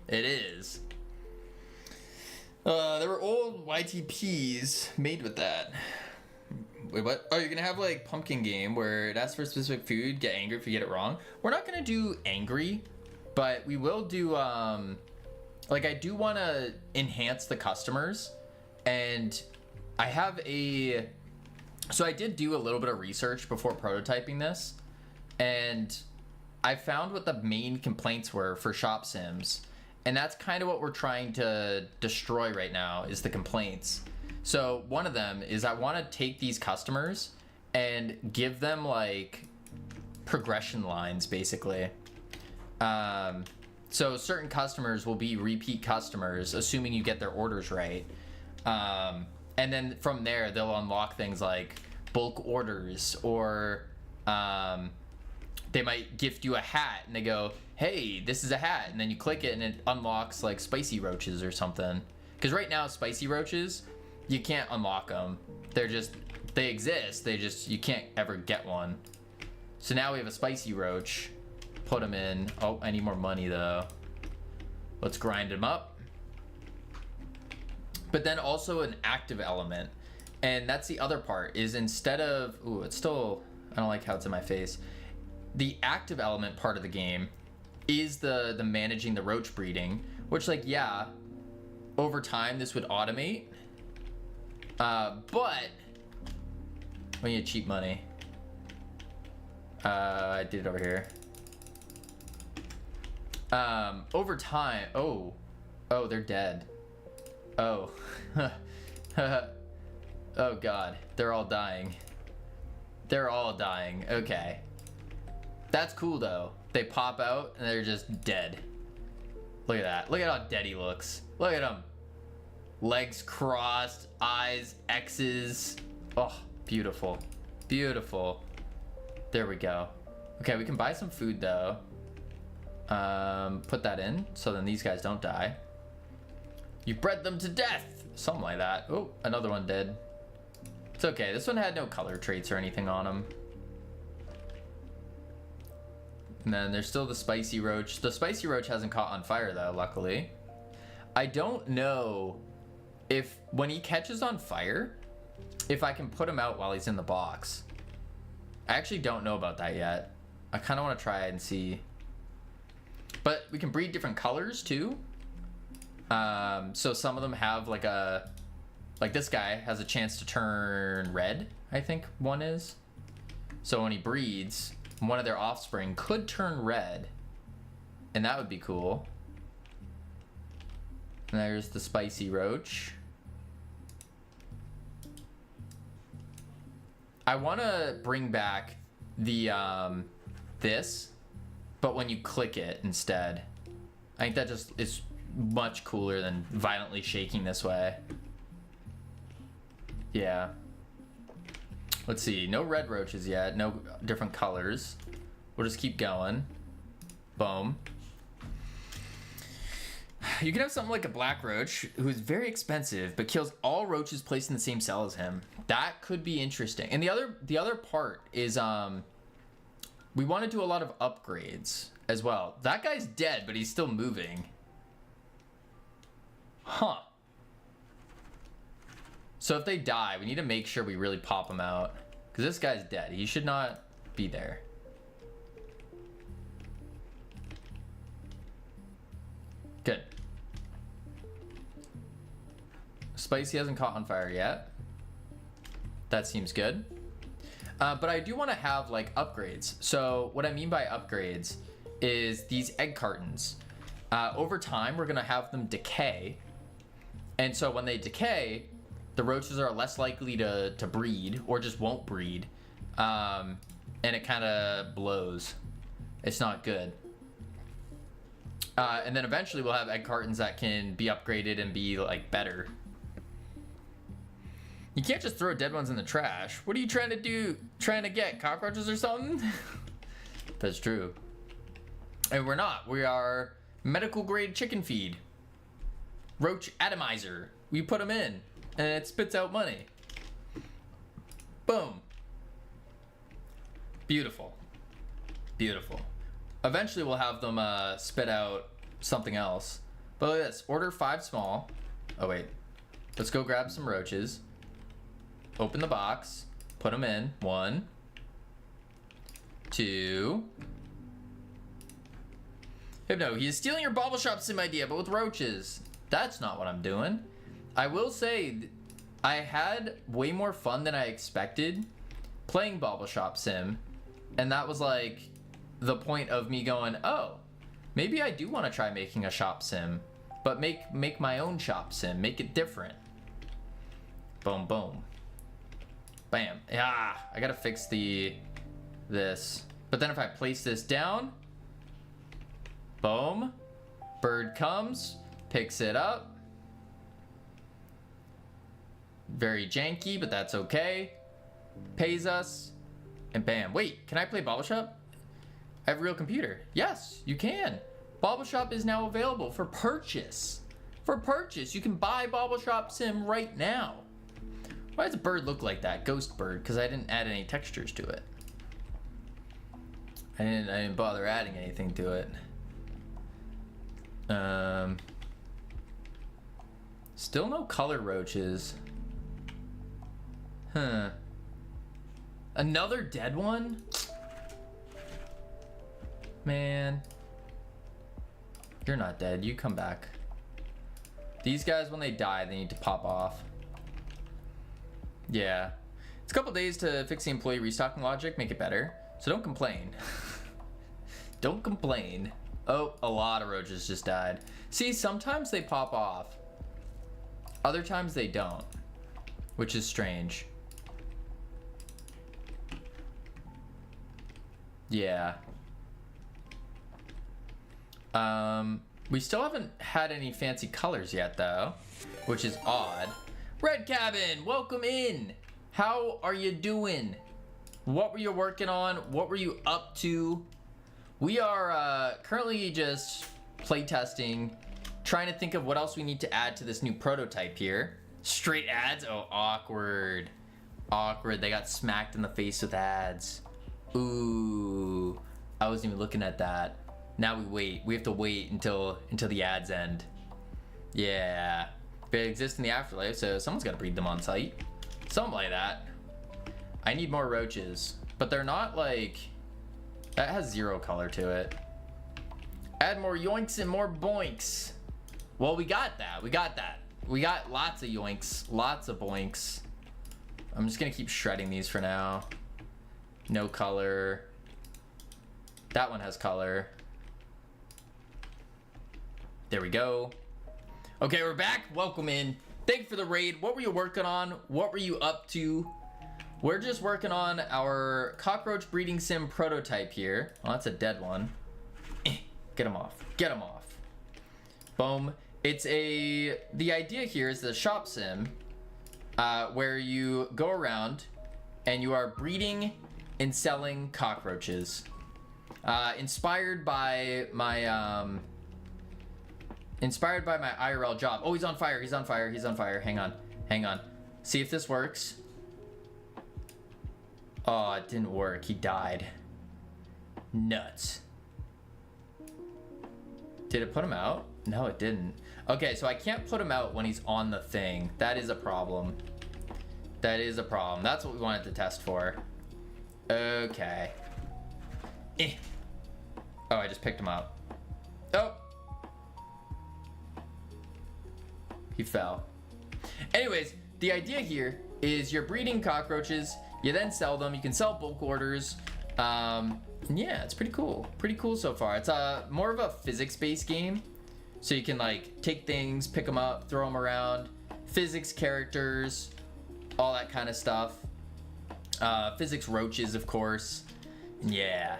It is. There were old YTPs made with that. Wait, what? Oh, you're gonna have like pumpkin game where it asks for specific food, get angry if you get it wrong. We're not gonna do angry, but we will do like I do want to enhance the customers, and I have so I did do a little bit of research before prototyping this, and I found what the main complaints were for Shop Sims, and that's kind of what we're trying to destroy right now is the complaints. So one of them is I want to take these customers and give them like progression lines basically. So certain customers will be repeat customers assuming you get their orders right. And then from there they'll unlock things like bulk orders, or they might gift you a hat and they go, hey, this is a hat, and then you click it and it unlocks like spicy roaches or something. Because right now spicy roaches, you can't unlock them. They exist. You can't ever get one. So now we have a spicy roach. Put them in. Oh, I need more money though. Let's grind them up. But then also an active element. And that's the other part is instead of, ooh, it's still, I don't like how it's in my face. The active element part of the game is the managing the roach breeding, which like, yeah, over time this would automate. But we need cheap money. I did it over here. Over time, oh, they're dead. Oh, oh God, they're all dying. Okay, that's cool though. They pop out and they're just dead. Look at that. Look at how dead he looks. Look at him. Legs crossed, eyes, X's. Oh, beautiful. Beautiful. There we go. Okay, we can buy some food though. Put that in so then these guys don't die. You bred them to death. Something like that. Oh, another one dead. It's okay. This one had no color traits or anything on him. And then there's still the spicy roach. The spicy roach hasn't caught on fire though, luckily. I don't know if when he catches on fire, if I can put him out while he's in the box. I actually don't know about that yet. I kind of want to try it and see. But we can breed different colors too. So some of them have like this guy has a chance to turn red, I think one is. So when he breeds, one of their offspring could turn red, and that would be cool. And there's the spicy roach. I want to bring back the this, but when you click it instead. I think that just is much cooler than violently shaking this way. Yeah. Let's see, no red roaches yet, no different colors. We'll just keep going. Boom. You can have something like a black roach who's very expensive but kills all roaches placed in the same cell as him. That could be interesting. And the other part is we want to do a lot of upgrades as well. That guy's dead, but he's still moving. Huh. So if they die, we need to make sure we really pop them out. Because this guy's dead. He should not be there. Good. Spicy hasn't caught on fire yet. That seems good. But I do want to have like upgrades. So what I mean by upgrades is these egg cartons. Over time, we're going to have them decay. And so when they decay, the roaches are less likely to breed or just won't breed. And it kind of blows. It's not good. And then eventually we'll have egg cartons that can be upgraded and be like better. You can't just throw dead ones in the trash. What are you trying to do? Trying to get cockroaches or something? That's true. And we're not. We are medical grade chicken feed. Roach atomizer. We put them in and it spits out money. Boom. Beautiful. Beautiful. Eventually we'll have them spit out something else. But look at this. Order 5 small. Oh wait. Let's go grab some roaches. Open the box. Put them in. 1, 2. Hypno, he is stealing your Bobble Shop Sim idea, but with roaches. That's not what I'm doing. I will say, I had way more fun than I expected playing Bobble Shop Sim. And that was like the point of me going, oh, maybe I do want to try making a shop sim, but make my own shop sim, make it different. Boom, boom. Bam. Yeah, I gotta fix this. But then if I place this down, boom, bird comes, picks it up. Very janky, but that's okay. Pays us, and bam. Wait, can I play Bobble Shop? I have a real computer. Yes, you can. Bobble Shop is now available for purchase. For purchase, you can buy Bobble Shop Sim right now. Why does a bird look like that? Ghost bird, because I didn't add any textures to it. I didn't bother adding anything to it. Still no color roaches. Huh. Another dead one? Man. You're not dead. You come back. These guys, when they die, they need to pop off. Yeah. It's a couple days to fix the employee restocking logic, make it better. So don't complain. Don't complain. Oh, a lot of roaches just died. See, sometimes they pop off. Other times they don't. Which is strange. Yeah. We still haven't had any fancy colors yet, though, which is odd. Red Cabin, welcome in. How are you doing? What were you working on? What were you up to? We are currently just playtesting, trying to think of what else we need to add to this new prototype here. Straight ads? Oh, awkward. Awkward. They got smacked in the face with ads. Ooh, I wasn't even looking at that. Now we wait. We have to wait until the ads end. Yeah. They exist in the afterlife, so someone's got to breed them on site. Something like that. I need more roaches, but they're not like... That has 0 color to it. Add more yoinks and more boinks. Well, we got that. We got that. We got lots of yoinks. Lots of boinks. I'm just gonna keep shredding these for now. No color. That one has color. There we go. Okay, we're back. Welcome in. Thank you for the raid. What were you working on? What were you up to? We're just working on our cockroach breeding sim prototype here. Oh, that's a dead one. Get him off. Get him off. Boom. The idea here is the shop sim where you go around and you are breeding and selling cockroaches. Inspired by my IRL job. Oh, he's on fire. He's on fire. He's on fire. Hang on. Hang on. See if this works. Oh, it didn't work. He died. Nuts. Did it put him out? No, it didn't. Okay, so I can't put him out when he's on the thing. That is a problem. That is a problem. That's what we wanted to test for. Okay. Oh, I just picked him up. Oh. He fell. Anyways, the idea here is you're breeding cockroaches. You then sell them. You can sell bulk orders. Yeah, it's pretty cool. Pretty cool so far. It's more of a physics-based game. So you can like take things, pick them up, throw them around. Physics characters, all that kind of stuff. Physics roaches, of course. Yeah.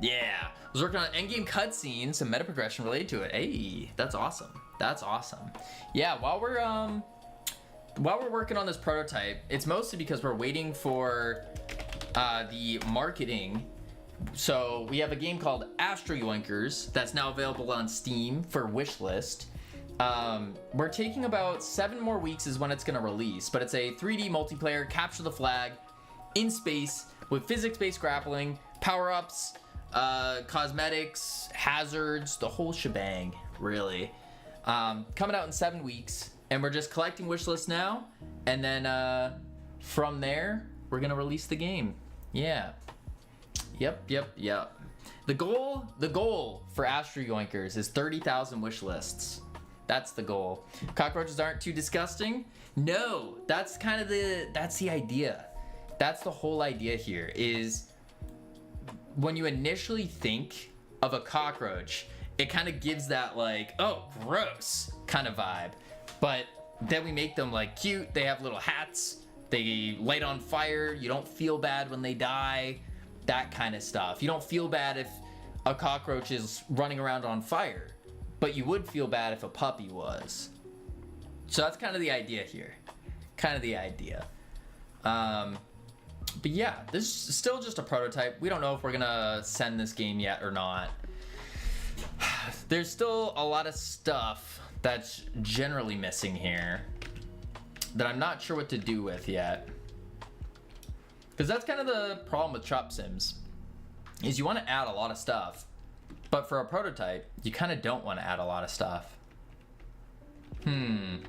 Yeah. I was working on endgame cutscenes, some meta progression related to it. Hey, that's awesome. That's awesome. Yeah, while we're working on this prototype, it's mostly because we're waiting for the marketing. So we have a game called Astro Yoinkers that's now available on Steam for wishlist. We're taking about 7 more weeks is when it's gonna release, but it's a 3D multiplayer, capture the flag, in space, with physics-based grappling, power-ups, cosmetics, hazards, the whole shebang, really. Coming out in 7 weeks, and we're just collecting wishlist now, and then from there, we're gonna release the game. Yeah. Yep. The goal for Astro Yoinkers is 30,000 wish lists. That's the goal. Cockroaches aren't too disgusting? No, that's the idea. That's the whole idea here is when you initially think of a cockroach, it kind of gives that like, oh, gross kind of vibe. But then we make them like cute. They have little hats. They light on fire. You don't feel bad when they die. That kind of stuff. You don't feel bad if a cockroach is running around on fire, but you would feel bad if a puppy was. So that's kind of the idea here. Kind of the idea. But yeah, this is still just a prototype. We don't know if we're gonna send this game yet or not. There's still a lot of stuff that's generally missing here that I'm not sure what to do with yet. Because that's kind of the problem with Chop Sims, is you want to add a lot of stuff, but for a prototype, you kind of don't want to add a lot of stuff. I'm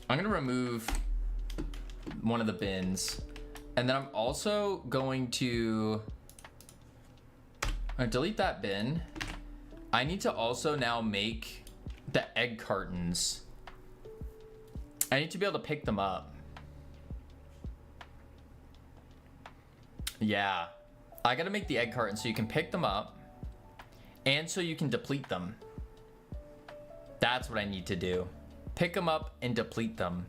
gonna remove one of the bins, and then I'm also going to delete that bin. I need to also now make the egg cartons. I need to be able to pick them up. Yeah, I gotta make the egg carton so you can pick them up and so you can deplete them. That's what I need to do. Pick them up and deplete them.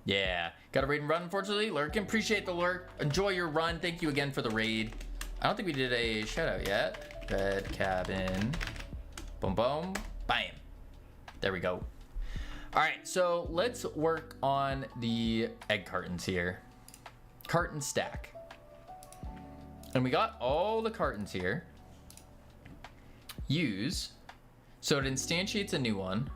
Yeah, gotta raid and run, unfortunately. Lurkin, appreciate the lurk. Enjoy your run. Thank you again for the raid. I don't think we did a shout out yet. Red cabin. Boom, boom, bam. There we go. All right, so let's work on the egg cartons here. Carton stack. And we got all the cartons here. Use. So it instantiates a new one.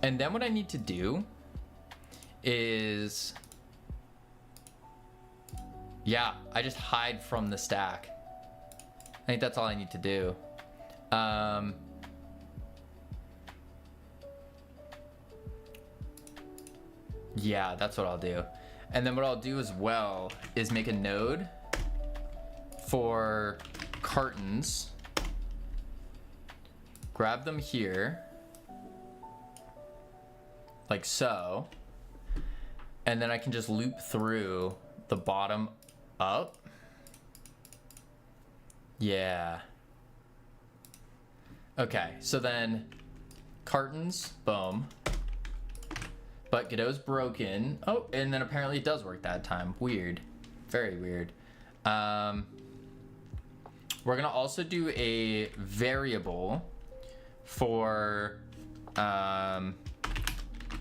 And then what I need to do is, yeah, I just hide from the stack. I think that's all I need to do. Yeah, that's what I'll do. And then what I'll do as well is make a node for cartons. grab them here, like so, and then I can just loop through the bottom up. Yeah. Okay, so then cartons, boom. But Godot's broken. Oh, and then apparently it does work that time. Weird. Very weird. We're gonna also do a variable for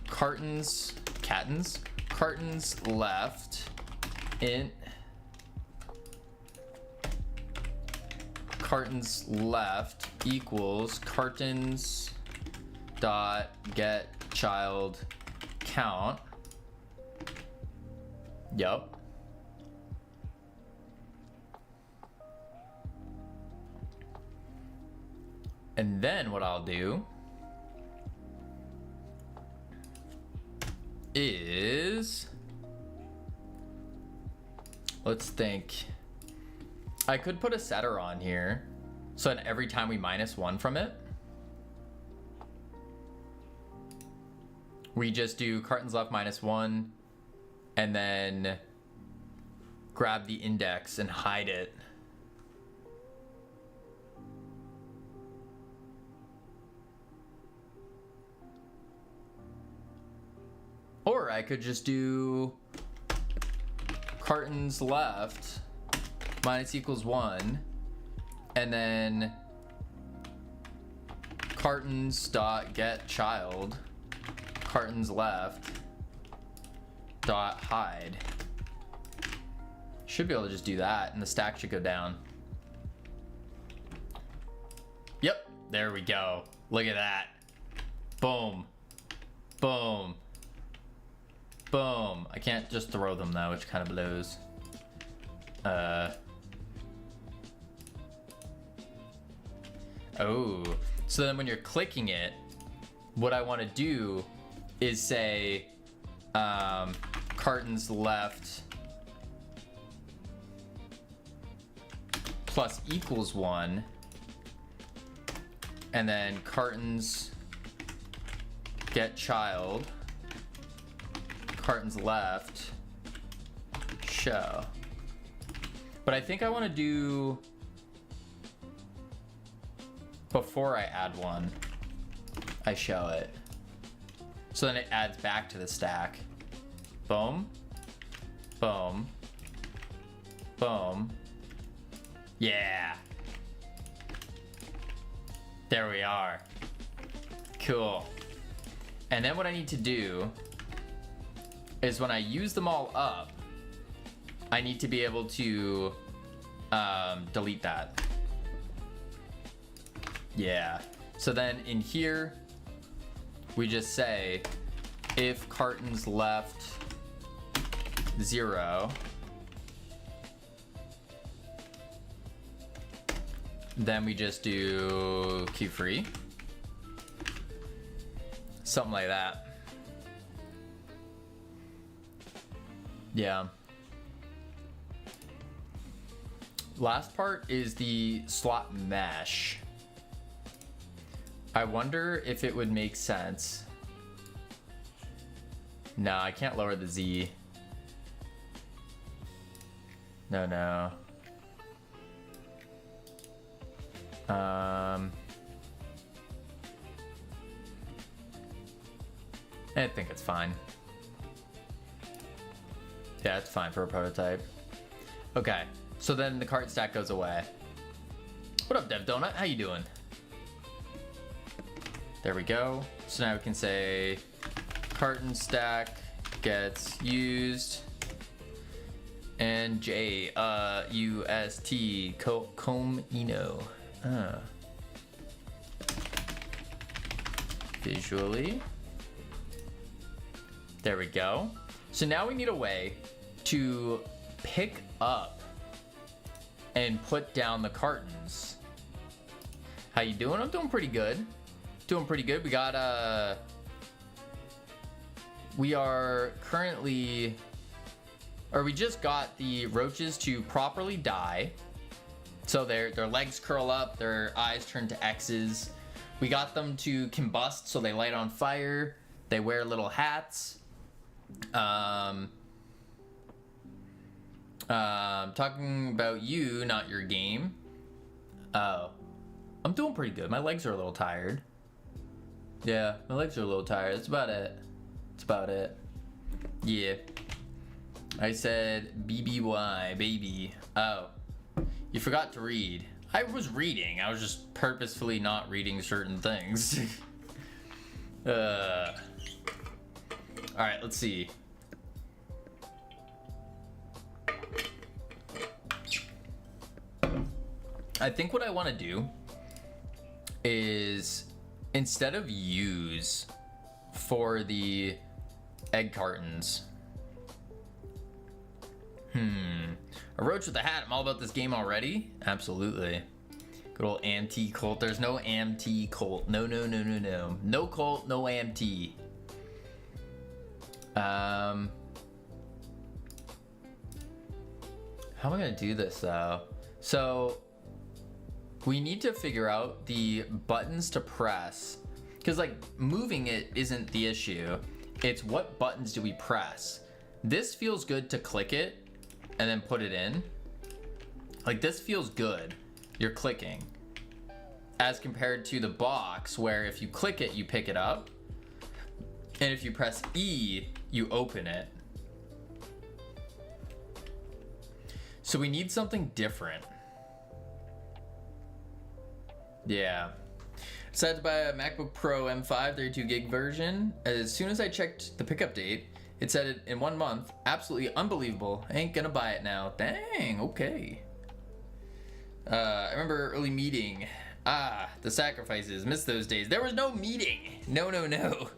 cartons left int cartons left equals cartons dot get child count. Yup. And then what I'll do is, let's think. I could put a setter on here so that every time we -1 from it, we just do cartons left -1 and then grab the index and hide it. Or I could just do cartons left minus equals 1 and then cartons dot get child cartons left dot hide. Should be able to just do that and the stack should go down. Yep, there we go. Look at that. Boom. Boom. Boom. I can't just throw them though, which kind of blows. Oh, so then when you're clicking it, what I want to do is say cartons left plus equals 1 and then cartons get child cartons left show. But I think I want to do before I add 1 I show it, so then it adds back to the stack. Boom, boom, boom. Yeah, there we are. Cool. And then what I need to do is when I use them all up, I need to be able to delete that. Yeah. So then in here, we just say if cartons left 0, then we just do queue free. Something like that. Yeah. Last part is the slot mesh. I wonder if it would make sense. No, I can't lower the Z. No. I think it's fine. Yeah, it's fine for a prototype. Okay, so then the cart stack goes away. What up, Dev Donut? How you doing? There we go. So now we can say carton stack gets used and J UST comb eno. Visually. There we go. So now we need a way to pick up and put down the cartons. How you doing? I'm doing pretty good. Doing pretty good. We got we are currently, or we just got the roaches to properly die. So their legs curl up, their eyes turn to X's. We got them to combust, so they light on fire. They wear little hats. Talking about you, not your game. Oh. I'm doing pretty good. My legs are a little tired. Yeah, my legs are a little tired. That's about it. That's about it. Yeah. I said BBY, baby. Oh. You forgot to read. I was reading. I was just purposefully not reading certain things. Alright, let's see. I think what I want to do is, instead of use for the egg cartons, a roach with a hat. I'm all about this game already. Absolutely. Good old AMT Colt. There's no AMT Colt. No, no, no, no, no. No Colt, no AMT. How am I gonna do this though? So we need to figure out the buttons to press, because like moving it isn't the issue. It's what buttons do we press. This feels good to click it and then put it in. Like this feels good. You're clicking. As compared to the box where if you click it, you pick it up. And if you press E, you open it. So we need something different. Yeah. Decided to buy a MacBook Pro M5 32 gig version. As soon as I checked the pickup date, it said it in 1 month. Absolutely unbelievable. I ain't gonna buy it now. Dang, okay. I remember early meeting. The sacrifices. Miss those days. There was no meeting. No, no, no.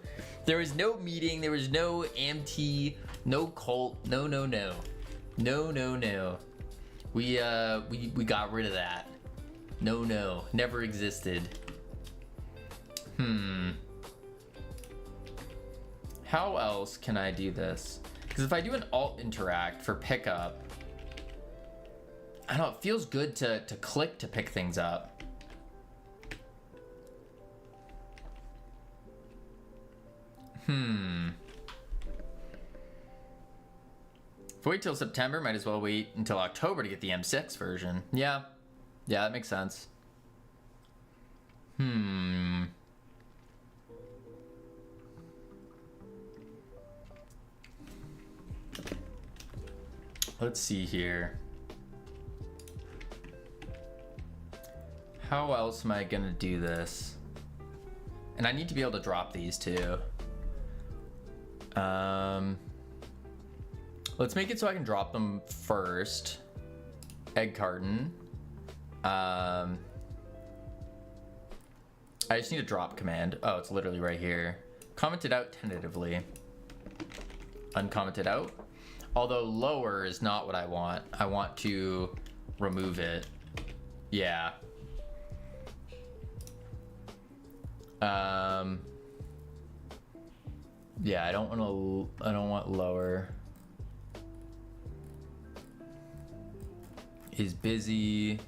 There was no meeting. There was no AMT. No Colt. No, no, no. No, no, no. We got rid of that. No, no. Never existed. How else can I do this? Because if I do an alt interact for pickup, I don't know, it feels good to click to pick things up. If I wait till September, might as well wait until October to get the M6 version. Yeah, that makes sense. Let's see here. How else am I gonna do this? And I need to be able to drop these too. Let's make it so I can drop them first. Egg carton. I just need a drop command. Oh, it's literally right here. Commented out tentatively. Uncommented out. Although lower is not what I want. I want to remove it. Yeah. Yeah, I don't want lower. Is busy.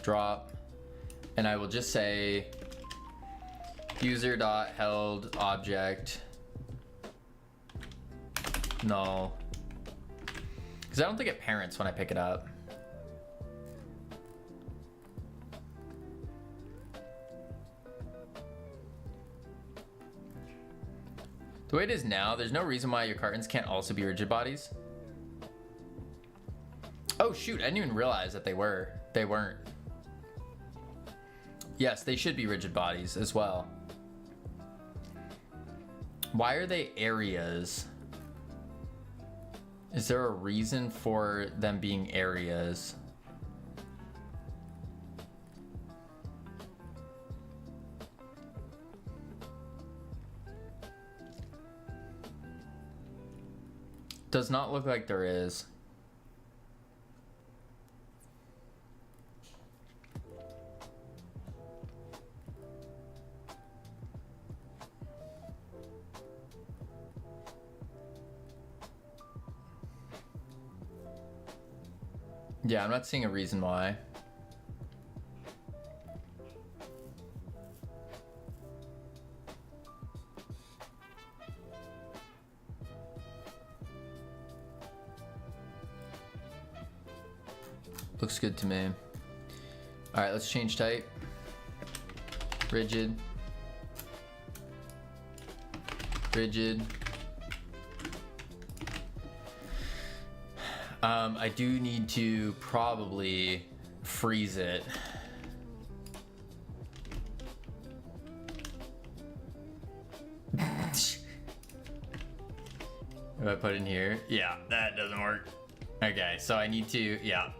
Drop. And I will just say user.held object null. Because I don't think it parents when I pick it up. The way it is now, there's no reason why your cartons can't also be rigid bodies. Oh shoot, I didn't even realize that they were. They weren't. Yes, they should be rigid bodies as well. Why are they areas? Is there a reason for them being areas? Does not look like there is. Yeah, I'm not seeing a reason why. Looks good to me. All right, let's change type. Rigid. Rigid. I do need to probably freeze it. What do I put in here? Yeah, that doesn't work. Okay, so I need to, yeah.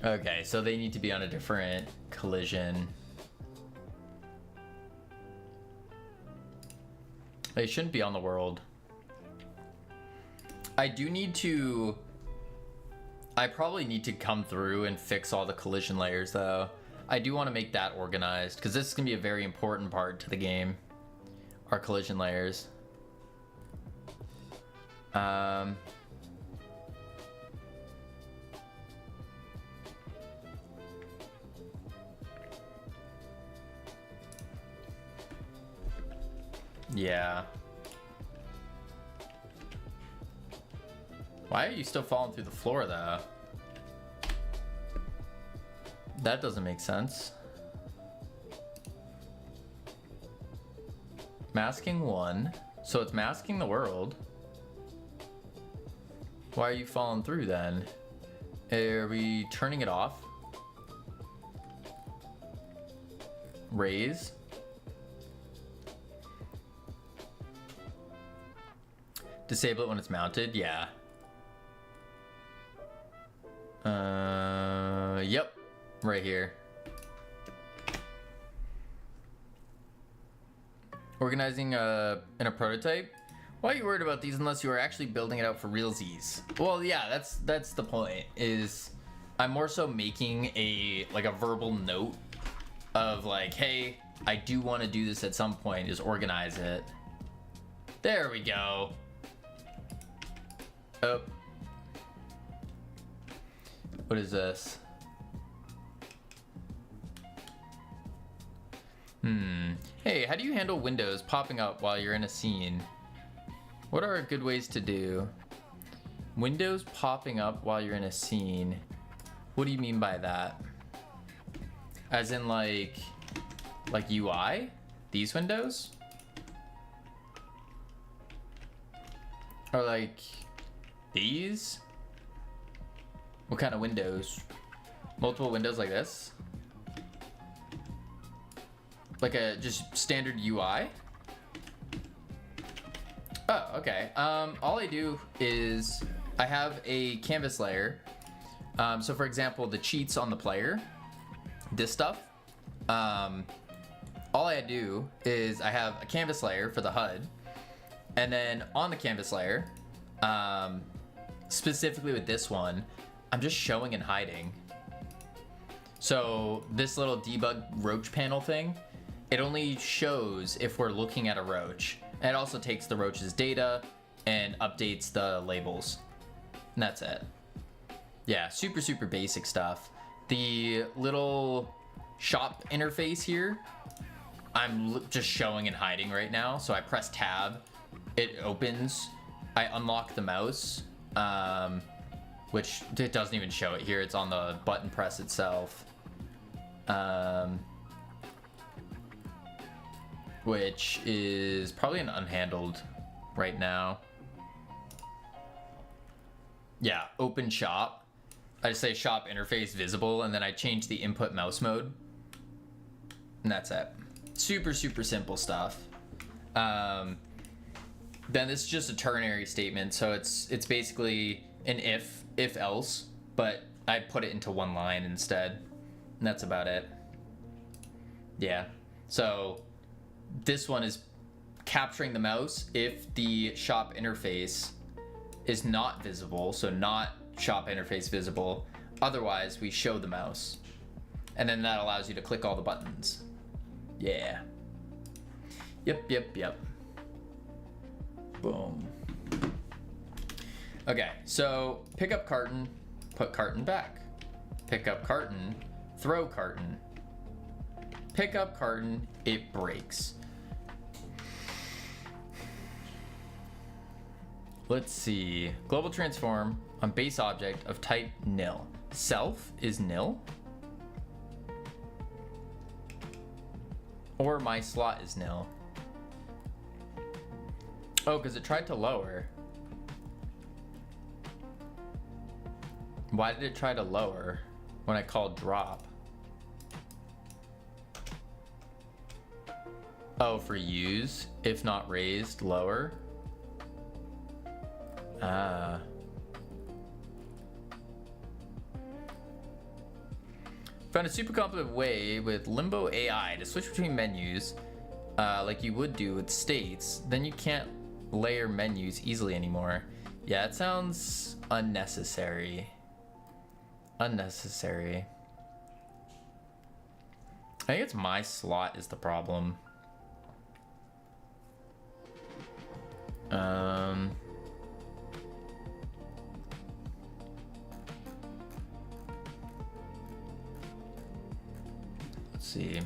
Okay, so they need to be on a different collision. They shouldn't be on the world. I do need to... I probably need to come through and fix all the collision layers though. I do want to make that organized because this is going to be a very important part to the game. Our collision layers. Yeah. Why are you still falling through the floor though? That doesn't make sense. Masking 1. So it's masking the world. Why are you falling through then? Are we turning it off? Raise. Disable it when it's mounted? Yeah. Yep. Right here. Organizing in a prototype? Why are you worried about these unless you are actually building it out for realsies? Well, yeah, that's the point. Is I'm more so making a verbal note of like, hey, I do want to do this at some point. Is organize it. There we go. Oh. What is this? Hey, how do you handle windows popping up while you're in a scene? What are good ways to do? Windows popping up while you're in a scene. What do you mean by that? As in like UI? These windows? Or like these? What kind of windows? Multiple windows like this? Like a just standard UI? Oh, okay. All I do is I have a canvas layer. So for example, the cheats on the player, this stuff, all I do is I have a canvas layer for the HUD, and then on the canvas layer, specifically with this one, I'm just showing and hiding. So this little debug roach panel thing, it only shows if we're looking at a roach. And it also takes the roach's data and updates the labels. And that's it. Yeah, super, super basic stuff. The little shop interface here, I'm just showing and hiding right now. So I press tab, it opens, I unlock the mouse, which it doesn't even show it here. It's on the button press itself. Which is probably an unhandled right now. Yeah, open shop. I just say shop interface visible, and then I change the input mouse mode. And that's it. Super, super simple stuff. Then this is just a ternary statement, so it's basically an if else, but I put it into one line instead. And that's about it. Yeah. So this one is capturing the mouse if the shop interface is not visible, so not shop interface visible. Otherwise, we show the mouse. And then that allows you to click all the buttons. Yeah. Yep. Boom. Okay, so pick up carton, put carton back. Pick up carton, throw carton. Pick up carton, it breaks. Let's see. Global transform on base object of type nil. Self is nil. Or my slot is nil. Oh, because it tried to lower. Why did it try to lower when I called drop? Oh, for use, if not raised, lower. Ah. Found a super complicated way with Limbo AI to switch between menus, like you would do with states. Then you can't layer menus easily anymore. Yeah, it sounds unnecessary. Unnecessary. I think it's my slot is the problem. Let's see.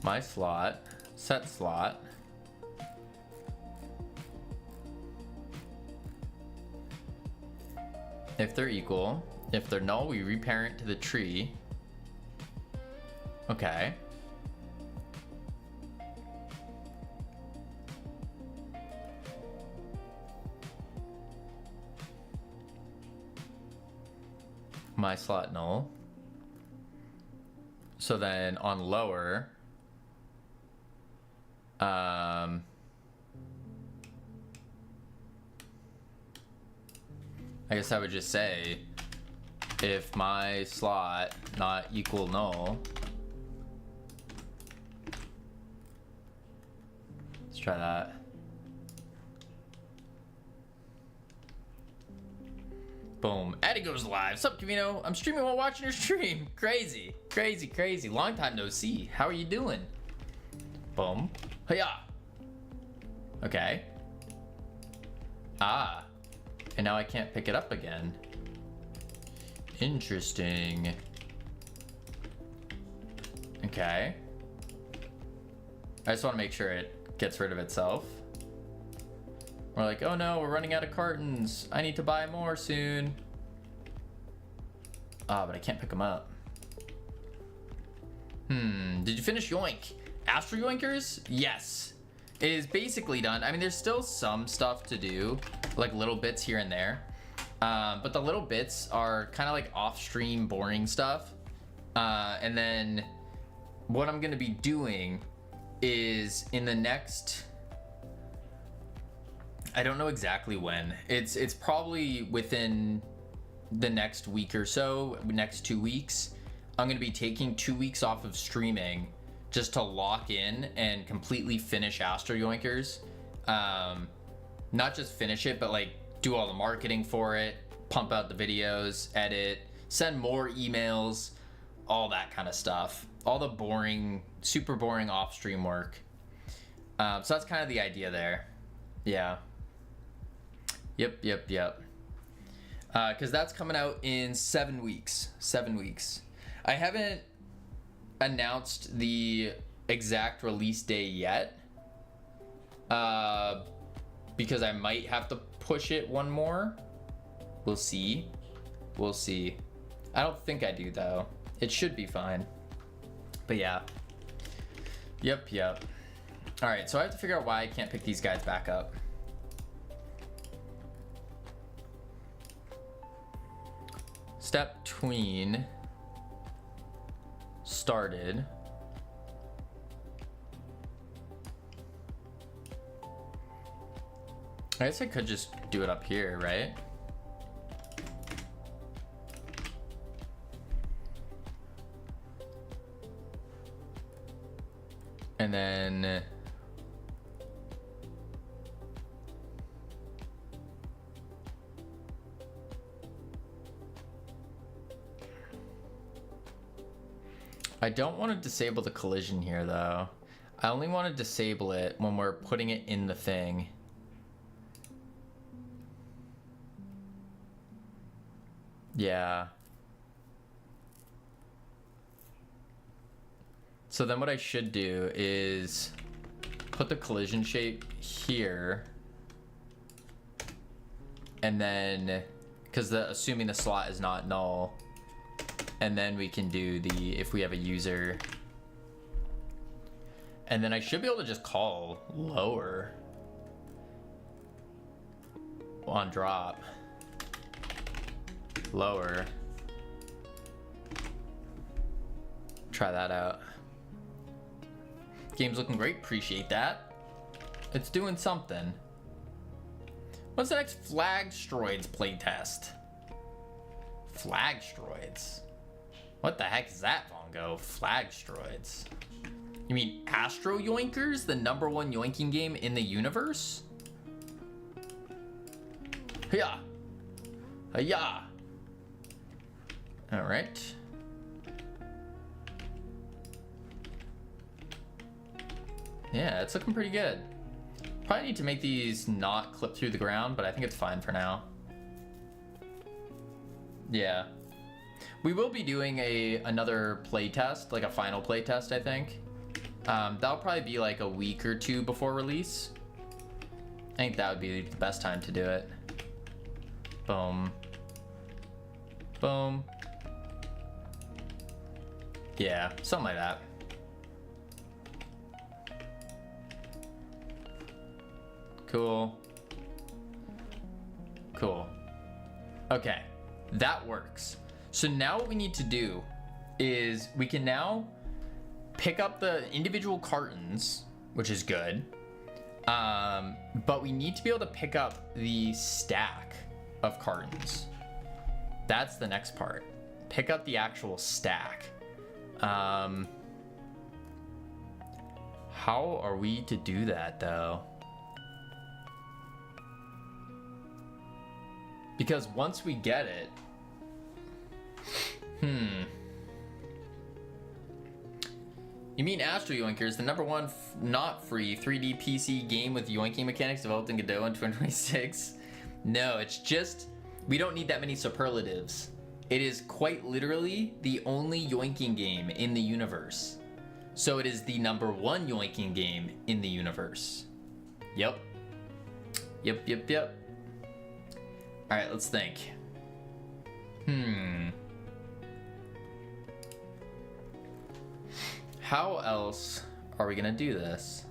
My slot, set slot. If they're equal. If they're null, we reparent to the tree. Okay. My slot null. So then on lower, I guess I would just say if my slot not equal null. Let's try that. Boom. Eddie goes live. Sup, Camino? I'm streaming while watching your stream. Crazy. Crazy, crazy. Long time no see. How are you doing? Boom. Hiya. Okay. Ah. And now I can't pick it up again. Interesting. Okay. I just want to make sure it gets rid of itself. We're like, oh no, we're running out of cartons. I need to buy more soon. Ah, but I can't pick them up. Did you finish Yoink? Astro Yoinkers? Yes. It is basically done. I mean, there's still some stuff to do, like little bits here and there. But the little bits are kind of like off-stream boring stuff. And then what I'm gonna be doing is in the next, I don't know exactly when. It's probably within the next week or so, next 2 weeks. I'm gonna be taking 2 weeks off of streaming just to lock in and completely finish Astro Yoinkers. Not just finish it, but like do all the marketing for it, pump out the videos, edit, send more emails, all that kind of stuff. All the boring, super boring off-stream work. So that's kind of the idea there. Yeah. Yep. Because that's coming out in 7 weeks. 7 weeks. I haven't announced the exact release day yet. Because I might have to push it one more. We'll see. We'll see. I don't think I do though. It should be fine. But yeah. Yep. All right, so I have to figure out why I can't pick these guys back up. Step tween started. I guess I could just do it up here, right? And then I don't want to disable the collision here though. I only want to disable it when we're putting it in the thing. Yeah. So then what I should do is put the collision shape here. And then, because assuming the slot is not null, and then we can do the, if we have a user. And then I should be able to just call lower on drop. Lower. Try that out. Game's looking great, appreciate that. It's doing something. What's the next Flagstroids playtest? Flagstroids? What the heck is that, Vongo? Flagstroids? You mean Astro Yoinkers, the #1 yoinking game in the universe? Yeah. Yeah. All right. Yeah, it's looking pretty good. Probably need to make these not clip through the ground, but I think it's fine for now. Yeah. We will be doing another play test, like a final play test, I think. That'll probably be like a week or two before release. I think that would be the best time to do it. Boom. Boom. Yeah, something like that. Cool. Cool. Okay, that works. So now what we need to do is we can now pick up the individual cartons, which is good. But we need to be able to pick up the stack of cartons. That's the next part. Pick up the actual stack. How are we to do that though? Because once we get it, You mean Astro Yoinkers, the #1 not free 3D PC game with yoinking mechanics developed in Godot in 2026? No, it's just, we don't need that many superlatives. It is quite literally the only yoinking game in the universe. So it is the #1 yoinking game in the universe. Yep. Yep. All right, let's think. How else are we gonna do this?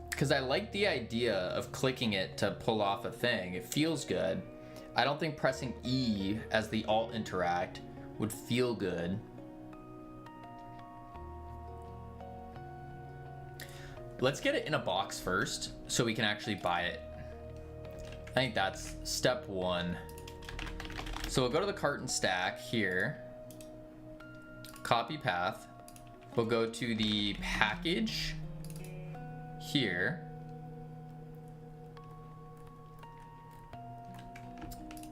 Because I like the idea of clicking it to pull off a thing. It feels good. I don't think pressing E as the alt interact would feel good. Let's get it in a box first so we can actually buy it. I think that's step 1. So we'll go to the carton stack here. Copy path. We'll go to the package here.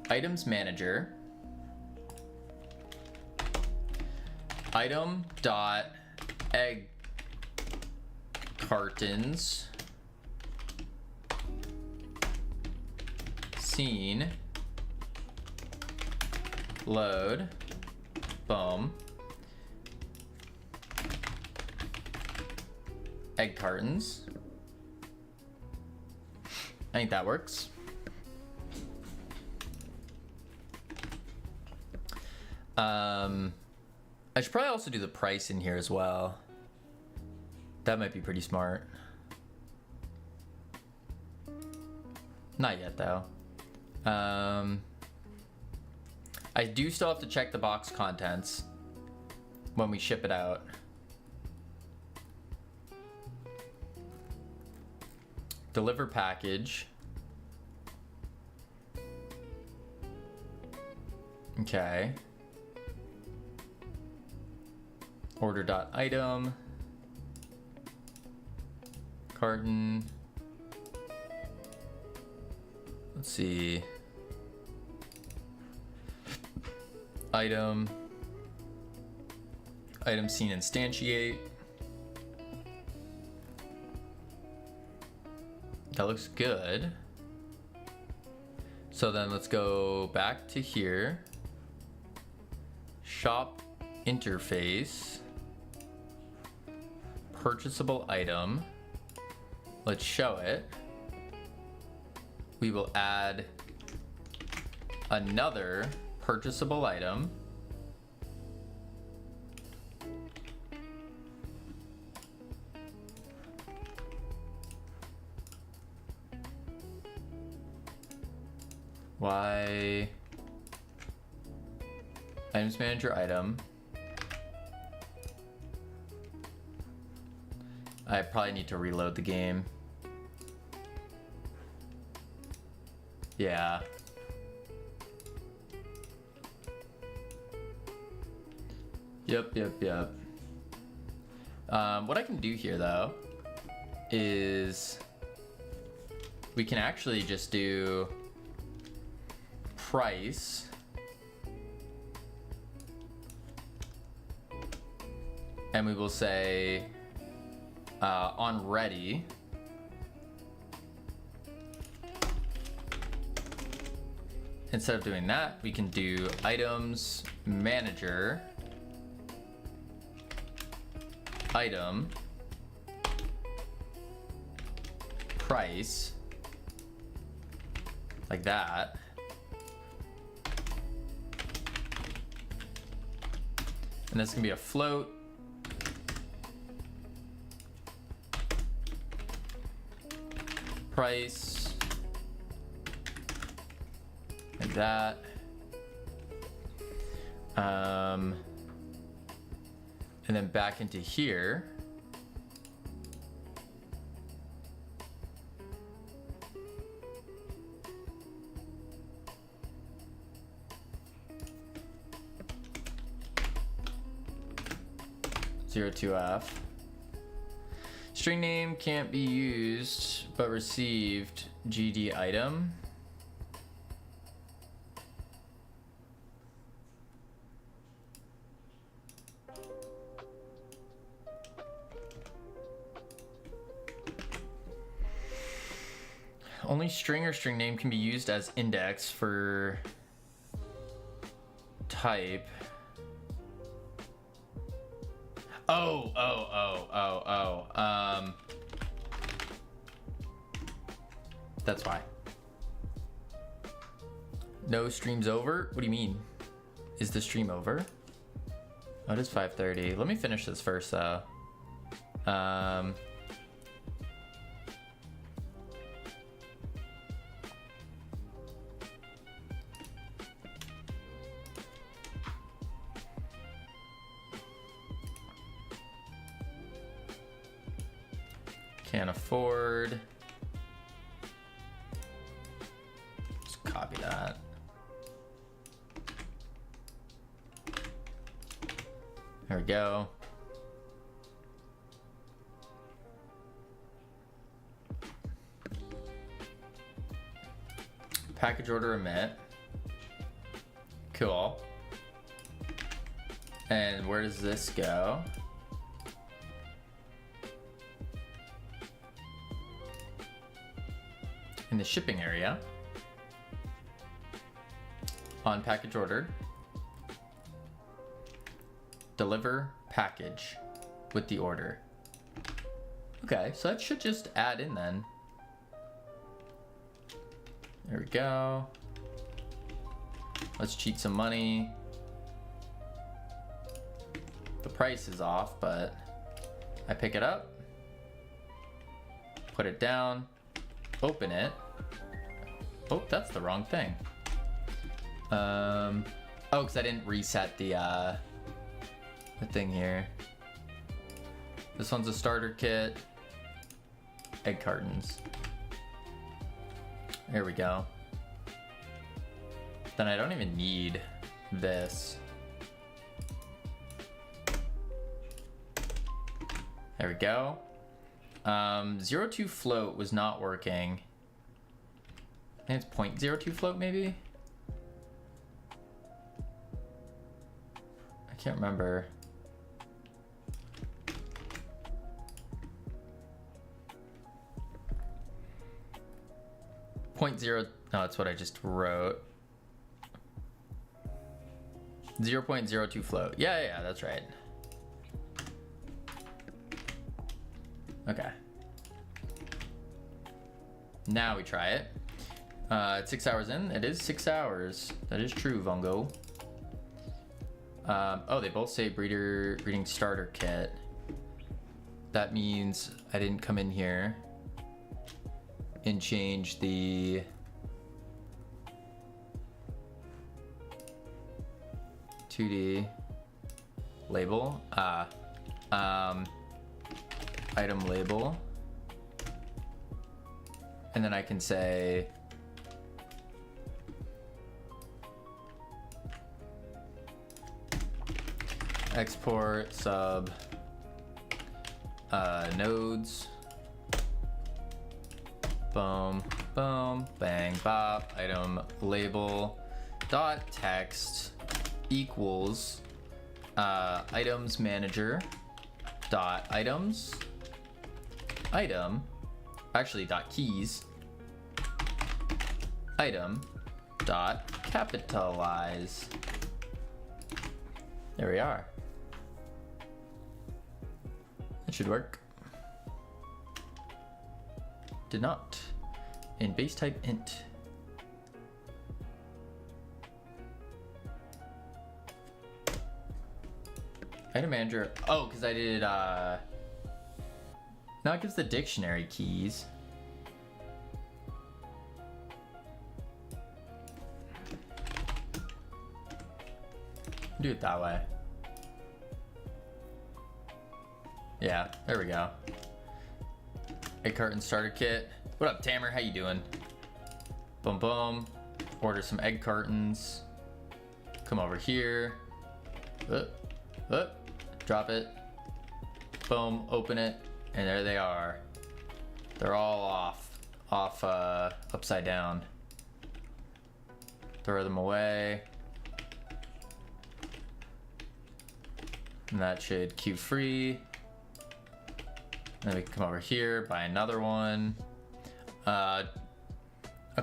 Items manager. Item dot egg cartons scene load. Boom. Egg cartons. I think that works. I should probably also do the price in here as well. That might be pretty smart. Not yet though. I do still have to check the box contents when we ship it out. Deliver package. Okay. Order.item. Carton. Let's see. item scene instantiate. That looks good. So then let's go back to here. Shop interface. Purchasable item. Let's show it. We will add another purchasable item. Why? Items manager item. I probably need to reload the game. Yeah. Yep. What I can do here though is we can actually just do price and we will say on ready instead of doing that we can do items manager item price like that. And this can be a float. Price. Like that. And then back into here. Zero two F. String name can't be used, but received GD item. Only string or string name can be used as index for type. Oh. That's why. No stream's over? What do you mean? Is the stream over? Oh, it is 5:30. Let me finish this first though. Can't afford. Just copy that. There we go. Package order emit. Cool. And where does this go? In the shipping area. On package order. Deliver package with the order. Okay, so that should just add in then. There we go. Let's cheat some money. The price is off, but I pick it up, put it down, open it. Oh, that's the wrong thing. Oh, because I didn't reset the thing here. This one's a starter kit. Egg cartons. There we go. Then I don't even need this. There we go. 02 float was not working. I think it's 0.02 float maybe. can't remember. Point zero. No, that's what I just wrote. 0.02 float. Yeah, that's right. Okay. Now we try it. It's 6 hours in. It is 6 hours. That is true, Vongo. Oh, they both say breeding starter kit. That means I didn't come in here and change the (2D) label. Item label. And then I can say export sub nodes. Boom, boom, bang, bop. Item label dot text equals items manager dot items item, actually dot keys, item dot capitalize. There we are. That should work. Did not. In base type int. Item manager. Oh, because I did now it gives the dictionary keys. Do it that way. Yeah, there we go. Egg carton starter kit. What up, Tamer? How you doing? Boom, boom. Order some egg cartons. Come over here. Drop it. Boom, open it. And there they are. They're all upside down. Throw them away. And that should queue free. Then we can come over here, buy another one. A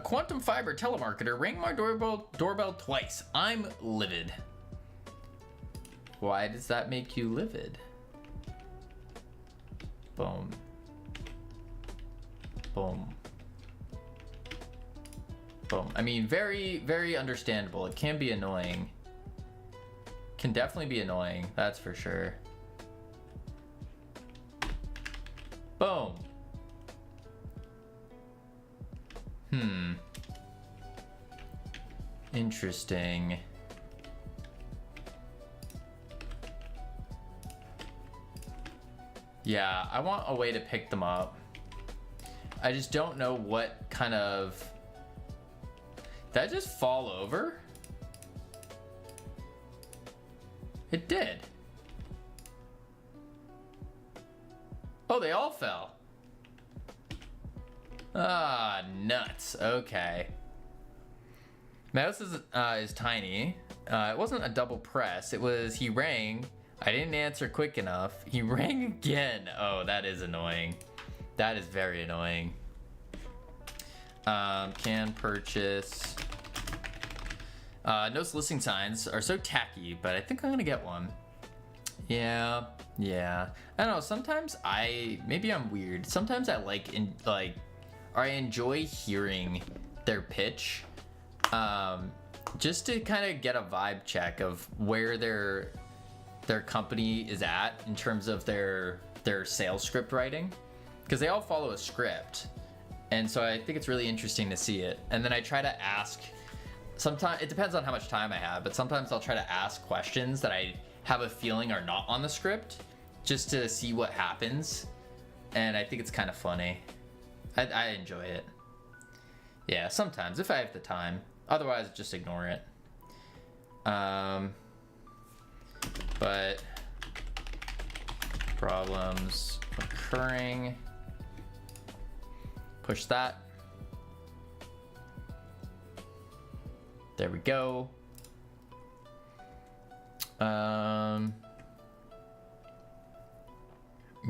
quantum fiber telemarketer rang my doorbell twice. I'm livid. Why does that make you livid? Boom. Boom. Boom. I mean, very, very understandable. It can be annoying. Can definitely be annoying, that's for sure. Boom. Interesting. Yeah, I want a way to pick them up. I just don't know what kind of... Did that just fall over? It did. Oh, they all fell. Ah, nuts. Okay. Mouse is tiny. It wasn't a double press. It was he rang. I didn't answer quick enough. He rang again. Oh, that is annoying. That is very annoying. Can purchase. No listing signs are so tacky, but I think I'm gonna get one. Yeah. I don't know. Sometimes maybe I'm weird. Sometimes I I enjoy hearing their pitch, just to kind of get a vibe check of where their company is at in terms of their sales script writing, because they all follow a script, and so I think it's really interesting to see it. And then I try to ask. Sometimes it depends on how much time I have, but sometimes I'll try to ask questions that I have a feeling are not on the script, just to see what happens. And I think it's kind of funny. I enjoy it. Yeah, sometimes if I have the time. Otherwise, just ignore it. But problems occurring. Push that. There we go.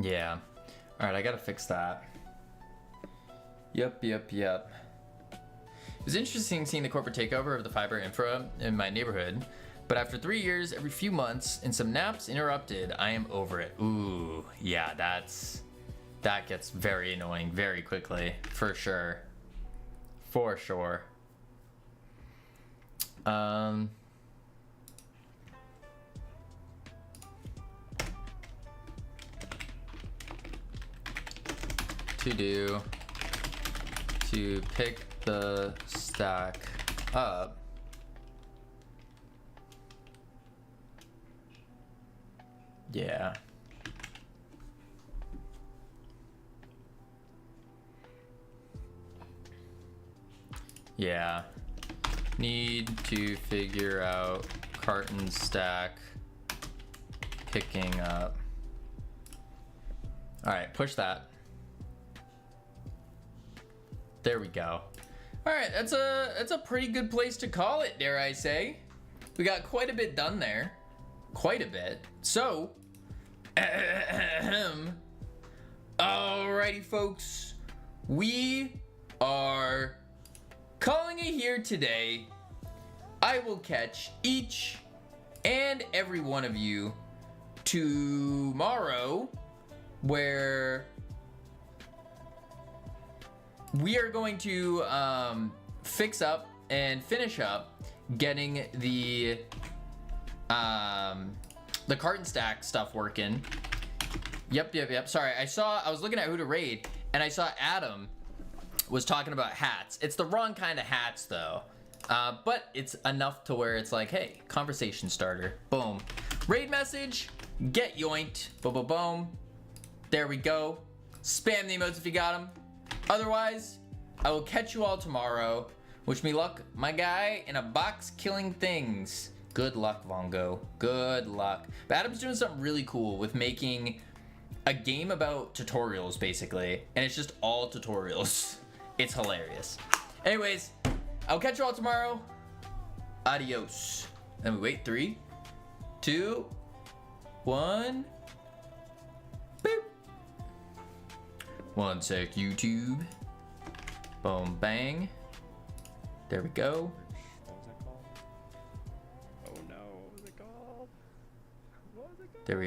Yeah. All right, I gotta fix that. Yep. It was interesting seeing the corporate takeover of the fiber infra in my neighborhood, but after 3 years, every few months, and some naps interrupted, I am over it. Ooh, yeah, that gets very annoying very quickly, for sure. For sure. To pick the stack up. Yeah. Yeah. Need to figure out carton stack picking up. All right, push that. There we go. All right, that's a pretty good place to call it, dare I say. We got quite a bit done there. Quite a bit. So, alrighty folks, we are calling it here today. I will catch each and every one of you tomorrow, where we are going to fix up and finish up getting the carton stack stuff working. Yep. Sorry, I was looking at who to raid, and I saw Adam was talking about hats. It's the wrong kind of hats though, but it's enough to where it's like, hey, conversation starter. Boom. Raid message, get yoinked. Boom, boom, boom. There we go. Spam the emotes if you got them. Otherwise, I will catch you all tomorrow. Wish me luck, my guy, in a box killing things. Good luck, Vongo. Good luck. But Adam's doing something really cool with making a game about tutorials, basically. And it's just all tutorials. It's hilarious. Anyways, I'll catch you all tomorrow. Adios. Then we wait. 3, 2, 1. Boop. One sec, YouTube. Boom, bang. There we go. What was that called? Oh no, what was it called? What was it called? There we go.